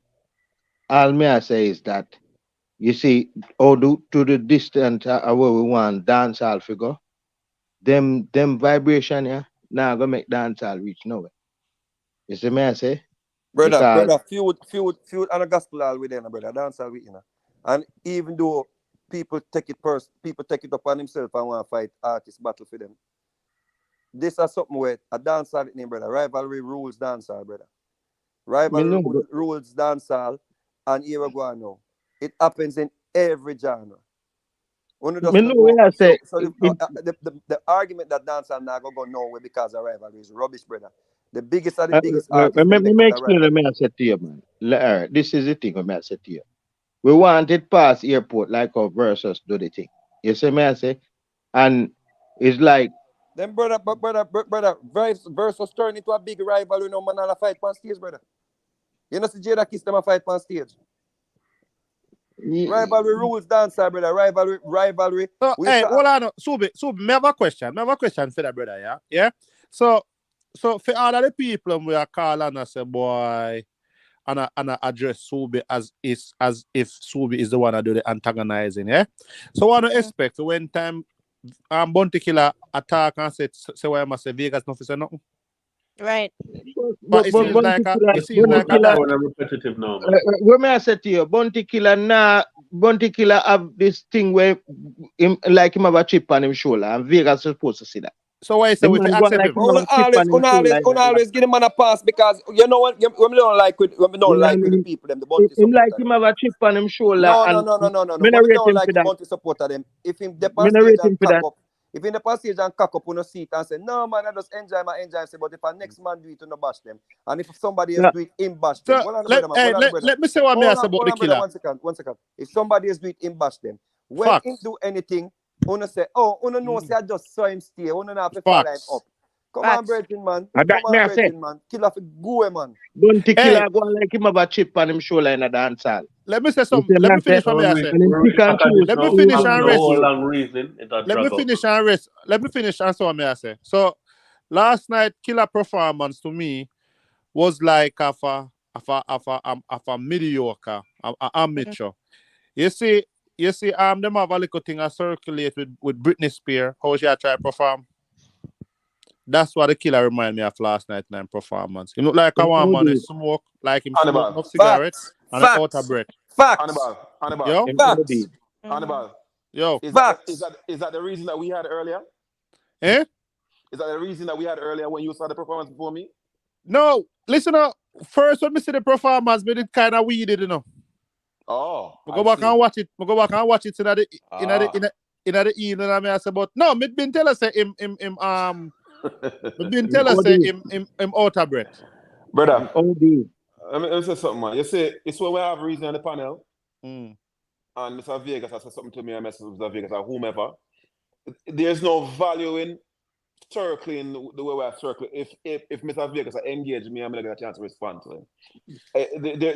All me I say is that, you see, to the distance where we want dancehall figure, them vibration here, now go make dancehall reach nowhere. You see me I say? Brother, Feud and a gospel all with them, brother, dancehall with And even though people take it upon themselves and want to fight artist battle for them, this is something where a dancehall with him, brother. Rivalry rules dancehall, brother. Rivalry rules dancehall, and here we go now. It happens in every genre. The argument that dancehall now go nowhere because of rivalry is rubbish, brother. The biggest of the biggest artists. Let me explain what I said to you, man. This is the thing I said to you. We want it past airport like our versus do the thing. You see me I say? And it's like then brother, versus turn into a big rivalry, no man all fight on stage, brother. You know see Jada Kiss them a fight on stage. Rivalry rules dancehall, brother. Rivalry. So, hey, hold on. Subi, me have a question. For that, brother, yeah? Yeah? So for all of the people we are calling and say, boy, and I address Subi as if Subi is the one that do the antagonizing, yeah? So what do you expect when time Bounty Killer attack and say why I must say Vegas nothing say nothing? Right. But it seems like a repetitive now. What may I say to you? Bounty Killer have this thing where him have a chip on his shoulder, and Vegas is supposed to see that. So why say we accept him? Always give him a pass because you know what? When we don't like with the people, them the Bounty him like him have a chip on him shoulder. No. We don't like the Bounty supporter them. If him the passage and cock up, if in the passage and cock up on a seat and say, no man, I just enjoy. Say, but if a next man do it, you no bash them. And if somebody else do it, him bash them. Let me say what I say about the killer. One second. If somebody else do it, him bash them. When him do anything, Una say, Una know say I just saw him stay. Una not have to follow him up. Come on, Brethren, man. Man. Killer for go, man. Bounty Killer go like him have a chip on him shoulder in a dancehall. Let me say something. Let me finish what I say. Let me finish and rest. Let me finish and so what I say. So last night, Killer performance to me was like of a mediocre, amateur. You see, them have a little thing I circulate with Britney Spears, how she try to perform. That's what the Killer remind me of last night performance. He look like a woman who smoke, like him smoke enough cigarettes and out of breath. Hannibal. Yo? Hannibal. Yo. Is that the reason that we had earlier? Eh? Is that the reason that we had earlier when you saw the performance before me? No. Listen up. First when me see the performance, me did kind of weird, you know. Oh, go back and watch it. In the evening, and I say, but no, me been tell us say him out of breath. Brother, let me say something, man. You see, it's when we have reason on the panel, and Mr. Vegas has said something to me, I message Mr. Vegas or whomever. There's no value in circling the way we are circling. If Mr. Vegas engage me, I'm gonna get a chance to respond to him.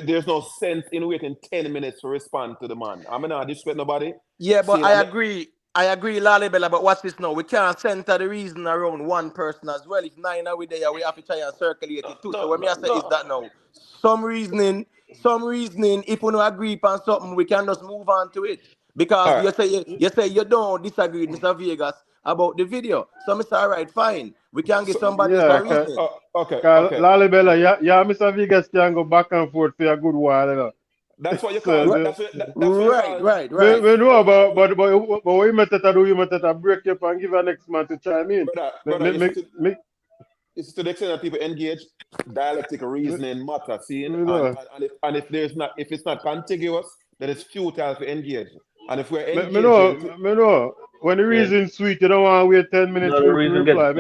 There's no sense in waiting 10 minutes to respond to the man. I'm not disrespect nobody. Yeah, but I agree, Lale Bella, but watch this now. We can't center the reason around one person as well. If 9 are we there, we have to try and circulate it too. So what me I say is that now. Some reasoning, if we don't agree on something, we can just move on to it. Because you say you don't disagree with Mr. Vegas about the video. So Mr. All right, fine. We can get somebody else a reason. Okay. Lale Bella, yeah, Mr. Vegas can go back and forth for a good while, you know. That's what you call it. Right. We know, but what you might do, you might break up and give a next man to chime in. It's to the extent that people engage, dialectic reasoning matter, seeing, and if it's not contiguous, then it's futile to engage. And if we're engaging, me know. When the reason sweet, you don't want to wait 10 minutes to reply.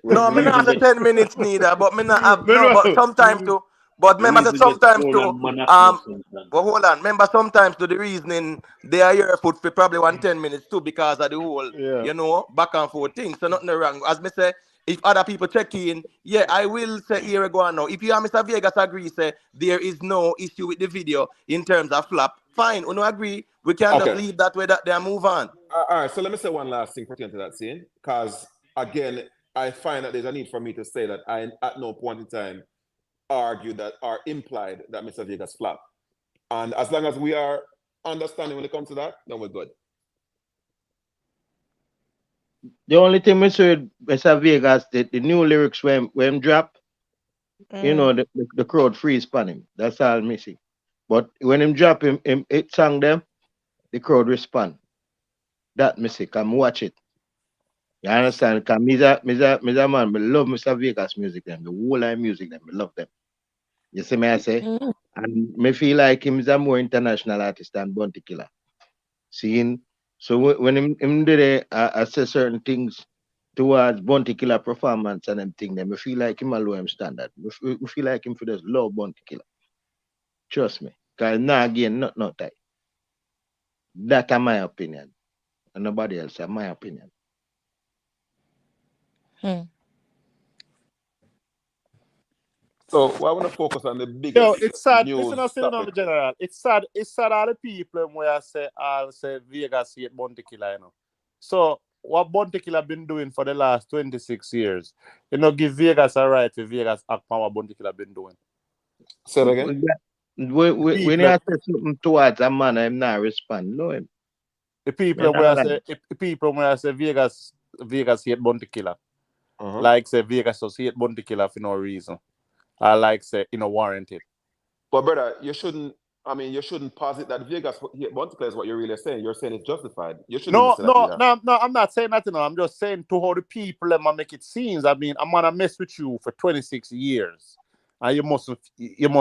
No, me not have 10 minutes neither, but me not have but sometimes too. But remember that sometimes too, but hold on, remember sometimes to the reasoning they are here for probably 10 minutes too because of the whole, back and forth thing. So nothing wrong. As me say, if other people check in, I will say here we go on now. If you and Mr. Vegas agree, say there is no issue with the video in terms of flap, fine. We don't agree. We can just leave that way that they move on. All right, so let me say one last thing pertaining to that scene, because again, I find that there's a need for me to say that I at no point in time argued that or implied that Mr. Vegas flap. And as long as we are understanding when it comes to that, then we're good. The only thing we said, Mr. Vegas, the new lyrics when drop, the crowd freeze upon him. That's all missing. But when him drop him it sang them, the crowd respond. That missing. Come watch it. You understand? Because me man, I love Mr. Vegas music them. The whole line music them. I love them. You see me I say? And me feel like him is a more international artist than Bounty Killer. Seeing so when him did I say certain things towards Bounty Killer performance and them thing, then me feel like him a low him standard. Me feel like him for just love Bounty Killer. Trust me. Cause now again, not that. That's my opinion. And nobody else have my opinion. So I want to focus on the Yo, biggest it's sad. news Listen, I say no, topic. General. It's sad. It's sad all the people where I say Vegas hate Bounty Killer, you know. So what Bounty Killer been doing for the last 26 years? You know, give Vegas a right to Vegas act on what Bounty Killer been doing. Say it again. When you say something towards a man, I'm not respond. No him. The people where I say Vegas hate Bounty Killer. Like say Vegas just hate Bounty Killer for no reason. I like say warranted. But brother, you shouldn't posit that Vegas hate Bounty Killer is what you're really saying. You're saying it's justified. You shouldn't say that either. No, I'm not saying that, I'm just saying to how the people let me make it seems. I mean, I'm gonna mess with you for 26 years. And you must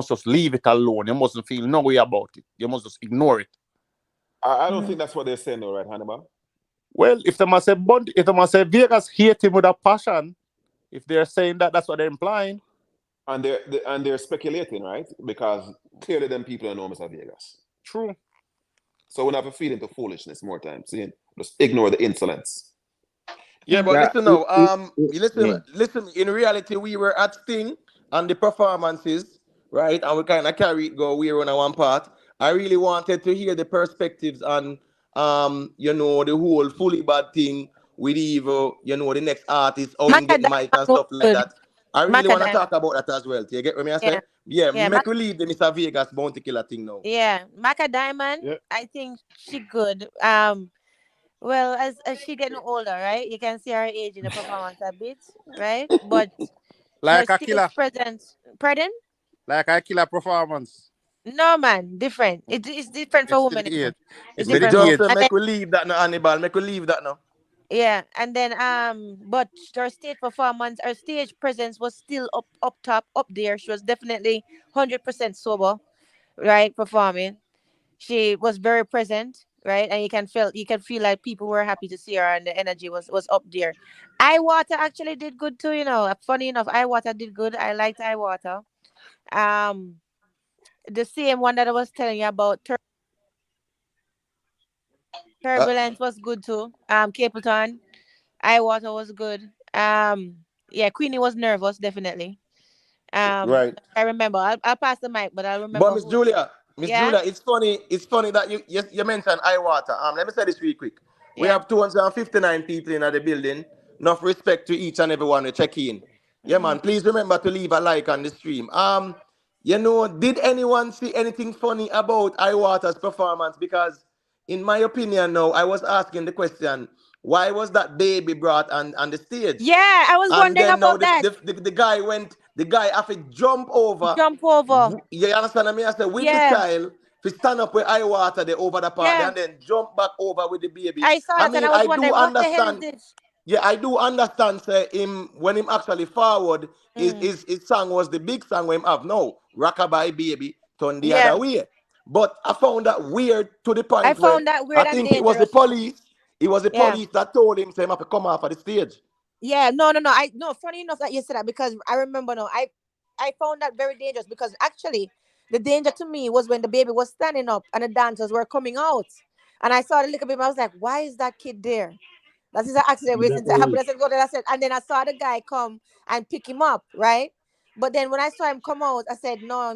just leave it alone. You mustn't feel no way about it. You must just ignore it. I don't think that's what they're saying though, right, Hannibal? Well, if they must say Vegas hate him with a passion, if they're saying that, that's what they're implying. And they're speculating, right? Because clearly them people are enormous at Vegas. True. So we have to feed into foolishness more time. See? Just ignore the insolence. Yeah, but listen now. Listen. In reality, we were at Sting and the performances, right? And we kind of carry it go. We were on one part. I really wanted to hear the perspectives on, the whole fully bad thing with Evo. The next artist, how you get mic and stuff like that. I really want to talk about that as well. Do you get what I say? Yeah, make we leave the Mr. Vegas Bounty Killer thing now. Yeah, Maca Diamond, I think she good. Well, as she getting older, right? You can see her age in the performance a bit, right? But like her a killer presence. Pardon? Like a killer performance. No, man, different. It's different for women. It's different. Make we leave that now, Hannibal. Make we leave that now. Yeah, and then but her stage performance, her stage presence was still up top, up there. She was definitely 100% sober, right? Performing, she was very present, right? And you can feel like people were happy to see her, and the energy was up there. Iwater actually did good too, Funny enough, Iwater did good. I liked Iwater. The same one that I was telling you about. Turbulence was good too. Capleton, Iwater was good. Queenie was nervous, definitely. Right. I remember. I'll pass the mic, but I'll remember. But Miss Julia, it's funny that you mentioned Iwater. Let me say this real quick. We have 259 people in the building. Enough respect to each and everyone who check in. Yeah, man. Please remember to leave a like on the stream. Did anyone see anything funny about Iwater's performance? Because in my opinion, now I was asking the question, why was that baby brought on the stage? Yeah, I was wondering about that. The guy have to jump over. You understand me? I said with the child, to stand up with Iwater there over the part and then jump back over with the baby. I saw that and I was wondering what the hell is this? Yeah, I do understand, say, when him actually forward, his song was the big song when him have now. Rockabye Baby, turn the other way. But I found that weird to the point I think it was the police. It was the police that told him to have to come off of the stage. Yeah, no. Funny enough that you said that, because I remember now. I found that very dangerous, because actually the danger to me was when the baby was standing up and the dancers were coming out. And I saw the little baby, I was like, why is that kid there? That is an accident waiting to happen. I said, go there. And then I saw the guy come and pick him up, right? But then when I saw him come out, I said, no,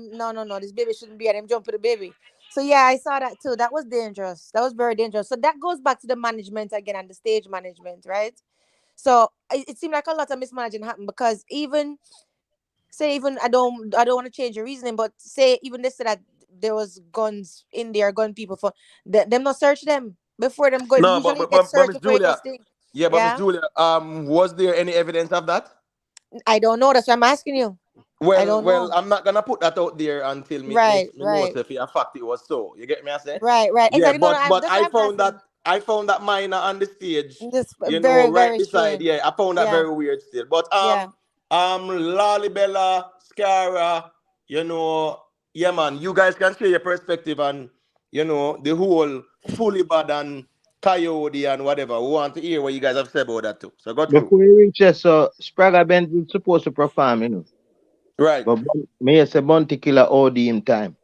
this baby shouldn't be at him. Jump for the baby. So yeah, I saw that too. That was dangerous. That was very dangerous. So that goes back to the management again, and the stage management, right? So it seemed like a lot of mismanaging happened, because even I don't want to change your reasoning, but say even they said that there was guns in there, gun people for them not search them before them going. No, but Miss Julia. Yeah, but Miss Julia, was there any evidence of that? I don't know. That's why I'm asking you. Well, I'm not gonna put that out there until me know if a fact it was so. You get me? I say. Right. Yeah, exactly. but I found that minor on the stage. Very beside. strange. Yeah, I found that very weird still. But Lalibella, Scara, yeah, man, you guys can share your perspective on, the whole Fully Bad and Coyote and whatever. We want to hear what you guys have said about that too. So go through. Before we reach there, so Spragga Benz is supposed to perform, Right. But me say Bounty Killer OD him time.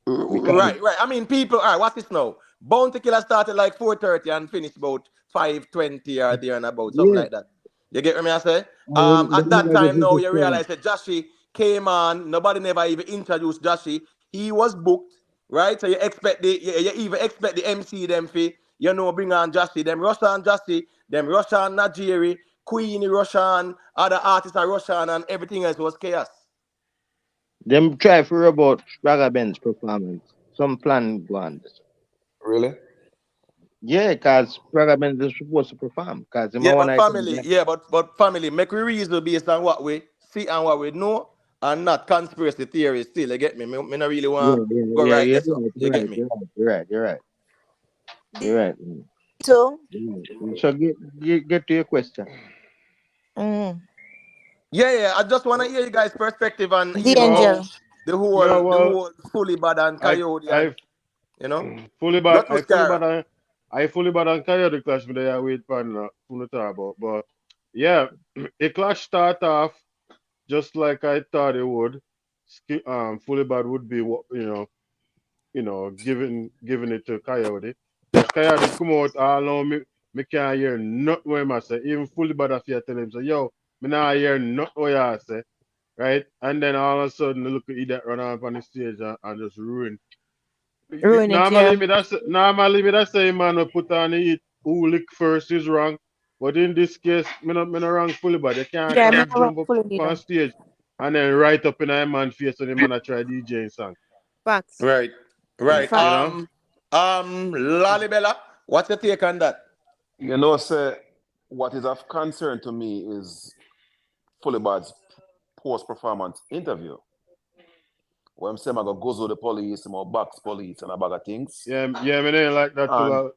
Right. I mean, people, all right, what's this now? Bounty Killer started like 4:30 and finished about 5:20 or there and about, something like that. You get what I say? At that time now, you realize that Joshy came on, nobody never even introduced Joshy. He was booked, right? So you even expect the MC them fee, bring on Joshy, them rush on Joshy, them rush on Najiri, Queenie rush on, other artists are rush on, and everything else was chaos. Them try for about Spragga Benz performance. Some plan ones. Really? Yeah, because Spragga Benz is supposed to perform. But family, make we reason based on what we see and what we know, and not conspiracy theories still. You get me? Me not really want to go right there. You get me? You're right. So get to your question. Yeah. I just want to hear you guys' perspective on the whole Fully Bad and Coyote. Fully Bad. I Fully Bad and Coyote clash me there wait for to talk about. But yeah, a clash start off just like I thought it would. Fully Bad would be giving it to Coyote. Because Coyote come out all on me can't hear nothing what I say. Even Fully Bad if you tell him say, yo, me not hear nothing what you say. Right? And then all of a sudden look at that run up on the stage and just ruin. Normally me that say man will put on the who lick first is wrong. But in this case, me not wrong Fully Bad. They can't come and jump up on stage and then right up in a man face when the man try DJing song. Facts. Right. Lalibela, what's your take on that? Say what is of concern to me is Fully Bad's post-performance interview. When I'm saying I go to the police, I'm box police and a bag of things. Yeah, me ain't like that too.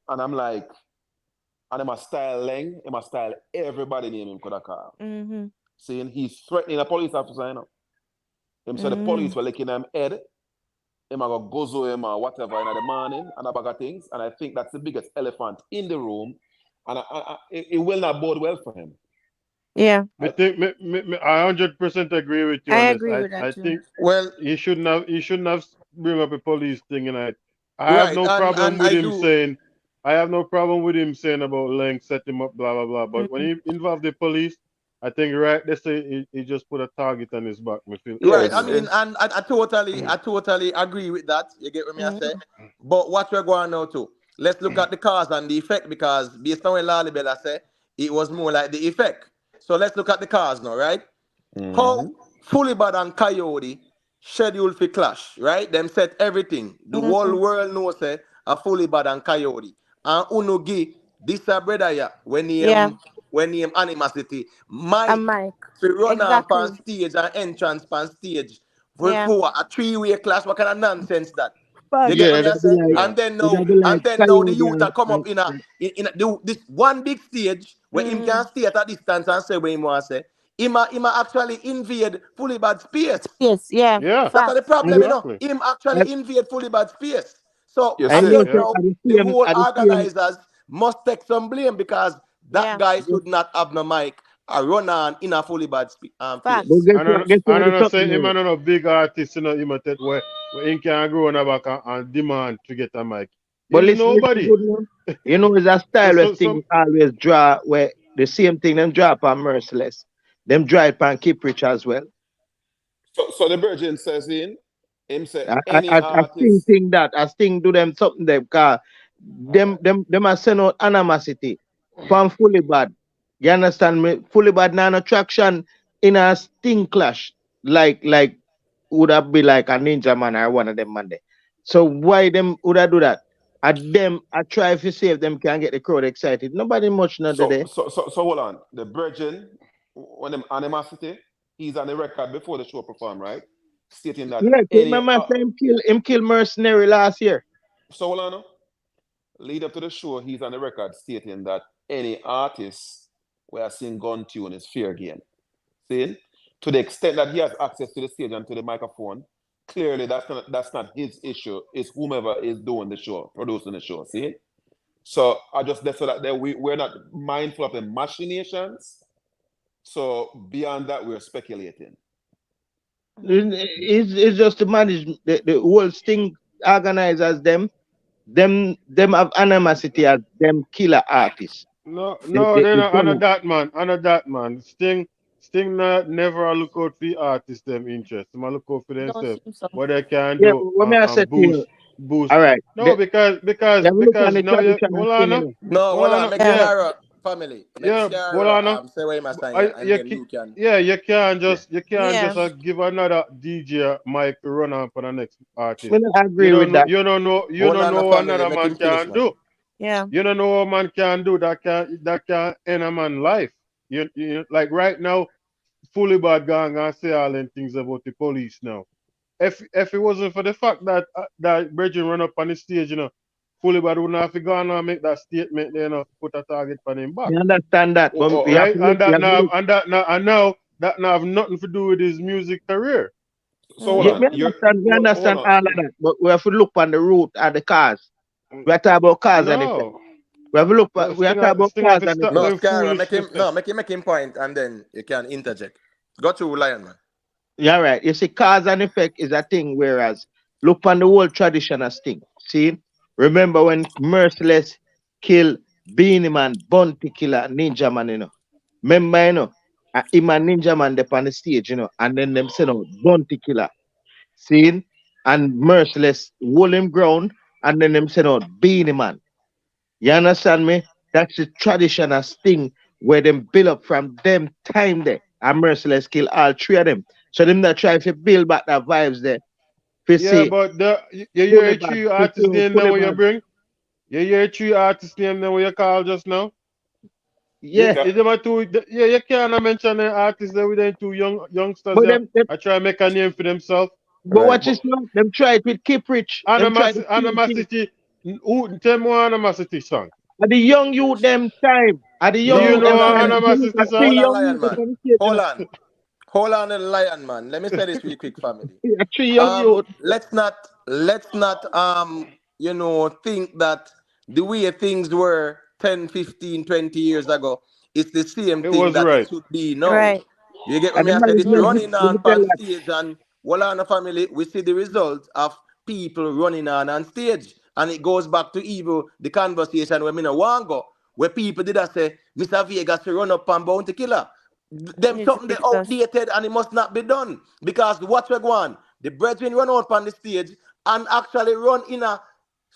And I'm like, and I'm a style Leng, I'm a style everybody name him could have called. Saying he's threatening a police officer, Him say the police were licking him head, him go gozo him or whatever in the morning and a bag of things. And I think that's the biggest elephant in the room. And it will not bode well for him. Yeah. I think I 100% agree with you on this. Agree with that I too. think he shouldn't have bring up a police thing and I have no problem with him saying about Leng set him up, blah blah blah. But when he involved the police, I think they say he just put a target on his back. Right. I mean, and I totally agree with that. You get what I say? But what we're going now to, let's look at the cause and the effect, because based on what Lalibela said, it was more like the effect. So let's look at the cause now, right? How Fully Bad and Coyote scheduled for clash, right? Them set everything. The whole world knows a Fully Bad and Coyote. And Unugi, this a brother yeah, when he animosity, Mike to run up on stage and entrance on stage for a 3-way clash. What kind of nonsense that? You get what I say? And then now the youth are come up in this one big stage where him can stay at a distance and say what he want to say. Him actually invade Fully Bad space. Yes, yeah. That's the problem, Him actually invade Fully Bad space. So the whole organizers must take some blame, because that guy should not have no mic or run on in a Fully Bad space. I'm not saying him not a big artist, him a take where he can go on the back and demand to get a mic. But listen, nobody. It's a style thing always draw where the same thing them draw upon Merciless. Them draw it upon Keep Rich as well. So the Virgin says him say I think that I think do them something them because them are send out animosity from Fully Bad. You understand me? Fully Bad non attraction in a sting clash like would have been like a Ninja Man or one of them man there. So why them would I do that? I try to see if them can get the crowd excited. Nobody much not today. So hold on. The Virgin, when them animosity, he's on the record before the show perform, right? Stating that remember him kill Mercenary last year. So hold on. Lead up to the show, he's on the record stating that any artist where I sing gun tune is fair game. See? to the extent that he has access to the stage and to the microphone, clearly that's not his issue. It's whomever is doing the show, producing the show. See? So I just so that we're not mindful of the machinations. So beyond that, we're speculating. It's just to manage the whole thing, organizers them have animosity as them killer artists. No, they're not under that man. Under that man. Sting never look out for the artist them interest. They look out for themselves. What they can Yeah, do what may I say to you? boost. All right. No, because now you hold on. No, hold on, make it family. Yeah, hold on. Say what I'm saying, and then you can. Yeah, you can't just give another DJ mic to run on for the next artist. I agree with that. You don't know what another man can do. Yeah. You don't know what a man can do that can end a man's life. You like right now, fully bad gang and say all them things about the police now. If it wasn't for the fact that that Bridget run up on the stage, fully bad wouldn't have to go and make that statement there, put a target on him back. You understand that? Right? And now that have nothing to do with his music career. So we understand all of that, but we have to look on the root of the cars. We are talking about cars and effect. We have to look. We are talking about cars and effect. No, Scarra, make him point, and then you can interject. Go to Lion Man. Yeah, right. You see, cause and effect is a thing, whereas look on the whole tradition as thing. See, remember when Merciless kill Beanie Man, Bounty Killer, Ninja Man, Remember, him and Ninja Man up on the stage, and then them send out Bounty Killer. See, and Merciless hold him ground, and then them send out Beanie Man. You understand me? That's the traditional thing where them build up from them time there. And Merciless kill all three of them. So them not try to build back that vibes there. But you hear three artists name now what you bring? You hear three artists name now what you call just now? Yeah. You can't mention the artists that with them two youngsters there. I try to make a name for themselves. But watch this now. Them try it with Keep Rich. Animosity. Tell me one animosity song. At the young youth them time. At the young youth animosity song. Hold on, Lion Man. Let me say this real quick, family. Let's not think that the way things were 10, 15, 20 years ago, it's the same thing that it should be now. Right. You get what I said? It's running on stage, and hold on, family, we see the result of people running on stage. And it goes back to even the conversation where me no want go, where people did say, Mr. Vegas to run up on Bounty Killer. Them something they outdated and it must not be done. Because what we're going, the brethren run out on the stage and actually run in a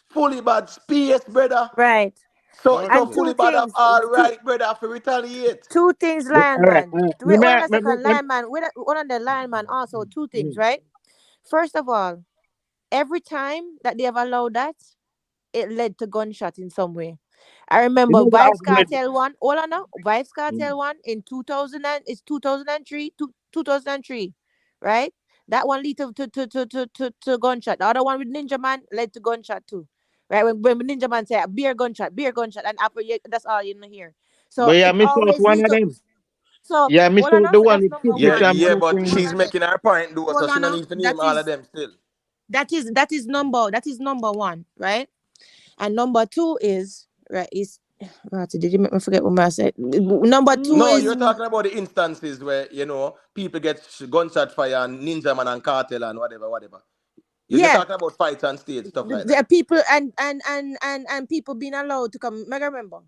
fully bad space, brother. Right. So fully bad of all right, brother, have to retaliate. Two things, Lion Man. Wait, Lion Man. One of the Lion Man also, two things, right? First of all, every time that they have allowed that, it led to gunshot in some way. I remember Vibes Cartel 1. Hold on now. Vibes Cartel 1 in 2003, right? That one led to gunshot. The other one with Ninja Man led to gunshot too. Right? When Ninja Man said beer gunshot, and after that's all you know here. So but yeah, miss out one of them. So yeah, miss out the one with yeah, but she's making her point, though, so she don't need to name all of them still. That is number one, right? And number two is did you make me forget what I said? Number two is you're talking about the instances where people get gunshot fire and Ninja Man and Cartel and whatever. You're talking about fights on stage, stuff like that. There are people and people being allowed to come. I remember.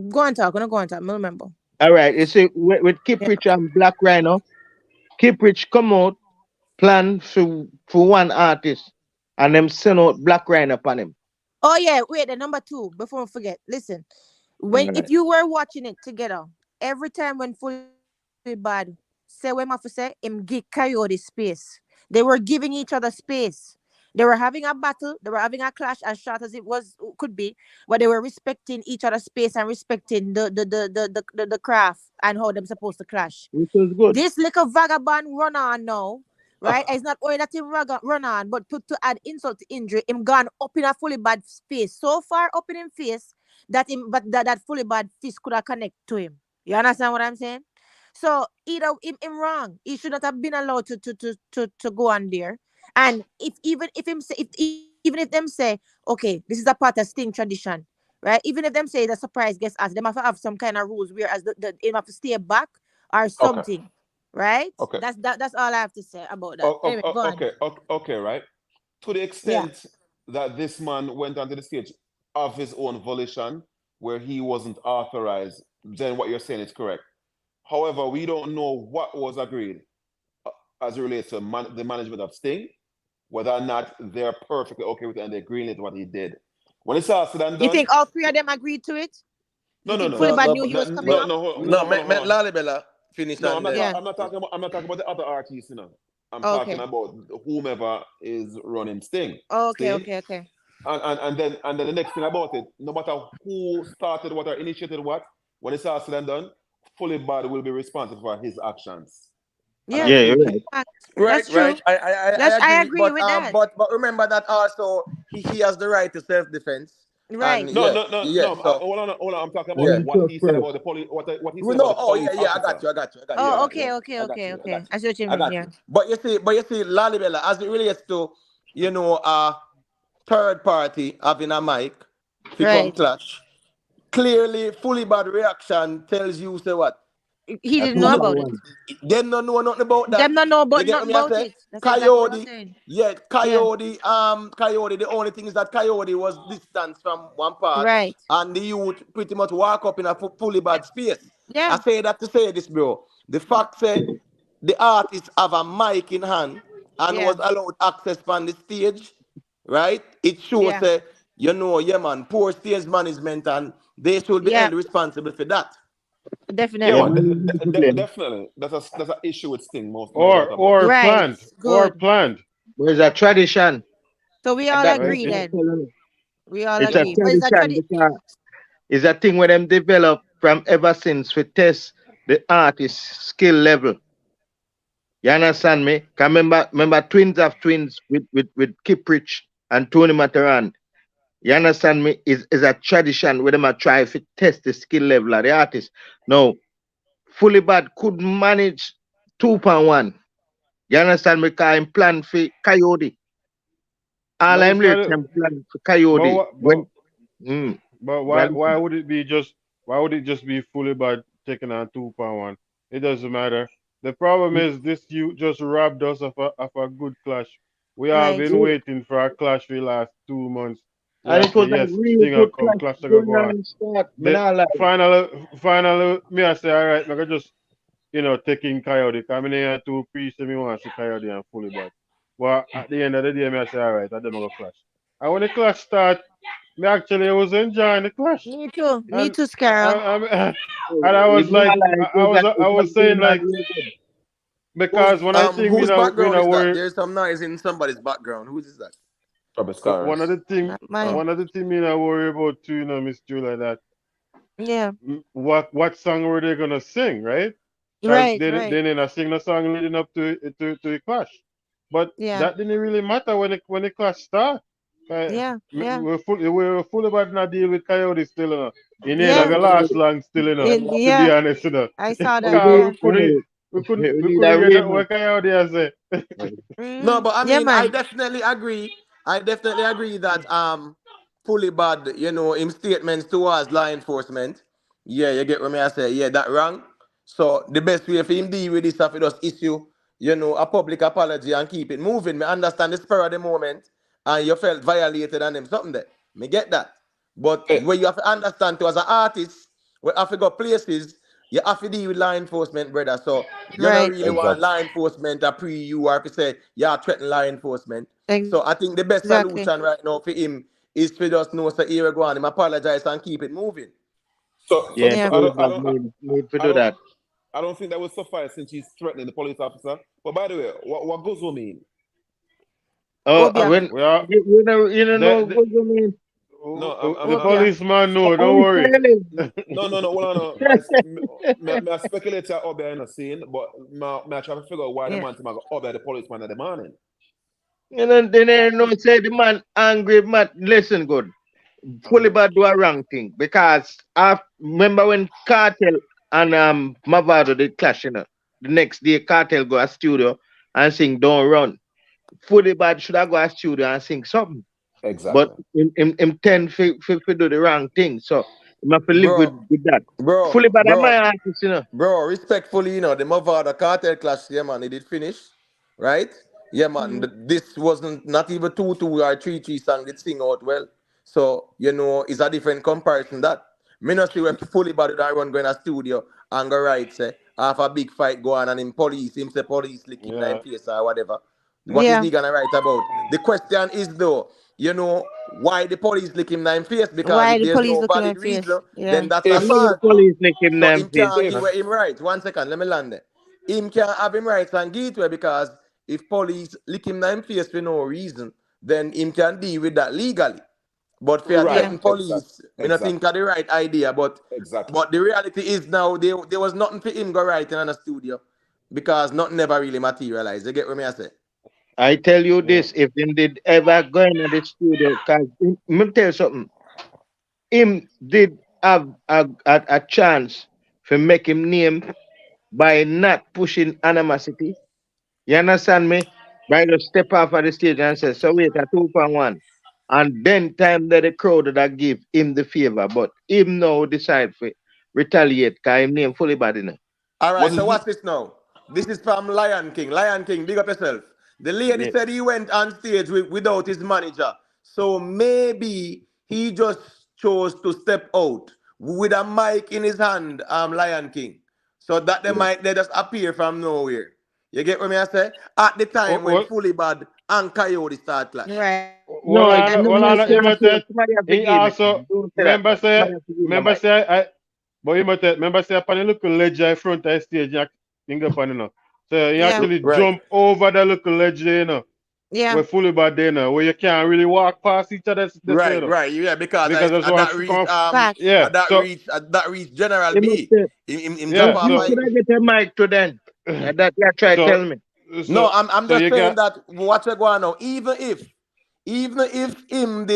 Go on talk. I remember. All right. You see, with Keep Rich and Black Rhino, Keep Rich come out, plan for one artist, and them send out Black Rhino upon him. Oh yeah, wait, the number two, before I forget. Listen, if you were watching it together, every time when Fully Bad say what I say, him give Coyote space. They were giving each other space. They were having a battle, they were having a clash as short as it could be, but they were respecting each other's space and respecting the craft and how them supposed to clash. Which was good. This little vagabond run on now. Right, it's not only that him run on, but to add insult to injury, him gone up in a Fully Bad face, so far up in him face that Fully Bad fist could have connect to him. You understand what I'm saying? So either him wrong. He should not have been allowed to go on there. And even if them say, okay, this is a part of Sting tradition, right? Even if them say the surprise guest asked, them have to have some kind of rules, whereas the him have to stay back or something, right? Okay. That's all I have to say about that. Anyway, go on. Okay, right. To the extent that this man went onto the stage of his own volition, where he wasn't authorized, then what you're saying is correct. However, we don't know what was agreed as it relates to the management of Sting, whether or not they're perfectly okay with it and they agreed with what he did. When it's all said and done, You think all three of them agreed to it? No. Fulibad knew he was coming up? Let Lalibela finish. No, I'm not talking about the other artists, you know. I'm talking about whomever is running Sting. Okay. Sting. And then the next thing about it, no matter who started what or initiated what, when it's all said and done, Fulibad will be responsible for his actions. Yeah, right. I agree with that. But remember that also he has the right to self-defense. Right. And No. Hold on. I'm talking about what he said about the police. What he said about the police. I got you. Oh, okay. I see what you mean. Yeah. But you see, Lalibela, as it relates to, third party having a mic, become clash. Clearly, Fulibad reaction tells you, say what? He didn't know about it. Them don't know nothing about that. Them don't know about nothing about it. That's Coyote, exactly Coyote. The only thing is that Coyote was distanced from one part, right? And the youth pretty much walk up in a fully bad space. Yeah. I say that to say this, bro. The fact say the artists have a mic in hand and was allowed access on the stage, right? It shows say man, poor stage management, and they should be held responsible for that. Definitely. Definitely. That's an issue with Sting most. Or planned. Or planned. There's a tradition. So we all agree then. We all it's agree. A tradition it's a thing where them develop from ever since we test the artist skill level. You understand me? Cause remember Twins of Twins with Kiprich and Tony Mataran. You understand me? Is a tradition where them a try to test the skill level of the artist. Now, Fulibad could manage 2.1. You understand me? Because I'm plan for Coyote. All I'm lyrics I'm plan for Coyote. But why would it just be Fulibad taking on 2.1? It doesn't matter. The problem is this you just robbed us of a good clash. We have been waiting for a clash for the last 2 months. And it was a really good clash. Finally, me I say, all right, I can just, taking Coyote. I mean, I two priests, me want to see Coyote and Fulibad. Well, at the end of the day, me I say, all right, I don't go clash. And when the clash start, me actually was enjoying the clash. Me too. Me too, Scarrow. And I was like, I was saying like, because when I think whose background is that? There's some noise in somebody's background. Who is that? One of the things me I worry about too, Miss Julia, that what song were they gonna sing, right? Right. They didn't sing the song leading up to the clash, but that didn't really matter when the clash started. We're fully about not deal with Coyote still, like a last long still, to be honest, I saw that. We couldn't get what Coyote has said. No, but I mean, I definitely agree that Fulibad, in statements towards law enforcement, you get what I say, that wrong. So the best way for him deal with this stuff, he just issue, a public apology and keep it moving. Me understand the spur of the moment and you felt violated and them something there. Me get that. But what you have to understand too, as an artist, we have to go places, you have to deal with law enforcement, brother. So you don't really want law enforcement to you or to say, threaten law enforcement. So I think the best solution right now for him is to just know, so here we go on, him apologize and keep it moving. So I don't think that will suffice since he's threatening the police officer. But by the way, what Gozo mean? Oh, you know what Gozo mean? The policeman, no, don't worry. No. I speculate out there in the scene, but I try to figure out why the man go over the policeman at the morning. They no say the man angry, man. Listen, good. Fulibad do a wrong thing because I remember when Cartel Mavado did clash, you know. The next day, Cartel go to studio and sing Don't Run. Fully Bad should have go to studio and sing something. But Exactly. him tend to do the wrong thing. So you have to live Bro, with that. bro, Fully Bad am bro, my artist, you know. bro, respectfully, you know, the Mavada Cartel clash, yeah, man, it did finish, right? Yeah, man, this wasn't not even 2-2 or 3-3 song, did sing out well. So, you know, it's a different comparison that. Me not see where Fully Bad that run going to studio and go right, say, half a big fight go on and him say police lick him Yeah. in face or whatever. What is he gonna write about? The question is though, you know, why the police lick him in face? Because Why if the there's police no looking valid at face? reason, Yeah. then that's a Why the fault. police make him So name him face? can't give where him right. 1 second, let me land there. Him can't have him rights and give it to her because if police lick him in face for no reason, then him can deal with that legally. But for Right. threaten police, me not think of the right idea. But the reality is now there was nothing for him go writing in the studio because nothing never really materialized. You get what me I say? I tell you this, if him did ever go in the studio, cause me tell you something, him did have a chance to make him name by not pushing animosity. You understand me? By just step off of the stage and say, so wait, a 2.1. And then time that the crowd that give him the favor, but him now decide to retaliate because him name Fully Bad, you know. All right, so watch this now. This is from Lion King. Lion King, big up yourself. The lady Yeah. said he went on stage without his manager. So maybe he just chose to step out with a mic in his hand, Lion King. So that they might they just appear from nowhere. You get what me I say? At the time when Fully Bad and Coyote start clash. Right. No, He also remember say upon the little ledge in front of the stage, you think upon, you know. So he actually jump over the little ledge there, you know. Yeah. We're Fully Bad there, you know, where you can't really walk past each other. Right, yeah, because that's at what that reach, yeah, at that reach General He B, must him yeah, drop off. you could have get a mic to them. That you try to tell me. No, I'm just saying that what you going now, even if him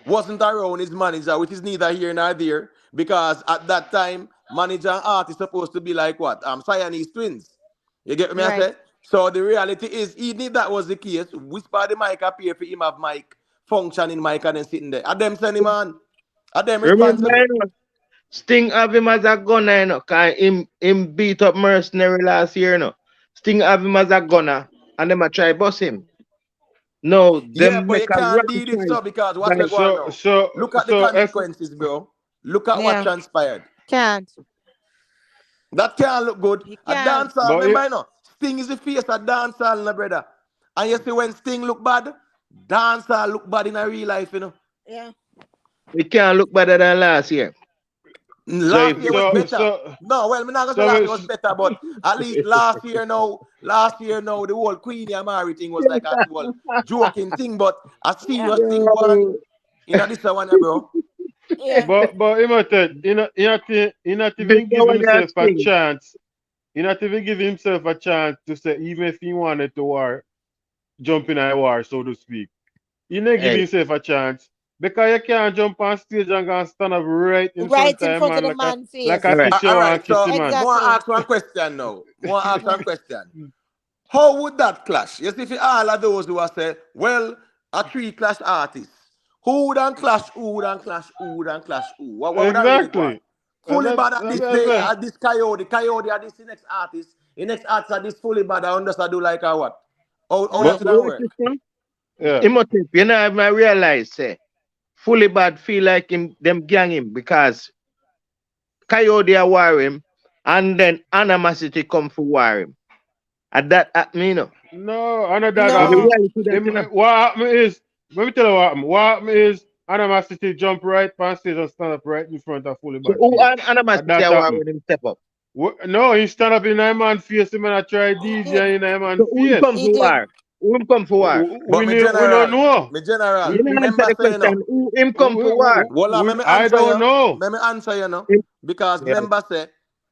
wasn't around his manager, which is neither here nor there, because at that time manager and artist supposed to be like what? Siamese twins. You get me? I say? So the reality is, even if that was the case, whisper the mic appear for him have mic functioning mic and then sitting there. At them send him on. At them responsible. Remember, you know, Sting have him as a gunner, you know, cause him beat up Mercenary last year, you know. Sting have him as a gunner, and them a try bust him. No, them Yeah, but make you a can't wrong do this choice. so because what's going on now? Look at the consequences, bro. Look at what transpired. Can't. That can't look good. A can't. dancehall, remember, you know, Sting is the face of dancehall, no, brother. And you see when Sting look bad, dancehall look bad in a real life, you know. Yeah. It can't look better than last year. Last year was better. No, well, I'm not gonna say last year was better, but at least last year now, the whole Queenie Amari thing was like a whole joking thing, but a serious thing going in this one, bro. Yeah. But he not even give himself a chance. He not even give himself a chance to say even if he wanted to jump in a war, so to speak. He not give himself a chance. Because you can't jump on stage and go stand up right in front of the man face. like a kiss All right, so man. I want to ask one question now. How would that clash? You see, if all of those who are say, well, a three clash artists, who would clash? Who would clash? Who would clash? Who? What would that really go? Fully Bad at this day, at this Coyote at this next artist, the next artist at this Fully Bad. I understand do like a what? How does that work? Yeah. You know, I realize say Fully Bad feel like them gang him because Coyote are war him and then animosity come for war him. And that at me, no. No, I know that. What happened is, let me tell you what happened. What happened is animosity jump right past stage and stand up right in front of Fully Bad. So who animosity are war with him step up? No, he stand up in a man face, him and I try DJ in a man face. Who come for war? Who come for war? But we don't know. Me general, remember the question. Who him come for war? Well, I don't know. Let me answer you now. Because remember say,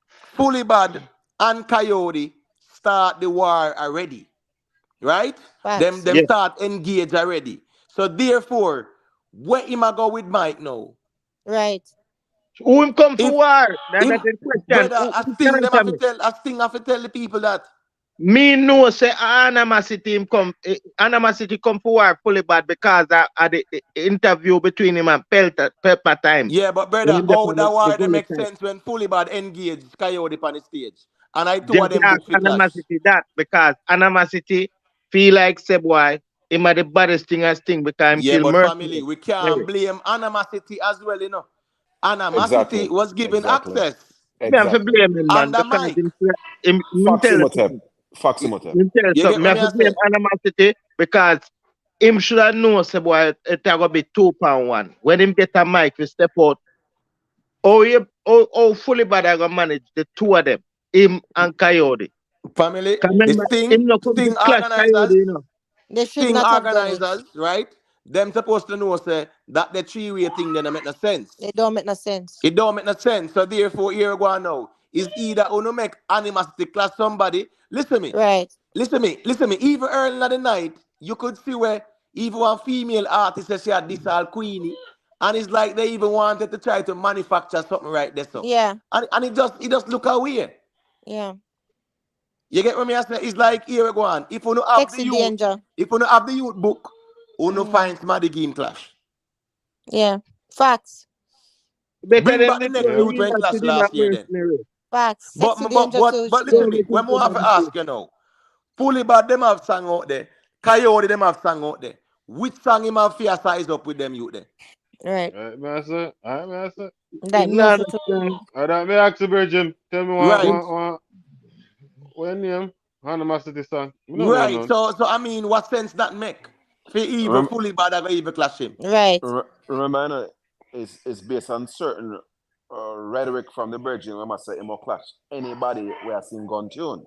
Fully Bad and Coyote start the war already. Right? Them start engage already. So therefore, where him a go with Mike now? Right. Who him come for If war? That's him, the question. brother, Who can answer me? a Sting have to tell the people that. Me know say animosity him come animosity come for war fully bad because of the interview between him and Pepper time. Yeah, but When brother, him how the that war they gully make time. sense when Fully Bad engaged Coyote on the stage. And I two Them of them ask book for clash. animosity that because animosity feel like say boy him are the baddest thing as thing because him Yeah, kill but Mercy. family, we can't blame animosity as well, you know. Animosity Exactly. was given Exactly. access. Me have to Exactly. blame him, man, Under because Mike. him tell you something. Him tell you You get something. Me what have me to I blame say? animosity because him should have known say boy it gonna be 2 pound one. When him get a mic, we step out. Oh Fully Bad I gonna manage the two of them, him and Coyote. Family, the Remember, him not come to Sting clash Coyote, organizers, you know. They should Sting not have done it. organizers, right? Them supposed to know say that the three-way thing then make no sense. It don't make no sense. It don't make no sense. So therefore, here we go now. Is either uno make animosity clash somebody. Listen me. Right. Listen me. Even early in the night, you could see where even one female artist says she had this all Queenie. And it's like they even wanted to try to manufacture something right there. So. Yeah. And it just look away. Yeah. You get what me I say? It's like here we go on. If you don't have Sexy danger. if you don't have the youth book, you don't find somebody game clash. Yeah. Facts. Bring back the next youth when clash last year then. Facts. But Sexy danger too. listen me, when we have to ask you now, Fully Bad them have song out there, Coyote them have song out there. Which song him have fair size up with them youth there? Right. Alright, master. That music too. Alright, me ask the Virgin. Tell me Right. what name? Animosity song. Right. So I mean, what sense that make? For even Fully Bad I go even clash him. Right. Remember, it's based on certain rhetoric from the Virgin. We must say him or clash anybody we are sing gun tune.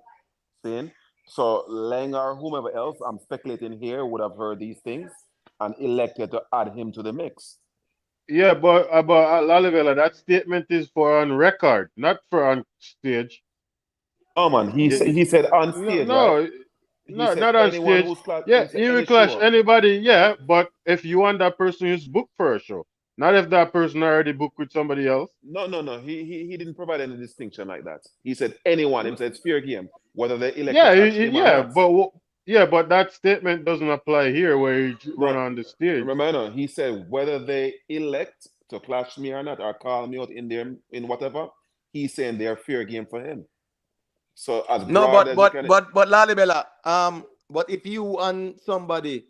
Seeing? So Lang or whomever else, I'm speculating here, would have heard these things and elected to add him to the mix. Yeah, but Lalivela, that statement is for on record, not for on stage. Oh man, he said on stage, right? No, not on stage. Yeah, he will clash anybody, yeah, but if you want that person who's booked for a show, not if that person already booked with somebody else. No. He didn't provide any distinction like that. He said anyone. He said it's fair game, whether they elect but that statement doesn't apply here where he run on the stage. Remember, he said whether they elect to clash me or not, or call me out in whatever, he's saying they're fair game for him. So as no, but Lalibela, but if you and somebody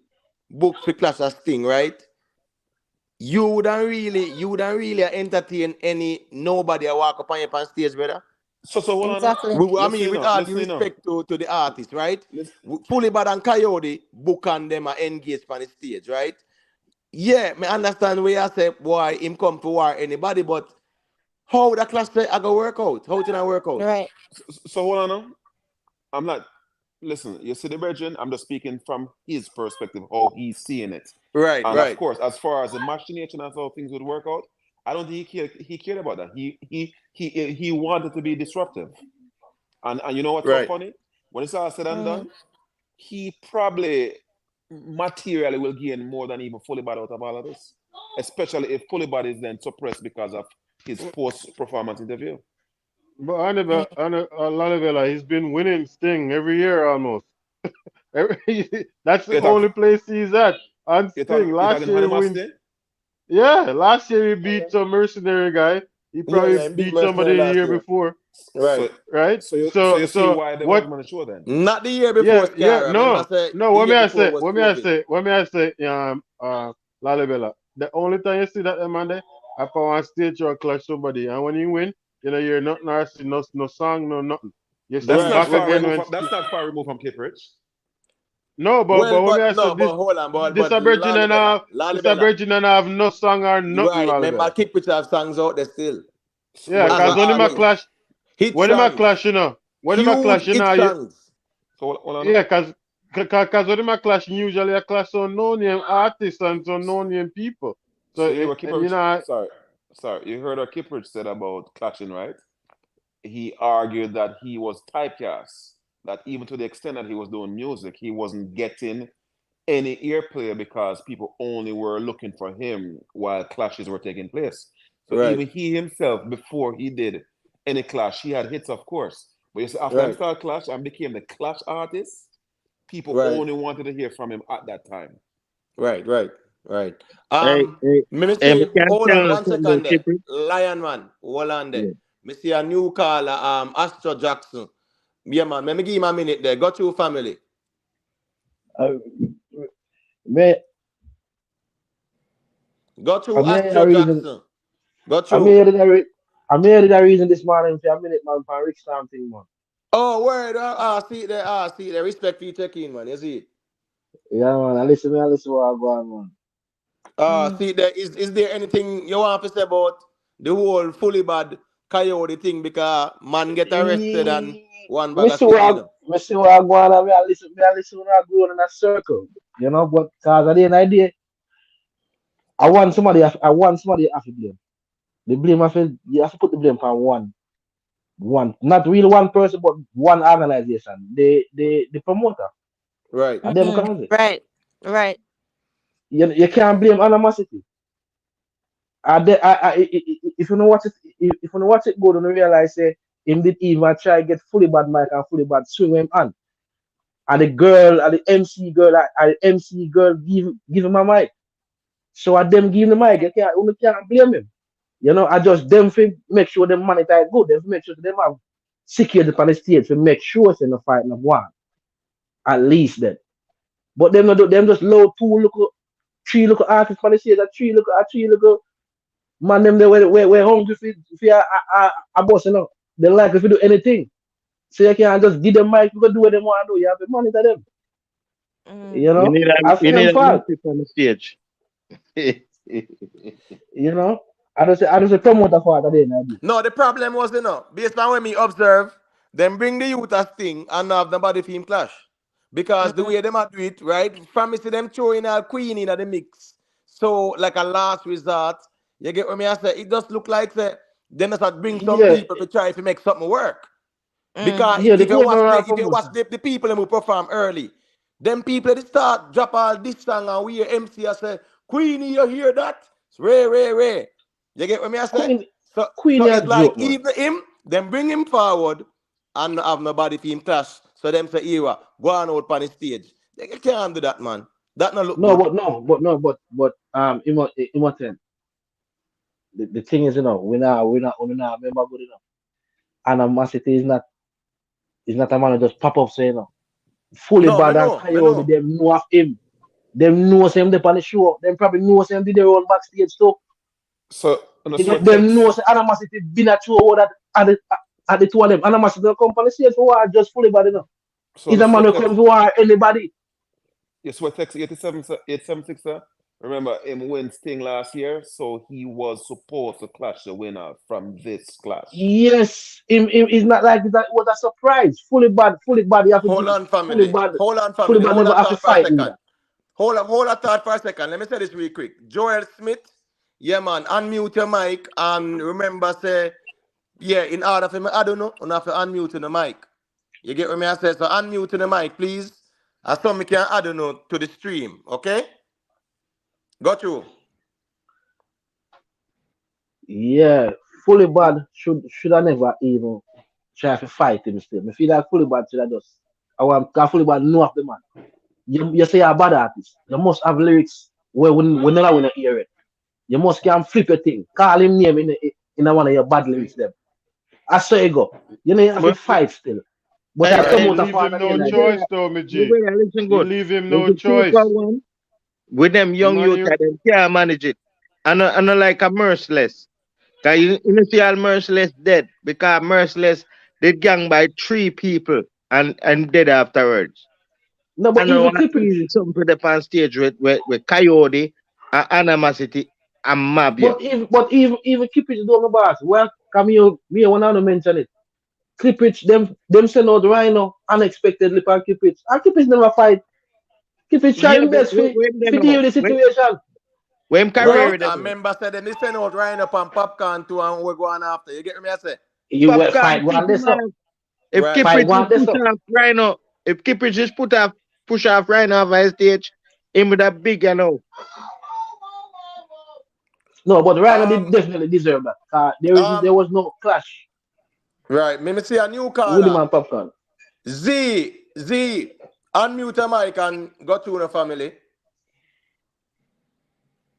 book for clash as Sting, right? You wouldn't really entertain nobody I walk up on stage, brother. So hold on. Exactly. I mean, with all due respect to the artist, right? Fully Bad and Coyote book on them and engage on the stage, right? Yeah, me understand where I say, boy, him come for war anybody, but how the clash I go work out? How can I work out? Right. So hold on. I'm not. Listen, you see the Virgin, I'm just speaking from his perspective, how he's seeing it. Right, and right. of course, as far as the machination and how things would work out, I don't think he cared about that. He wanted to be disruptive. And you know what's so funny? When it's all said and done, he probably materially will gain more than even Fully Bad out of all of this. Especially if Fully Bad is then suppressed because of his post-performance interview. But Lalivela, he's been winning Sting every year almost. That's the only place he's at on Sting. Last year he win. Yeah, last year he beat some mercenary guy. He probably beat somebody the year before. Right. So you see why they want to show then? Not the year before. What may I say? Lalibela. The only time you see that man I go on stage or clash somebody, and when you win, you're not nasty, no song, no nothing. That's not far removed from Cape Rich. No, but hold on, this Virgin and have no song or nothing. Right, remember Cape Rich have songs out there still. Yeah, because when him a clash, when him a clash, yeah, because when him a clash, usually a clash on no-name artists and some no-name people. So sorry, you heard what Kiprich said about clashing, right? He argued that he was typecast, that even to the extent that he was doing music, he wasn't getting any airplay because people only were looking for him while clashes were taking place. So Right. even he himself, before he did any clash, he had hits, of course. But you see, after Right. he started clash and became the clash artist, people Right. only wanted to hear from him at that time. Right. Hey, Me we see, can hold tell on us one something second about there. Chippy. Lion man, hold on there. Yeah. Me see a new caller, Astro Jackson. Yeah, man, let me give him a minute there. Got you, family. Me, Got I you, made Astro a reason. Jackson. Got I you. made a reason this morning for a minute, man, for Rick Stamp thing, man. Oh, word. See it there. Respect for you check-in, man. You see it? Yeah, man. I listen what I go on, man. See there. Is there anything you want to say about the whole fully bad coyote thing? Because man get arrested and one bag Me of see shit, what you know. I go on, and I listen when I go in a circle, you know. But cause at the end of the day, I want somebody have to blame. The blame you have to put the blame on one, not really one person, but one organization. The promoter. Right. And them cause it. Right. You can't blame animosity. If you know what it good and realize say him did even try get fully bad mic and fully bad swing him on. And the MC girl give him a mic. So at them give him the mic, you can't blame him. You know, I just them think make sure them monetize good, them make sure them have security on the stage to make sure it's in the fight of one. At least then. But them not do them just load three local artists on the stage, three local man them they were hungry for a boss, you know. They like if you do anything. So you can't just give them mic, you can do what they want to do. You have to monitor them. You know? I feel them fault. On the stage. You know? I don't say promoter fault at the end of the day. No, the problem was, based on when me observe, them bring the youth as thing and have nobody film clash. Because the way them a do it, right? From me see them throwing a queen in the mix. So, like a last resort, you get what me I say? It just look like them just bring some people to try to make something work. Because if you watch the people who perform early, them people they start drop all this song and we hear MC I say, Queenie, you hear that? It's rare. You get what me I say? So it's like even him, then bring him forward and have nobody for him clash. So them say, Ewa, go on out on the stage. They can't do that, man. That not look good. But Imoten, the thing is, we not remember good enough. Animosity is not a man who just pop up saying fully bad and coyote, them know of him. Them know him they on the show. Them probably know him did their own backstage too. So them know animosity been a show that at the two of them. Animosity don't come on the stage for war just fully bad enough. He's a man who comes to war anybody. Yes, what text 876, sir? Remember him win Sting last year, so he was supposed to clash the winner from this clash. Yes, him is not like that. It was a surprise. Fully bad. You have to Hold on, family. Hold on, family. Fully bad never have to fight in that. Hold a thought for a second. Let me say this real quick. Joel Smith, yeah, man, unmute your mic and remember, say, yeah, in order for me, I don't know, you have to unmute the mic. You get what me I say? So unmute the mic, please. As some me can add to the stream, okay? Got you. Yeah, fully bad should I never even try to fight him still. I feel like fully bad should I just fully bad know of the man. You say you're a bad artist. You must have lyrics where whenever we hear it. You must can flip your thing. Call him name in one of your bad lyrics them. I saw you go. You know you have to fight still. But I come out leave him no choice though, me G. You leave him no choice. With them young youth that them can't manage it. I know like a Merciless. Cause you see all Merciless dead because Merciless did gang by 3 people and dead afterwards. No, but even easy something put up on stage with Coyote and Animosity and Mafia. But even Kippich don't know boss. Well, come here, me when I mention it. Kippich, them send out Rhino unexpectedly for Kippich. And Kippich never fight. Kippich trying best to deal with the situation. When career I remember said them they send out Rhino up and Popcorn too and we're going after. You get me I say? You will fight one this up. If Kippich just push off Rhino off his stage, him with a big, No, but Rhino did definitely deserve that. There was no clash. Right. Me see a new caller. With him and Popcorn. Z, unmute your mic and go to the family.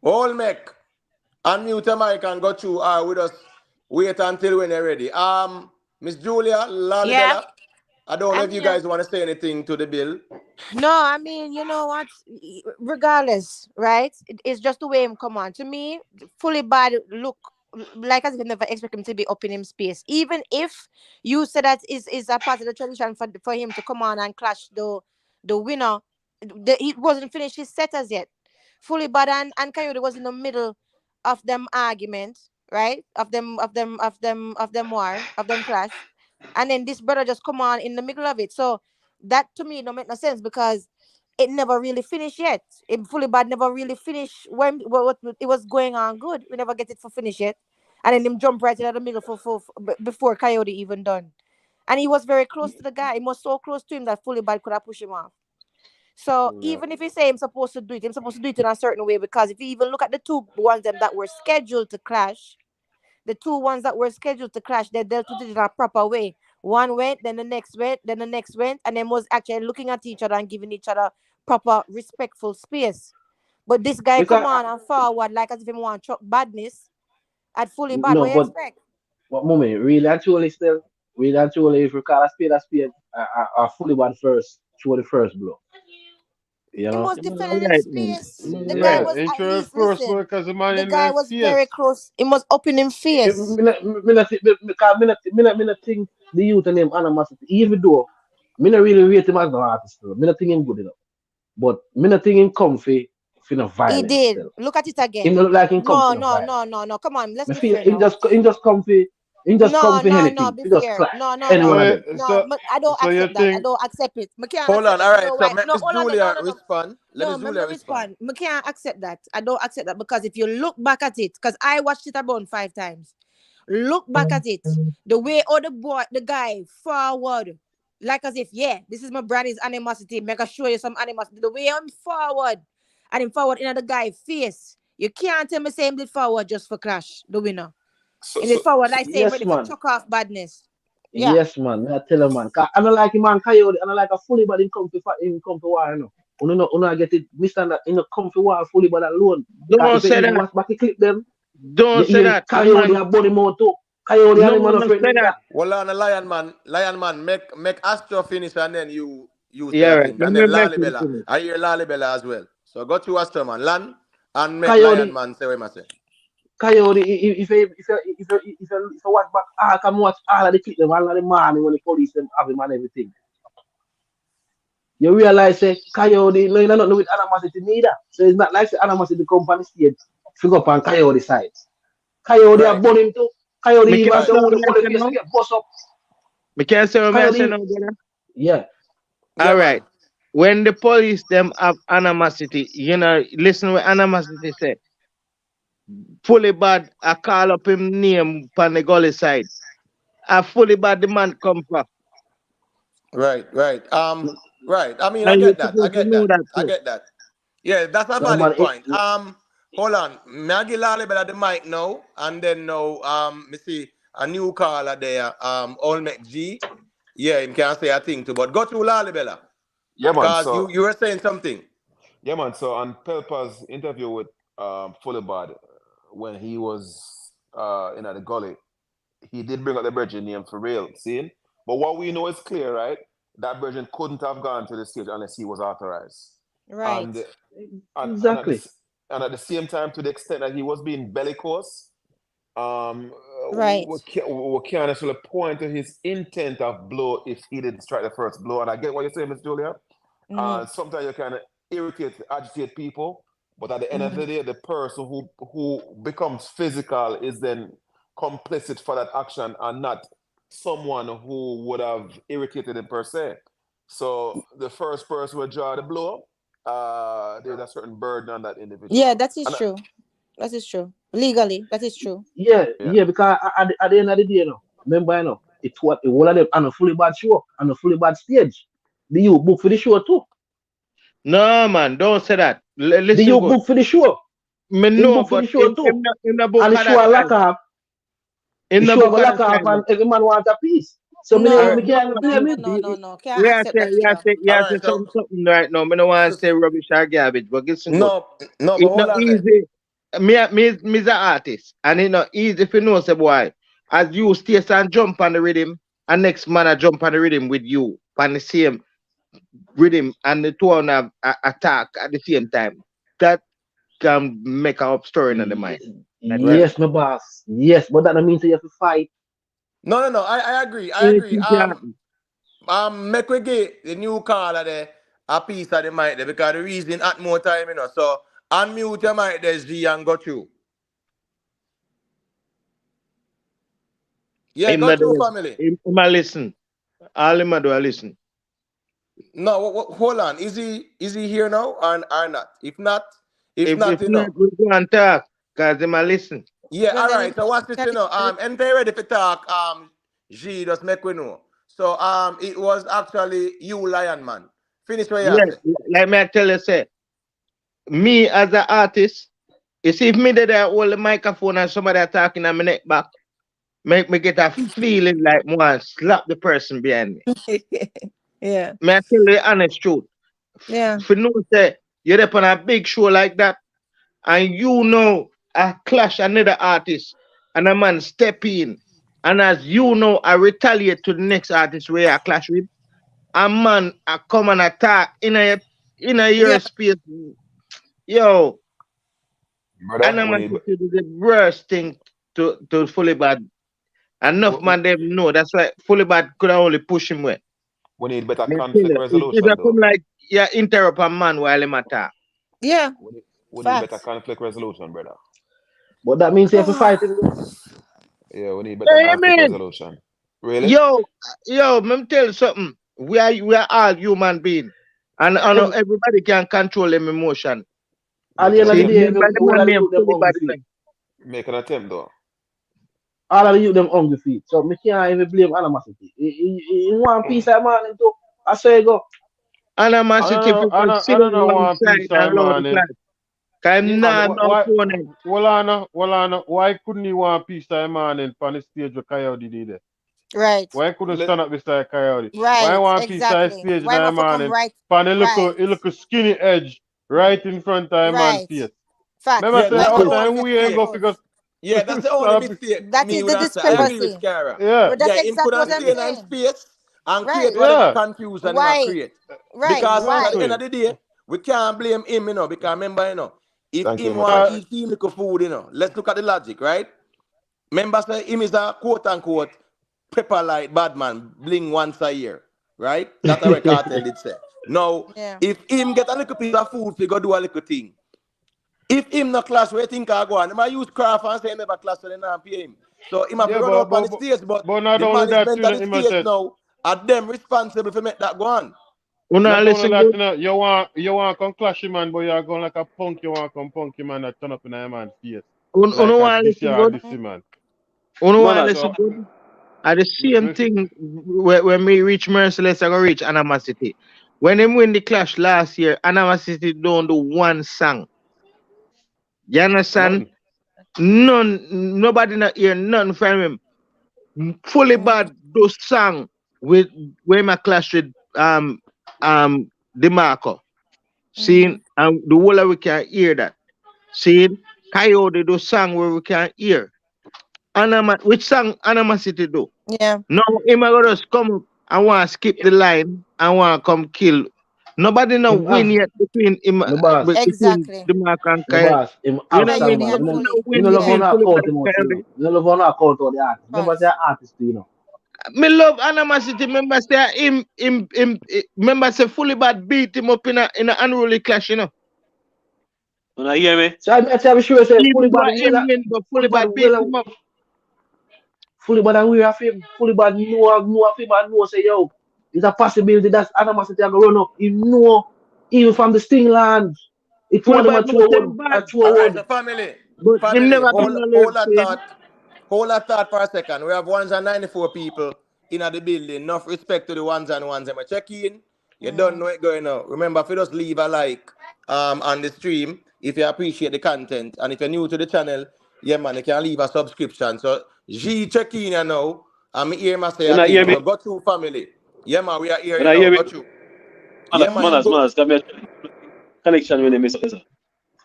All Mech, unmute your mic and go to with us. Wait until when you're ready. Miss Julia, Lalibella, I don't know if you guys want to say anything to the bill. No, I mean, you know what? Regardless, right? It's just the way him come on. To me, fully bad look like as if you never expect him to be up in him space. Even if you said that is a part of the tradition for him to come on and clash the winner, he wasn't finished his set as yet. Fully bad and Coyote was in the middle of them argument, right? Of them war, of them clash. And then this brother just come on in the middle of it. So that to me don't make no sense because it never really finished yet. It fully bad never really finished when what it was going on good. We never get it for finish yet. And then him jump right into the middle for before Coyote even done. And he was very close to the guy. He was so close to him that fully bad could have pushed him off. So even if you say I'm supposed to do it, I'm supposed to do it in a certain way because if you even look at the two ones that were scheduled to clash, they dealt with it in a proper way. One went, then the next went, then the next went, and then was actually looking at each other and giving each other proper, respectful space. But this guy come on and forward like as if he want badness at fully bad. What you expect? But moment, really and truly still, if you call a spade, a fully bad first, through the first blow. You know? He was defending in space. The guy was at least listen. The guy was very close. He was up in face. Me not think the youth and them animosity. Even though me not really rate him as an artist, me not think him good enough. But me not think him comfy for no violence. He did. Still. Look at it again. He look like him comfy. No. Come on, let's be fair. Him just comfy. He just comfy anything. No, be fair. No. I don't accept that. I don't accept it. Hold on, all right. So let Miss Julia respond. Let Miss Julia respond. I can't accept that. I don't accept that because if you look back at it, because I watched it about 5 times. Look back at it. The way the guy forward, like as if, this is my brother's animosity. Make I show you some animosity. The way I'm forward, and him forward in the guy's face. You can't tell me say him did forward just for clash, the winner. In the forward, I say ready to chuck off badness. Yeah. Yes, man. I tell him, man. I don't like him, man. Coyote. I don't like a fully bad in comfy war, you know. Uno get it. Mr. That in a comfy war, fully bad alone. Don't say that. Watch back clip them. Don't say that. Coyote a body more too. Coyote a man of friend. Well, on a lion man, make Astro finish and then you right. And then Lalibella. I hear Lalibella as well. So go to Astro man, Lan and make Lion man say what I say. Coyote, if you watch back, I can watch all of the clip them all of the morning when the police them have him and everything. You realize say Coyote, no, you not know with animosity neither. So it's not like the animosity come on the stage, figure up on Coyote side. Coyote are burn him too. Coyote even say who the face get bust up. Me can't say what I say now, brother. Yeah. All right. When the police them have animosity, you know, listen what animosity say. Fully bad, I call up him name on the gully side. I fully bad the man come from. Right. Right. I mean, I get that. Yeah, that's a valid point. Hold on. Maggie Lalibel the mic now, and then now, me see a new caller there. Olmec G. Yeah, him can't say a thing too, but go to Lalibela. Yeah, man. Because So, you were saying something. yeah, man. So on Pelpa's interview with Fullibad, when he was in the gully, he did bring up the Virgin name for real, see? But what we know is clear, right? That Virgin couldn't have gone to the stage unless he was authorized. Right. Exactly. And at the same time, to the extent that he was being bellicose, right. we can't actually point to his intent of blow if he didn't strike the first blow. And I get what you're saying, Ms. Julia. Sometimes you can irritate, agitate people, but at the end of the day, the person who becomes physical is then complicit for that action and not someone who would have irritated him per se. So the first person will draw the blow. There's a certain burden on that individual. Yeah, that is true. That is true. Legally, that is true. Yeah, because at the end of the day, you know, remember, you know, it's what all of them on a fully bad show, on a fully bad stage. Do you book for the show too? No, man, don't say that. Listen, do you book for the show? Me Him know, book for but the show too. in the book And the of show that a lock time. off. In The the show book a of lock that off time. and every man want a piece. So me All right, can't blame him. No. Can't accept that, killer. You say something right now. Me don't want to say rubbish or garbage, but listen good. No, but It's hold not on there. easy. Me's an artist, and it's not easy if you know, say boy. As you stay and jump on the rhythm, and next man a jump on the rhythm with you on the same rhythm, and the two on have attack at the same time. That can make a up story in the mind. Yes, my boss. Yes, but that don't mean you have to fight. No. I agree. Make we get the new caller there a piece of the mic there because the reason at more time, you know. So unmute your mic there, G, and go through. Yeah, go through, family. Him a listen. All him a do a listen. No, hold on. Is he here now or not? If not, If you know. not, we go and talk, cause him a listen. Yeah, all right. So what's this, you know? And they ready for talk. G, just make we know. So it was actually you, Lion Man. Finish what you Yeah, say. like me I tell you, say, me as an artist, you see, if me there hold the microphone and somebody are talking on my neck back, make me get a feeling like one slap the person behind me. Yeah. Me I tell you the honest truth. Yeah. If you know say you're up on a big show like that, and you know I clash another artist, and a man step in, and as you know, I retaliate to the next artist where I clash with, a man I come and attack in your space. Yo, Brother, animosity is the worst thing to fully bad. Enough man them know. That's why fully bad could only push him away. we need better Me conflict tell you, resolution, it though. come like you interrupt a man while he attack. Yeah. We need better conflict resolution, brother. But that means you have to fight him. Yeah, we need better conflict resolution. Really? Yo, let me tell you something. We are all human beings. And I know everybody can control them emotion. At the end of the day, all of the youth them hungry feet. Make an attempt, though. All of the youth them hungry feet. So me can't even blame animosity. He want peace of mind too. I say go. Animosity people sit on one side and load the class. Why couldn't he want peace of mind on the stage with Coyote did it? Right. Why couldn't stand up beside Coyote? Right. Why want peace of stage Why in morning? right? Pan look a skinny edge right in front of him man's face. Fact. Remember say out time we ain't go figure. Yeah, that's the only mistake. That is the discrepancy. I agree with Cara. Yeah. That's him exactly could what have I'm stayed in saying. space and create whatever confusion he create. Because at the end of the day, we can't blame him, you know, because remember, you know, if him want to eat him little food, you know, let's look at the logic, right? Remember, say him is a quote-unquote pepper light bad man, bling once a year, right? That's what Cartel did say. Now, if him get a little piece of food, he go do a little thing. If him not class, where think I go on? He might use craft and say him never class, so they not pay him. So he might run up on the stage, but the management of the stage now are them responsible for make that go on. You want come clash him man, but you're going like a punk. You want come punk him man that turn up in a man's face. At the same thing when me reach Merciless, I go reach Animosity. When him win the clash last year, Animosity don't do one song. You understand? Nobody not hear none from him. Fully bad those song with when my clash with DeMarco. Seeing and the whole of we can hear that. Seeing Coyote do song where we can hear. Which song Animosity do? Yeah. No, him gonna just come up and want to skip the line and want to come kill. Nobody no win yet between him exactly. DeMarco and My Coyote. boss, him have song man. You know love on account him out, you know. You know love on account of the artist. Remember say artist, you know. Me love Animosity. Remember say him remember say Fully Bad beat him up in a unruly clash, you know. You hear me? So I tell you sure say Fully Bad Fully Bad beat him up. Fully Bad and we have him. Fully Bad know of him and know say yo, it's a possibility that Animosity are gonna run up. You know, even from the Stingland. It was him a All right, so family, hold that thought for a second. We have 194 people in the building. Enough respect to the ones and ones. I'm check in. You don't know it going on. Remember, if you just leave a like on the stream, if you appreciate the content. And if you're new to the channel, yeah, man, you can leave a subscription. So, G check in here now. I'm here, my say You a not hear thing. me? So, go through family. Yeah, man, we are here You you not now. hear me? Go through. Yeah, man, you Manas, go. come here. Connection with him, sir.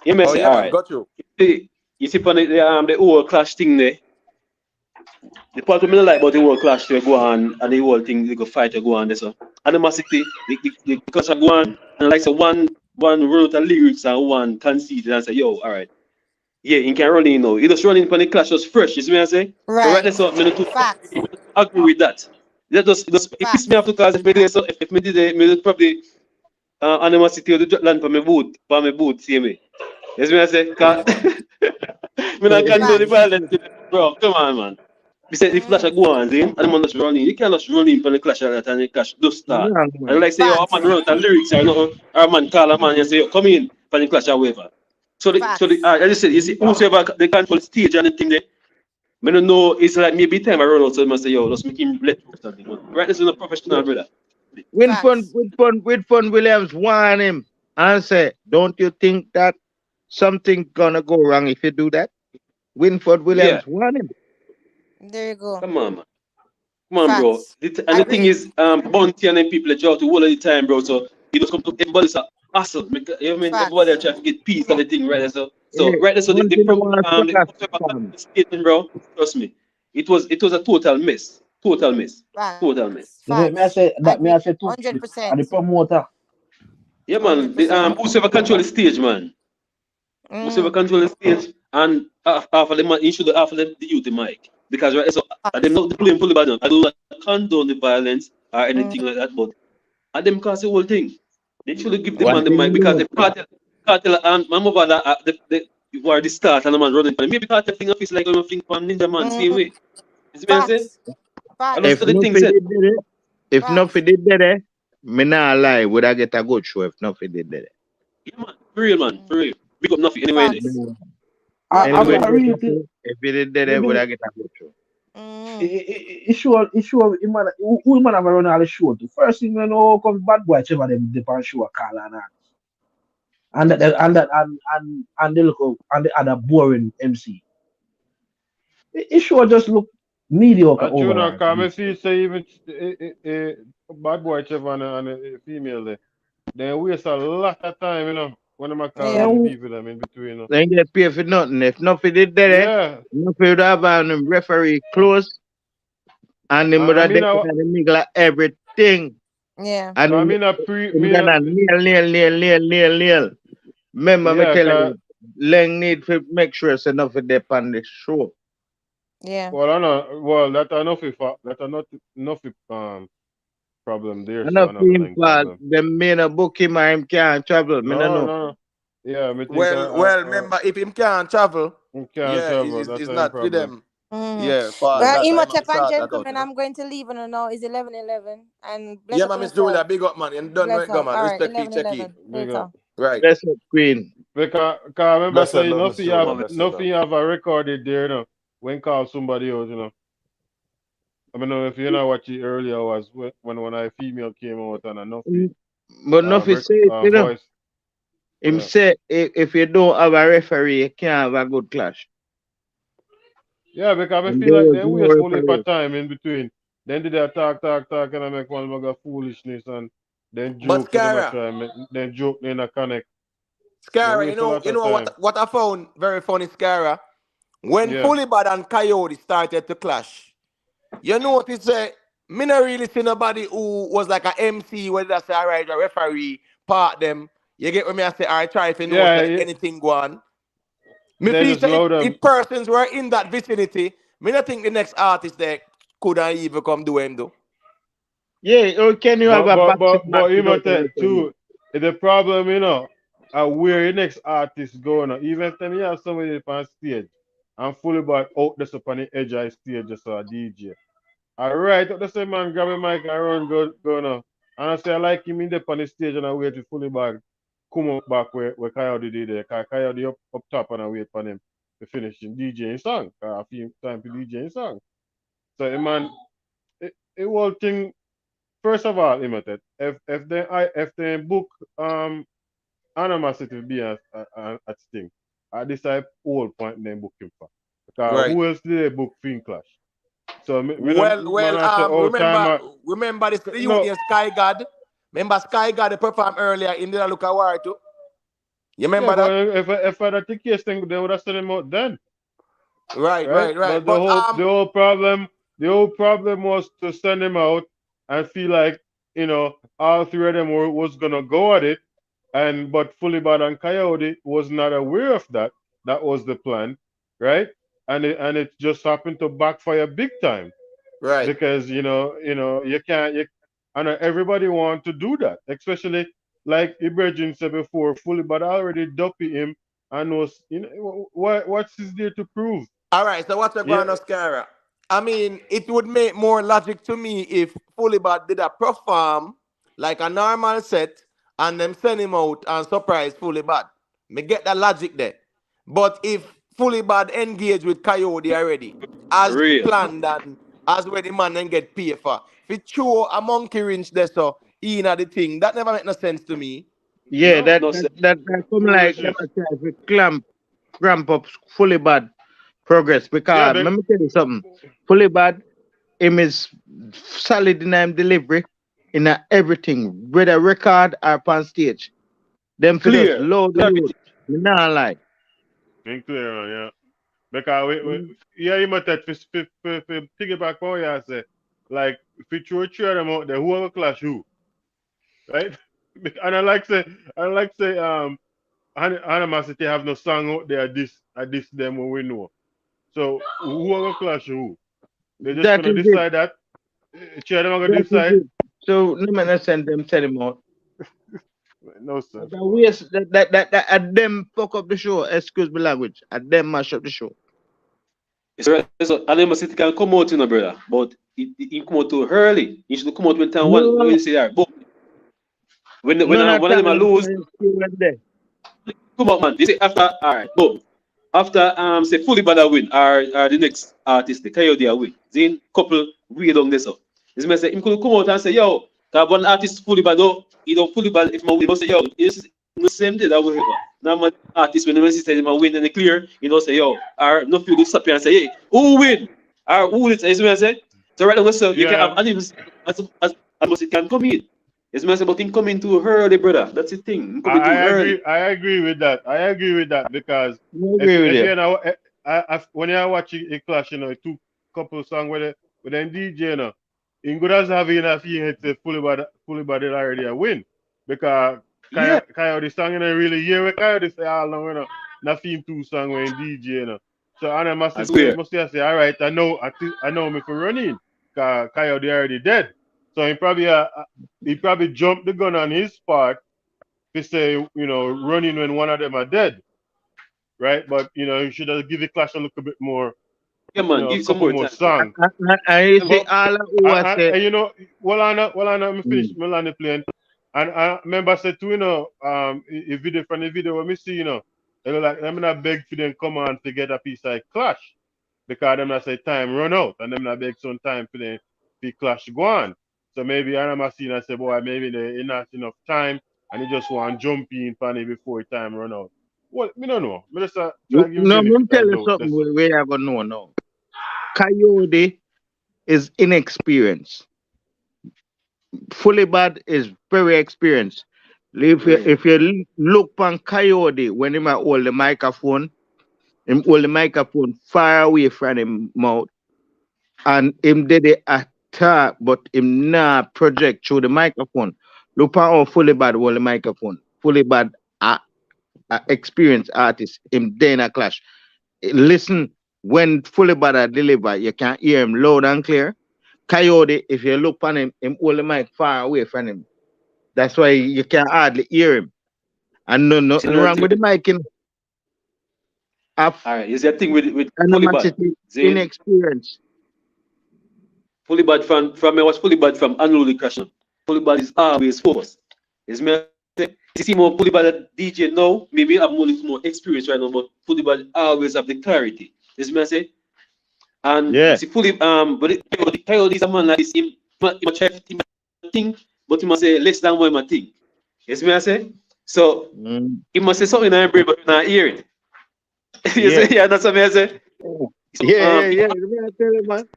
You may Oh, say, yeah, all man, right. got you. You see, for the whole clash thing there, the part of me like about the whole clash they go on and the whole thing they go fight to go on there. So animosity, the clash go on and like so one wrote a lyrics and one conceded and say, yo, all right. Yeah, he can run in now. He just run in for the clash just fresh, you see what I say? So right there, so me not Facts. agree with that. That just it pissed me off because if me did so if me did it, me would probably animosity would drop land for my boot, see me. You see what I say? Cause me not condone the violence, bro. Come on, man. We said the flash go on, see? And the man just run in. You can't just run in for the clash like that and the clash just start. Yeah, And man. like say, yo, a man run out and lyrics or nothing, or a man call a man and say, yo, come in for the clash or whatever. So I just said, you see, whosoever they control the stage and the thing there, I don't know, it's like maybe time I run out, so I must say, yo, let's make him let something. Right, this is a professional brother. Winford Williams warn him and say, don't you think that something gonna go wrong if you do that? Winford Williams warn him. There you go. Come on, man. Come on, bro. And the thing is, Bounty and them people are out all the time, bro. So you just come to everybody's a hustle. You know what I mean? Everybody are trying to get peace and the thing, right? So right there, so the statement, bro, trust me, it was a total mess. Total mess. Total mess. May I say that? May I say too? 100%. And the promoter. Yeah, man. Whosoever control the stage, man. Whosoever control the stage, and after the man, he should offer the youth the mic. Because right, so I them not playing fully bad. I do not condone the violence or anything like that, but I them cause the whole thing. They should give the One man the thing mic you because know. the cartel and my mother that the were the start and the man running. Maybe cartel thing of is like when you think on Ninja Man, same way. You see what I'm saying? I If just the thing nothing said. did it, if nothing did it, me not lie, would I get a good show if nothing did it? Yeah, man. For real, man. For real. Big up nothing anyway. Anyway, I really think if it did it, would I get a good show? it show who man have run all the show. The first thing you know comes bad boy whichever them depend show a call and the look and the other boring MC. It sure just look mediocre And true now, overall. come if you say even bad boy Trevor and a female there, they waste a lot of time, you know, when I'm calling the people them in between. You know. They get paid for nothing. If nothing did it, nothing would have a referee close and they would have taken the middle of everything. Yeah. And I then mean, gonna nail. Remember me tell you, Leng need to make sure it's enough of them on the show. Yeah. Well, I know. Well, that's enough. That's enough problem there. Enough So for him for them may not book him or him can't travel. Me no know. No. Yeah, me think Well, remember, if him can't travel, travel, that's it's a not for problem. them. Yeah, for Well, that, Imhotep and sort that out, gentlemen, you know? I'm going to leave on now. It's 11:11 and bless Yeah, up man, Miss yourself. Julia, big up, man. You done Bless right, go, up. man. All right, Respect for check in. 11:11. Later. Right. Bless up, Queen. Because I remember Bless up, saying Miss Julia, bless up, nothing have a recorded there, you know, when call somebody else, you know. I don't know if you know what you earlier was when a female came out and nothing. But nothing say it, you know. Voice. Him say if you don't have a referee, you can't have a good clash. Yeah, because I And feel there like was they no waste only for referee. time in between. Then did they talk, and I make one mega foolishness and then But joke, and Scara, try make, then joke, then I connect. Scara, Waste a lot you of know time. what I found very funny, Scara? When Fully Bad and Coyote started to clash, you notice me not really see nobody who was like a MC, whether that's all right, a referee, part them. You get what me I say, I try if you know anything go on. Me They feel just load them. if persons were in that vicinity, me not think the next artist there couldn't even come do him though. Yeah, or can you have a back to But you without must a too. The problem, you know, where your next artist going. Even if you have somebody on stage and Fully Bad out this up on the edge of the stage just a DJ. I right up the same man grab a mic and run go now. And I say I like him in the on the stage and I wait to Fully Bad come up back where Coyote did there. Coyote up top and I wait for him to finish him DJing song. I feel time to DJing song. So man, it whole thing. First of all, Imhotep, if they book animosity be a thing. This I whole point they book him for. Because Right. who else did they book Fin Clash? So me Well, say, oh, time remember this no. reunion Sky God. Remember Sky God they performed earlier in the Look War too. You remember Yeah, that? but if I the case thing, they would have sent him out then. Right. But the whole problem was to send him out and feel like, you know, all three of them was gonna go at it, but Fully Bad and Coyote was not aware of that. That was the plan, right? And it just happened to backfire big time. Right. Because you can't I know everybody want to do that, especially like Ibrahim said before, Fully Bad already dopey him and was what's his there to prove? All right, so what's going on, Oscara? I mean, it would make more logic to me if Fully Bad did a perform like a normal set and them send him out and surprise Fully Bad. Me get that logic there. But if Fully Bad engage with Coyote already, as planned and as where the man then get paid for, if it show a monkey wrench there, so in the thing, that never make no sense to me. Yeah, that come like clamp up Fully Bad progress because let me tell you something. Fully Bad, him is solid in him delivery in everything, whether record or on stage. Them Clear. Load the load. Me not lie. Being clear, yeah. Because you might have to piggyback on what you say. Like, if you throw three of them out there, who will clash who? Right? And I like say animosity have no song out there at this them when we know. So who will clash who? They just That gonna is decide that. Three of them are gonna decide. So no man send them out. No sir. That them fuck up the show. Excuse me language. At them mash up the show. So animosity can come out, brother. But it come out too early. You should come out when time one when you say that. But when one of them lose, come out, man. They say after boom. After say Fully Bad win or the next artist, the Coyote win. Then couple weird on this up. This man say him could come out and say, yo, that one artist Fully Bad, he don't Fully Bad if my win, say, yo, it's the same thing that whatever. Now my artist when the say my win and they clear, say, yo, or no feel good and say, hey, who win? Or who it is, man say. So right now, so you can have animals as it can come in. It's man say, but him coming too early, brother. That's the thing. I agree with that because when you watch a clash, two couple songs with them DJ, in good as having enough to Fully Bad already a win because Coyote song really hear what Coyote say all along nothing two song when DJ so I must say all right I know me for running because Coyote already dead so he probably jumped the gun on his part to say running when one of them are dead right but you should have give the clash a little bit more. Yeah, man, give some more song. I say all who say. Me finish me land the plane. And I remember I said to a video from the video when me see they like I'm not beg for them come on to get a piece of clash because them not say time run out and them not beg some time for them to clash go on. So maybe I'm seeing I say boy maybe they not enough time and they just want jump in funny before time run out. Well, me don't know. Me just try to give No, I'm tell you something where I gonna know now. Coyote is inexperienced. Fully Bad is very experienced. If you look on Coyote when he might hold the microphone far away from him mouth, and him did the attack, but him not project through the microphone. Look on how Fully Bad hold the microphone. Fully Bad experienced artist, him then a clash. Listen, when Fully Bad deliver, you can hear him loud and clear. Coyote, if you look on him hold the mic far away from him. That's why you can hardly hear him. And no wrong with the mic. All right, is that thing with Fully Bad? Inexperience. Fully Bad from I was Fully Bad from Unruly Crash. Fully Bad is always focused. Is me you see more Fully Bad DJ now, maybe I'm more experience right now, but Fully Bad always have the clarity. Is me say? And see Fully but the Coyote is a man like this, he try to think, but he must say less than what he think. Is me say? So he must say something in brain, but you're not hearing. You say, yeah, that's what I say. So, Yeah. You know, tell you, man.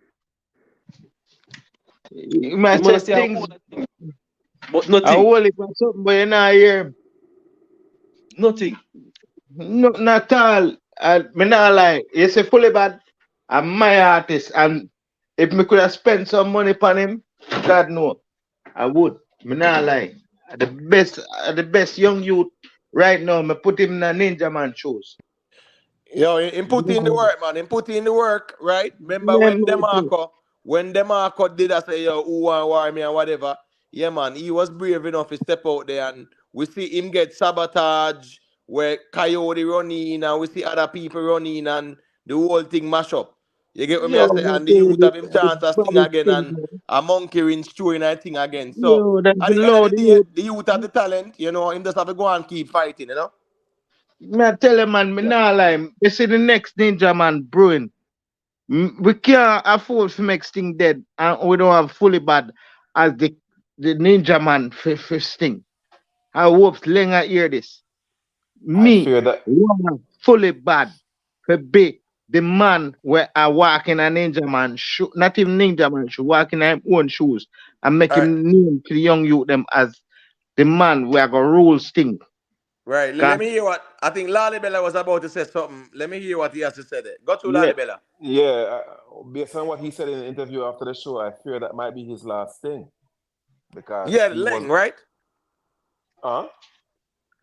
You might say things, but nothing. I hold it for something, but you're not hear. Nothing. Nothing at all. Me not lie. You say fully bad. I'm my artist, and if me could have spent some money on him, God no, I would. Me not lie. The best young youth right now. Me put him in a Ninja Man shows. Yo, him put in the work, man. Him put in the work, right? Remember when DeMarco did I say, yo, who want war me and whatever? Yeah, man, he was brave enough to step out there, and we see him get sabotage where Coyote run in, and we see other people run in, and the whole thing mash up. You get what me I say? And the youth have him chance to sing again, and a monkey ring stewing and thing again. So at the end of the day, the youth have the talent, you know, him just have to go and keep fighting, you know? Me I tell you, man, me not lie. You see the next Ninja Man brewing. We can't afford to make Sting dead, and we don't have fully bad as the Ninja Man for Sting. I hope Lenga hear this. Me, want fully bad for be the man where I walk in a Ninja Man shoe, not even Ninja Man shoe, walk in his own shoes and make him name to the young youth them as the man where I go rule Sting. Right. Let me hear what I think Lalibela was about to say something. Let me hear what he has to say there. Go to Lalibela. Yeah, based on what he said in the interview after the show, I fear that might be his last thing. Because Leng, right? Huh?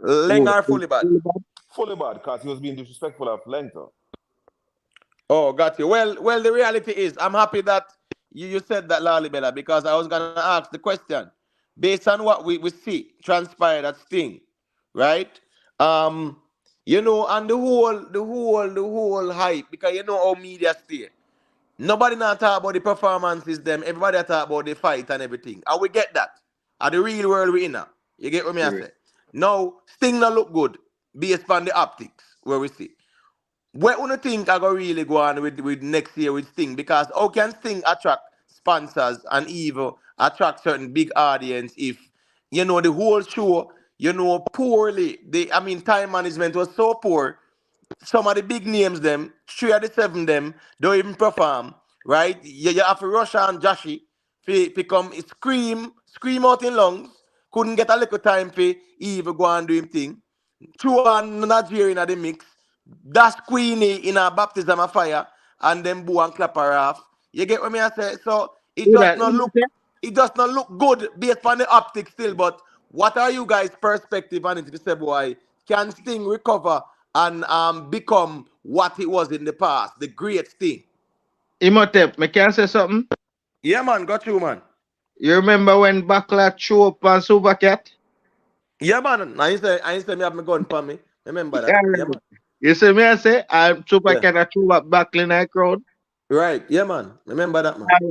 Leng or fully bad? Fully bad, because he was being disrespectful of Lengtho. Oh, got you. Well, the reality is, I'm happy that you said that, Lalibela, because I was gonna ask the question. Based on what we see transpired at Sting, right? You know, and the whole hype, because you know how media stay. Nobody not talk about the performances, them. Everybody talk about the fight and everything. And we get that. At the real world we in now. You get what me I say? Now, Sting not look good based on the optics where we see. Where do you think I go really go on with next year with Sting? Because how can Sting attract sponsors and even attract certain big audience if, you know, the whole show, you know, poorly, time management was so poor. Some of the big names, them, 3 of the 7 them, don't even perform, right? You have to rush on Joshy, come scream out in lungs, couldn't get a little time for even go and do him thing. 2 on Nigerian at the mix, dash Queenie in a baptism of fire, and then boo and clap her off. You get what me I say? So it does not look good based on the optics still, but what are you guys' perspective on it to say, boy, can Sting recover and become what it was in the past, the great Sting? Imhotep, me can say something? Yeah, man, got you, man. You remember when Backlash show up on Supercat? Yeah, man. I say me have my gun for me. Remember that. Yeah, man. You see me I say, I'm Supercat I throw up back in that crowd. Right, yeah, man. Remember that, man. All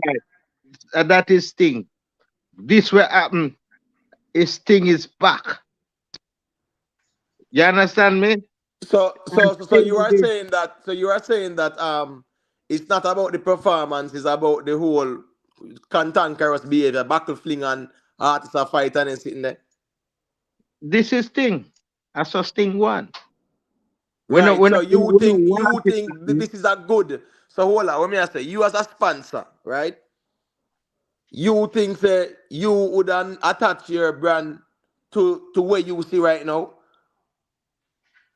right. That is Sting. This will happen. His Sting is back. You understand me? So you are saying that it's not about the performance, it's about the whole cantankerous behavior, buckle fling and artists are fighting and sitting there. This is Sting. I saw Sting one. You think this is a good. So hold on, let me say, you as a sponsor, right? You think that you wouldn't attach your brand to where you see right now?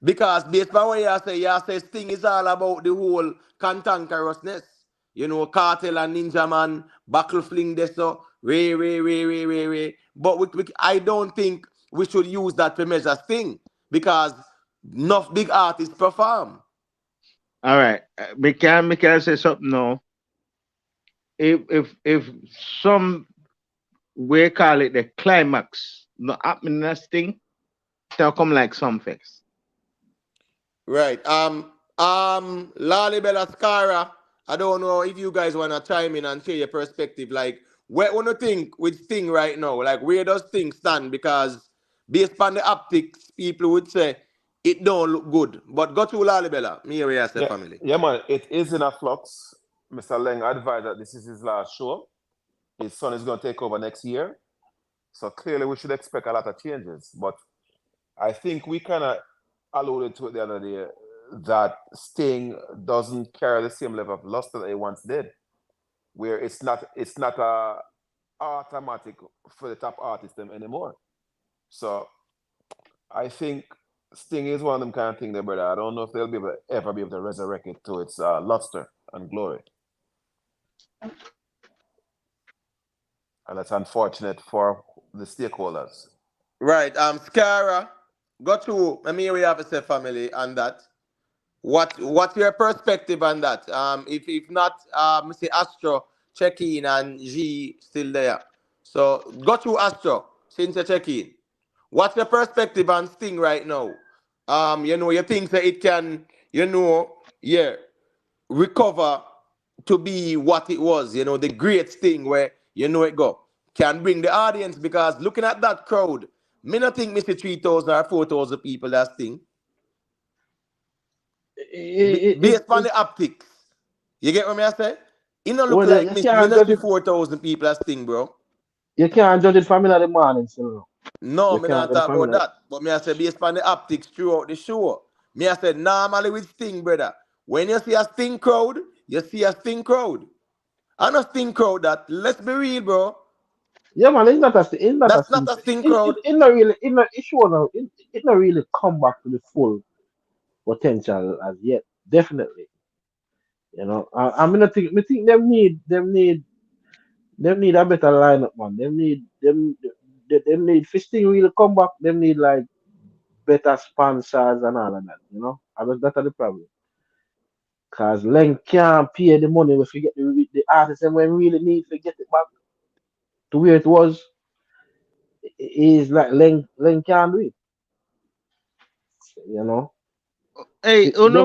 Because based on what you say Sting is all about the whole cantankerousness. You know, Cartel and Ninja Man, buckle fling this so, Ray. But I don't think we should use that to measure Sting because enough big artists perform. All right. We can say something now. If some we call it the climax not happening in that Sting, they'll come like some fix. Right. Lalibela Scara, I don't know if you guys wanna chime in and share your perspective. Like, what wanna think with Sting right now? Like, where does Sting stand? Because based on the optics, people would say it don't look good. But go to Lalibela, me where I say family. Yeah, man, it is in a flux. Mr. Leng advised that this is his last show. His son is going to take over next year. So clearly we should expect a lot of changes. But I think we kind of alluded to it the other day that Sting doesn't carry the same level of luster that he once did, where it's not a automatic for the top artist them anymore. So I think Sting is one of them kind of things there, brother. I don't know if they'll ever be able to resurrect it to its luster and glory. And that's unfortunate for the stakeholders. Right. Scara, go through. I mean, we have a say family on that. What's your perspective on that? If not, Mr. Astro check in and G still there. So go through Astro since you check in. What's your perspective on Sting right now? You think that it can, recover to be what it was, the great Sting where it go. Can bring the audience, because looking at that crowd, me not think Mr. 3,000 or 4,000 people that Sting. Based on the optics. You get what I say? It don't look like me 4,000 people that Sting, bro. You can't judge it from in the morning, still. No, me not talk about that. But me I say based on the optics throughout the show. Me I said normally with Sting, brother. When you see a Sting crowd, you see a Sting crowd. And a Sting crowd that, let's be real, bro. Yeah, man, it's not a Sting. That's not a Sting crowd. It not really come back to the full potential as yet. Definitely. I mean, I think them need a better lineup, man. Them need if Sting really come back, them need like better sponsors and all of that, I mean, that's the problem. Cause Len can't pay the money if you get the artists and when really need to get it back to where it was. Is like Len can't do it. Hey, Look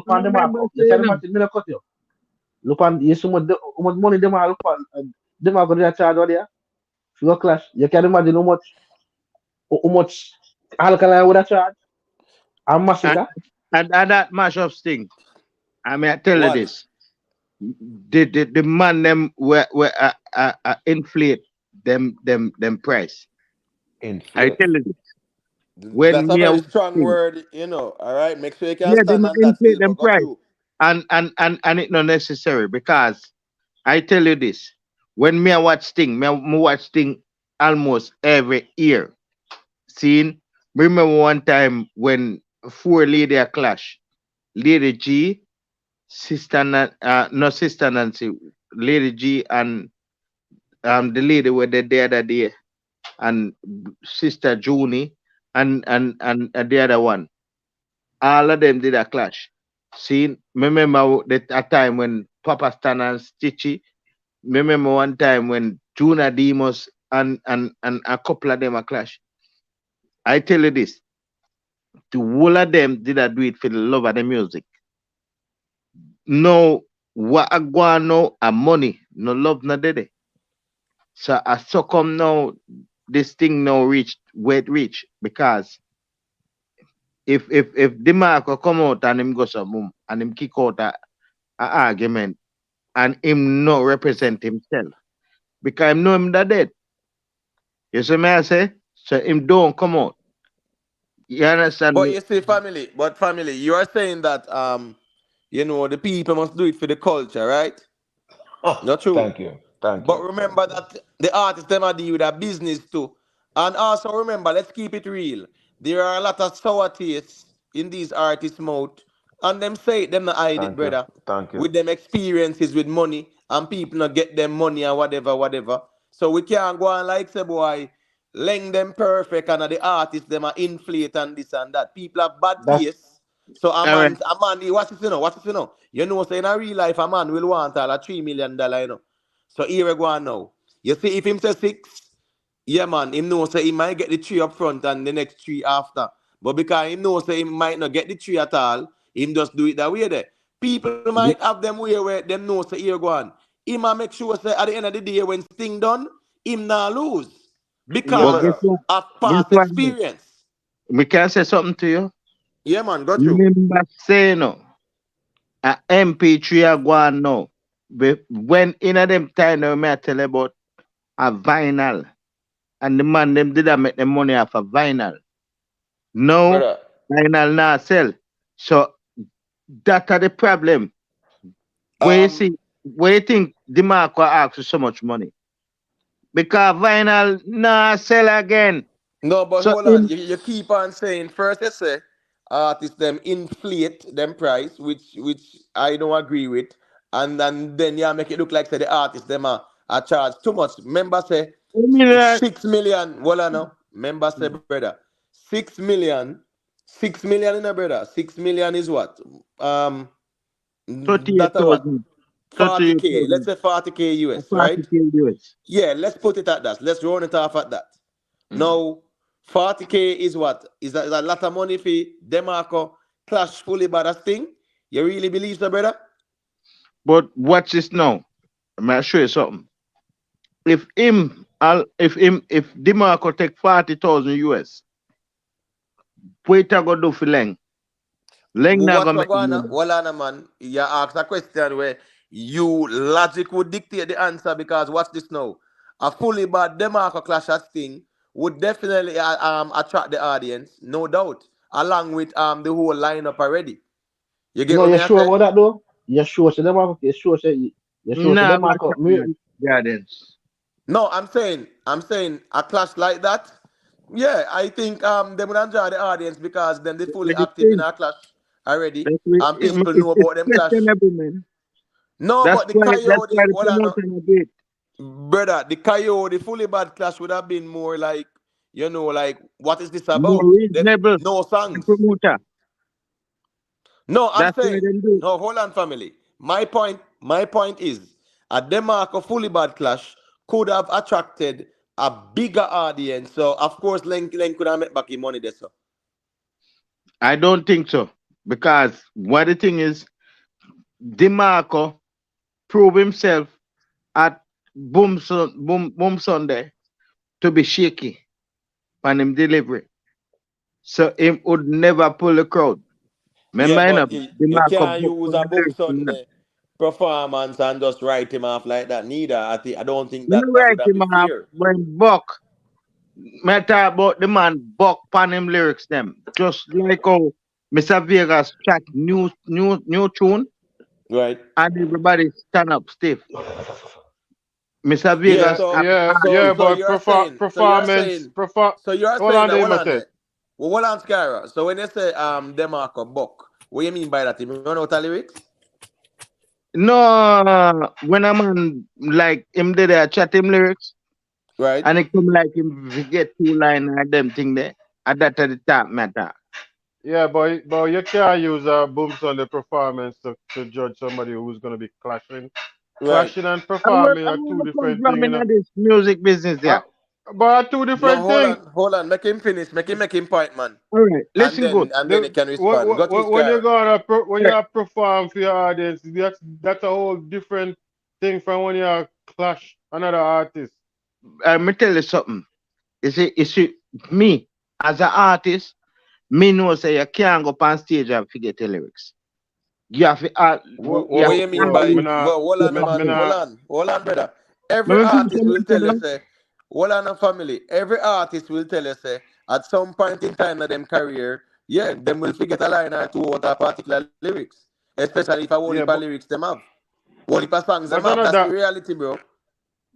on the markup. You can imagine me cut you. Look on how much money them are look on them are gonna charge out there. If you go clash, you can imagine how much alkaline would I charge? And massacre. And that mashup Sting. I mean, I tell you this. The man them were inflate them price. Inflate. I tell you this. When that's a very strong word, all right? Make sure you can stand them on that inflate still, them price. And it's not necessary, because I tell you this. When me watch Sting, me watch Sting almost every year. Remember one time when 4 lady a clash. Lady G, Sister Nancy, Lady G and the lady were there the other day, and Sister Junie and the other one. All of them did a clash. Remember a time when Papa Stan and Stitchy. Remember one time when Juna Demos and a couple of them a clash. I tell you this. The whole of them did do it for the love of the music. No, what I go now a money, no love, no dede. So I succumb now. This thing now reached where it reached, because if the mark come out and him go some boom and him kick out a argument and him not represent himself, because him know him that dead. You see me I say? So him don't come out. You understand? But you see, family, you are saying that the people must do it for the culture, right? Not true. Thank you. But remember that the artists them are deal with a business too. And also remember, let's keep it real. There are a lot of sour tastes in these artists' mouth. And them say it, them not hide it, brother. Thank you. With them experiences with money, and people not get them money and whatever. So we can't go on like say, boy, leng them perfect and the artists them are inflate and this and that. People have bad taste. So a man, what's it, say in a real life, a man will want all a $3 million, So here we go on now. You see, if him say 6, yeah, man, him know say he might get the 3 up front and the next 3 after. But because he knows say he might not get the 3 at all, him just do it that way there. People might have them way where them know say here go on. He might make sure say at the end of the day when Sting done, him not lose. Because of past experience. We can say something to you. Yeah, man, got you. Remember saying no. A MP3 are going now. When in a them time now, I tell you about a vinyl. And the man them did make the money off a vinyl. No, Brother. vinyl not sell. So that are the problem. Where you think DeMarco asks for so much money? Because vinyl not sell again. No, but So hold on. You keep on saying first you say artists them inflate them price, which I don't agree with. And then you make it look like say the artists them are charged too much. Member say 6 million. Well I know. Member say brother. 6 million. 6 million in a brother. 6 million is what? That a what? 38,000. 40K. Let's say 40K US, right? 40K US. Yeah, let's put it at that. Let's run it off at that. Now, 40K is what? Is that a lot of money for DeMarco Clash fully bad as thing? You really believe so, brother? But watch this now. I'm gonna show you something. If DeMarco take 40,000 US, what I go do for Leng? Leng not What's gonna make going on? money. Well, on, man, you ask a question where you logic would dictate the answer because watch this now. A fully bad DeMarco Clash as thing would definitely attract the audience, no doubt, along with the whole lineup already. You get No, what you me sure I say? about that though? You sure so them have you sure so you sure so Nah, them have Gardens. No, I'm saying a clash like that. Yeah, I think they would enjoy the audience because then they fully active in our clash already, and people know It's about them clash. questionable, man. No, That's but the why coyote, the hold on, no. promoter not did. Brother, the coyote fully bad clash would have been more like, like what is this More about? reasonable. No The songs. promoter. No, I'm That's why saying them do. no. Hold on, family. My point is a DeMarco fully bad clash could have attracted a bigger audience. So of course, Len could have made back his money there. So I don't think so. Because what the thing is, DeMarco proved himself at Boom Sunday to be shaky on him delivery. So him would never pull the crowd. yeah, Remember, but you DeMarco can't book use on a the boom lyrics from that. Sunday performance and just write him off like that. Neither. I don't think Me that write would have him been up fair. when Buck. Me talk about the man Buck pan him lyrics them. Just like how Mr. Vegas chat new tune Right. and everybody stand up stiff. Mr. Yeah. Vegas So have you're saying Hold on that there, hold my on said. there. Well, hold on, Skyra. So when you say DeMarco Buck, what do you mean by that? You run out of lyrics? no when a man like him did there chat him lyrics right and it come like him forget 2 line and them thing there. And that at the top matter. Yeah, but you can't use a booms on the performance to judge somebody who's gonna be clashing. Right. Clashing and I performing are two will come different from things, in this music business there. but are two No, different things. hold on. Make him finish. Make him point, man. All right, listen good. And then he can respond. Go to his When you car. when you perform for your audience, that's a whole different thing from when you clash another artist. Me tell you something. You see, me as an artist, me know say you can't go up on stage and forget the lyrics. You have to. What do you mean by? Well, hold on, man. Hold on, brother. Every artist will tell you say, hold on, a family. Every artist will tell you say, at some point in time of them career, yeah, them will forget a line or two out of particular lyrics, especially if a whole heap of lyrics them have, whole heap of songs them have. That's the reality, bro.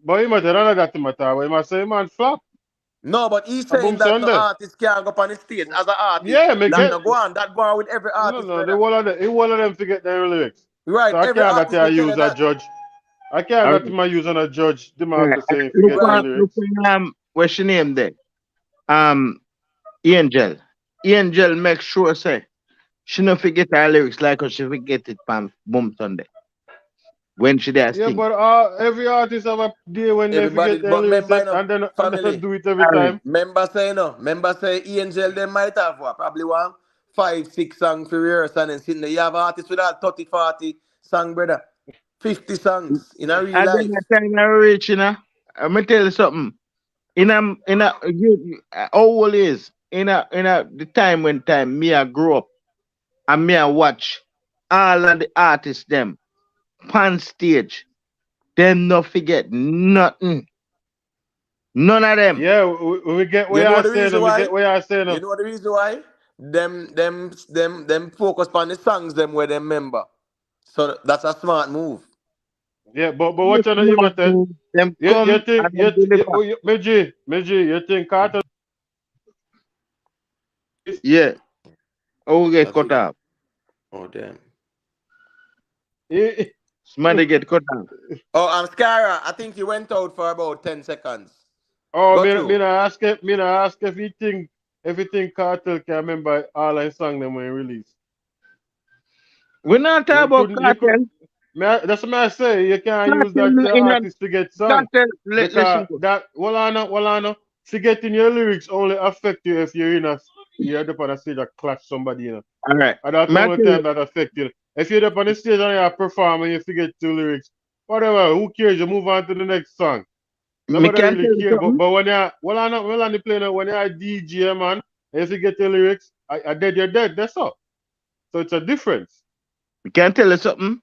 But you might not that matter. But you must say, man, flop. No, but he's saying that no artist can't go up on the stage as an artist. Yeah, make that it. No go on. That go on with every artist. No, they one of them forget their lyrics. Right. So I every can't artist get to will tell use you a that. judge. I can't get to my use on a judge. The market saying forget the lyrics. Look, what's your name there? Angel. Angel make sure say she don't forget her lyrics like how she forget it from Boom Sunday. When she there Yeah, sing. but every artist have a day when they forget their lyrics and then do it every time. Member say Angel they might have probably 5-6 songs for rehearse and then sitting there. You have artists with that 30-40 song, brother. 50 songs in a real and life. then the time I reach, I'm gonna tell you something. How old is the time when me I grew up and me I watch all of the artists them pan stage, them not forget nothing. None of them. Yeah, we get what You know you're the saying. reason We why? get what you're saying. You know the reason why? Them focus on the songs them where them member. So that's a smart move. Yeah, but what you know, even then, Them you come think and them deliver. Meji, you think Carter? Yeah. Oh, we get cut Okay. off. Oh damn. Somebody get cut off. Oh, I'm Scara. I think you went out for about 10 seconds. Oh, Go me through. not ask if you think Cartel can remember all I sang them when he released. We're not talking about Cartel. That's what I say. You can't use Cartel that in a artist to get sung. Cartel. Because Listen. that Walano, forgetting your lyrics only affect you if you're up on a stage that clash somebody, you know. All right. And that's the only time that affect you. If you're up on the stage and you perform and you forget two lyrics, whatever, who cares? You move on to the next song. Nobody really care. But when you're on the plane, when you're a DJ, man, and if you get your lyrics, I dead, you're dead. That's all. So it's a difference. Can I tell you something?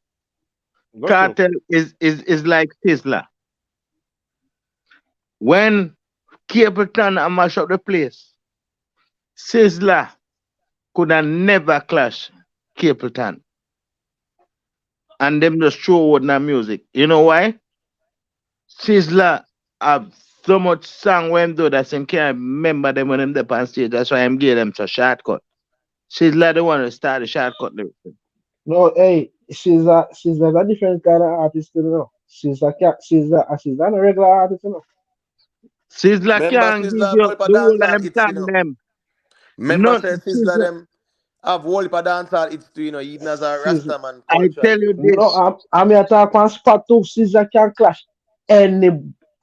Cartel is like Sizzler. When Capleton and mash up the place, Sizzler could have never clash Capleton. And them just throw out their music. You know why? Sizzler have so much song when do that some can't remember them when them up on stage. That's why I'm giving them a shortcut. Sizzler the one who start the shortcut lyrics. No, hey, she's a different kind of artist, you know. She's not a regular artist, you know. Sizzler Remember can't give Sizzler you have the whole of dancehall them hits, you know. them. Remember No, say Sizzler them have whole heap of dancehall hits too, you know, even as a Rastaman I culture. tell you this. No, I'm here talk on spot too. Caesar can clash any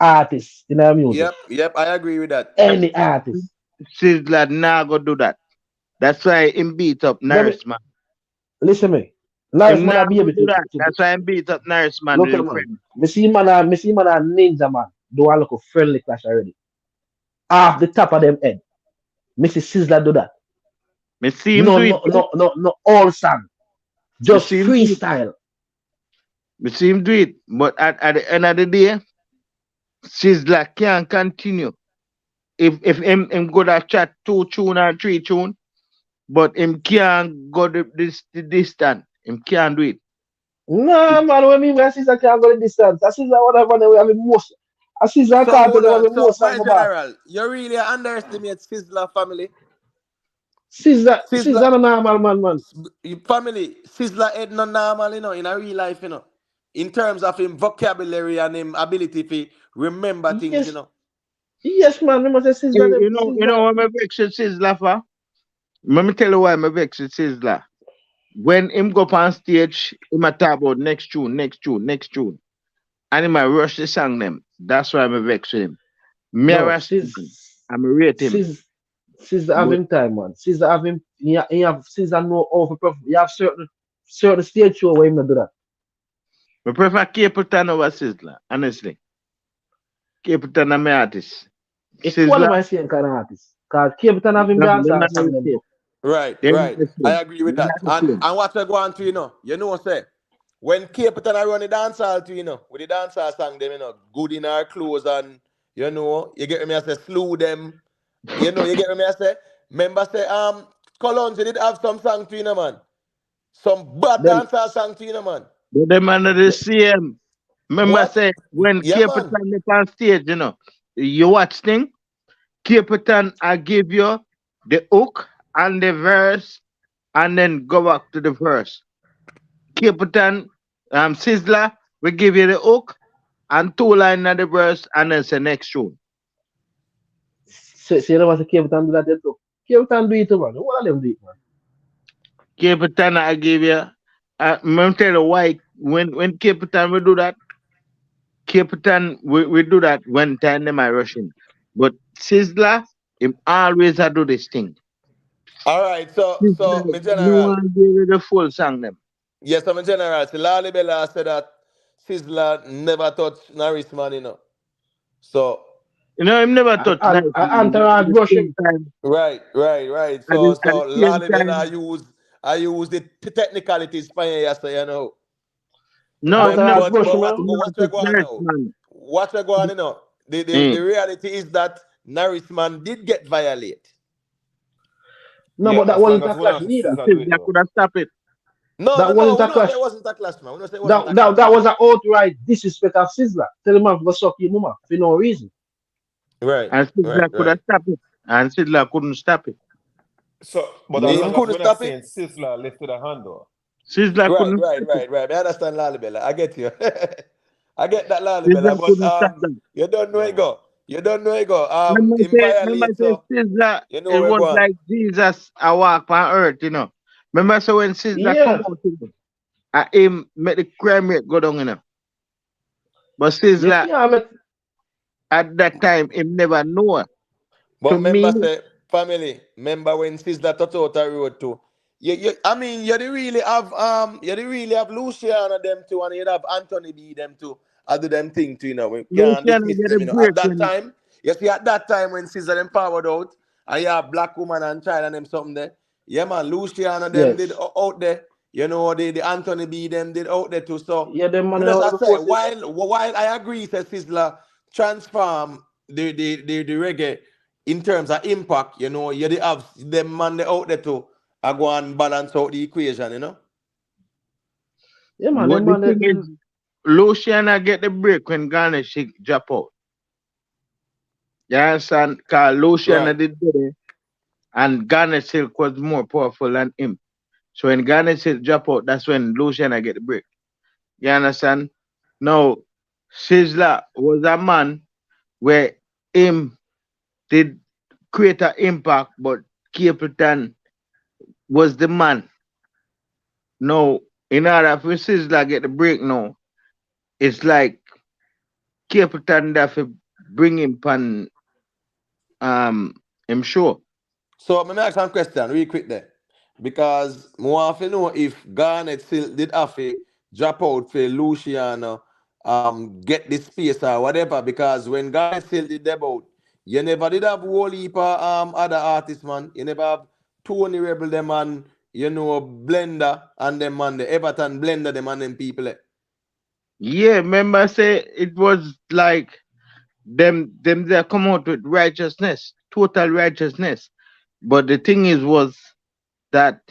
artist in our music. Yep, I agree with that. Any artist. Sizzler nah go do that. That's why him beat up Norris, man. Listen me. Norris Him man nah be go able do to. that. That's why him beat up Norris, man. Look with at him man. friend. Me see man a ninja man. Do I look a friendly clash already? Off the top of them head. Me see Sizzler do that. Me see him do it. No all song. Just freestyle. Me see him do it. But at the end of the day, Sizzler can't continue. If him go to chat 2 tune or 3 tune, but him can't go this distance. Him can't do it. No man, when me Caesar can't go the distance. Caesar whatever they have the most. Caesar can't hold have the on. most So, my song about. general, you really underestimate Sizzler family. Sizzler no normal man. Family, Sizzler head no normal, you know, in a real life, you know. In terms of him vocabulary and him ability to remember things, you know. Yes, man. You must say Sizzler. You know what my vex with Sizzler for? Let me tell you why my vex with Sizzler. When him go up on stage, he might talk about next tune. And he might rush the song them. That's why I'm vex with him. Me No, rush him. I'm rate him. Sizzler have him time, man. Sizzler have him. He have Sizzler know how to perform. You have certain stage show where him not do that. I prefer Capleton over Sizzler, honestly. Capleton and my artist. It's one of my same kind of artists. Because Capleton have him dance and song them. Right. I agree with that. And what I go on to, you know, say, when Capleton I run the dancehall to, you know, with the dancehall song, them, you know, good in our clothes and, you know, you get me, I say, slew them. You know, you get me, I say, remember, say, Colons, you did have some song to, you know, man. Some bad dancehall song to, you know, man. But them under the same. Remember, I say, when Capleton is on stage, you know, you watch thing, Capleton, I give you the hook and the verse, and then go back to the verse. Capleton, Sizzler, we give you the hook and 2 lines of the verse, and then the next tune. So you know what Capleton do that too? Capleton do it too, man. What are them do it, man? Capleton, I give you. I'm tell you why. When Capleton we do that, Capleton we do that when time them are rushing. But Sizzler, him always I do this thing. All right, so my general. No one give you the full song them. Yes, I'm a general. So Lali Bella said that Sizzler never touched Norris, man, you know. So you know, him never touched Norris. Entourage brushing. Right. So Lali Bella I use the technicalities for you, so you know. No, but what you go on now? What you go on, you know? the reality is that Narisman did get violated. No, Yeah, but that as long wasn't as a one clash of the neither. sisters do it That though. could have stopped it. No, That no, wasn't no. a We don't say clash. it wasn't a clash, man. We don't say it wasn't a That, clash. that, that was an outright disrespect of Sizzler. Tell him to go suck your mama for no reason. Right, And Sizzla could have stopped it. And Sizzla couldn't stop it. So, but You as Him long know? as couldn't we're not stop it. saying Sizzla lifted a hand though. Sizzla Right, couldn't right, stop it. right, right. I understand Lalibela. I get you. I get that Sizzla Lalibela, but couldn't stop that. you don't know Yeah, it man. go. You don't know it go. In Remember violate, say so Sizzla, you know it where was go on. like Jesus a walk on earth, you know. Remember so when Sizzla come Yeah. out, you know, him make the crime rate go down, you know. But Sizzla at that time him never know. But To me, remember, say family. Remember when Sizzla touch out a road too. I mean, you didn't really have Luciano them too, and you'd have Anthony B them too. I do them thing too, you know. We can't Luciano dismiss get them, a you know. break At that when time, you see, at that time when Sizzla them powered out, and you have black woman and child and them something there. Yeah, man, Luciano them did Yes. out there. You know, the Anthony B them did out there too. So, Yeah, them man as out I say, before Sizzler. while I agree, says Sizzla transform the reggae in terms of impact, you know, you have them man they out there too. I go and balance out the equation, you know. Yeah, man, but them the man thing is Luciano get the break when Garnet drop out. You understand? Because Luciano Right. did better and Garnet Silk was more powerful than him. So when Garnet Silk drop out, that's when Luciano get the break. You understand? Now, Sizzla was a man where him did create an impact, but Capleton was the man. Now, in order for Sizzla get the break now, it's like Capleton that to bring him pan him sure. So let me ask one question real quick there. Because I want to know if Garnet still did have to drop out for Luciano get the space or whatever. Because when Garnet still did debut, you never did have whole heap of other artists, man. You never have Tony Rebel them and you know Blender and them man, the Everton Blender them and them people. Yeah, remember say it was like them that come out with righteousness, total righteousness. But the thing was that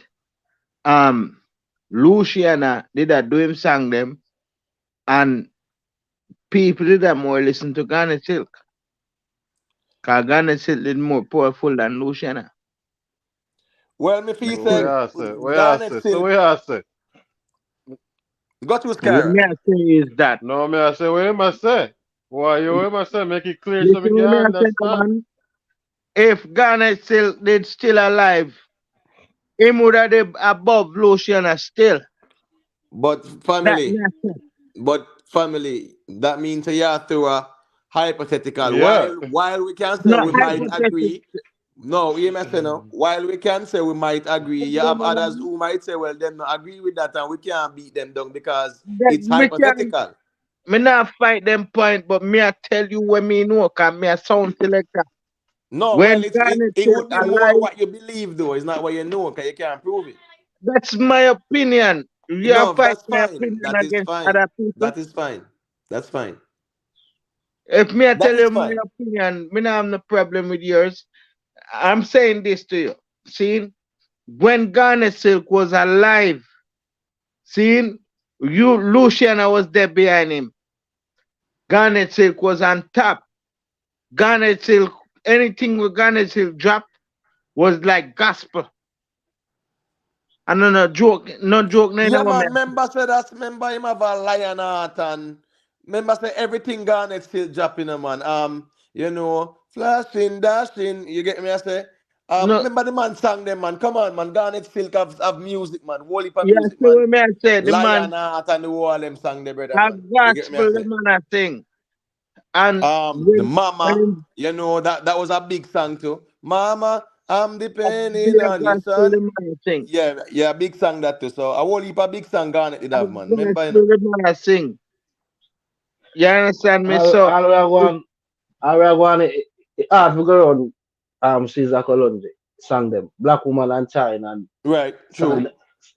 Luciana did that do him sang them and people did that more listen to Garnet Silk. Cause Garnet Silk did more powerful than Luciana. Well, me feel So say we are Garnet say. still So we are say. got to What Skyra. me I say is that No, me I say what you must say. Why you must say? Make it clear so we listen can what me I say, understand. man. If Garnet Silk did still alive, him would have been above Luciana still. But That family, me I say. that means you have to hypothetical. Yeah. While we can say No we might hypothetical. agree. No, you must say no. While we can say we might agree, you have others who might say, well, them not agree with that and we can't beat them down because That it's me can hypothetical. me not fight them point, but me I tell you when me know, cause me a sound selector. No, well, When Garnet it Silk would be more alive, what you believe though. It's not what you know because you can't prove it. that's my opinion. You No, fight that's my fine. opinion That is against fine. other people. That is fine. That's fine. If me I That tell is you my fine. opinion, me not have no problem with yours. I'm saying this to you. See, when Garnet Silk was alive, see, you Luciana was there behind him. Garnet Silk was on top. Garnet Silk, anything with Garnet Silk drop was like gospel. I know no joke, no joke, no Yeah, no man. man. Remember, say that. Remember him have a lion heart and remember say everything Garnet still dropping, man. You know, flashing, dashing. You get me? I say. No, Remember the man sang them, man. Come on, man. Garnet still have music, man. Whole heap of yeah, music, so man. what me I say, the man Lion heart and the whole them sang the brother, have man. You get me? I gospel, the say. man I sing. And The when mama, him you know that was a big song too. Mama, I'm be depending a on you, gospel, the son. man I sing. Yeah, big song that too. So a whole heap of big song Garnet did Have have, man. Remember, you know. gospel, the man I sing. You understand me? So All we are going, we go around Caesar Colonji, sang them. Black Woman and China and Right, sang, true.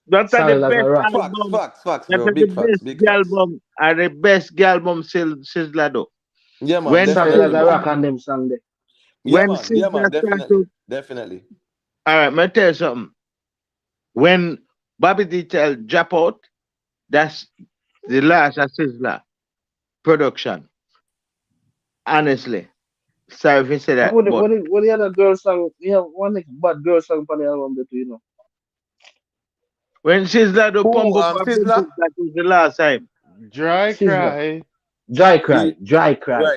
that's the sang like a best rap. Facts, album. facts, facts, That's bro. the Big facts, best big facts. album. And the best album Sizzla do. Yeah, man, When Satellite definitely, a man. rock on them song there. Yeah, when man. Yeah, man, Sizzla start definitely. to, Definitely. all right, me tell you something. When Bobby D tell drop out, that's the last of Sizzla production. Honestly, sorry if you say that, but What the other girl song? Yeah, one bad girl song on the album there too, you know. when Sizzla do pump Who? up her pum Sizzla? pum, that was the last time. Dry Sizzla. cry. Dry cry. Dry cry.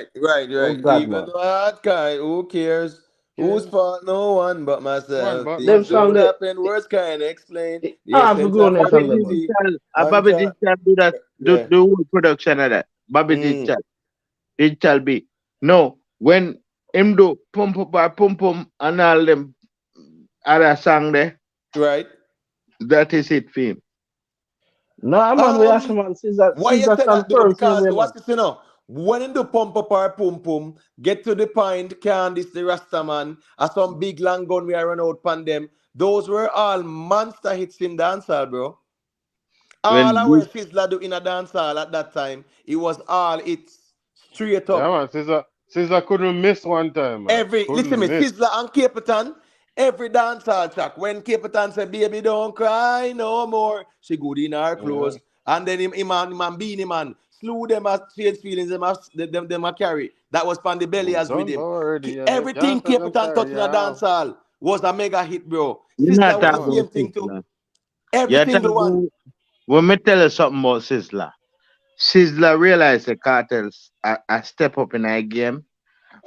Oh Right. God, Even man. though I cry, who cares? Whose Okay. fault? No one but One myself. but Them Things song don't myself. there. happen, words can't explain the I have to essence go on of them Bobby song there, man. humanity. Digital, Man Bobby can't. Digital do that, Yeah. the whole production of that. Bobby Mm. Digital be. No, when him do pump up her pum pum and all them other song there, Right. that is it for him. Nah, man, we ask man. Why you Sizzla say stand that though? firm same Because way, what's man. this, you know? When in the pump up our pum pum, get to the point, Candice the Rasta man, and some big long gun we are run out pan them. Those were all monster hits in dancehall, bro. All When our this Sizzla do in a dancehall at that time, it was all it's straight Yeah, up. man. Sizzla couldn't miss one time, man. Listen Couldn't me, miss. Sizzla and Capitan, every dancehall track. When Capitan say, "Baby, don't cry no more," she good in her Yeah. clothes, and then him and Beanie Man slew them as change feelings, them a carry. That was pan the belly as with Done him. already. Yeah, the Everything dancers them Capitan touch carry. in a Yeah. dancehall was a mega hit, bro. you Sizzla not was talk the Yeah, man. about same thing too. Sizzla. Every You talk single one. about when me tell you something about Sizzla. Sizzla realized the cartels are step up in our game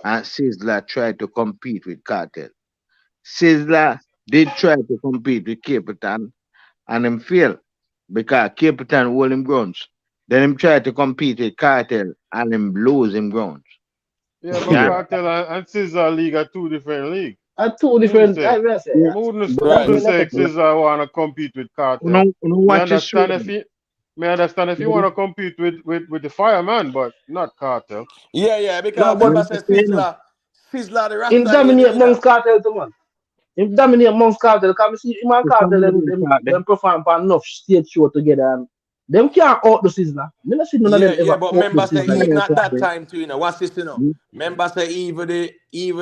and Sizzla tried to compete with cartel. Sizzla did try to compete with Capitan and him failed because Capitan hold him grounds. Then him try to compete with cartel and him lose him grounds. Yeah, but Yeah. Cartel and Sizzla League are two different leagues. Are two Me wouldn't different. say. I say. Yeah. Me Right. wouldn't say But Sizzla wanna compete with Cartel. You Me watch his understand if stream. he me understand if you wanna compete with the fireman, but not Cartel. Yeah, no, because but remember say Sizzla the him Rasta lady dominate winner. amongst cartel too, man. Him dominate amongst cartel. Come see him and cartel them perform for enough stage show together and them can't out the Sizzla. Me not see none of them ever But out the remember say Sizzla yet. even at that time too, you know, what's this, you know? Remember say even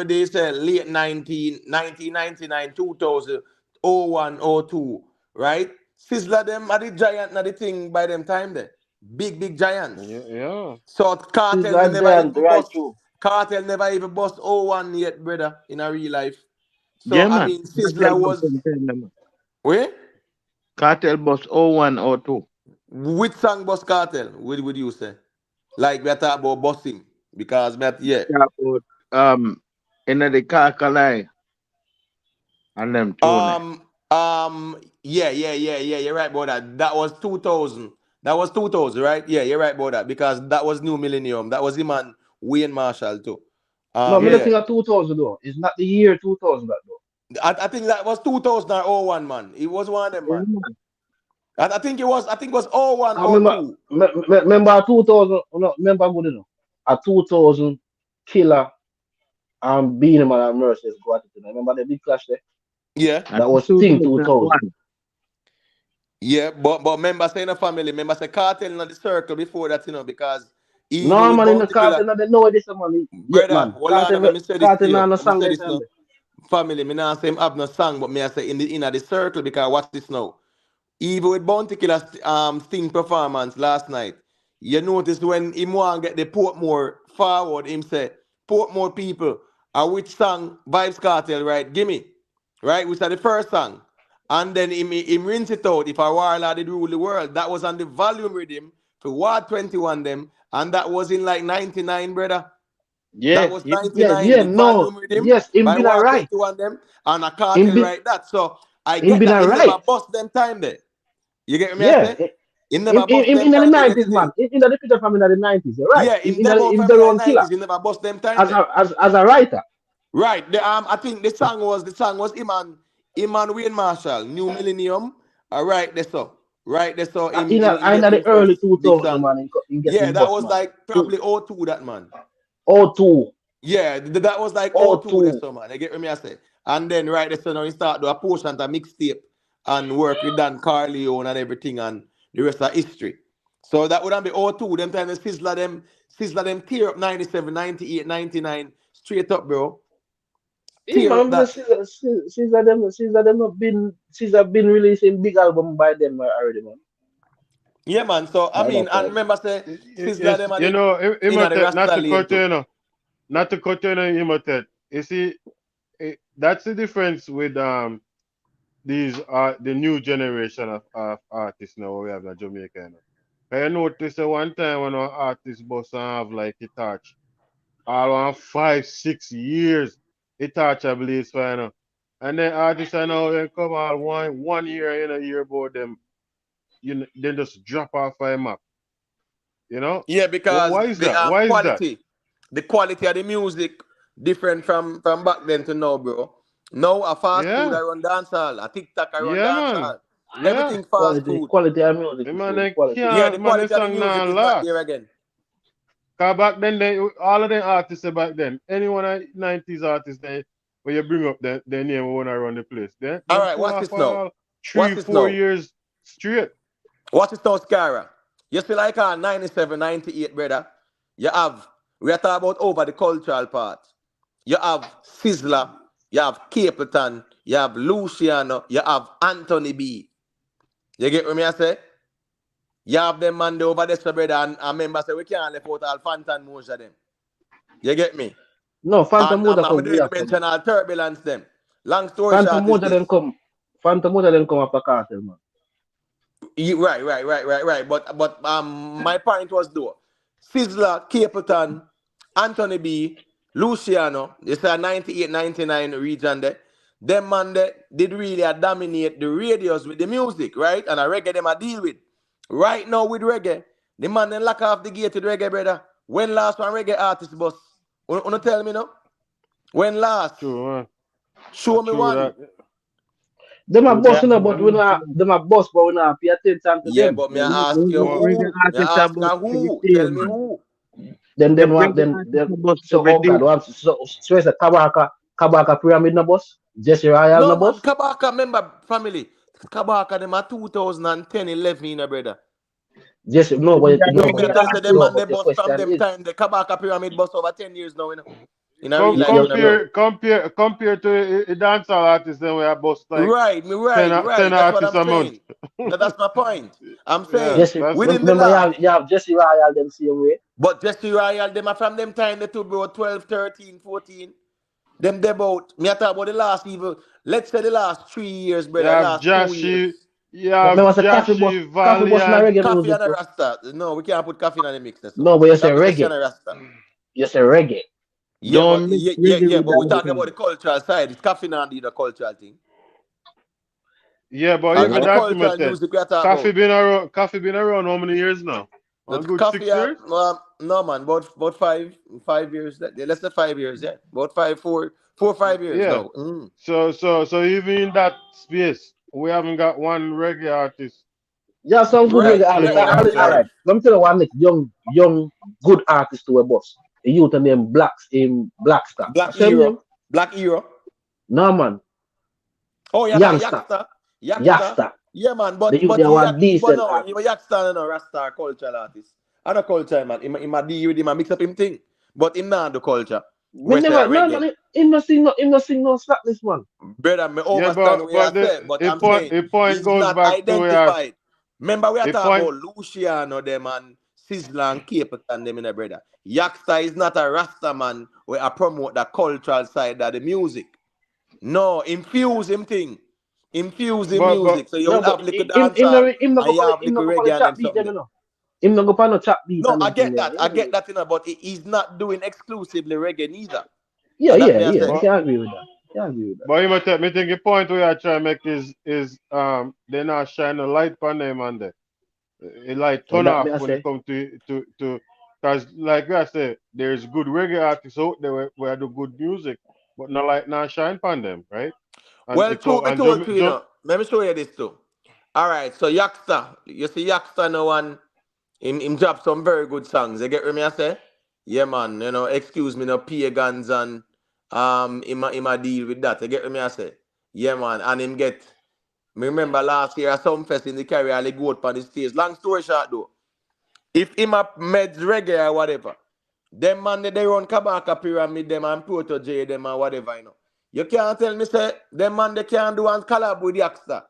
they say late 1999, 2000, 01, 02, right? Sizzla them are the giant na the thing by them time there. Big giants. Yeah. So Cartel Sizzla never giant even right bust. through. Cartel never even bust 01 yet, brother, in a real life. So Yeah, I man. mean Cartel Sizzla boss was sometime, man. where? Cartel boss 01 or 2. Which song bust Cartel? What would you say? Like we are talking about busting. Because yeah. Talk about in the Kakalai and them tune. Yeah. You're right about that. That was 2000. That was 2000, right? Yeah, you're right about that because that was New Millennium. That was him and Wayne Marshall too. No, me Yeah. not Yeah. think of 2000 though. It's not the year 2000 that though. I think that was 2001, man. It was one of them, Yeah, man. man. I think it was 01 I or remember, 2. remember 2000. No, remember good enough. A 2000 Killer and Beanie Man and Mercies go at it. Remember the big clash there? Yeah. That was thing 2000. Yeah, but remember saying a family, remember say Cartel in the circle before that, you know, because even No with man in the Bounty Killer, cartel, they know this man yet brother, man. hold on, let me say this to Cartel you. no Let me song say that this time now. there. Family, me not say him have no song, but me I say in the circle because watch this now. Even with Bounty Killer Sting performance last night, you notice when him want get the Portmore forward, him say, Portmore people, which song Vibes Cartel, right? Gimme. Right? Which are the first song. And then him rinse it out. If a warlord did rule the world, that was on the volume rhythm for Ward 21 them. And that was in like 99, brother. Yeah. That was Yeah. 99, the No. volume rhythm Yes, him by been Ward alright. 21 them. And a Him cartel been right that. So I him get been that. Him alright. never bust them time there. You get me I Yeah. say? Him never bust them In the time there. You get 90s, it man. in? In the picture from in the 90s, you're right. Yeah, In him demo in for the me in round killer. 90s. He never bust them time there. As a writer. Right. I think the song was him and Wayne Marshall, New Millennium. Right there so. Right there so him In get the him early first big 2000, song. man, in Yeah, getting that bust, was man. like probably 02 that man. 02. Yeah, that was like 02 there so man. You get me I say. And then right there so now he start do a portion to mixtape and work with Dan Carleone and everything and the rest of history. So that wouldn't be 02. Them time the Sizzla them Sizzla them tear up 97, 98, 99 straight up, bro. Yeah, Tear up man, that. since I've been releasing big album by them already, man. Yeah, man. So I By mean, that and time. remember, say Sizzla It's, them are you know, in the Rasta not to lane cut you, too. you know, not to cut you, Imotet. You see, that's the difference with these the new generation of artists now we have in Jamaica. You know. I noticed one time when our artists boss have like a touch, all on 5-6 years, a touch I believe so, you know. And then artists I know they come out one year, you know, hear about them, you know, then just drop off a map. You know? Yeah, because Why is the that? Why is that? the quality of the music different from back then to now, bro. Now a fast food Yeah. I run dancehall, a TikTok I run Yeah, man. dancehall. Yeah. Everything fast food. Quality of music Hey, is man, good. they Quality. Yeah, the can't, man, the quality of the song music not is not there last. again. Cause back then, all of them artists back then, anyone of 90s artists, when you bring up their name when I run the place, All them right, pull watch off this now. all Watch 3, this 4 now. years straight. Watch this now, Scara. You see like 97, 98, brother. We are talking about over the cultural part. You have Sizzla, you have Capleton, you have Luciano, you have Anthony B. You get what me I say? You have them man there over there, so brother, and members say we can't left out all Fanta and Moja them. You get me? No, Phantom And Moja I'm come doing way to after mention them. all Turbulence them. Long story Phantom short is Moja this. then come. Phantom Moja then come after Cartel, man. Right. But my point was though, Sizzla, Capleton, Anthony B, Luciano, it's a 98, 99 region there. Them man they did really dominate the radios with the music, right? And a reggae them a deal with. Right now with reggae, the man then lock off the gate with reggae, brother. When last one reggae artist boss? Wanna tell me no? When last? True, man. Show me one. That. Them are boss, but we not. Them are boss, but we not pay attention to Yeah, them. but may I ask you who? May I ask you who? Tell me who. Then The want bring then so every oh day. God, so it's a Kabaka pyramid no boss, Jesse Royal No no man, boss. Kabaka member family. Kabaka them are 2010, 11, you know, brother. Jesse no, You but know, me tell you, say them no, man they but the bust from question them is time. The Kabaka pyramid bust over 10 years now, you know. In a real life, you know, bro. compare to a dancehall artist, then we have bust like Right. 10 That's what artists I'm a month. saying. That's my point. I'm saying Jesse, within the remember last. you have Jesse Royal them same way. But Jesse Royal, them are from them time, they two bro, 12, 13, 14. Them they about, me I talk about the last even, let's say the last 3 years, You brother, have last 2 Jashi, years. you have coffee boss in Valiant. reggae Coffee music. and a Rasta. No, we can't put coffee in the mix. So. No, but you say Coffee reggae. and a Rasta. You say reggae. Yeah, Don't but mix yeah, reggae with but we're that talking thing. about the cultural side. It's coffee and the cultural thing. Yeah, but And even the that cultural said, music we are talking coffee about. been around how many years now? The A good coffee, 6 years? no man, about 5 years. Less than 5 years, yeah. About 4 or 5 years Yeah. now. Mm. So even in that space, we haven't got one reggae artist. Yeah, some good reggae artists. in a real All right, life. let me tell you one next young good artist to a boss. A youth named Blackstar. Black Same Hero. name? Black Hero. No man. Oh yeah, Youngster. Youngster. Yeah man, but The youth he they want decent no, artist. he was Youngster no Rasta cultural artist. And a culture man. He might deal with him and mix up him thing. But him not the culture. Me never, no man, him no sing no slackness man. Brother, me Yeah, understand what you say, but I'm saying the point he's goes not back to where identified. Remember we are the talking point. about Luciano them and Sizzla and Capleton them in a brother. Youngster is not a Rasta man where I promote the cultural side of the music. No, infuse him thing. Infuse the music. So you will have little dancehall and you have little reggae and them something there. Him no go for no chat beat. No, I get that, you know, but he's not doing exclusively reggae neither. Yeah. I can't agree with that. But me think the point we are trying to make is they not shine a light on them and it like turn off when it comes to because like I said, there's good reggae artists out there where do good music, but not shine on them, right? And well, true, I told you, you know. Let me show you this too. All right, so Youngster, you see Youngster now one him drop some very good songs. You get what me I say? Yeah, man. You know, excuse me, no pagans and him a deal with that. You get what me I say? Yeah, man. And him get. Me remember last year at some fest in the Caribbean, they go out on the stage. Long story short though, if him a meds reggae or whatever, them man they run Kabaka Pyramid, them and Proto J, them and whatever, you know. You can't tell me, say, them man they can't do and collab with the Axter.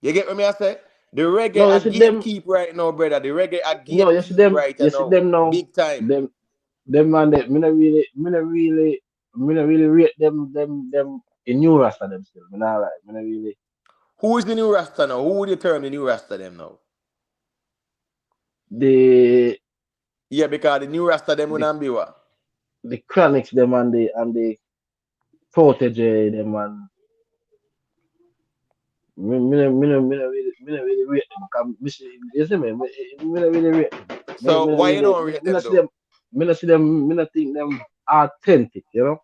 You get what me I say? The reggae No, you a see them. gatekeep right now, brother. The reggae a No, you see gatekeep them. right You see now. them now. Big time. Them man, me not really rate them in new Rasta them still. Me not like, me not really. Who is the new Rasta now? Who would you term the new Rasta them now? Yeah, because the new Rasta them wouldn't be what? The Chronics them and the Protege them and me not really rate them. Because you see me not really rate them. So why you don't rate them though? Me not see them. Me not think them authentic. You know.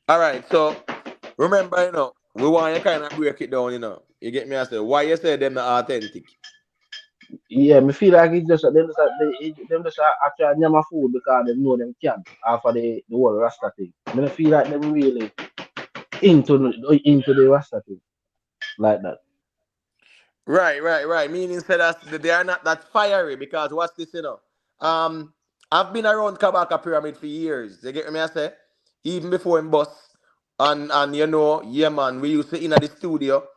All right. So remember, you know, we want you kind of break it down. You know, you get me? I say why you say them not authentic. Yeah, me feel like it's just them just actually nyama food because they know them can after the whole Rasta thing. Me not feel like them really into the Rasta thing like that. Right. Meaning say that they are not that fiery because what's this, you know? I've been around Kabaka Pyramid for years. You get me? I say even before in bus and you know, yeah man, we used to in at the studio.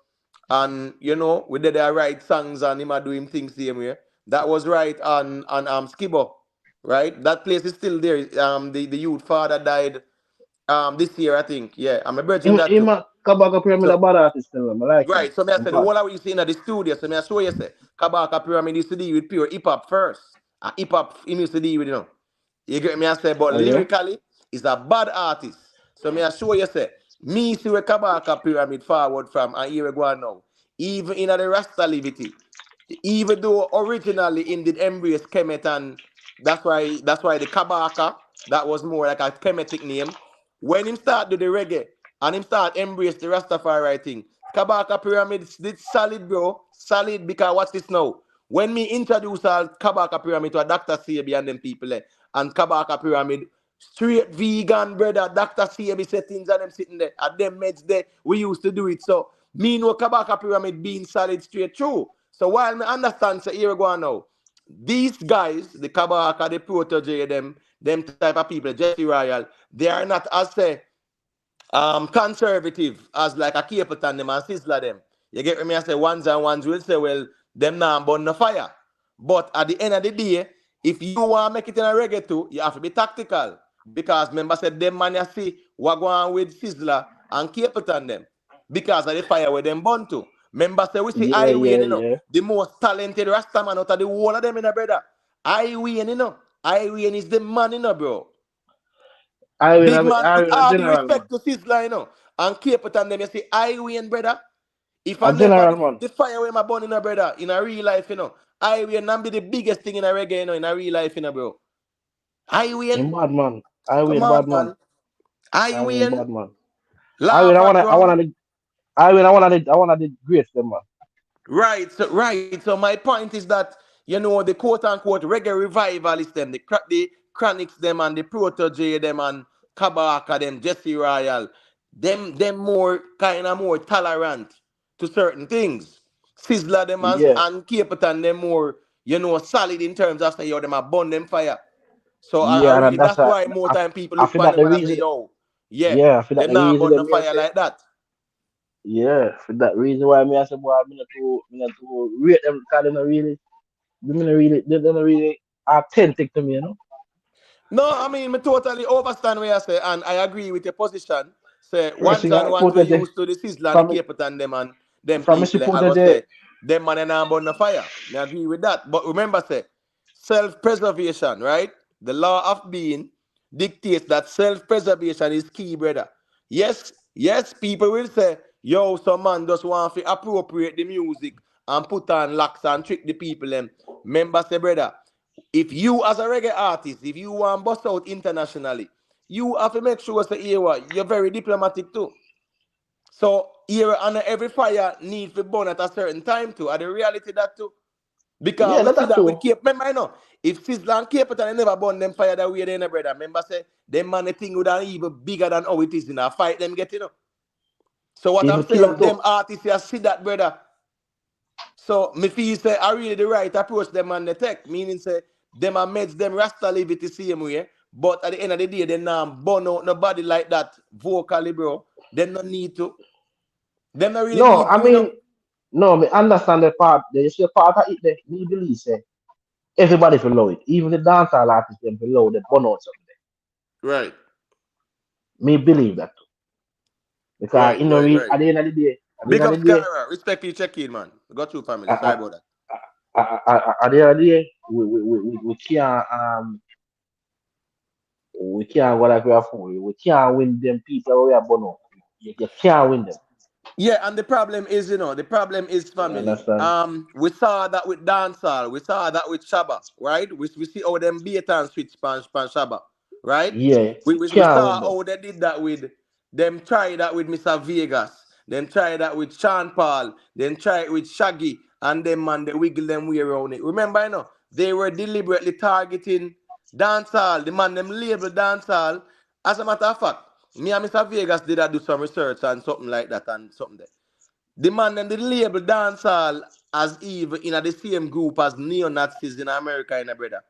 And you know, we did the right songs and him a do him things same way. That was right on Skibo, right? That place is still there. The youth father died this year, I think. Yeah, I'm a virgin that too. Kabaka Pyramid a bad artist still, I like right. him. So me I said the whole of what you see in the studio. So me I show you say Kabaka Pyramid used to deal with pure hip hop first. Hip hop he used to deal with, you know. You get me I say, but Oh, yeah? lyrically, he's a bad artist. So me I show you say, me see where Kabaka Pyramid forward from and here we go on now. Even in the Rastalivity, even though originally him did embrace Kemet, and that's why the Kabaka, that was more like a Kemetic name. When him start do the reggae and him start embrace the Rastafari thing, Kabaka Pyramid did solid, bro. Solid, because watch this now. When me introduce our Kabaka Pyramid to a Dr. Sebi and them people, and Kabaka Pyramid, straight vegan, brother, Dr. Sebi settings and them sitting there, at them meds there, we used to do it. So, me know Kabaka Pyramid being solid straight through. So, while me understand, so here we go now, these guys, the Kabaka, the Protege, them type of people, Jesse Royal, they are not as say, conservative as like a Capleton them and Sizzler them. You get me? I say ones and ones will say, well, them now burn the fire. But at the end of the day, if you want to make it in a reggae too, you have to be tactical. Because remember said them man you see what go on with Sizzler and Capleton them. Because of the fire where them burn to. Remember say we see Iwin, you know, the most talented Rasta man out of the whole of them, you know, brother. Iwin, you know. Iwin is the man, you know, bro. Big man, with all the respect to Sizzler, you know, and Capleton them, you see, Iwin, brother. If I never the fire where my born in a brother, in a real life, you know, Iwin and be the biggest thing in a reggae, you know, in a real life, you know, bro. Iwin, bad man. Iwin, bad man. Iwin, bad man. I want to great them, man. Right. So my point is that, you know, the quote unquote reggae revivalists them, the Chronics them and the Protege them and Kabaka them, Jesse Royal, them more kind of more tolerant to certain things. Sizzler them and Capleton them more, you know, solid in terms of say, yo, them a burn them fire. So I really, that's why more time people look for them and say, yo, them not burn the fire like that. Yeah, for that reason why I say, boy, I'm not to rate them because they're not really authentic to me, you know. No, I mean, I totally understand what you say, and I agree with your position. Say ones and ones we used to the Sizzler and the Capleton them and them people. I would say them man and I'm burn the fire. I agree with that. But remember, say self-preservation, right? The law of being dictates that self-preservation is key, brother. Yes, people will say, yo, some man just want to appropriate the music and put on locks and trick the people. Remember, say, brother, if you as a reggae artist, if you want to bust out internationally, you have to make sure say, you're very diplomatic too. So here and every fire needs to burn at a certain time too. Are the reality that too? Because we see that with Cape. Remember, you know, if Sizzler and Capleton never burn them fire that way, then brother. Remember, say them man the thing would have even bigger than how it is in a fight them get, you know. So what I'm saying, them artists here see that, brother. So me feel say I really the right approach them on the tech, meaning say them are meds, them Rasta live it the same way. But at the end of the day, they not burn out nobody like that vocally, bro. They don't need to. They don't really No, need I to, you know. mean, no, me understand the part. You see part of it there. Me believe say everybody follow it. Even the dancehall artists them below the burn out something. Right. Me believe that too. Because Right. you know at the end of the day, Big up Skyra. Respect you, check in, man. Got you, family. Sorry about that. at the end of the day, we can't go like we are fool. We can't win them people we are burn out. You can't win them. Yeah, and the problem is, you know, the problem is family. Understand? We saw that with dancehall. We saw that with Shabba, right? We see how them bait and switch pan Shabba, right? Yeah, We can't saw win them. how they did that with them. Try that with Mr. Vegas. Then try that with Sean Paul. Then try it with Shaggy, and them man they wiggle them way around it. Remember, you know, they were deliberately targeting dancehall. The man them label dancehall. As a matter of fact, me and Mr. Vegas did do some research and something like that and something there. The man them did label dancehall as even in the same group as neo-Nazis in America, in a brother.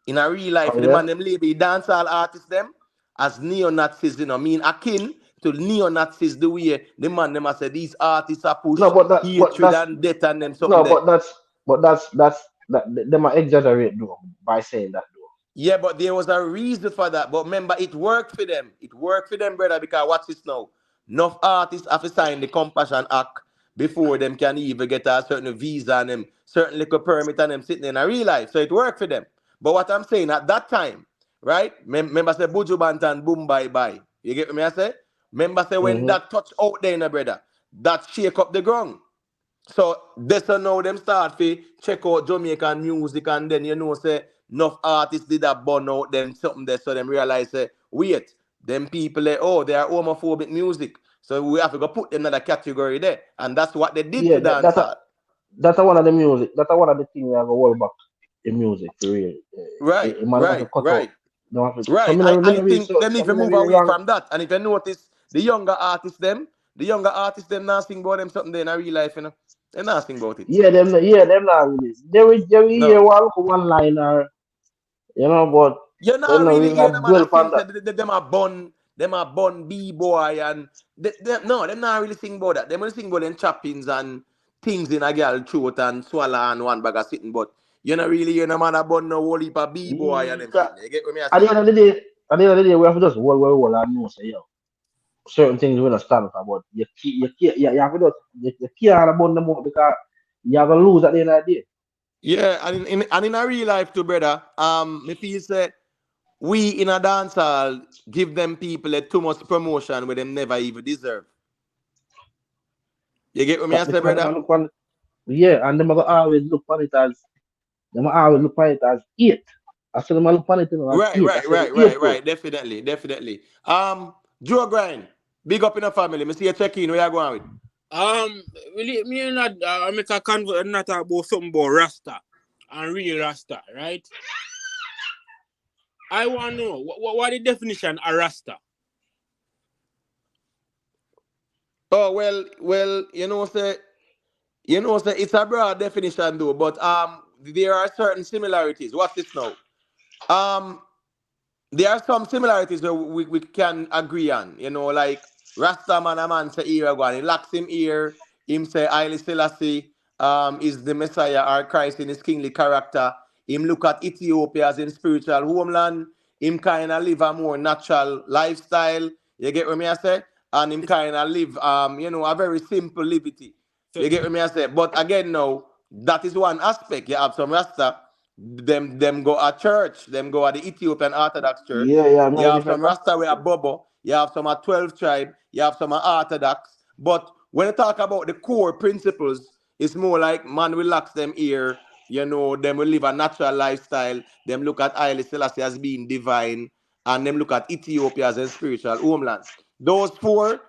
In a real life, Oh, the yeah? man them label dancehall artists them as neo-Nazis, you know, mean akin to neo-Nazis the way the man them say these artists are push hatred and death and them something no, there. but them are exaggerate though by saying that though. Yeah, but there was a reason for that. But remember, it worked for them. It worked for them, brother, because watch this now. Enough artists have to sign the Compassion Act before them can even get a certain visa and them, certain little permit and them sitting in a real life. So it worked for them. But what I'm saying, at that time, right? Remember say Buju Bantan, boom, bye, bye. You get me I say? Remember say when that touch out there, brother, that shake up the ground. So this is now them start to check out Jamaican music and then you know say enough artists did that burn out then something there so them realize say wait, them people they are homophobic music. So we have to go put them in that category there. And that's what they did to dancehall. That's one of the music. That's one of the things we have to worry about in music for real. Right. So I think them need to move away from that. And if you notice the younger artists them not sing about them something there in a real life, you know. They're not sing about it. Yeah, them not really. They will hear one liner, you know, but you're not really hearing them dwell sing. upon that. Them are bun B-boy and they're not really sing about that. They will sing about them choppings and things in a girl throat and swallow and one bag of sitting, but you're not really hearing them a bun no whole heap of B-boy and them shit. You get what me I say? At the end of the day, we have to just hold and know say yo. Certain things we don't stand for, but you have to just you can't abandon them out because you're gonna lose at the end of the day. Yeah, and in a real life too, brother. Me feel say we in a dancehall give them people too much promotion where them never even deserve. You get what me I say, brother? Yeah, and them always look on it as it. I said them look on it as right. Definitely. Joe Grind, big up in the family. Me see you check in. Where you going with? Really, me not make a convert not about something about Rasta and real Rasta, right? I want to know what the definition of Rasta. Oh well, you know say it's a broad definition though, but there are certain similarities. What's this now? There are some similarities that we can agree on. You know, like Rasta man a man say here go on. He locks him here. Him say Haile Selassie is the Messiah or Christ in his kingly character. Him look at Ethiopia as in spiritual homeland. Him kind of live a more natural lifestyle. You get what me I say? And him kind of live a very simple liberty. You get what me I say? But again now, that is one aspect. You have some Rasta. Them go at church, them go at the Ethiopian Orthodox Church. Yeah, you have some Rasta with a Bobo, you have some at 12 tribe, you have some at Orthodox. But when you talk about the core principles, it's more like man relax them here, them will live a natural lifestyle, them look at Haile Selassie as being divine, and them look at Ethiopia as a spiritual homeland. Those four,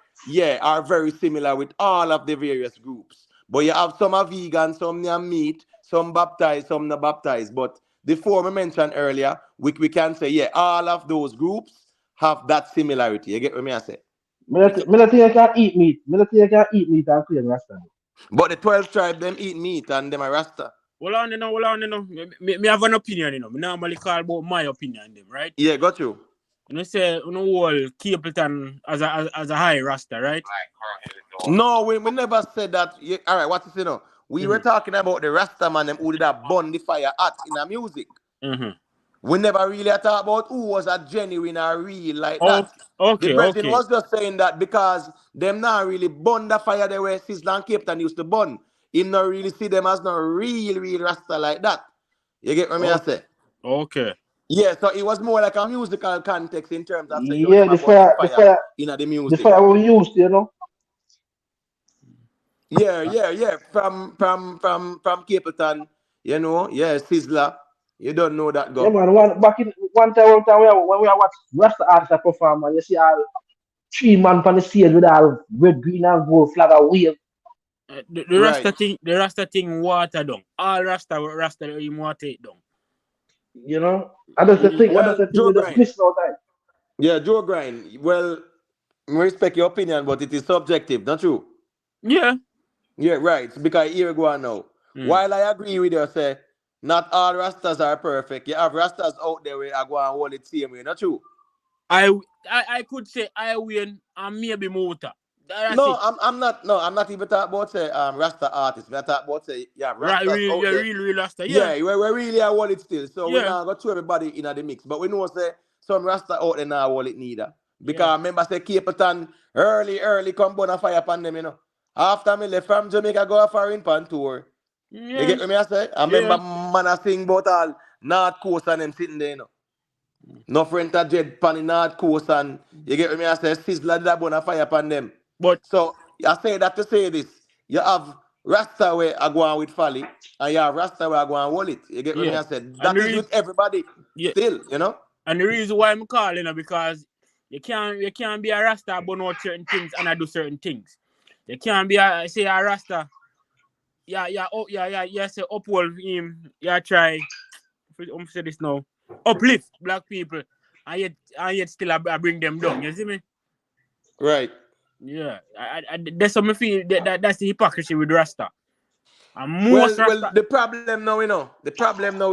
are very similar with all of the various groups. But you have some are vegan, some are meat, some baptized, some not baptized. But the four we mentioned earlier, we can say, all of those groups have that similarity. You get what I say? Me not think I can eat meat. Me not think I can eat meat and claim Rasta. But the 12 tribe, them eat meat and them are Rasta. Hold on, Me have an opinion, Me normally call about my opinion, them, right? Yeah, got you. You say, whole Capleton as a high Rasta, right? No, we never said that. Yeah, all right, what is We were talking about the Rasta man them who did that burn the fire hot in the music. We never really talk about who was a genuine or real like that. Okay, The brethren was just saying that because them not really burn the fire the way Sizzla and Capleton used to burn. Him not really see them as no real Rasta like that. You get what I say? Okay. Yeah, so it was more like a musical context in terms of saying, Yeah, the fire in the music. The fire we used, Yeah. From Capleton, Sizzla. You don't know that guy. Yeah, man. One time when we watch Rasta artists perform, and you see all 3 man on the stage with all red, green, and gold flag and wave. The Rasta thing water down. All Rasta him water it down. I just think Joe they just miss all time. Yeah, Joe Grind. Well, I respect your opinion, but it is subjective, not true? Yeah. Yeah, right. Because here we go on now. While I agree with you, say, not all Rastas are perfect. You have Rastas out there where I go and hold it same way, not true? I could say I win and maybe Mota. I'm not even talking about say Rasta artists. I talk about say Rastas out there. Real Rasta, we're really a hold it still. So we not go to everybody in the mix. But we know say some Rasta out there now hold it neither. Because remember say Capleton early come burn a fire upon them, After me left from Jamaica go a foreign pan tour. You get what I say? I remember man I sing about all North Coast and them sitting there, No friend to jet pan the North Coast and you get what I say? Sizzla did a burn a fire upon them. But so I say that to say this. You have Rasta where I go on with Folly and you have Rasta where I go on Wallet. You get what I said? That is with everybody still, And the reason why I'm calling because you can't be a Rasta about certain things and I do certain things. You can't be a Rasta. Say uphold him. Try. I'm say this now. Uplift black people, and yet still I bring them down. You see me? Right. Yeah. That's what I feel. That's the hypocrisy with Rasta. And Well, the problem now,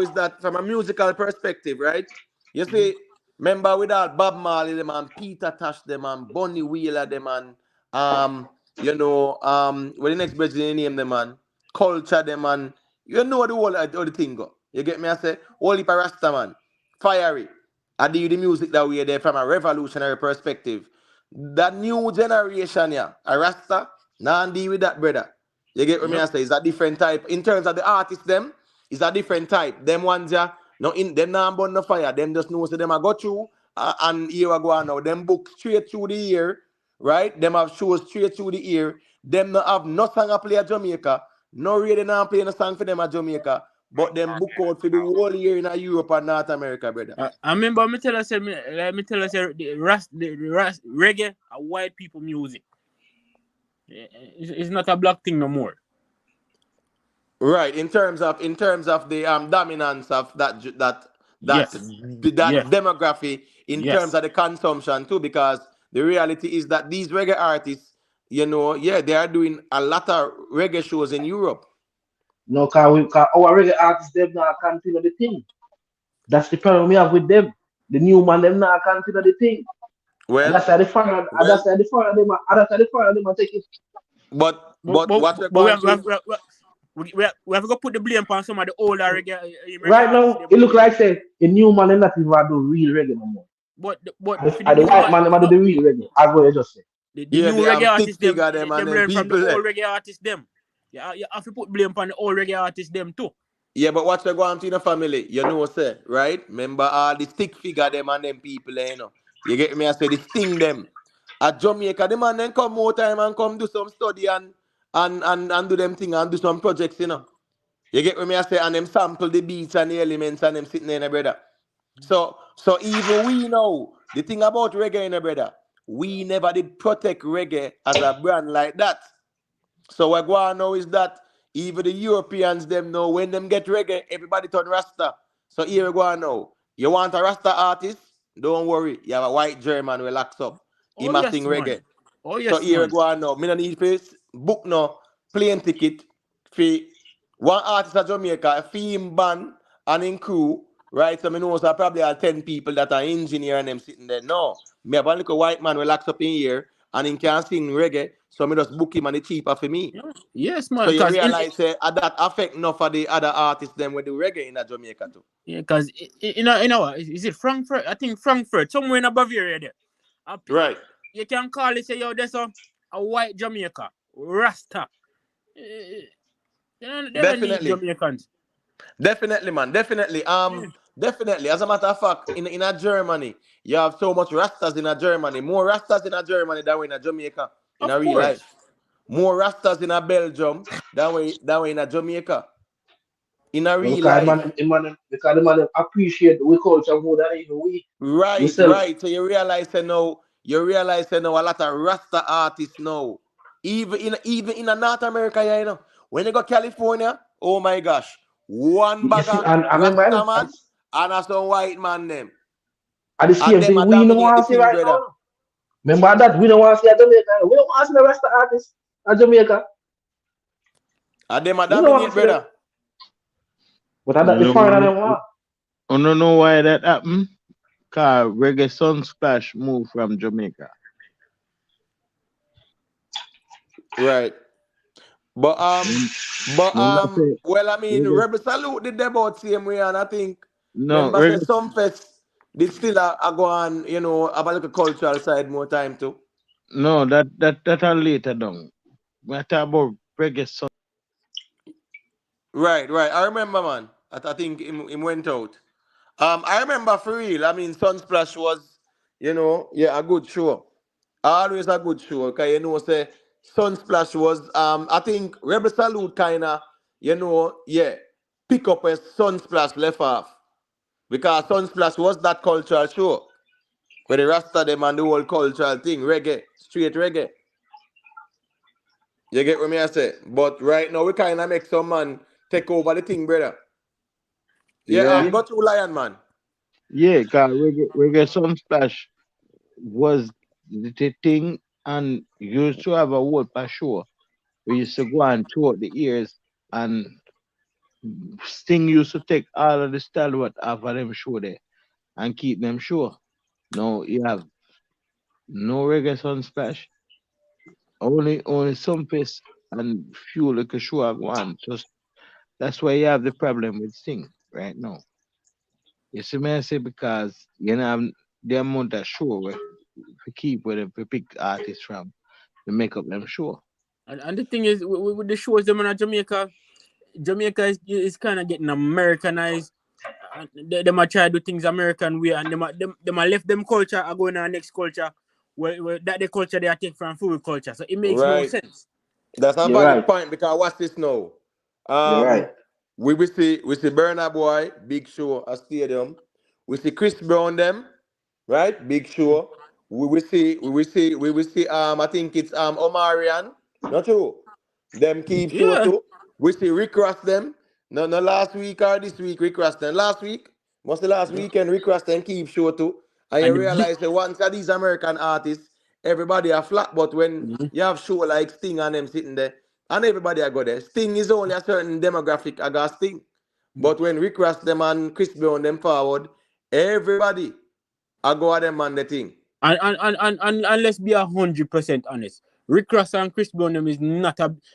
is that from a musical perspective, right? You see, remember with all Bob Marley them and Peter Tosh them and Bunny Wheeler them and what the next person name them and Culture them and the whole thing go. You get me? I say, Holy Rasta man, fiery. I do the music that we are there from a revolutionary perspective. That new generation, a Rasta, now deal with that, brother. You get what I say? It's a different type. In terms of the artists, them, it's a different type. Them ones, them not burn the fire. Them just know so them I go through and here I go on now. Them book straight through the year, right? Them have shows straight through the year. Them not have no song I play at Jamaica. No really not playing a song for them at Jamaica. But them book out for the whole year in Europe and North America, brother. I remember the reggae are white people music. It's not a black thing no more. Right, in terms of the dominance of that demography in terms of the consumption too, because the reality is that these reggae artists, they are doing a lot of reggae shows in Europe. No, because our reggae artists them not consider the thing. That's the problem we have with them. The new man them not consider the thing. Well, that's why the fire them take it. But we have to go put the blame on some of the older reggae. Right now, it look like say the new man them not even do real reggae no more. But the white man them do the real reggae. As what you just say. The new reggae artists them learn from the old reggae artists them. Yeah, you have to put blame on the old reggae artists them too. Yeah, but what's going on in the family? Say, right? Remember all the stick figure them and them people, You get me? I say the sting them. At Jamaica, the man then come more time and come do some study and do them thing and do some projects, You get me? I say, and them sample the beats and the elements and them sitting in, brother. So even we know the thing about reggae, brother, we never did protect reggae as a brand like that. So what go on now is that even the Europeans them know when them get reggae, everybody turn Rasta. So here we go on now. You want a Rasta artist? Don't worry. You have a white German who locks up. He must sing reggae. Oh, yes, so here we go on now. Me no need to book no plane ticket for one artist of Jamaica, a theme band and in crew, right? So I know so probably have 10 people that are engineer and them sitting there. No. Me have one little white man will locks up in here and he can sing reggae. So me just book him and it's cheaper for me. Yes, man. So you Because realize that affect enough of the other artists them with the reggae in Jamaica too. yeah, because you know what? Is it Frankfurt? I think Frankfurt, somewhere in Bavaria there. Right. You can call it, say, yo, there's a white Jamaica, Rasta. They don't need Jamaicans. Definitely, man. Definitely. Definitely. As a matter of fact, in a Germany, you have so much Rastas in a Germany. More Rastas in a Germany than in a Jamaica in a real life. More Rastas in a Belgium than we in a Jamaica. In a real life. Because the man appreciate the culture more than even we. Right. So you realize a lot of Rasta artists now. Even in North America, you know. When you go California, oh my gosh, one bag of Rasta man and some white man them. And the same thing we don't want to see right now. Remember that we don't want to see a Jamaica. We don't want to see the Rasta artists at Jamaica. And them are dominate, brother. But I the foreigner them want. I don't know why that happened. Cause Reggae Sunsplash moved from Jamaica. Right. But well, I mean, Rebel Salute did about same way, and I think remember some fest did still go on, you know, about like a cultural side more time too. No, that are later down. We talk about Reggae Sun. Right. I remember, man. I think him went out. I remember for real. I mean, Sunsplash was, you know, a good show. Always a good show. Cause you know, say Sunsplash was I think Rebel Salute kinda, you know, pick up where Sunsplash left off. Because Sunsplash was that cultural show. Where the Rasta them and the whole cultural thing, reggae, straight reggae. You get what me I say? But right now we kinda make some man take over the thing, brother. Go to Lion, man. Yeah, cause Reggae Sunsplash was the thing, and used to have a word for sure. We used to go and throughout the years, and Sting used to take all of the style what half of them show there and keep them sure. No, you have no Reggae Sunsplash, only some face and few like a show go on. Just that's why you have the problem with Sting right now. You see me I say because you know the amount of show where we keep where we pick artists from to make up them show. And the thing is with the shows them in Jamaica is kind of getting Americanized. They might try to do things American way, and they might left them culture and go in our next culture where that the culture they are take from food culture. So it makes no sense. That's a valid point because watch this now. We see Burna Boy, big show, a stadium. We see Chris Brown them, right? Big show. We will see I think it's Omarion, not true. Them keep show too. We see Rick Ross them. No last week or this week Rick Ross them. Last week, must the last weekend Rick Ross them keep show too. And you realize that once of these American artists, everybody are flat, but when you have show like Sting and them sitting there, and everybody are go there. Sting is only a certain demographic I got Sting. But when Rick Ross them and Chris Brown them forward, everybody I go at them on the thing. And let's be 100% honest. Rick Ross and Chris Brown them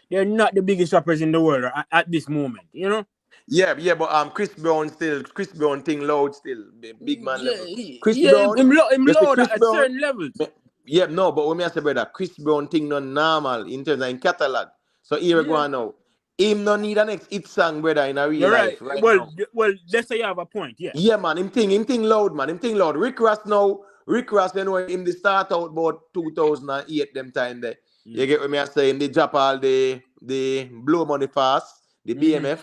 they're not the biggest rappers in the world at this moment, you know? Yeah, but Chris Brown thing loud still, big man level. Chris Brown, him loud Chris at Brown, certain levels. Yeah, no, but when I say brother, Chris Brown thing not normal in terms of in catalog. So here we go now. Him no need a next hit song, brother, in a real life right now. Well, let's say you have a point, yeah. Yeah, man, him thing loud, man. Him thing loud. Rick Ross, you know, him they start out about 2008 them time there. You get what me I saying? They drop all the blow money fast, the BMF.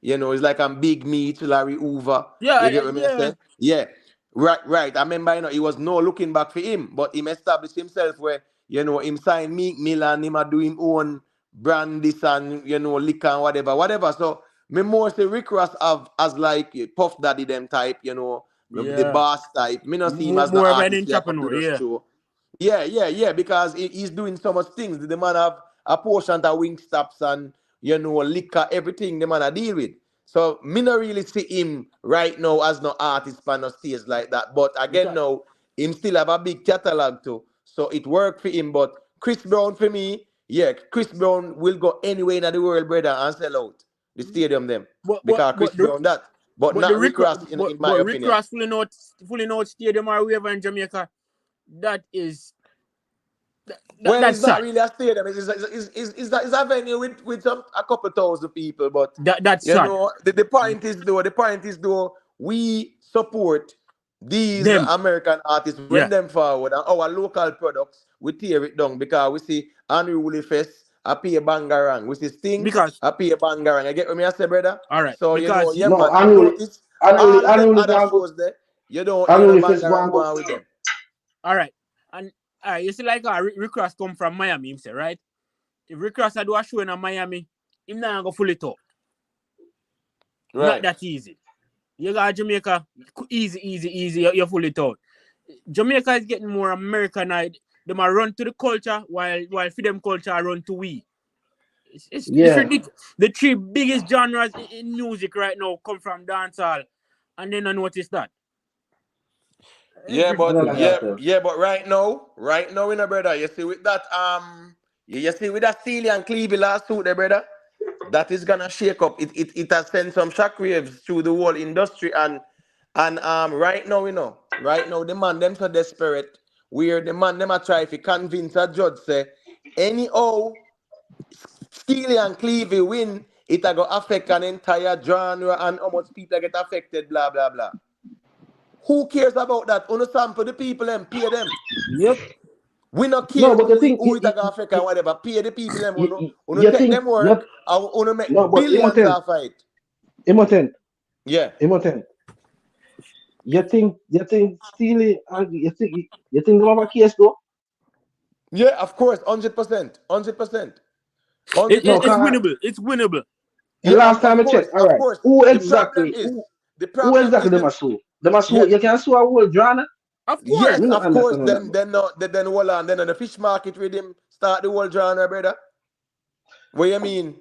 You know, it's like I'm Big Meat, Larry Hoover. Yeah, you get what me I say? Yeah. Right. I remember, you know, it was no looking back for him, but him established himself where, you know, him sign Meek Mill and him a do him own brand this and, you know, liquor and whatever. So, me more say Rick Ross as like Puff Daddy them type, you know, the boss type. Me not see him as the artist that come to the show. Yeah, because he's doing so much things. The man have a portion of wing stops and liquor, everything the man I deal with. So me not really see him right now as no artist on no stage like that. But again now, him still have a big catalog too. So it worked for him. But Chris Brown for me, yeah, Chris Brown will go anywhere in the world, brother, and sell out the stadium them. Because Chris Brown that. But not Rick Ross in my Rick opinion. Ross filling out stadium or wherever in Jamaica, that is Well, that's it's not sad. really a stadium. It's a venue with a couple thousand people. But That's you sad. know, the point is though, we support these Them. American artists, bring them forward, and our local products, we tear it down because we see Unruly Fest, I pay a bangarang. We see Sting, Because I pay a bangarang. I get what me I say, brother? all right. So Because you know, man, you notice all of them other shows there, you don't hear no bangarang going with them. All right. And you see, like Rick Ross come from Miami, him say, right? If Rick Ross do a show in Miami, him not go fully talk. Right. Not that easy. You got Jamaica, easy, you're fully taught. Jamaica is getting more Americanized. They might run to the culture while for them culture run to we. It's ridiculous. The three biggest genres in music right now come from dancehall. And then I notice that. Yeah, but right now, in a brother, you see with that you see with that Steely and Clevie lawsuit there, brother, that is gonna shake up. It has sent some shockwaves through the whole industry and right now, the man them so desperate where the man them a try to convince a judge say anyhow Steely and Clevie win, it a go affect an entire genre and how much people get affected, blah blah blah. Who cares about that? Only sample the people and pay them. Yep. We not care who it a affect and whatever. Pay the people them. Uno take them work and uno make billions off of it. Impotent. Yeah. Impotent. You think Steely you think they have a case though? Yeah, of course, 100%. 100%. It's winnable. It's winnable. The last time I checked, all right. Who exactly them a sue? Them a sue. You can sue a whole genre. Of course. Yes, of course. Then hold on. Then on the fish market with him start the whole genre, brother. What you mean?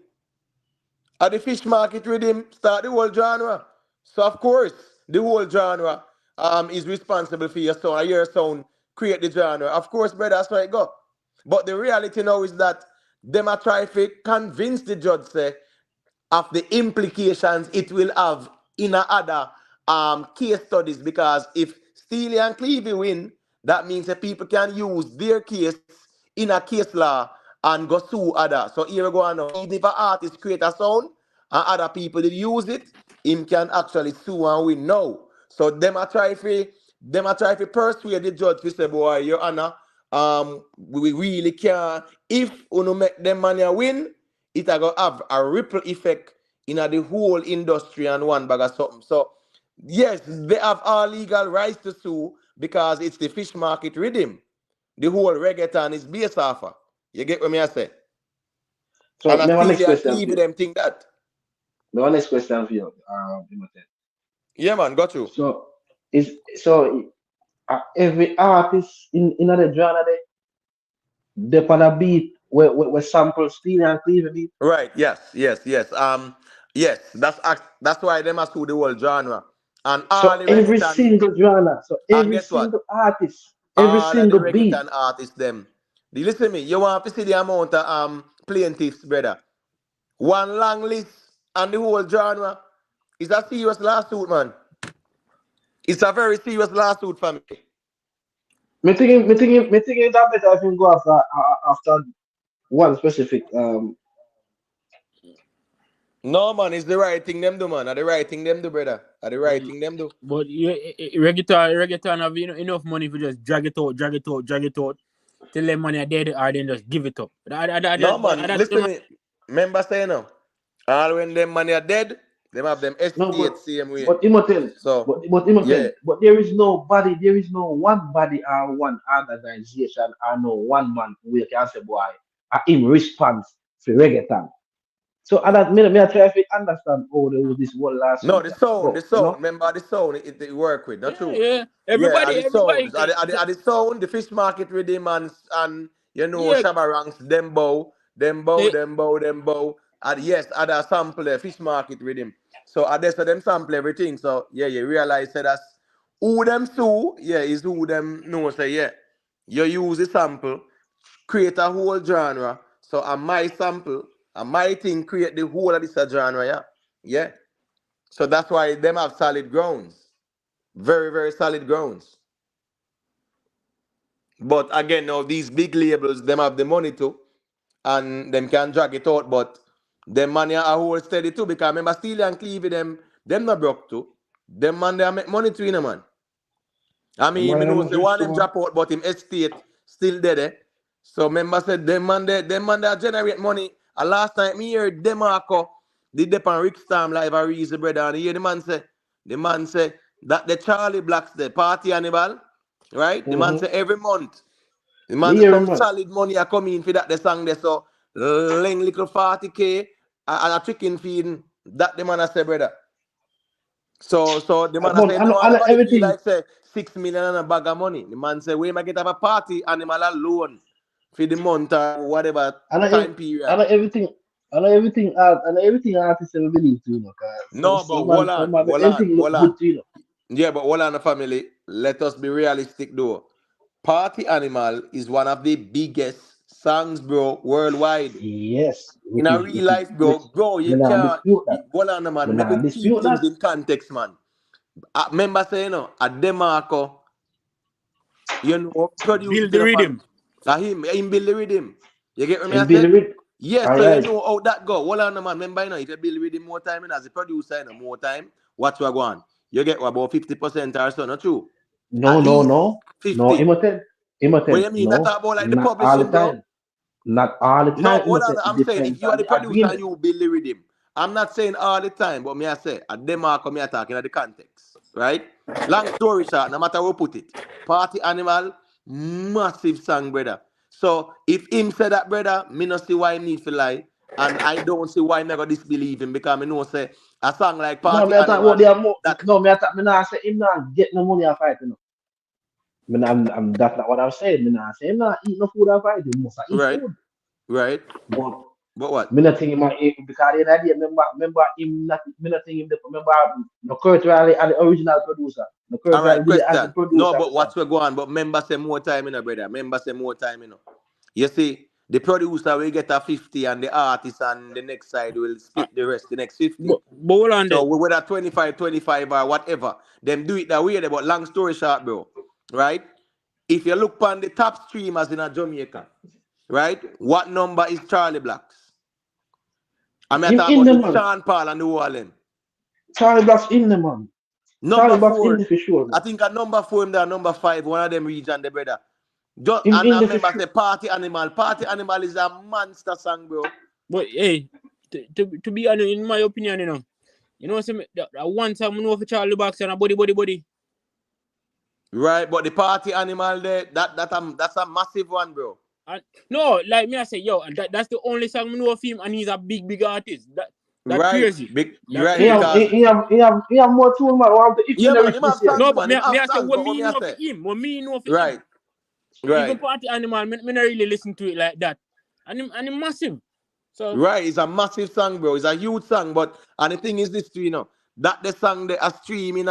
At the fish market with him start the whole genre. So of course the whole genre is responsible for your sound. Your sound create the genre. Of course, brother, that's where it go. But the reality now is that them are trying to convince the judge say of the implications it will have in other case studies, because if Steely and Clevie win, that means that people can use their case in a case law and go sue others. So here we go on now. Even if an artist create a sound and other people did use it, him can actually sue and win now. So them are try to persuade the judge to say, boy, your honor, we really can't. If you make them money win, it will have a ripple effect in the whole industry and one bag of something. So yes, they have all legal rights to sue because it's the fish market rhythm. The whole reggaeton is based off of. You get what I say? So and my next question Stevie them think that. My next question for you, yeah, man, got you. So every artist in the genre they on a beat where sample Steely and Clevie beat. Right. Yes. Yes. That's why they must do the whole genre. And all the every reggaeton, single genre. So every single artist, every all single the beat. reggaeton artists them. Listen to me. You want to see the amount of plaintiffs, brother. One long list and the whole genre is a serious lawsuit, man. It's a very serious lawsuit for me. Me thinking that better I can go after one specific No, man, it's the right thing them do, man. Are the right thing them do, brother. Are the right thing them do. But reggaeton have enough money for just drag it out till them money are dead or then just give it up. No, man, listen to me. Remember saying now, all when them money are dead, them have them estate same way. But Immoten, so, yeah. But there is no one body or one organization or no one man who can say, boy, in response to reggaeton. So I try to understand how there was this whole last. No, the sound. Remember the sound it work with, not true. Yeah. Everybody. The sound, the fish market rhythm and you know Shabba ranks, them bow. Yes, at a sample fish market with him. So at this them sample everything. So yeah, you realize that that's who them sue, yeah, is who them know say yeah. You use the sample, create a whole genre. So a my sample, a my thing create the whole of this genre, yeah. Yeah. So that's why them have solid grounds. Very, very solid grounds. But again, now these big labels, them have the money too, and them can drag it out, but them money are whole steady too, because remember Steely and Clevie, them not broke too. Them man, they make money too, you know, man. I mean, me know say one them drop out, but him estate still there. Eh? So member said them man they generate money. And last time me heard Demarco did the on Rick Storm live a reason, brother. And here the man say that the Charlie Blacks the party animal, right? The man say every month. The man say some solid money are coming for that the song there. So ling little 40K and a chicken feeding. That the man I say, brother. So the man say no everybody feel like say 6 million and a bag of money. The man say we might get have a party animal alone for the month or whatever time period. I know everything artists ever believe to, you know. No, but hold on. Yeah, but hold on, family. Let us be realistic though. Party Animal is one of the biggest songs, bro, worldwide. Yes. In a real life, bro, you can't. Hold on, man. Let me keep things in context, man. Remember saying, you know, a Demarco, you know, produce build the rhythm. Him build the rhythm. You get what I say? Yes, so you know how that go. Hold on, man. Remember, you know, if you build the rhythm more time, you know, as a producer, you know, more time, what you go on? You get about 50% or so, not true? No. 50. No, Imoten. What do you mean? That's about like the publishing, bro. Not all the time. No, hold on. I'm saying if you are the producer and you build the rhythm. I'm not saying all the time, but me I say at Demarco me talking at the context, right? Long story short, no matter who put it, Party Animal, massive song, brother. So if him say that, brother, me not see why he need to lie, and I don't see why me go disbelieve him because me know say a song like Party Animal. Me not say him not get no money off it, you know. That's not what I'm saying. Me not say him not eat no food off it. He must eat food. Right. But what? Me not think him because the idea. Remember him not. Me not think him. Remember no Kurt Riley and the original producer. No Kurt Riley did it as the producer. No, but what's going on? But member say more time, you know, brother. Member say more time, you know. You see, the producer will get a 50 and the artist and the next side will split the rest, the next 50. So whether 25 or whatever, them do it that way. But long story short, bro, right? If you look on the top streamers in a Jamaica, right? What number is Charlie Blacks? I'm talking about Sean Paul and the whole of them. Charlie Blacks in the man. Number 4, in the for sure, I think at number 4 him there, number 5, one of them region the brother. And I remember say Party Animal. Party Animal is a monster song, bro. But hey, to be honest, in my opinion, you know, one time I know for Charlie Blacks and a body. Right, but the Party Animal there, that's a massive one, bro. No, like me, I say, yo, that's the only song I know of him, and he's a big artist. That's right. Crazy. Right, he have more tools, man. No, but me I say what me know for him. What me know for him. Even Party Animal, me not really listen to it like that. And him massive. So right, it's a massive song, bro. It's a huge song, and the thing is this too, you know, that the song they are streaming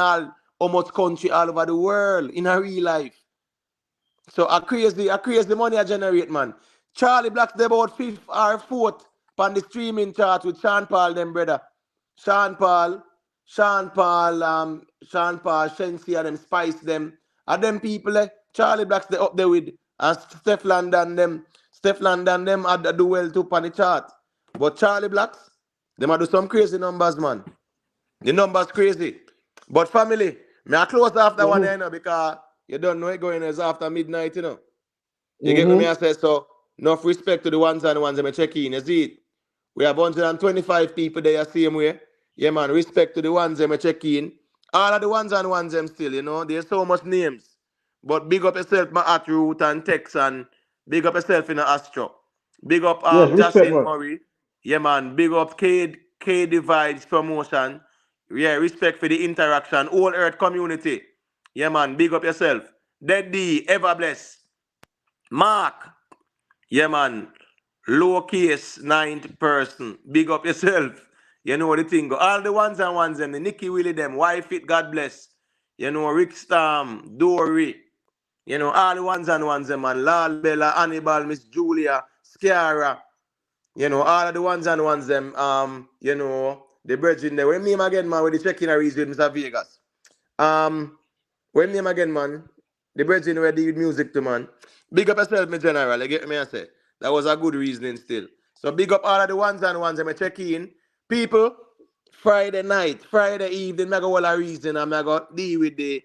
almost country all over the world in a real life. So a crazy money I generate, man. Charlie Black's they about 5th or 4th on the streaming chart with Sean Paul, them brother. Sean Paul, Shensi and them Spice them. And them people, Charlie Black's they up there with and Steph London them had do well too on the chart. But Charlie Blacks, them do some crazy numbers, man. The numbers crazy. But family, me I close after one, you know, because you don't know it going as after midnight, you know. You get what me I say? So, enough respect to the ones and the ones that me check in. You see it? We have 125 people there same way. Yeah, man, respect to the ones that me check in. All of the ones and ones them still, you know. There's so much names. But big up yourself, my at Root and Tex, and big up yourself in the Astro. Big up Justin Murray. Yeah, man. Big up K Divides Promotion. Yeah, respect for the interaction. All Earth community. Yeah, man. Big up yourself. Dead D, ever bless. Mark. Yeah, man. lowercase 9th person. Big up yourself. You know the thing. All the ones and ones them, the Nicky Willie them, Wife It, God bless. You know, Rick Storm, Dory. You know, all the ones and ones them, man. Lal Bella, Hannibal, Miss Julia, Sciara. You know, all of the ones and ones them, you know, the bridging there. When name again, man, with the checking a reason with Mr. Vegas. When name again, man? The bridging where the music to, man. Big up yourself, my general. You get me, I say. That was a good reasoning still. So big up all of the ones and ones them, I check in. People, Friday night, Friday evening, I go all a reason and I go deal with the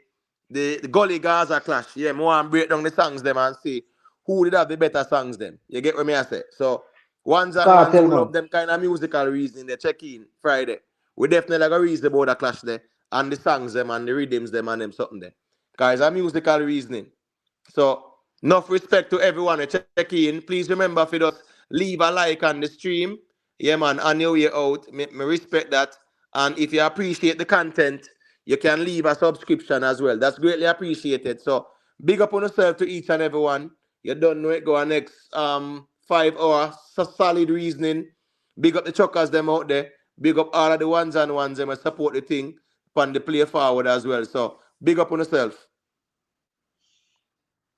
Gully Gaza clash. Yeah, more and break down the songs them and see who did have the better songs them. You get what me I say? So ones and ones Cartel, who man. love them kind of musical reasoning, they check in Friday. We definitely go reason about the clash there and the songs them and the rhythms them and them something there. Guys, a musical reasoning. So enough respect to everyone who check in. Please remember if you just leave a like on the stream. Yeah, man, on your way out. Me respect that. And if you appreciate the content, you can leave a subscription as well. That's greatly appreciated. So big up on yourself to each and everyone. You don't know it. Go on next 5 hours. Solid reasoning. Big up the chuckers them out there. Big up all of the ones and ones them and support the thing on the play forward as well. So big up on yourself.